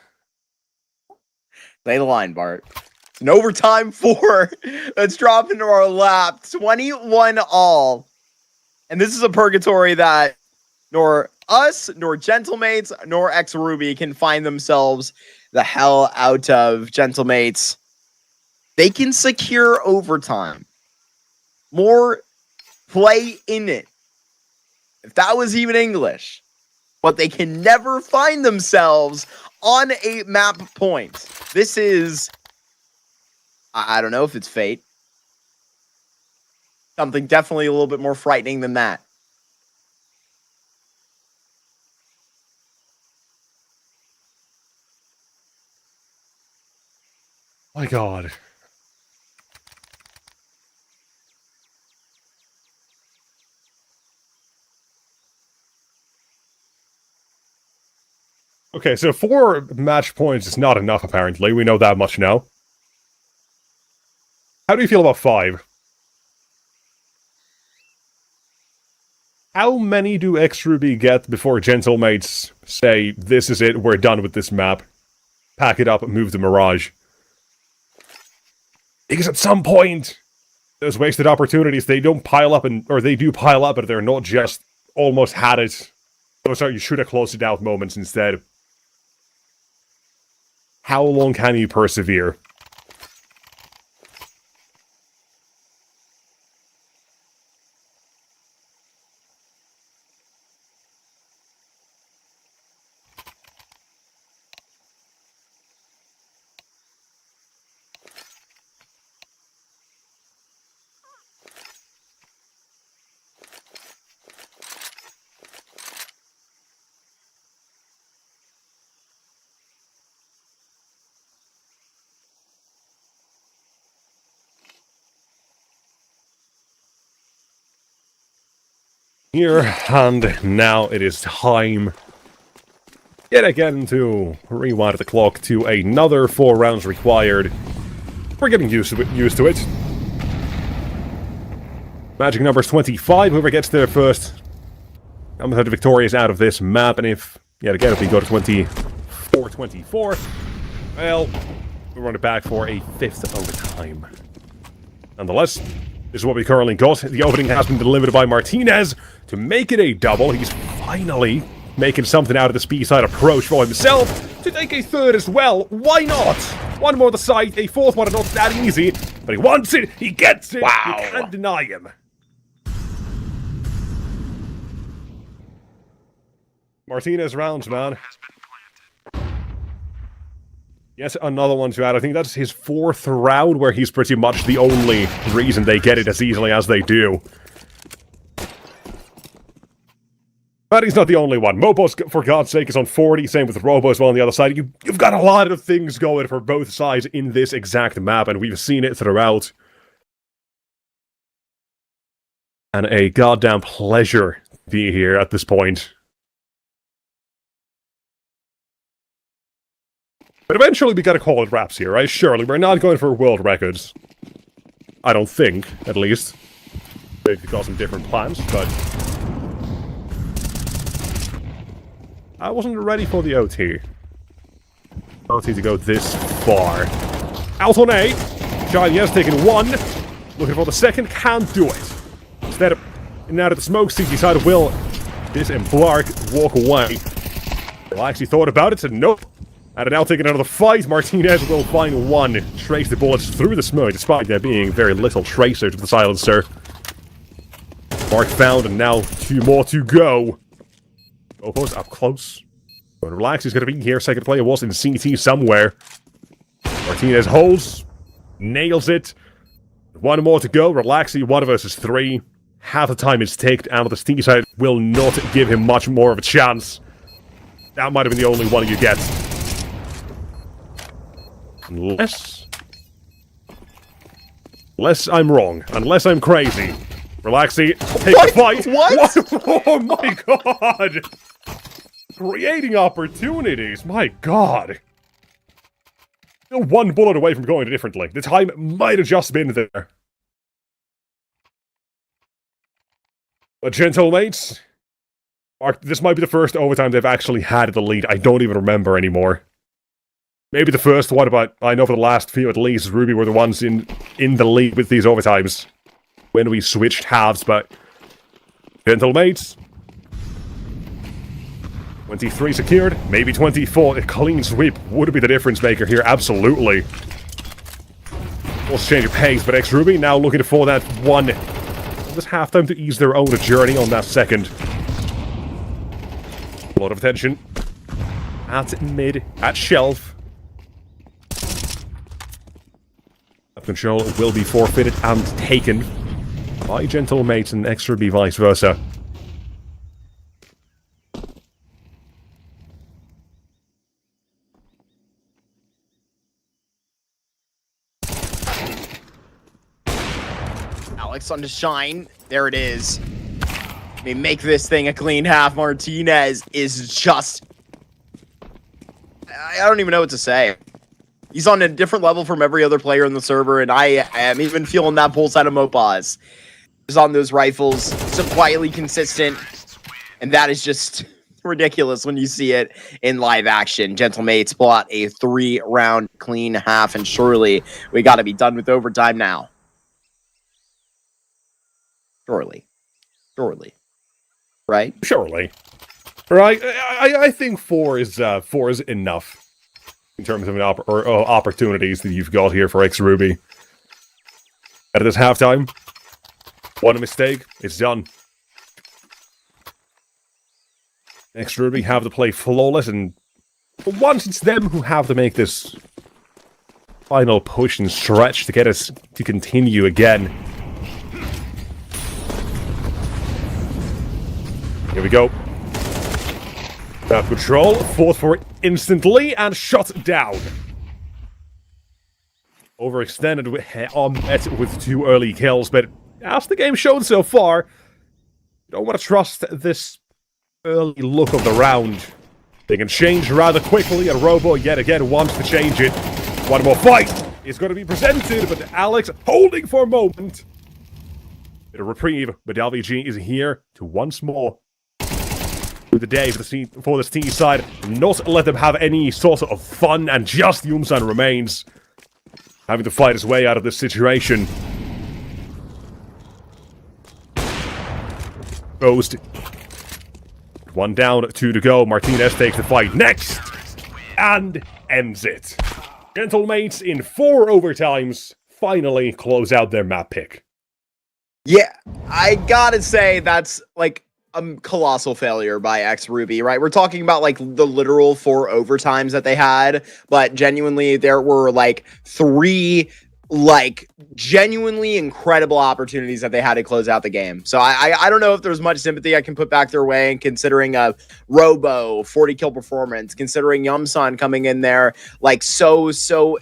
Lay the line, Bart. It's an overtime 4 that's dropped into our lap. 21 all. And this is a purgatory that nor us, nor Gentlemates, nor X-Ruby can find themselves the hell out of. Gentlemates, they can secure overtime. More play in it. If that was even English. But they can never find themselves on a map point. This is, I don't know if it's fate. Something definitely a little bit more frightening than that. My god. Okay, so 4 match points is not enough, apparently. We know that much now. How do you feel about 5? How many do X-Ruby get before Gentlemates say, this is it, we're done with this map? Pack it up and move to Mirage. Because at some point, those wasted opportunities, they don't pile up, or they do pile up, but they're not just almost had it. Those are you should have closed it out moments instead. How long can you persevere? Here, and now it is time yet again to rewind the clock to another 4 rounds required. We're getting used to it. Magic number's 25, whoever gets there first. I'm the victorious out of this map, and if, yet again, if we go to 24-24, well, we run it back for a 5th overtime. Nonetheless, this is what we currently got. The opening has been delivered by Martinez to make it a double. He's finally making something out of the speed side approach for himself to take a 3rd as well. Why not? 1 more to the side, a 4th one, not that easy, but he wants it, he gets it, Wow. You can't deny him. Martinez rounds, man. Yes, another one to add. I think that's his 4th round where he's pretty much the only reason they get it as easily as they do. But he's not the only one. Mobo's, for God's sake, is on 40. Same with Robo as well on the other side. You've got a lot of things going for both sides in this exact map, and we've seen it throughout. And a goddamn pleasure to be here at this point. But eventually we gotta call it wraps here, right? Surely, we're not going for world records. I don't think, at least. They've got some different plans, but... I wasn't ready for the OT. OT to go this far. Out on A. Shiny has taken one. Looking for the second, can't do it. Instead of... Now that the smoke CT side will... disembark, walk away. Well, I actually thought about it, said nope. And are now taking another fight. Martinez will find one. Trace the bullets through the smoke, despite there being very little tracer to the silencer. Mark found, and now 2 more to go. Opos up close. But Relax is going to be here. Second player was in CT somewhere. Martinez holds. Nails it. 1 more to go. Relaxy, 1 versus 3. Half the time is ticked, and the Steam side will not give him much more of a chance. That might have been the only one you get. Unless I'm wrong. Unless I'm crazy. Relaxy, take the fight. What? Oh my god! Creating opportunities, my god. Still 1 bullet away from going differently. The time might have just been there. But gentle mates, this might be the first overtime they've actually had the lead. I don't even remember anymore. Maybe the first one, but I know for the last few at least, Ruby were the ones in the lead with these overtimes. When we switched halves, but... Gentle mates. 23 secured, maybe 24. A clean sweep would be the difference maker here, absolutely. Also change of pace, but ex-Ruby now looking for that one. Just halftime to ease their own journey on that second. A lot of attention. At mid, at shelf. Control will be forfeited and taken by Gentle Mates and ex-Ruby vice versa. Alex on to shine. There it is. They make this thing a clean half. Martinez is just... I don't even know what to say. He's on a different level from every other player in the server, and I am even feeling that pulse out of Mopaz. Just on those rifles, so quietly consistent, and that is just ridiculous when you see it in live action. Gentlemates pull out a 3-round clean half, and surely we got to be done with overtime now. Surely. Right? Surely. Right? I think 4 is enough. In terms of opportunities that you've got here for ex-Ruby. At this halftime, 1 mistake, it's done. Ex-Ruby have to play flawless, and for once it's them who have to make this final push and stretch to get us to continue again. Here we go. Out control, fought for it instantly, and shot down. Overextended with 2 early kills, but as the game showed so far, you don't want to trust this early look of the round. They can change rather quickly, and Robo yet again wants to change it. 1 more fight is going to be presented, but Alex holding for a moment. Bit of reprieve, but LVG is here to once more through the day for the T side, not let them have any sort of fun, and just Yumsan remains having to fight his way out of this situation. Ghost. 1 down, 2 to go. Martinez takes the fight next and ends it. Gentlemates in 4 overtimes finally close out their map pick. Yeah, I gotta say that's like a colossal failure by ex-Ruby, right? We're talking about like the literal 4 overtimes that they had, but genuinely there were like 3 like genuinely incredible opportunities that they had to close out the game. So I don't know if there's much sympathy I can put back their way, and considering a Robo 40 kill performance, considering Yumson coming in there like so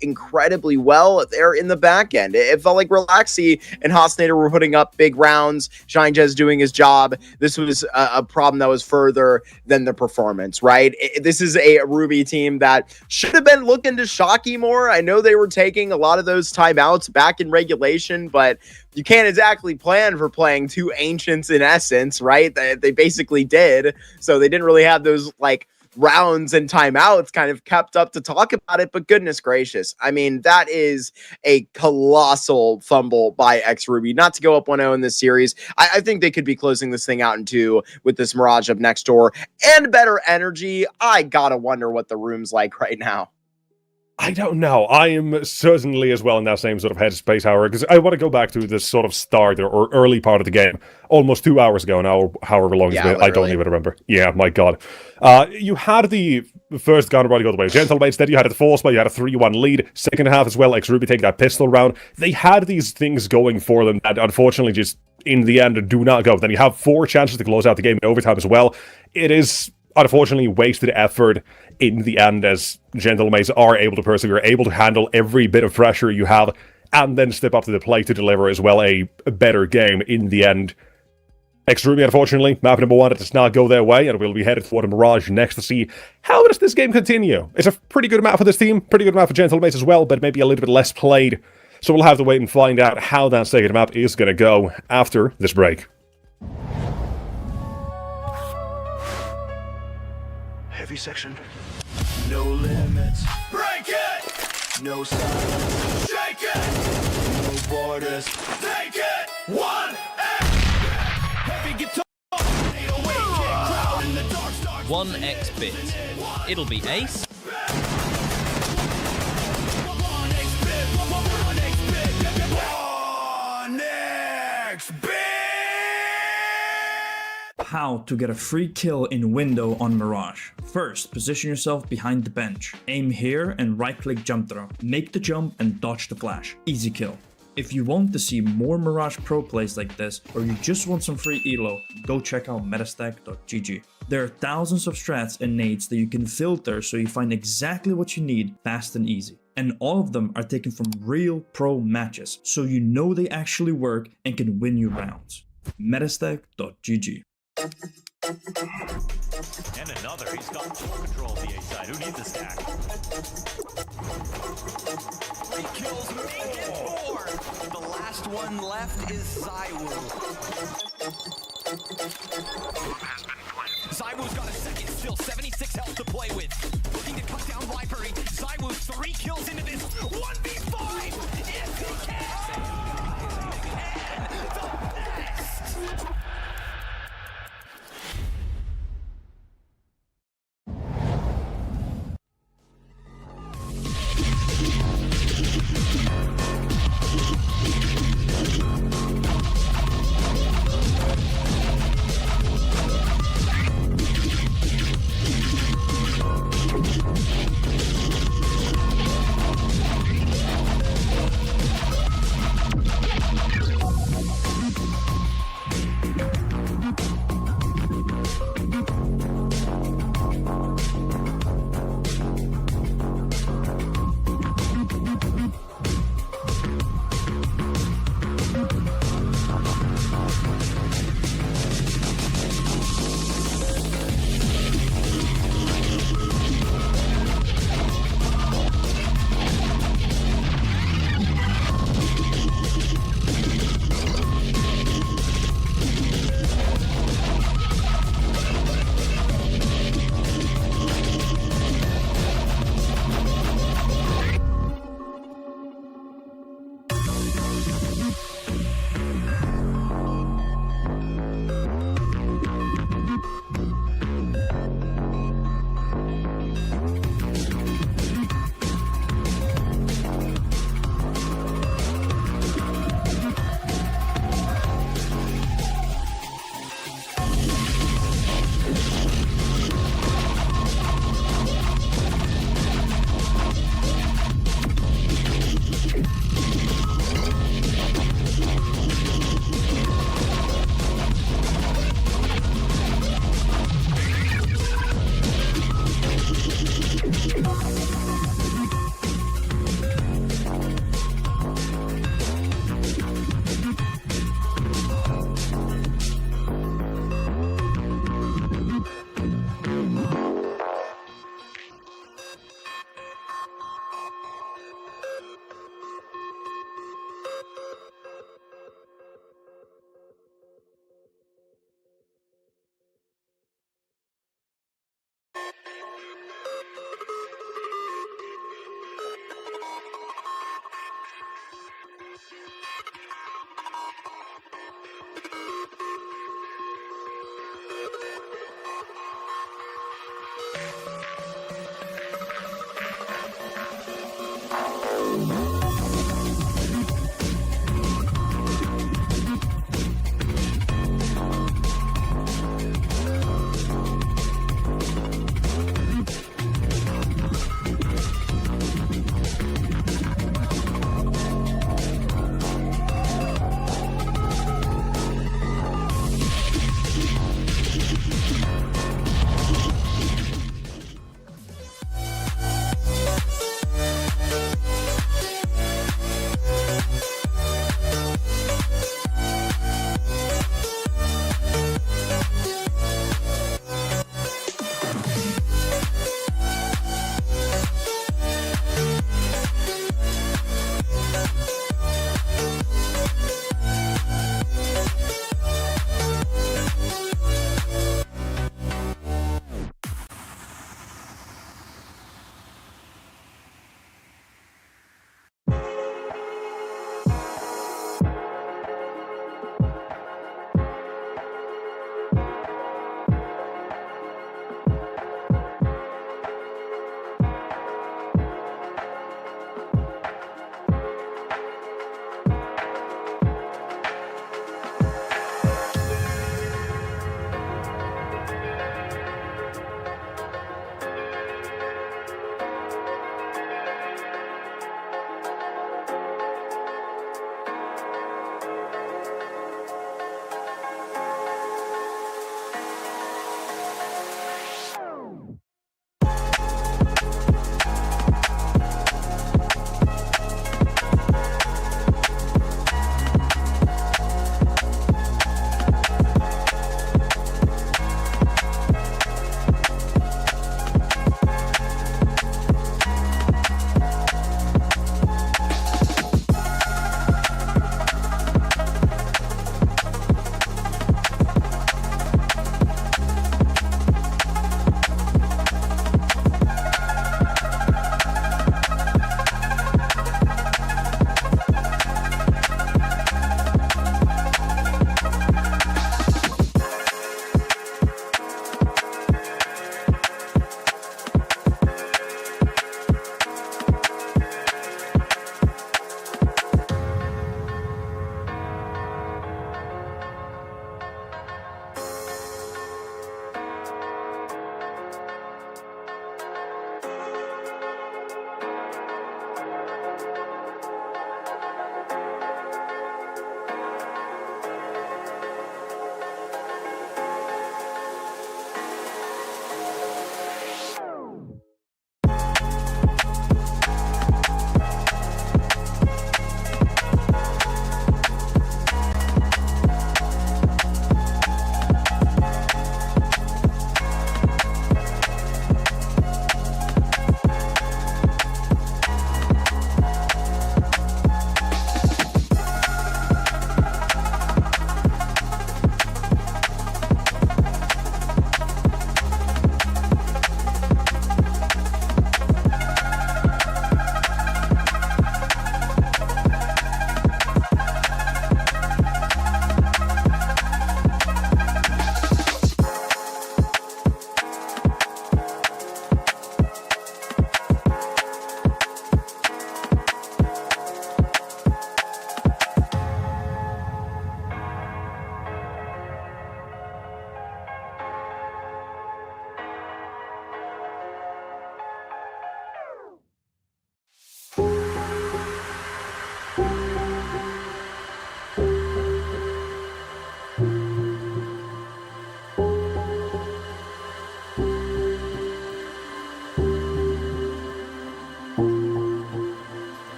incredibly well there in the back end. It felt like Relaxy and Hosnader were putting up big rounds, Shine Jez doing his job. This was a problem that was further than the performance, right? This is a Ruby team that should have been looking to Shocky more. I know they were taking a lot of those timeouts back in regulation, but you can't exactly plan for playing two Ancients in essence, right? They basically did. So they didn't really have those like rounds and timeouts kind of kept up to talk about it, but goodness gracious. I mean, that is a colossal fumble by X-Ruby not to go up 1-0 in this series. I think they could be closing this thing out in 2 with this Mirage up next door and better energy. I gotta wonder what the room's like right now. I don't know. I am certainly as well in that same sort of headspace, however, because I want to go back to this sort of start or early part of the game, almost 2 hours ago now, however long it's been. I don't even remember. Yeah, my God. You had the first counterparty go the way of Gentlemates, then you had the force, but you had a 3-1 lead. Second half as well, X-Ruby take that pistol round. They had these things going for them that unfortunately just, in the end, do not go. Then you have 4 chances to close out the game in overtime as well. It is unfortunately wasted effort in the end, as Gentlemates are able to persevere, able to handle every bit of pressure you have, and then step up to the plate to deliver as well a better game in the end. X-Ruby, unfortunately, map number 1, it does not go their way, and we'll be headed toward a Mirage next to see how does this game continue. It's a pretty good map for this team, pretty good map for Gentlemates as well, but maybe a little bit less played. So we'll have to wait and find out how that second map is going to go after this break. Heavy section. No limits. Break it. No silence. Shake it. No borders. Take it. 1 heavy guitar. 1x bit. It'll be ace. How to get a free kill in window on Mirage. First, position yourself behind the bench. Aim here and right click jump throw. Make the jump and dodge the flash. Easy kill. If you want to see more Mirage Pro plays like this, or you just want some free elo, go check out metastack.gg. There are thousands of strats and nades that you can filter so you find exactly what you need fast and easy. And all of them are taken from real pro matches, so you know they actually work and can win you rounds. metastack.gg. And another. He's got full control of the A side. Who needs a stack? 3 kills, make it 4. The last one left is Zywoo. Zywoo's got a second, still 76 health to play with. Looking to cut down Vipery. Zywoo 3 kills into this 1v5. If he can. And the best.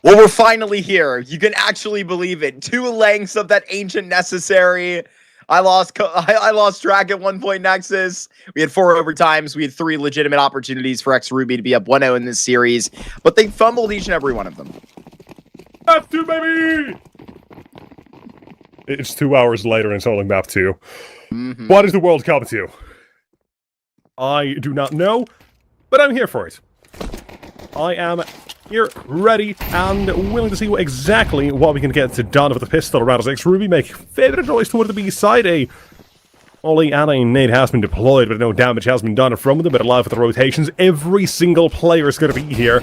Well, we're finally here. You can actually believe it. 2 lengths of that ancient necessary. I lost track at one point, Nexus. We had 4 overtimes. We had 3 legitimate opportunities for X Ruby to be up 1-0 in this series, but they fumbled each and every one of them. Have to, baby! It's 2 hours later and it's only map 2. Mhm. What is the World Cup to? I do not know, but I'm here for it. I am here, ready, and willing to see exactly what we can get done with the pistol around us. XRuby make favorite choice toward the B side. A Ollie and a nade has been deployed, but no damage has been done from them. But alive with the rotations, every single player is going to be here.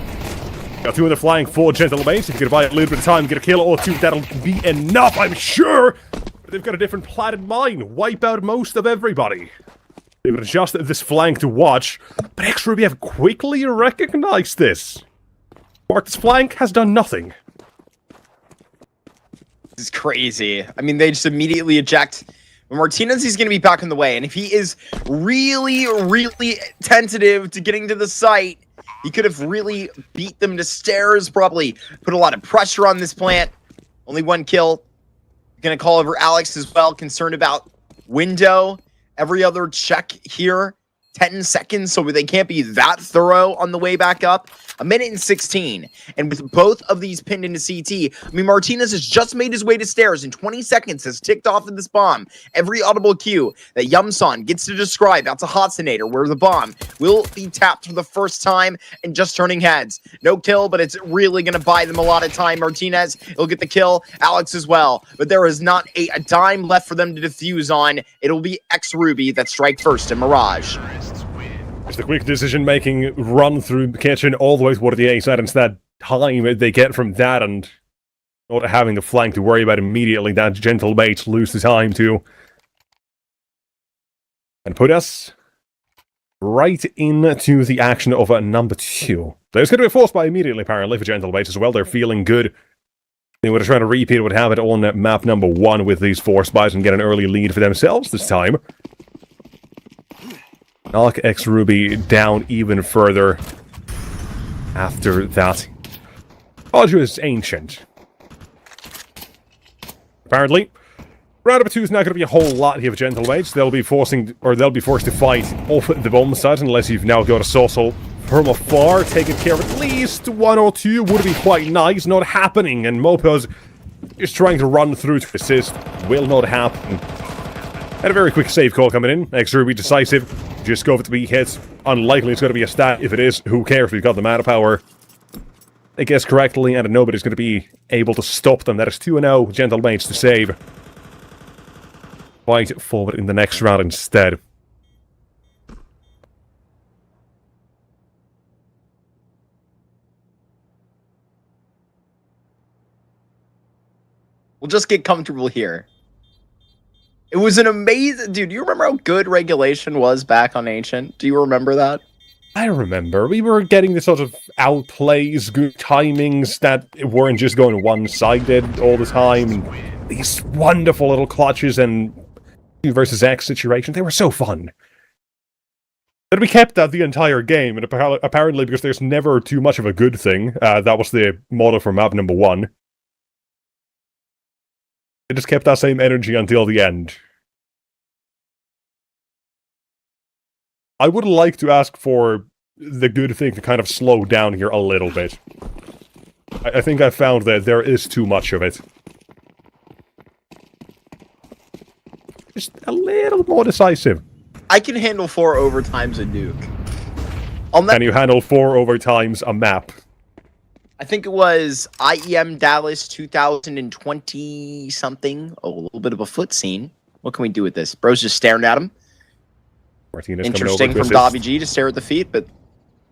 Got 2 in the flying for Gentle Base. If you can buy a little bit of time, get a kill or 2, that'll be enough, I'm sure. But they've got a different plan in mind. Wipe out most of everybody. They would adjust this flank to watch, but XRuby have quickly recognized this. Mark's flank has done nothing. This is crazy. I mean, they just immediately eject. Martinez, he's going to be back in the way, and if he is really, really tentative to getting to the site, he could have really beat them to stairs, probably put a lot of pressure on this plant. Only 1 kill. Going to call over Alex as well, concerned about window. Every other check here, 10 seconds, so they can't be that thorough on the way back up. 1:16. And with both of these pinned into CT, I mean, Martinez has just made his way to stairs, and 20 seconds has ticked off of this bomb. Every audible cue that Yumson gets to describe, that's a Hotsonator, where the bomb will be tapped for the first time and just turning heads. No kill, but it's really going to buy them a lot of time. Martinez, he'll get the kill. Alex as well. But there is not a dime left for them to defuse on. It'll be XRuby that strike first in Mirage. It's the quick decision-making run through the kitchen all the way toward the A side. Instead, time they get from that and not having the flank to worry about immediately, that Gentle Bates lose the time to. And put us right into the action of number 2. There's going to be a force buy immediately, apparently, for Gentle Bates as well. They're feeling good. They would have tried to repeat what happened on map number 1 with these force buys and get an early lead for themselves this time. Knock XRuby down even further after that. Audio is ancient. Apparently, round number 2 is not going to be a whole lot here for Gentle Bates. They'll be forced to fight off the bomb side unless you've now got a Saucer from afar, taking care of at least 1 or 2 would be quite nice. Not happening, and Mopos is trying to run through to assist. Will not happen. And a very quick save call coming in. XRuby decisive. Just go for it to be hit. Unlikely it's going to be a stat. If it is, who cares? We've got the mana power. They guess correctly, and nobody's going to be able to stop them. That is 2-0. Gentle Bates to save. Fight forward in the next round instead. We'll just get comfortable here. It was an amazing... Dude, do you remember how good regulation was back on Ancient? Do you remember that? I remember. We were getting the sort of outplays, good timings that weren't just going one-sided all the time. These wonderful little clutches and versus X situations. They were so fun. And we kept that the entire game, and apparently because there's never too much of a good thing, that was the motto for map number 1. It just kept that same energy until the end. I would like to ask for the good thing to kind of slow down here a little bit. I think I found that there is too much of it. Just a little more decisive. I can handle 4 overtimes a nuke. Can you handle 4 overtimes a map? I think it was IEM Dallas 2020-something. Oh, a little bit of a foot scene. What can we do with this? Bro's just staring at him. Martinez Interesting from Dobby G to stare at the feet, but,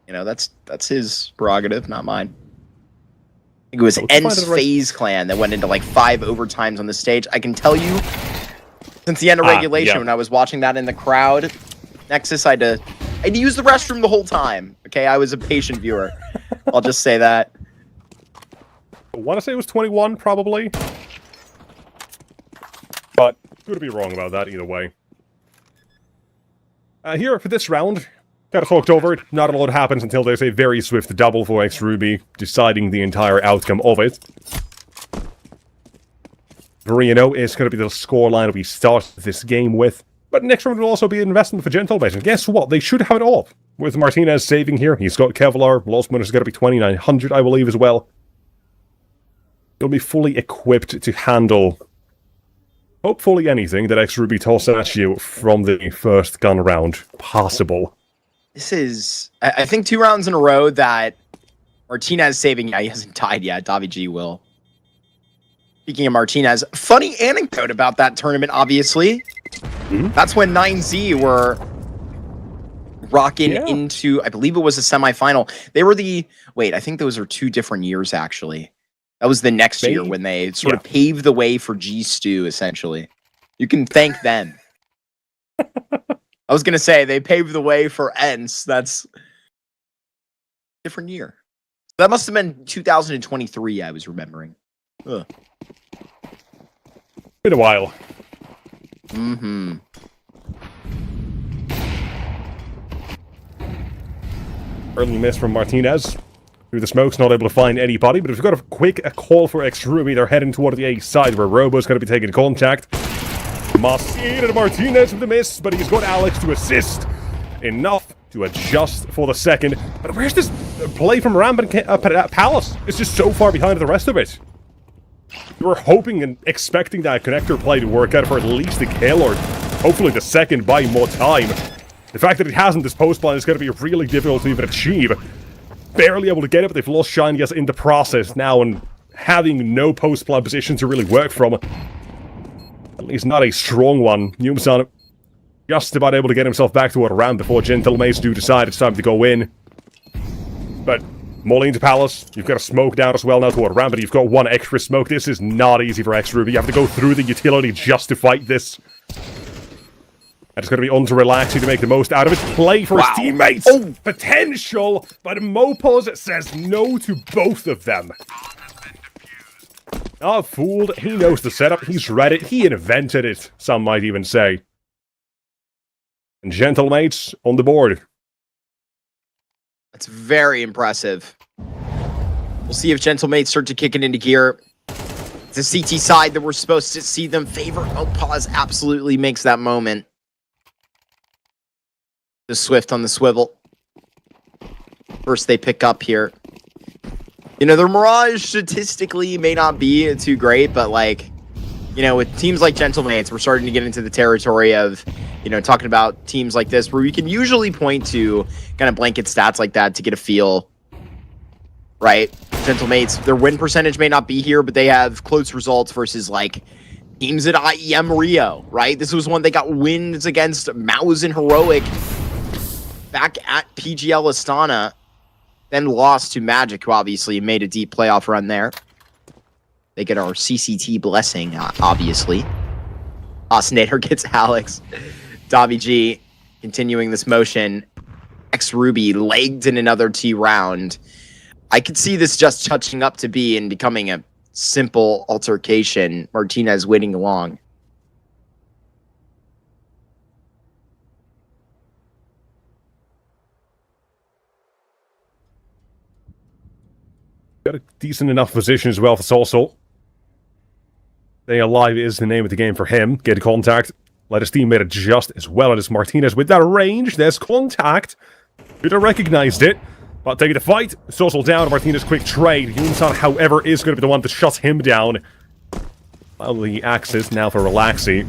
you know, that's his prerogative, not mine. I think it was N's FaZe Clan that went into like 5 overtimes on the stage. I can tell you, since the end of regulation, when I was watching that in the crowd, Nexus, I had to use the restroom the whole time. Okay, I was a patient viewer. I'll just say that. I want to say it was 21, probably. But, could be wrong about that either way. Here, for this round, kind of talked over it. Not a lot happens until there's a very swift double for XRuby, deciding the entire outcome of it. 3-0 is going to be the scoreline we start this game with. But next round will also be an investment for Gentle Bates. And guess what? They should have it all. With Martinez saving here, he's got Kevlar. Lostman is going to be 2,900, I believe, as well. He'll be fully equipped to handle hopefully anything that X-Ruby tosses at you from the first gun round possible. This is, I think, 2 rounds in a row that Martinez saving. Yeah, he hasn't died yet. Davi G will. Speaking of Martinez, funny anecdote about that tournament, obviously. That's when 9Z were rocking into, I believe it was a semifinal. They were wait, I think those are 2 different years, actually. That was the next year when they sort of paved the way for G-Stu, essentially. You can thank them. I was going to say, they paved the way for ENCE. That's a different year. That must have been 2023, I was remembering. Ugh. Been a while. Mm-hmm. Early miss from Martinez. Through the smoke's not able to find anybody, but if we've got a call for X-Ruby, they're heading toward the A side where Robo's going to be taking contact. Martinez and Martinez with the miss, but he's got Alex to assist. Enough to adjust for the second. But where's this play from Rampant Palace? It's just so far behind the rest of it. We were hoping and expecting that connector play to work out for at least a kill, or hopefully the second by more time. The fact that it hasn't, this post plan is going to be really difficult to even achieve. Barely able to get it, but they've lost Shinias in the process now, and having no post plan position to really work from. At least not a strong one. Yumsan just about able to get himself back to a ramp before Gentle Mace do decide it's time to go in. But Molly into Palace, you've got a smoke down as well now toward ramp, but you've got 1 extra smoke. This is not easy for X-Ruby. You have to go through the utility just to fight this. And it's going to be on to Relaxy to make the most out of it. Play for his teammates. Potential, but Mopos says no to both of them. Not fooled. He knows the setup. He's read it. He invented it, some might even say. And Gentle Mates on the board. That's very impressive. We'll see if Gentle Mates start to kick it into gear. It's the CT side that we're supposed to see them favor. Oh, Pause absolutely makes that moment. The Swift on the swivel. First they pick up here. You know, the Mirage statistically may not be too great, but like, you know, with teams like Gentle Mates, we're starting to get into the territory of, you know, talking about teams like this where we can usually point to kind of blanket stats like that to get a feel, right? Gentle Mates, their win percentage may not be here, but they have close results versus like teams at IEM Rio, right? This was one they got wins against Maus and Heroic back at PGL Astana, then lost to Magic, who obviously made a deep playoff run there. They get our CCT blessing, obviously. Osinator gets Alex. Davi G continuing this motion. X-Ruby legged in another T round. I could see this just touching up to B and becoming a simple altercation. Martinez winning along. Got a decent enough position as well for Soulsol. Staying alive is the name of the game for him. Get contact. Let his teammate adjust as well as Martinez with that range. There's contact. Should have recognized it. But taking the fight. Soulsol down. Martinez quick trade. Yunsan, however, is going to be the one to shut him down. Well, the axis now for Relaxy.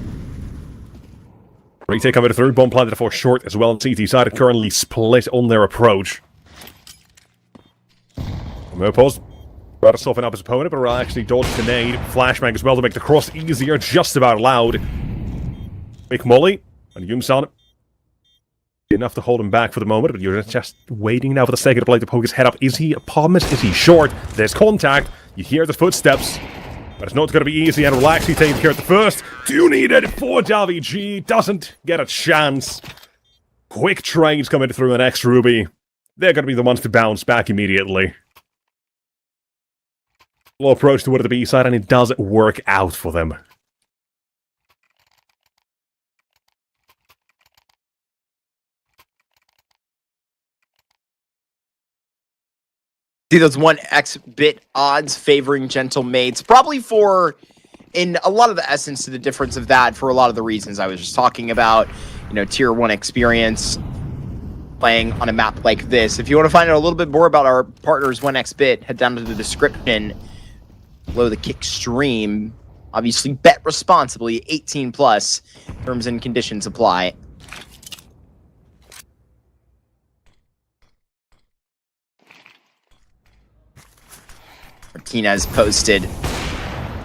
Retake coming through. Bomb planted for short as well. CT side currently split on their approach. Mopos try to soften up his opponent, but will actually dodge the nade. Flashbang as well to make the cross easier, just about allowed. Big Molly and Yumsan. Enough to hold him back for the moment, but you're just waiting now for the second to play to poke his head up. Is he a Palmas? Is he short? There's contact. You hear the footsteps. But it's not going to be easy, and Relaxy taking care of the first. 2 needed for Davi G. Doesn't get a chance. Quick trades coming through an X-Ruby. They're going to be the ones to bounce back immediately. Low approach toward the B side, and it does work out for them. See those 1x bit odds favoring Gentle Mates, probably for, in a lot of the essence to the difference of that, for a lot of the reasons I was just talking about, you know, tier 1 experience, playing on a map like this. If you want to find out a little bit more about our partners 1x bit, head down to the description below the kick stream Obviously, bet responsibly. 18 plus. Terms and conditions apply. Martinez posted.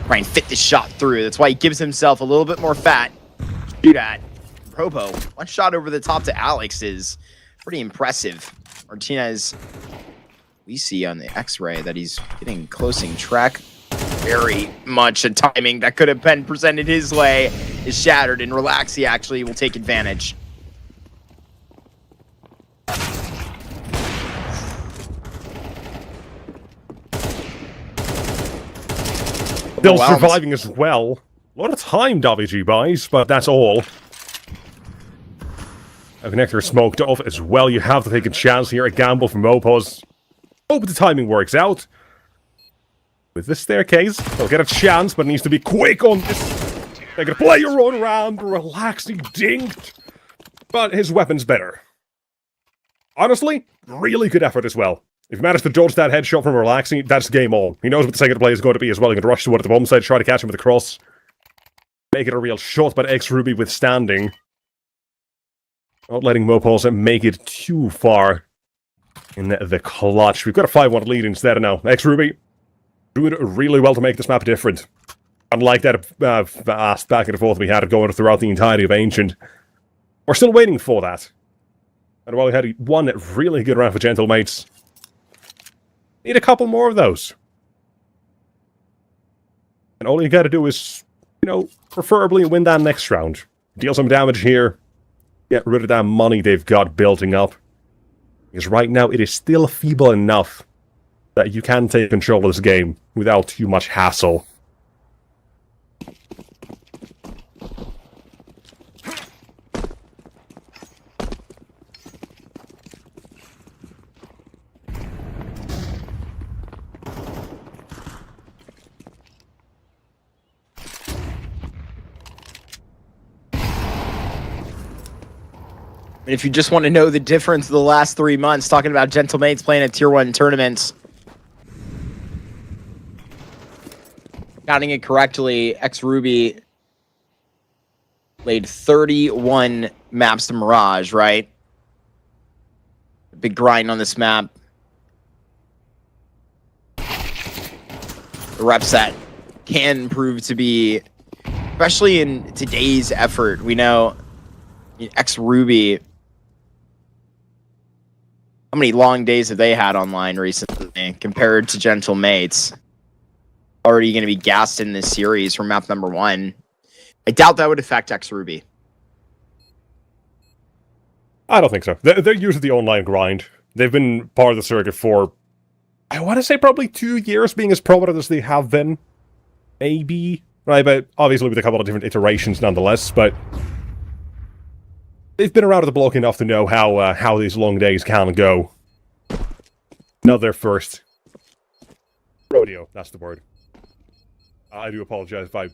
Try and fit this shot through. That's why he gives himself a little bit more fat. Do that. Robo, one shot over the top to Alex is pretty impressive. Martinez, we see on the X-ray that he's getting closing track. Very much a timing that could have been presented his way is shattered, and Relaxi actually will take advantage. Still surviving as well. A lot of time WG buys, but that's all. A connector smoked off as well. You have to take a chance here. A gamble from Mopos. Hope the timing works out. With this staircase, they'll get a chance, but it needs to be quick on this. They're gonna play your own around, Relaxing dinked. But his weapon's better. Honestly, really good effort as well. If you manage to dodge that headshot from Relaxing, that's game on. He knows what the second play is going to be as well. He can rush toward the bomb side, try to catch him with a cross. Make it a real shot, but X-Ruby withstanding. Not letting Mopos make it too far in the clutch. We've got a 5-1 lead instead now. X-Ruby doing really well to make this map different. Unlike that fast back and forth we had going throughout the entirety of Ancient. We're still waiting for that. And while we had one really good round for Gentlemates, need a couple more of those. And all you gotta do is, you know, preferably win that next round. Deal some damage here. Get rid of that money they've got building up. Because right now it is still feeble enough that you can take control of this game without too much hassle. And if you just want to know the difference of the last 3 months, talking about Gentlemates playing at Tier 1 tournaments. Counting it correctly, X-Ruby played 31 maps to Mirage, right? Big grind on this map. The reps that can prove to be, especially in today's effort, we know X-Ruby, how many long days have they had online recently compared to Gentlemates? Already going to be gassed in this series from map number 1. I doubt that would affect X-Ruby. I don't think so. They're used to the online grind. They've been part of the circuit for, I want to say, probably 2 years, being as prominent as they have been. Maybe. Right, but obviously with a couple of different iterations nonetheless, but they've been around the block enough to know how these long days can go. Not their first rodeo, that's the word. I do apologize if I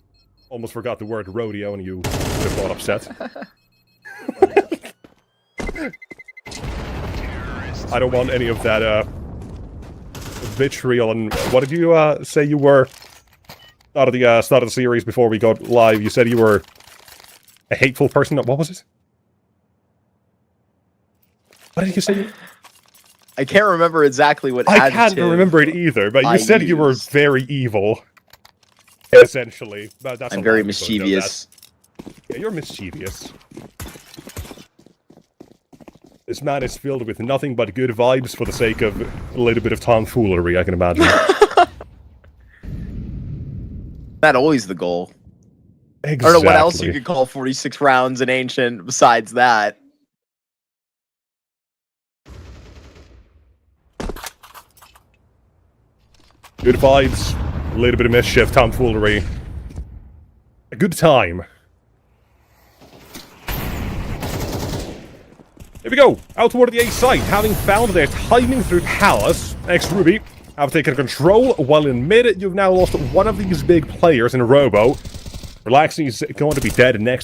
almost forgot the word rodeo and you would have got upset. I don't want any of that vitriol. And what did you say you were start of the series before we got live? You said you were a hateful person. What was it? What did you say? I can't remember exactly what I can't remember it either, but you said you were very evil. Essentially. That's I'm very mischievous. Yeah, you're mischievous. This man is filled with nothing but good vibes for the sake of a little bit of tomfoolery, I can imagine. Not always the goal. Exactly. I don't know what else you could call 46 rounds in Ancient besides that. Good vibes, a little bit of mischief, tomfoolery. A good time. Here we go, out toward the A site, having found their timing through Palace. X-Ruby have taken control, while in mid, you've now lost one of these big players in Robo. Relaxing is going to be dead next